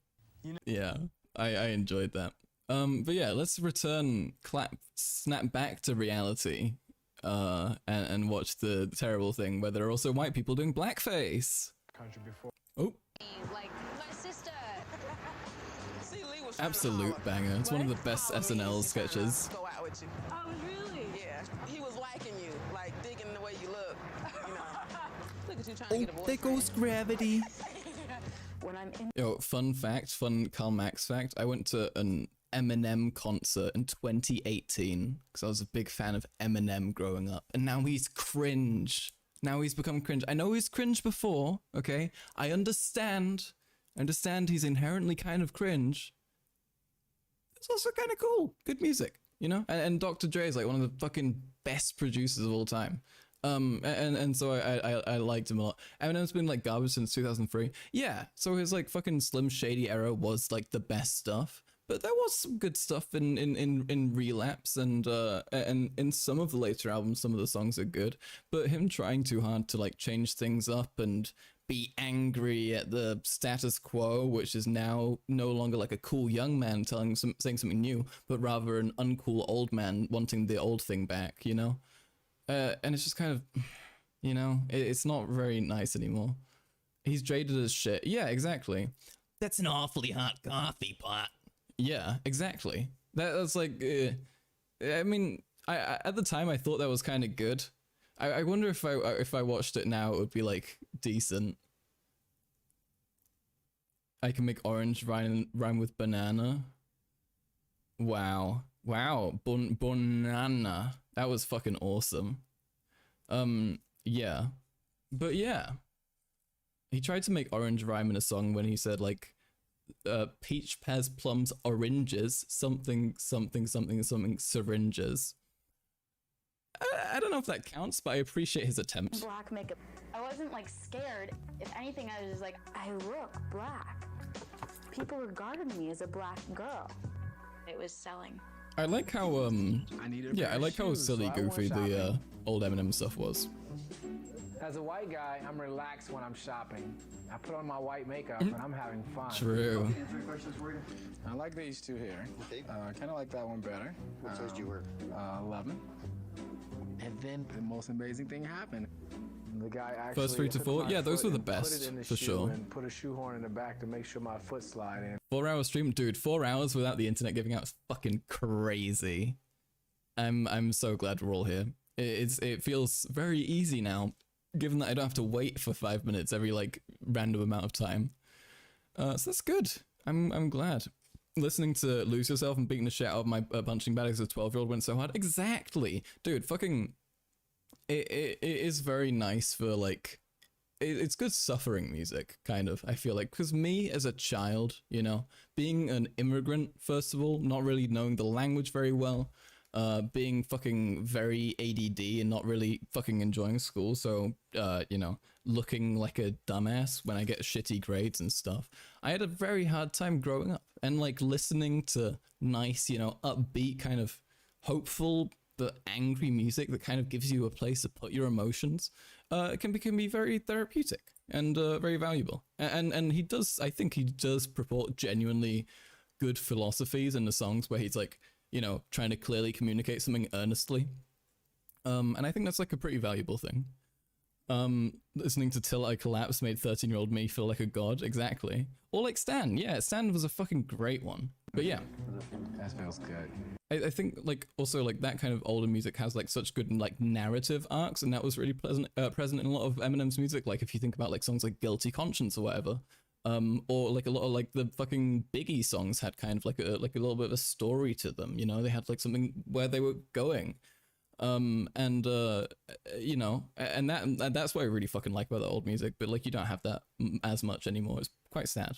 Yeah, I enjoyed that. But yeah, let's snap back to reality, and watch the terrible thing where there are also white people doing blackface. Oh,
Like my sister.
See, Lee was
absolute banger. It's one of the best SNL sketches.
go out with you.
Oh, really?
Yeah. He was liking you, like digging the way you look. You know. Look at you trying to get a boyfriend.
There goes gravity.
When I'm in
Yo, fun fact, fun Karl Marx fact. I went to an Eminem concert in 2018 because I was a big fan of Eminem growing up, and now he's cringe. Now he's become cringe. I know he's cringe before, okay? I understand. He's inherently kind of cringe. It's also kind of cool. Good music, you know? And Dr. Dre is like one of the fucking best producers of all time. And so I liked him a lot. Eminem's been like garbage since 2003. Yeah, so his like fucking Slim Shady era was like the best stuff. But there was some good stuff in Relapse, and in some of the later albums, some of the songs are good. But him trying too hard to like change things up and be angry at the status quo, which is now no longer like a cool young man saying something new, but rather an uncool old man wanting the old thing back, you know? And it's just kind of, you know, it's not very nice anymore. He's jaded as shit. Yeah, exactly. That's an awfully hot coffee pot. Yeah, exactly. That's like, I mean, I at the time I thought that was kind of good. I wonder if I watched it now, it would be like decent. I can make orange rhyme with banana. Wow, banana. That was fucking awesome. Yeah, but yeah, he tried to make orange rhyme in a song when he said like, peach, pears, plums, oranges, something, syringes. I don't know if that counts, but I appreciate his attempt.
Black makeup. I wasn't like scared. If anything, I was just like, I look black. People regarded me as a black girl.
It was selling.
I like how yeah, I like how silly, goofy the old Eminem stuff was.
As a white guy, I'm relaxed when I'm shopping. I put on my white makeup and I'm having fun.
True.
I like these two here. Kind of like that one better.
What size do you wear?
11. And then the most amazing thing happened. The guy actually
First 3 to 4, yeah, those were the best for sure.
And put a shoehorn in the back to make sure my foot slide in.
4-hour stream, dude. 4 hours without the internet giving out is fucking crazy. I'm so glad we're all here. It feels very easy now, given that I don't have to wait for 5 minutes every like random amount of time. So that's good. I'm glad. Listening to Lose Yourself and beating the shit out of my punching bag as a 12-year-old went so hard. Exactly, dude. Fucking, it is very nice for like, it's good suffering music, kind of. I feel like, because me as a child, you know, being an immigrant, first of all, not really knowing the language very well. Being fucking very ADD and not really fucking enjoying school, so you know, looking like a dumbass when I get shitty grades and stuff. I had a very hard time growing up, and like listening to nice, you know, upbeat, kind of hopeful but angry music that kind of gives you a place to put your emotions. It can be very therapeutic and very valuable. And he does, I think he does purport genuinely good philosophies in the songs where he's like, you know, trying to clearly communicate something earnestly. And I think that's like a pretty valuable thing. Listening to Till I Collapse made 13-year-old me feel like a god. Exactly. Or like Stan. Yeah, Stan was a fucking great one. But yeah.
That feels good.
I think like also like that kind of older music has like such good like narrative arcs, and that was really present in a lot of Eminem's music. Like if you think about like songs like Guilty Conscience or whatever. Or like a lot of like the fucking Biggie songs had kind of like a little bit of a story to them, you know, they had like something where they were going. You know, and that's what I really fucking like about the old music, but like you don't have that as much anymore. It's quite sad.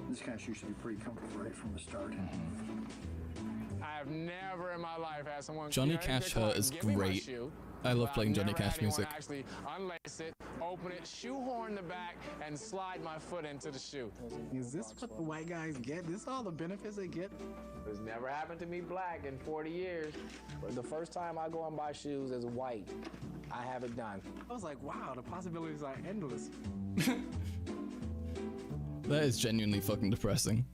This kind of shoe should be pretty comfortable right from the start.
I've never in my life had someone.
Johnny Cash Hurt is great. I love playing Johnny Cash music.
Actually unlace it, open it, shoehorn the back, and slide my foot into the shoe. Is this what the white guys get? This is all the benefits they get? It's never happened to me black in 40 years. The first time I go and buy shoes as white, I have it done. I was like, wow, the possibilities are endless.
That is genuinely fucking depressing.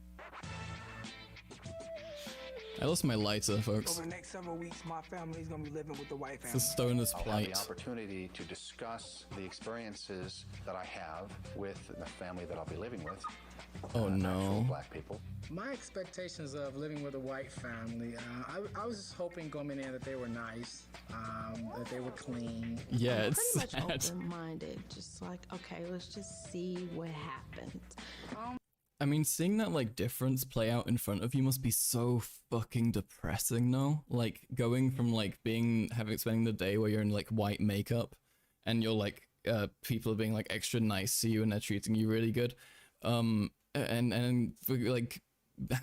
I lost my lighter, folks.
Over the next several weeks, my family's gonna be living with the white family.
It's a stoner's
I'll
plight.
have the opportunity to discuss the experiences that I have with the family that I'll be living with.
Oh no.
Black people.
My expectations of living with a white family, I was just hoping coming in that they were nice, that they were clean.
Yeah, it's
Pretty
sad.
much open-minded, just like, okay, let's just see what happens.
I mean, seeing that like difference play out in front of you must be so fucking depressing, no? Like going from like spending the day where you're in like white makeup and you're like people are being like extra nice to you and they're treating you really good. And like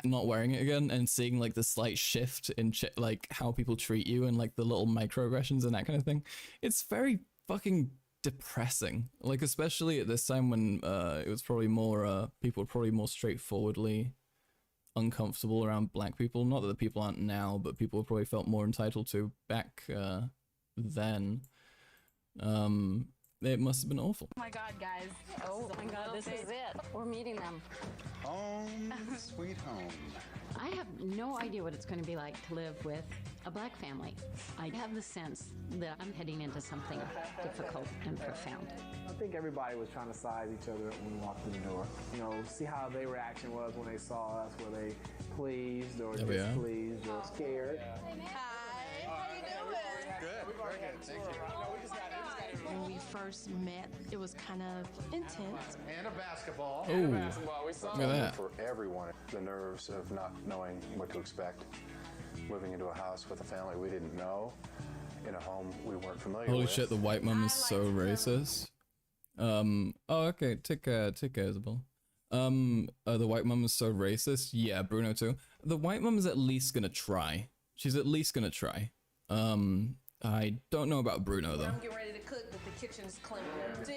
not wearing it again and seeing like the slight shift in like how people treat you and like the little microaggressions and that kind of thing. It's very fucking depressing, like especially at this time when it was probably more people were probably more straightforwardly uncomfortable around black people. Not that the people aren't now, but people probably felt more entitled to back then. It must have been awful.
Oh my god, guys. Oh my god, this is it. We're meeting them.
Home, sweet home.
I have no idea what it's going to be like to live with a black family. I have the sense that I'm heading into something difficult and profound.
I think everybody was trying to size each other up when we walked through the door. You know, see how their reaction was when they saw us. Were they pleased or displeased or scared?
Hi, how you doing?
Good, very good, thank you.
When we first met, it was kind of intense.
And a basketball.
Oh,
We saw
look at that.
For everyone, the nerves of not knowing what to expect. Moving into a house with a family we didn't know, in a home we weren't familiar
Holy
with.
shit, the white mom is so racist. Oh, okay, take care, Isabel. The white mom is so racist. Yeah, Bruno too. The white mom is at least gonna try. She's at least gonna try. I don't know about Bruno though.
I'm getting ready to cook, but the kitchen's clean.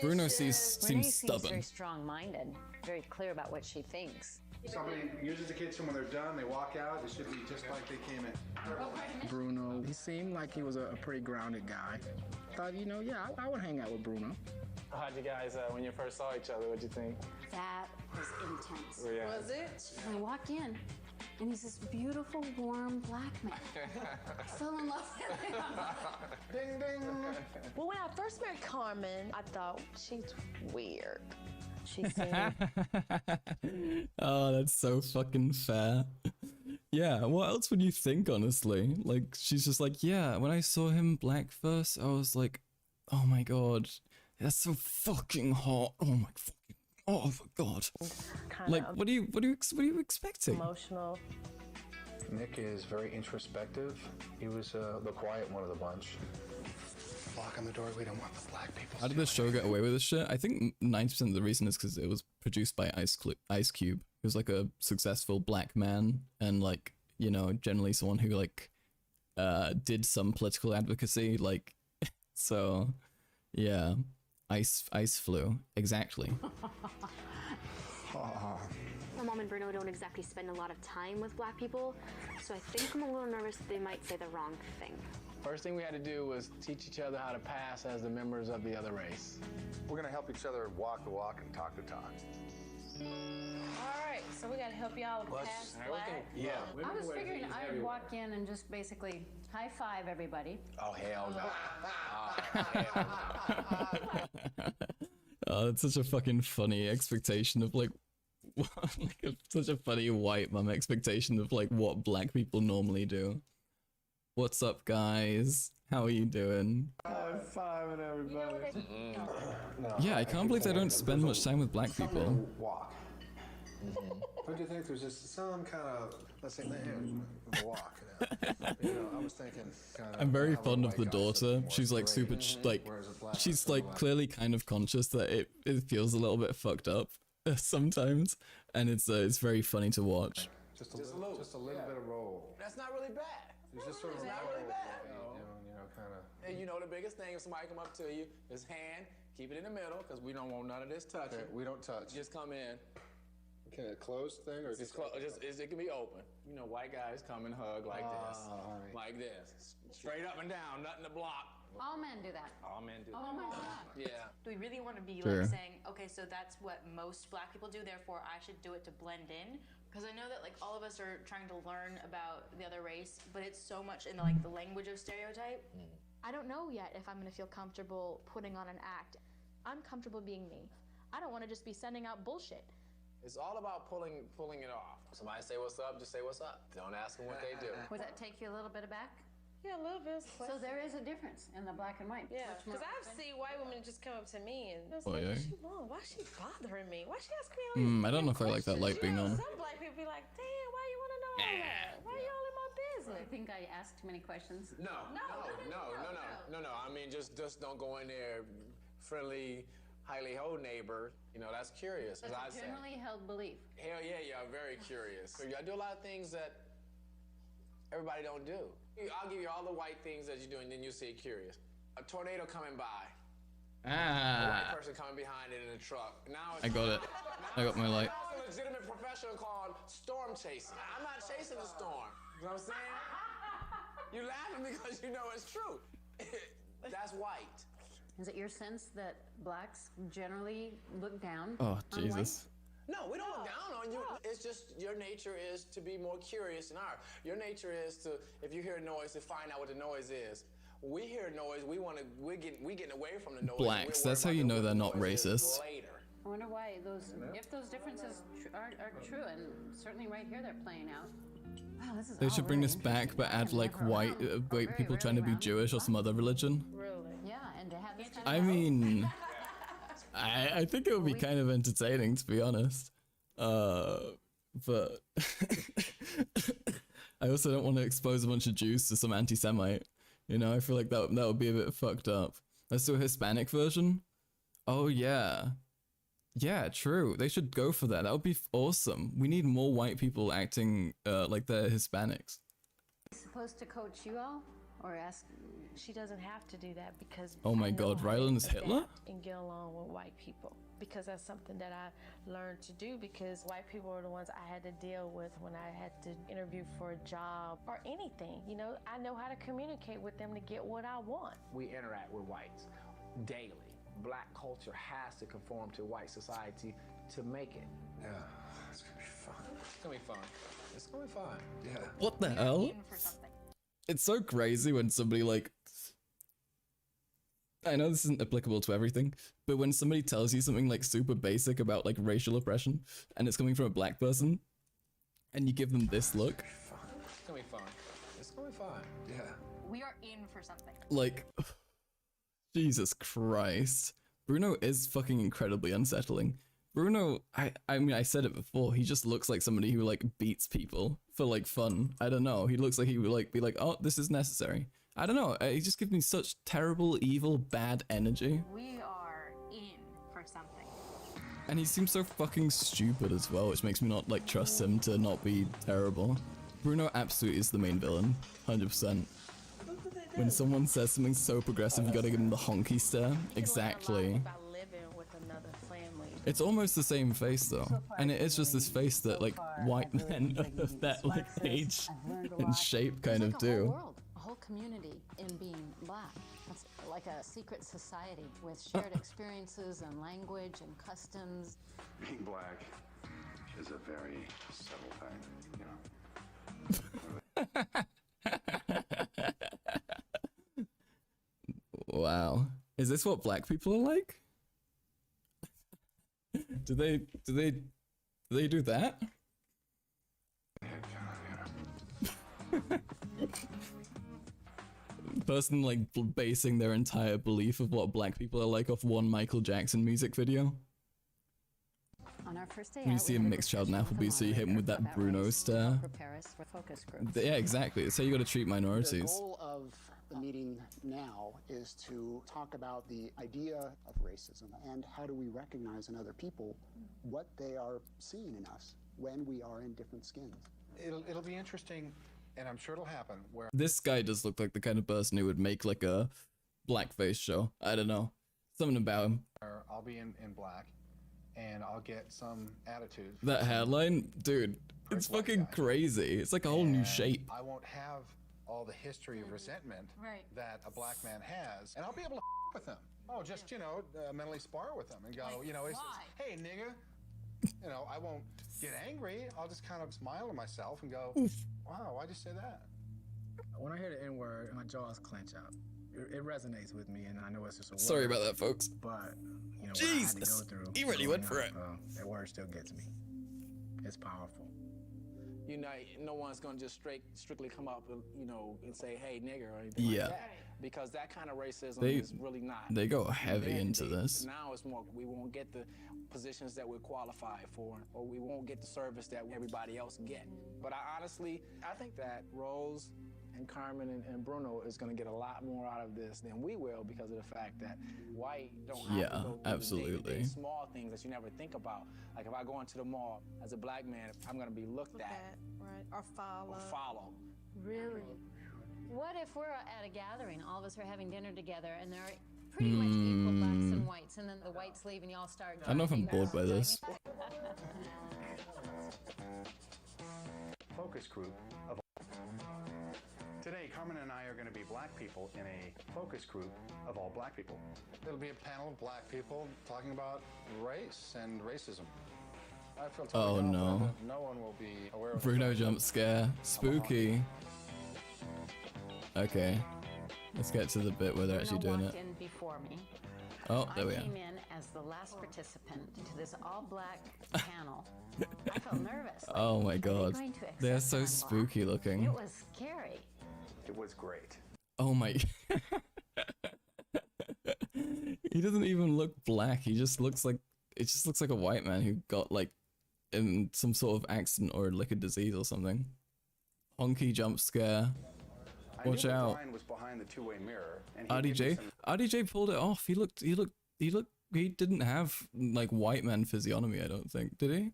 Bruno seems
Renee seems
stubborn.
very strong-minded, very clear about what she thinks.
Somebody uses the kitchen when they're done, they walk out, it should be just like they came in.
Bruno, he seemed like he was a pretty grounded guy. Thought, you know, yeah, I would hang out with Bruno.
How'd you guys, when you first saw each other, what'd you think?
That was intense.
Oh, yeah.
Was it?
I walk in, and he's this beautiful, warm black man. Fell in love with him.
Ding, ding. Well, when I first met Carmen, I thought she's weird. She said,
Oh, that's so fucking fair. Yeah, what else would you think, honestly? Like, she's just like, yeah, when I saw him black first, I was like, oh my god, that's so fucking hot. Oh my fucking, oh my god. Like, what are you expecting?
Emotional.
Nick is very introspective. He was the quiet one of the bunch. Lock on the door, we don't want the black people.
How did this show get away with this shit? I think 90% of the reason is because it was produced by Ice Cube. He was like a successful black man and like, you know, generally someone who like did some political advocacy, like so yeah. Ice flu. Exactly.
My mom and Bruno don't exactly spend a lot of time with black people, so I think I'm a little nervous that they might say the wrong thing.
First thing we had to do was teach each other how to pass as the members of the other race.
We're gonna help each other walk the walk and talk the talk.
All right, so we got to help y'all pass black.
Yeah.
I was figuring I would walk in and just basically high five everybody.
Oh, hell no.
Oh, that's such a fucking funny expectation of like, such a funny white mum expectation of like what black people normally do. What's up, guys? How are you doing?
High-fiving everybody.
Yeah, I can't believe they don't spend much time with black people.
Walk. Don't you think there's just some kind of, let's say, the walk? You know, I was thinking kind of.
I'm very fond of the daughter. She's like super, she's like clearly kind of conscious that it feels a little bit fucked up sometimes, and it's very funny to watch.
Just a little bit of roll.
That's not really bad.
It's just sort of
It's not really bad.
you know, kind of.
And you know the biggest thing if somebody come up to you is hand, keep it in the middle, because we don't want none of this touching.
Okay, we don't touch.
Just come in.
Can it close thing or
Just it can be open. You know, white guys come and hug like this.
Honey.
Like this. Straight up and down, nothing to block.
All men do that.
All men do
Oh
that.
my God.
Yeah.
Do we really want to be
Sure.
like saying, okay, so that's what most black people do, therefore I should do it to blend in? Because I know that like all of us are trying to learn about the other race, but it's so much in like the language of stereotype. I don't know yet if I'm gonna feel comfortable putting on an act. I'm comfortable being me. I don't want to just be sending out bullshit.
It's all about pulling it off. Somebody say what's up, just say what's up. Don't ask them what they do.
Would that take you a little bit aback?
Yeah, a little bit.
So there is a difference in the black and white.
Yeah,
Much more
because I've
open.
seen white women just come up to me and it's
Oh,
like,
yeah?
what she want? Why she bothering me? Why she asking me all these
I don't know if I like that light being on.
Some black people be like, damn, why you want to know all that? Why you all in my business?
I think I asked too many questions.
No. I mean, just don't go in there friendly, highly ho neighbor. You know, that's curious.
That's
I
a
say.
generally held belief.
Hell yeah, very curious. I do a lot of things that everybody don't do. I'll give you all the white things that you do, and then you'll say curious. A tornado coming by. A white person coming behind it in a truck. Now it's
I got it. I got my light.
Now it's a legitimate profession called storm chasing. I'm not chasing the storm. You know what I'm saying? You're laughing because you know it's true. That's white.
Is it your sense that blacks generally look down
Oh,
on
Jesus.
No, we don't look down on you. It's just your nature is to be more curious than ours. Your nature is to, if you hear a noise, to find out what the noise is. When we hear a noise, we're getting away from the noise.
Blacks, that's how you know they're not racist.
Later.
I wonder why if those differences are true, and certainly right here they're playing out. Wow, this is
They should bring this back, but add like white people trying to be Jewish or some other religion.
Really?
Yeah, and to have this kind
I
of
mean, I think it would be kind of entertaining, to be honest. But I also don't want to expose a bunch of Jews to some anti-Semite. You know, I feel like that would be a bit fucked up. Let's do a Hispanic version. Oh yeah, yeah, true. They should go for that. That would be awesome. We need more white people acting like they're Hispanics.
supposed to coach you all?
or ask. She doesn't have to do that because
Oh my
I know
God,
how to
Ryland's Hitler?
adapt and get along with white people, because that's something that I learned to do, because white people are the ones I had to deal with when I had to interview for a job or anything. You know, I know how to communicate with them to get what I want.
We interact with whites daily. Black culture has to conform to white society to make it.
Yeah, it's gonna be fun.
It's gonna be fun. It's gonna be fun.
Yeah.
What the hell? It's so crazy when somebody like, I know this isn't applicable to everything, but when somebody tells you something like super basic about like racial oppression and it's coming from a black person and you give them this look,
It's gonna be fun. It's gonna be fun.
Yeah.
We are in for something.
like, Jesus Christ. Bruno is fucking incredibly unsettling. Bruno, I mean, I said it before, he just looks like somebody who like beats people for like fun. I don't know. He looks like he would like be like, oh, this is necessary. I don't know. He just gives me such terrible, evil, bad energy.
We are in for something.
And he seems so fucking stupid as well, which makes me not like trust him to not be terrible. Bruno absolutely is the main villain, 100%. When someone says something so progressive, you gotta give him the honky stare. Exactly. It's almost the same face though, and it is just this face that like white men of that like age and shape kind of do.
A whole community in being black. It's like a secret society with shared experiences and language and customs.
Being black is a very subtle thing,
Wow. Is this what black people are like? Do they do that? Person like basing their entire belief of what black people are like off one Michael Jackson music video.
On our first day
When you
out,
see a
we had
mixed child in
discussion with
Applebee's, so you hit him with that Bruno
race to
stare.
prepare us for focus groups.
Yeah, exactly. It's how you gotta treat
The
minorities.
goal of the meeting now is to talk about the idea of racism and how do we recognize in other people what they are seeing in us when we are in different skins.
It'll be interesting, and I'm sure it'll happen, where
This guy does look like the kind of person who would make like a blackface show. I don't know. Something about him.
I'll be in black, and I'll get some attitude.
That hairline, dude, it's fucking crazy. It's like a whole new shape.
I won't have all the history of resentment that a black man has, and I'll be able to with them. Oh, just, you know, mentally spar with them and go, you know, it's, hey, nigga. You know, I won't get angry. I'll just kind of smile to myself and go, wow, why'd you say that?
When I hear the N-word, my jaws clench up. It resonates with me, and I know it's just a word.
Sorry about that, folks.
But, you know,
Jesus,
what I had to go through,
he really went for it.
That word still gets me. It's powerful.
You know, no one's gonna just strictly come up, you know, and say, "Hey, nigger," or anything
Yeah.
like that, because that kind of racism
They-
is really not.
they go heavy into this.
Now it's more, we won't get the positions that we're qualified for, or we won't get the service that everybody else get. But I think that Rose and Carmen and Bruno is going to get a lot more out of this than we will, because of the fact that white don't have to go through the
absolutely.
day-to-day small things that you never think about. Like if I go into the mall as a black man, I'm going to be looked at.
Right, or follow.
Really? What if we're at a gathering, all of us are having dinner together, and there are pretty much equal blacks and whites, and then the whites leave and y'all start
I don't know if I'm bored by this.
focus group of. Today, Carmen and I are going to be black people in a focus group of all black people.
It'll be a panel of black people talking about race and racism. I feel
Oh,
totally
no.
confident that no one will be aware of
Bruno jump scare. Spooky. Okay. Let's get to the bit where they're actually doing
walked
it.
in before me.
Oh, there we
I
are.
came in as the last participant to this all-black panel. I felt nervous. Like,
Oh my
are they
god.
going to
They're
accept
so
that I'm
spooky
black?
looking.
It was scary.
It was great.
Oh my. He doesn't even look black. He just looks like, it just looks like a white man who got like in some sort of accident or like a disease or something. Honky jump scare. Watch
I knew
out.
Brian was behind the two-way mirror, and he gave me
RDJ?
some-
RDJ pulled it off. He didn't have like white man physiognomy, I don't think. Did he?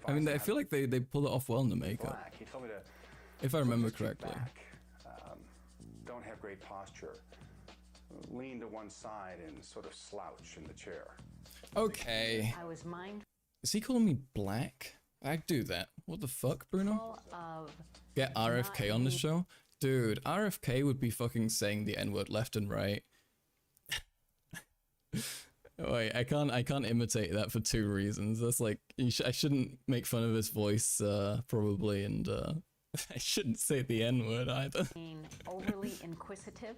I mean, I feel like they pulled it off well in the makeup.
black. He told me to.
If I remember
just keep
correctly.
back. don't have great posture, lean to one side and sort of slouch in the chair.
Okay.
I was mindful
Is he calling me black? I'd do that. What the fuck, Bruno?
of
Get RFK on the show? Dude, RFK would be fucking saying the N-word left and right. Wait, I can't imitate that for 2 reasons. That's like, I shouldn't make fun of his voice, probably, and I shouldn't say the N-word either.
being overly inquisitive.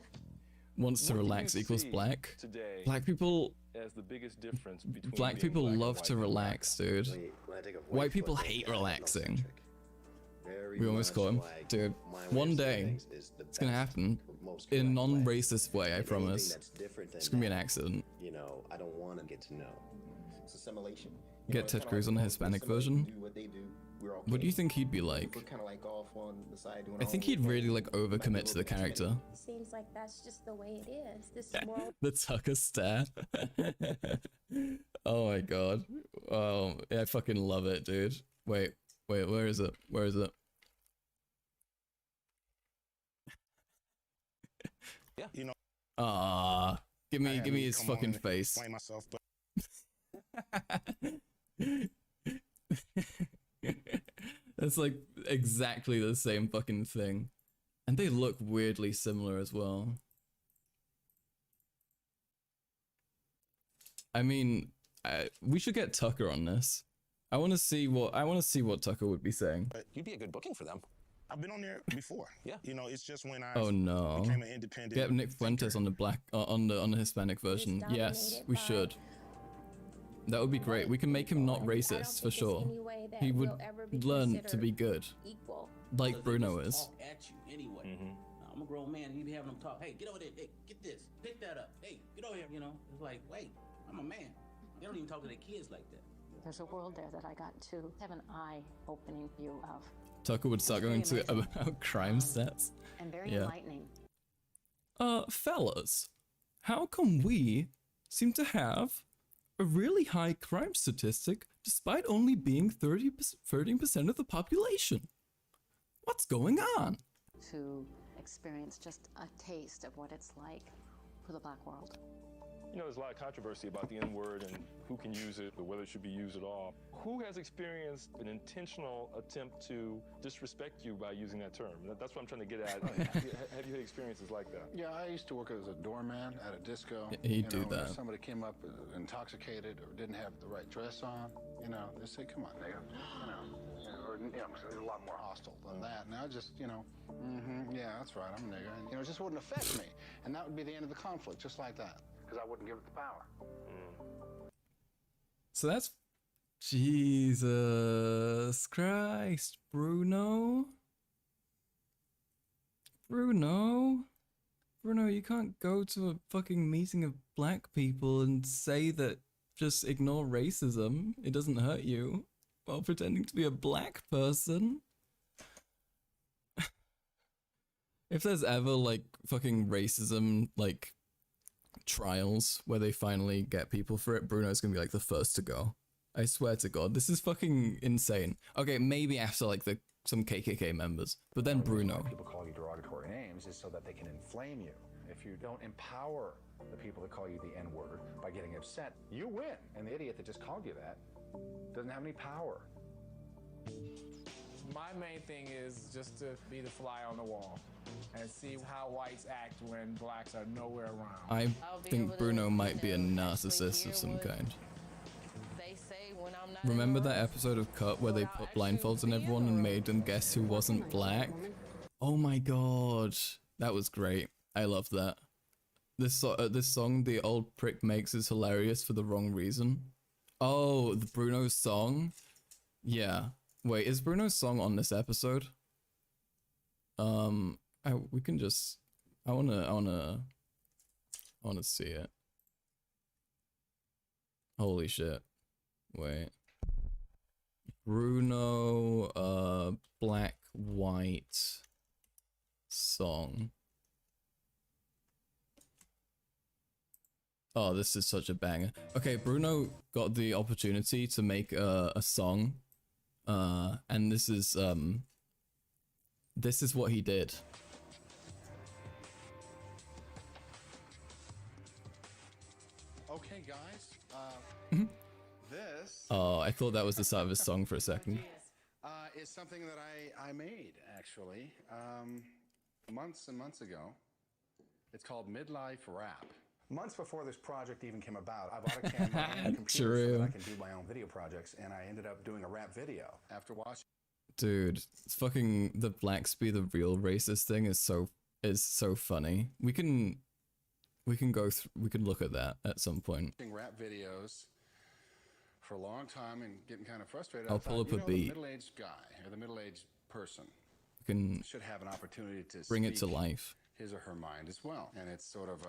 Wants to relax equals black.
Today,
Black people,
as the biggest difference between
black
being
people
black and
love
white
to
in
relax, dude.
When I take a
White people hate relaxing. We almost caught him. Dude, one day, it's gonna happen. In a non-racist way, I promise. It's gonna be an accident.
You know, I don't want to get to know. It's assimilation.
Get Ted Cruz on the Hispanic version. What do you think he'd be like?
We're kind of like off on the side doing
I think he'd really like overcommit to the character.
Seems like that's just the way it is. This world.
The Tucker stare. Oh my god. Oh, I fucking love it, dude. Wait, where is it? Where is it?
Yeah, you know.
Ah, give me his fucking face.
Explain myself, but
That's like exactly the same fucking thing. And they look weirdly similar as well. I mean, we should get Tucker on this. I want to see what Tucker would be saying.
You'd be a good booking for them.
I've been on there before.
Yeah.
You know, it's just when I
Oh no.
became an independent.
Get Nick Fuentes on the black on the Hispanic version. Yes, we should. That would be great. We can make him not racist for sure. He would learn to be good, like Bruno is.
Talk at you anyway. I'm a grown man. You be having them talk. Hey, get over there. Hey, get this. Pick that up. Hey, get over here. You know, it's like, wait, I'm a man. They don't even talk to their kids like that.
There's a world there that I got to have an eye-opening view of.
Tucker would start going to about crime stats.
And very
Yeah.
enlightening.
Fellas, how come we seem to have a really high crime statistic despite only being 13% of the population? What's going on?
To experience just a taste of what it's like for the black world.
You know, there's a lot of controversy about the N-word and who can use it or whether it should be used at all. Who has experienced an intentional attempt to disrespect you by using that term? That's what I'm trying to get at. Have you had experiences like that?
Yeah, I used to work as a doorman at a disco.
He'd do that.
If somebody came up intoxicated or didn't have the right dress on, you know, they say, "Come on, nigga," you know, or a lot more hostile than that. Now just, you know, yeah, that's right, I'm a nigga. And, you know, it just wouldn't affect me, and that would be the end of the conflict, just like that, because I wouldn't give it the power.
So that's Jesus Christ, Bruno. Bruno, you can't go to a fucking meeting of black people and say that just ignore racism. It doesn't hurt you while pretending to be a black person. If there's ever like fucking racism, like trials where they finally get people for it, Bruno's gonna be like the first to go. I swear to God, this is fucking insane. Okay, maybe after like some KKK members, but then Bruno.
People call you derogatory names is so that they can inflame you. If you don't empower the people that call you the N-word by getting upset, you win. And the idiot that just called you that doesn't have any power.
My main thing is just to be the fly on the wall and see how whites act when blacks are nowhere around.
I think Bruno might be a narcissist of some kind. Remember that episode of Cut where they put blindfolds on everyone and made them guess who wasn't black? Oh my god, that was great. I love that. This song the old prick makes is hilarious for the wrong reason. Oh, the Bruno's song? Yeah. Wait, is Bruno's song on this episode? We can just. I wanna see it. Holy shit! Wait. Bruno, black white song. Oh, this is such a banger. Okay, Bruno got the opportunity to make a song. And this is what he did.
Hey guys, this
Oh, I thought that was the start of his song for a second.
is something that I made actually months and months ago. It's called Midlife Rap. Months before this project even came about, I bought a camera and a computer so that I can do my own video projects, and I ended up doing a rap video after watching.
Dude, it's fucking the Blacksby the real racist thing is so funny. We can look at that at some point.
Rap videos for a long time and getting kind of frustrated.
I'll pull up a beat.
The middle-aged guy or the middle-aged person
We can
should have an opportunity to
bring it to
speak
life.
his or her mind as well, and it's sort of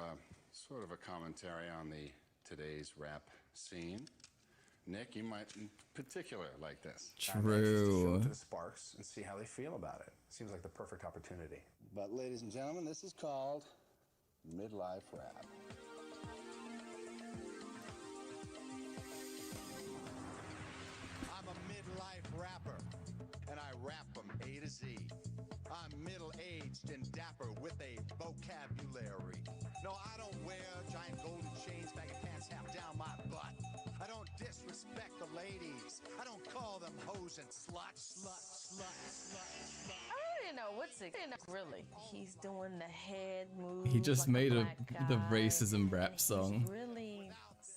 a commentary on the today's rap scene. Nick, you might in particular like this.
True.
Show it to the Sparks and see how they feel about it. Seems like the perfect opportunity. But ladies and gentlemen, this is called Midlife Rap.
I'm a midlife rapper, and I rap them A to Z. I'm middle-aged and dapper with a vocabulary. No, I don't wear giant golden chains, baggy pants half down my butt. I don't disrespect the ladies. I don't call them hoes and sluts.
I don't even know what's it. Really, he's doing the head move.
He just
like
made
a
the
black guy,
racism rap
and
song.
He's really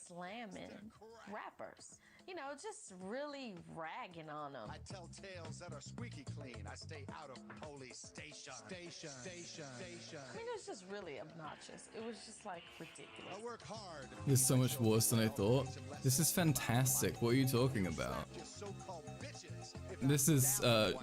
slamming rappers. You know, just really ragging on them.
I tell tales that are squeaky clean. I stay out of police station.
I mean, it was just really obnoxious. It was just like ridiculous.
I work hard.
This is so much worse than I thought. This is fantastic. What are you talking about? This is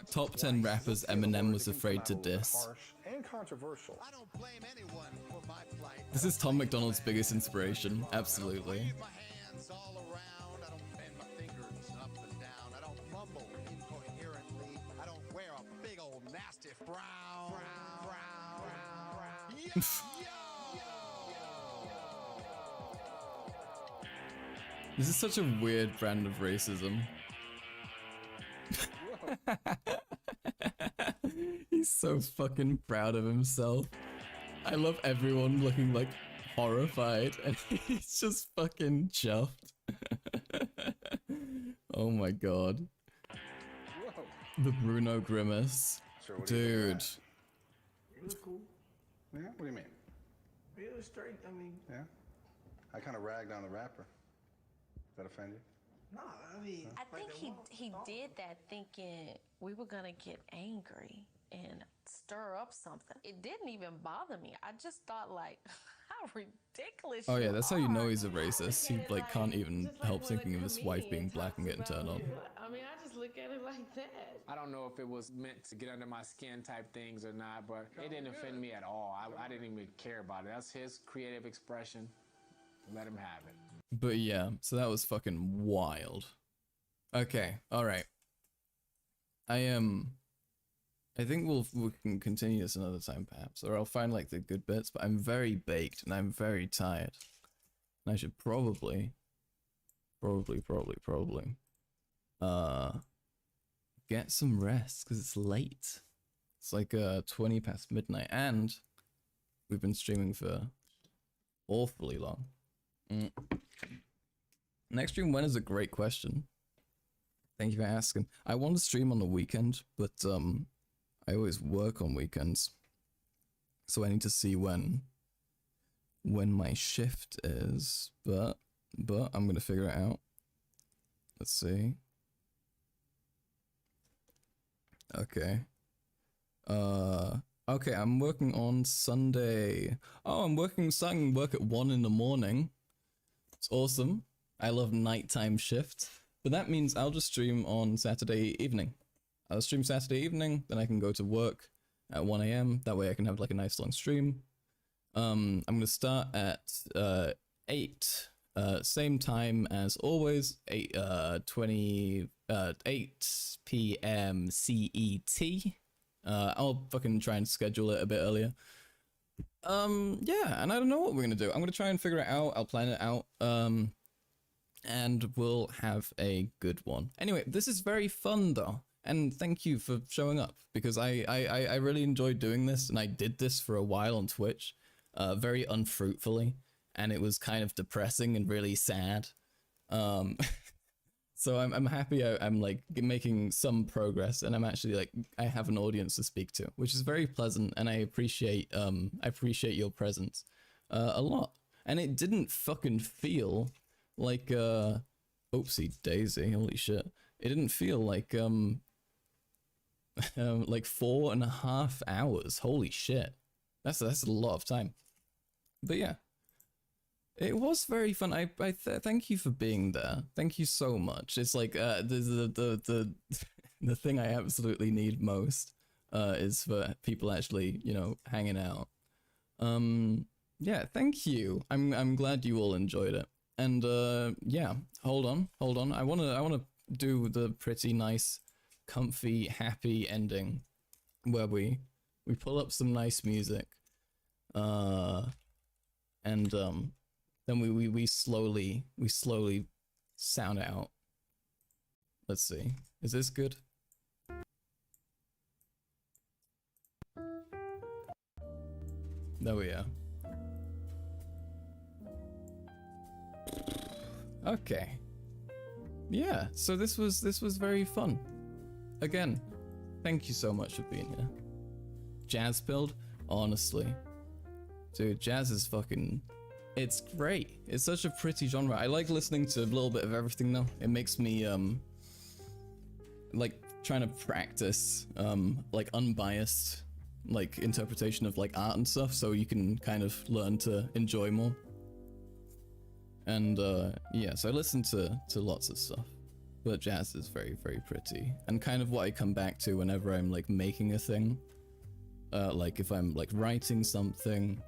top 10 rappers Eminem was afraid to diss.
And controversial.
I don't blame anyone for my plight.
This is Tom McDonald's biggest inspiration. Absolutely.
Hands all around. I don't bend my fingers up and down. I don't mumble incoherently. I don't wear a big old nasty frown.
This is such a weird brand of racism. He's so fucking proud of himself. I love everyone looking like horrified and he's just fucking chuffed. Oh my god.
Whoa.
The Bruno grimace.
Sure, what do you think of
Dude.
that?
It was cool.
Yeah, what do you mean?
It was straight. I mean,
Yeah? I kind of ragged on the rapper. Does that offend you?
nah, I mean.
I think he did that thinking we were gonna get angry and stir up something. It didn't even bother me. I just thought like, how ridiculous.
Oh yeah,
you
that's how you
are.
know he's a racist. He like can't even help thinking of his wife being black and getting turned on.
I mean, I just look at it like that.
I don't know if it was meant to get under my skin type things or not, but it didn't offend me at all. I didn't even care about it. That's his creative expression. Let him have it.
But yeah, so that was fucking wild. Okay, alright. I think we can continue this another time perhaps, or I'll find like the good bits, but I'm very baked and I'm very tired. And I should probably get some rest because it's late. It's like 20 past midnight and we've been streaming for awfully long. Next stream when is a great question. Thank you for asking. I want to stream on the weekend, but I always work on weekends. So I need to see when my shift is, but I'm going to figure it out. Let's see. Okay. Okay, I'm working on Sunday. Oh, I'm starting work at 1 in the morning. It's awesome. I love nighttime shifts. But that means I'll just stream on Saturday evening. I'll stream Saturday evening, then I can go to work at 1 AM. That way I can have like a nice long stream. I'm gonna start at 8. Same time as always, 8 PM CET. I'll fucking try and schedule it a bit earlier. Yeah, and I don't know what we're gonna do. I'm gonna try and figure it out. I'll plan it out. And we'll have a good one. Anyway, this is very fun though. And thank you for showing up because I really enjoyed doing this and I did this for a while on Twitch, very unfruitfully. and it was kind of depressing and really sad. So I'm happy I'm like making some progress, and I'm actually like I have an audience to speak to, which is very pleasant, and I appreciate your presence a lot. And it didn't fucking feel like oopsie daisy, holy shit. It didn't feel like like 4.5 hours. Holy shit. That's a lot of time. But yeah. It was very fun. I thank you for being there. Thank you so much. It's like the thing I absolutely need most is for people actually, you know, hanging out. Yeah, thank you. I'm glad you all enjoyed it. And yeah, hold on. I wanna do the pretty nice, comfy, happy ending where we pull up some nice music. And then we slowly sound out. Let's see. Is this good? There we are. Okay. Yeah, so this was very fun. Again, thank you so much for being here. Jazz build, honestly. Dude, jazz is fucking... It's great. It's such a pretty genre. I like listening to a little bit of everything though. It makes me like trying to practice like unbiased like interpretation of like art and stuff, so you can kind of learn to enjoy more. And yeah, so I listen to lots of stuff, but jazz is very, very pretty, and kind of what I come back to whenever I'm like making a thing. Like if I'm like writing something,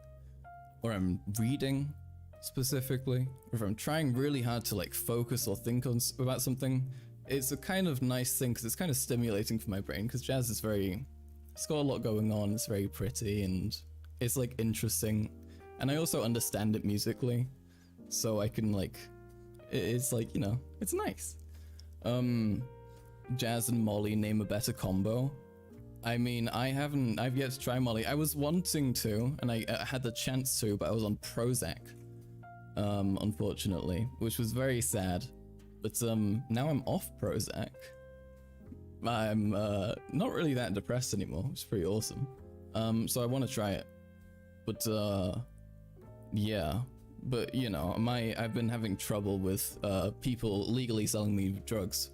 or I'm reading specifically, or if I'm trying really hard to like focus or think on about something, it's a kind of nice thing because it's kind of stimulating for my brain, because jazz is it's got a lot going on, it's very pretty, and it's like interesting, and I also understand it musically, so I can like, it's like, you know, it's nice. Jazz and Molly, name a better combo. I mean, I've yet to try Molly. I was wanting to, and I had the chance to, but I was on Prozac, unfortunately, which was very sad. But now I'm off Prozac. I'm not really that depressed anymore, which is pretty awesome. So I want to try it. But yeah. But you know, I've been having trouble with people legally selling me drugs,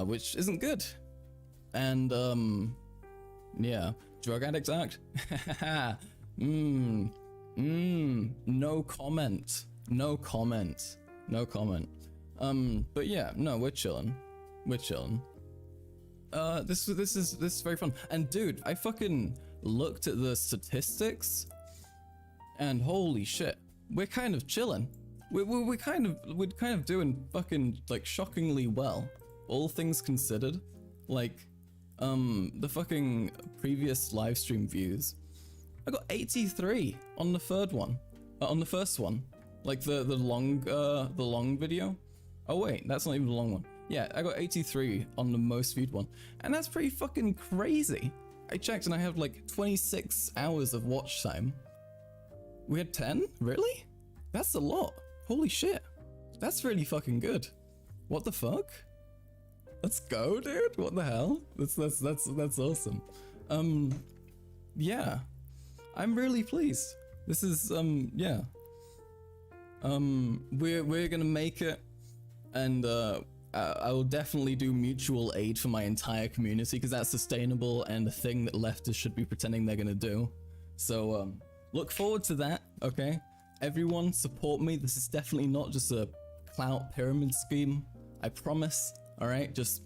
which isn't good. And yeah, Drug Addicts Act? No comment. No comment. No comment. But yeah, no, we're chilling. We're chilling. This is very fun. And dude, I fucking looked at the statistics, and holy shit, we're kind of chilling. We're kind of doing fucking like shockingly well, all things considered. Like, the fucking previous live stream views, I got 83 on the third one, on the first one, like the long video. Oh wait, that's not even the long one. Yeah, I got 83 on the most viewed one, and that's pretty fucking crazy. I checked and I have like 26 hours of watch time. We had 10? Really? That's a lot. Holy shit. That's really fucking good. What the fuck? Let's go, dude. What the hell? That's awesome. Yeah. I'm really pleased. This is yeah. We're gonna make it, and I will definitely do mutual aid for my entire community, because that's sustainable and a thing that leftists should be pretending they're gonna do. So look forward to that, okay? Everyone support me. This is definitely not just a clout pyramid scheme. I promise. All right, just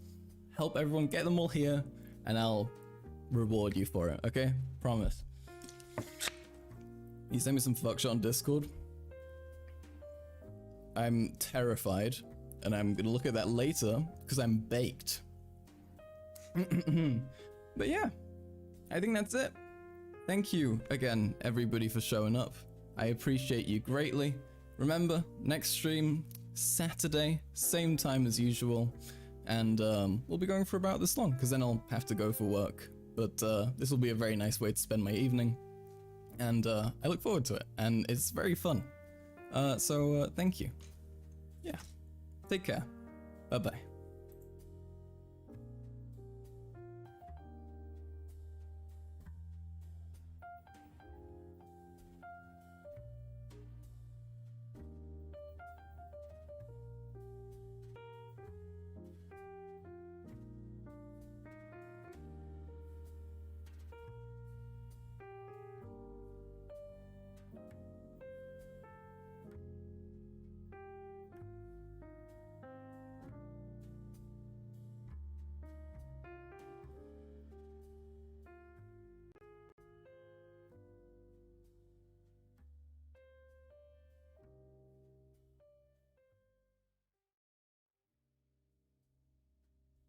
help everyone, get them all here, and I'll reward you for it, okay? Promise. You send me some fuck shit on Discord. I'm terrified, and I'm gonna look at that later, because I'm baked. But yeah, I think that's it. Thank you again, everybody, for showing up. I appreciate you greatly. Remember, next stream, Saturday, same time as usual. And we'll be going for about this long, because then I'll have to go for work. But this will be a very nice way to spend my evening. And I look forward to it. And it's very fun. So thank you. Yeah. Take care. Bye bye.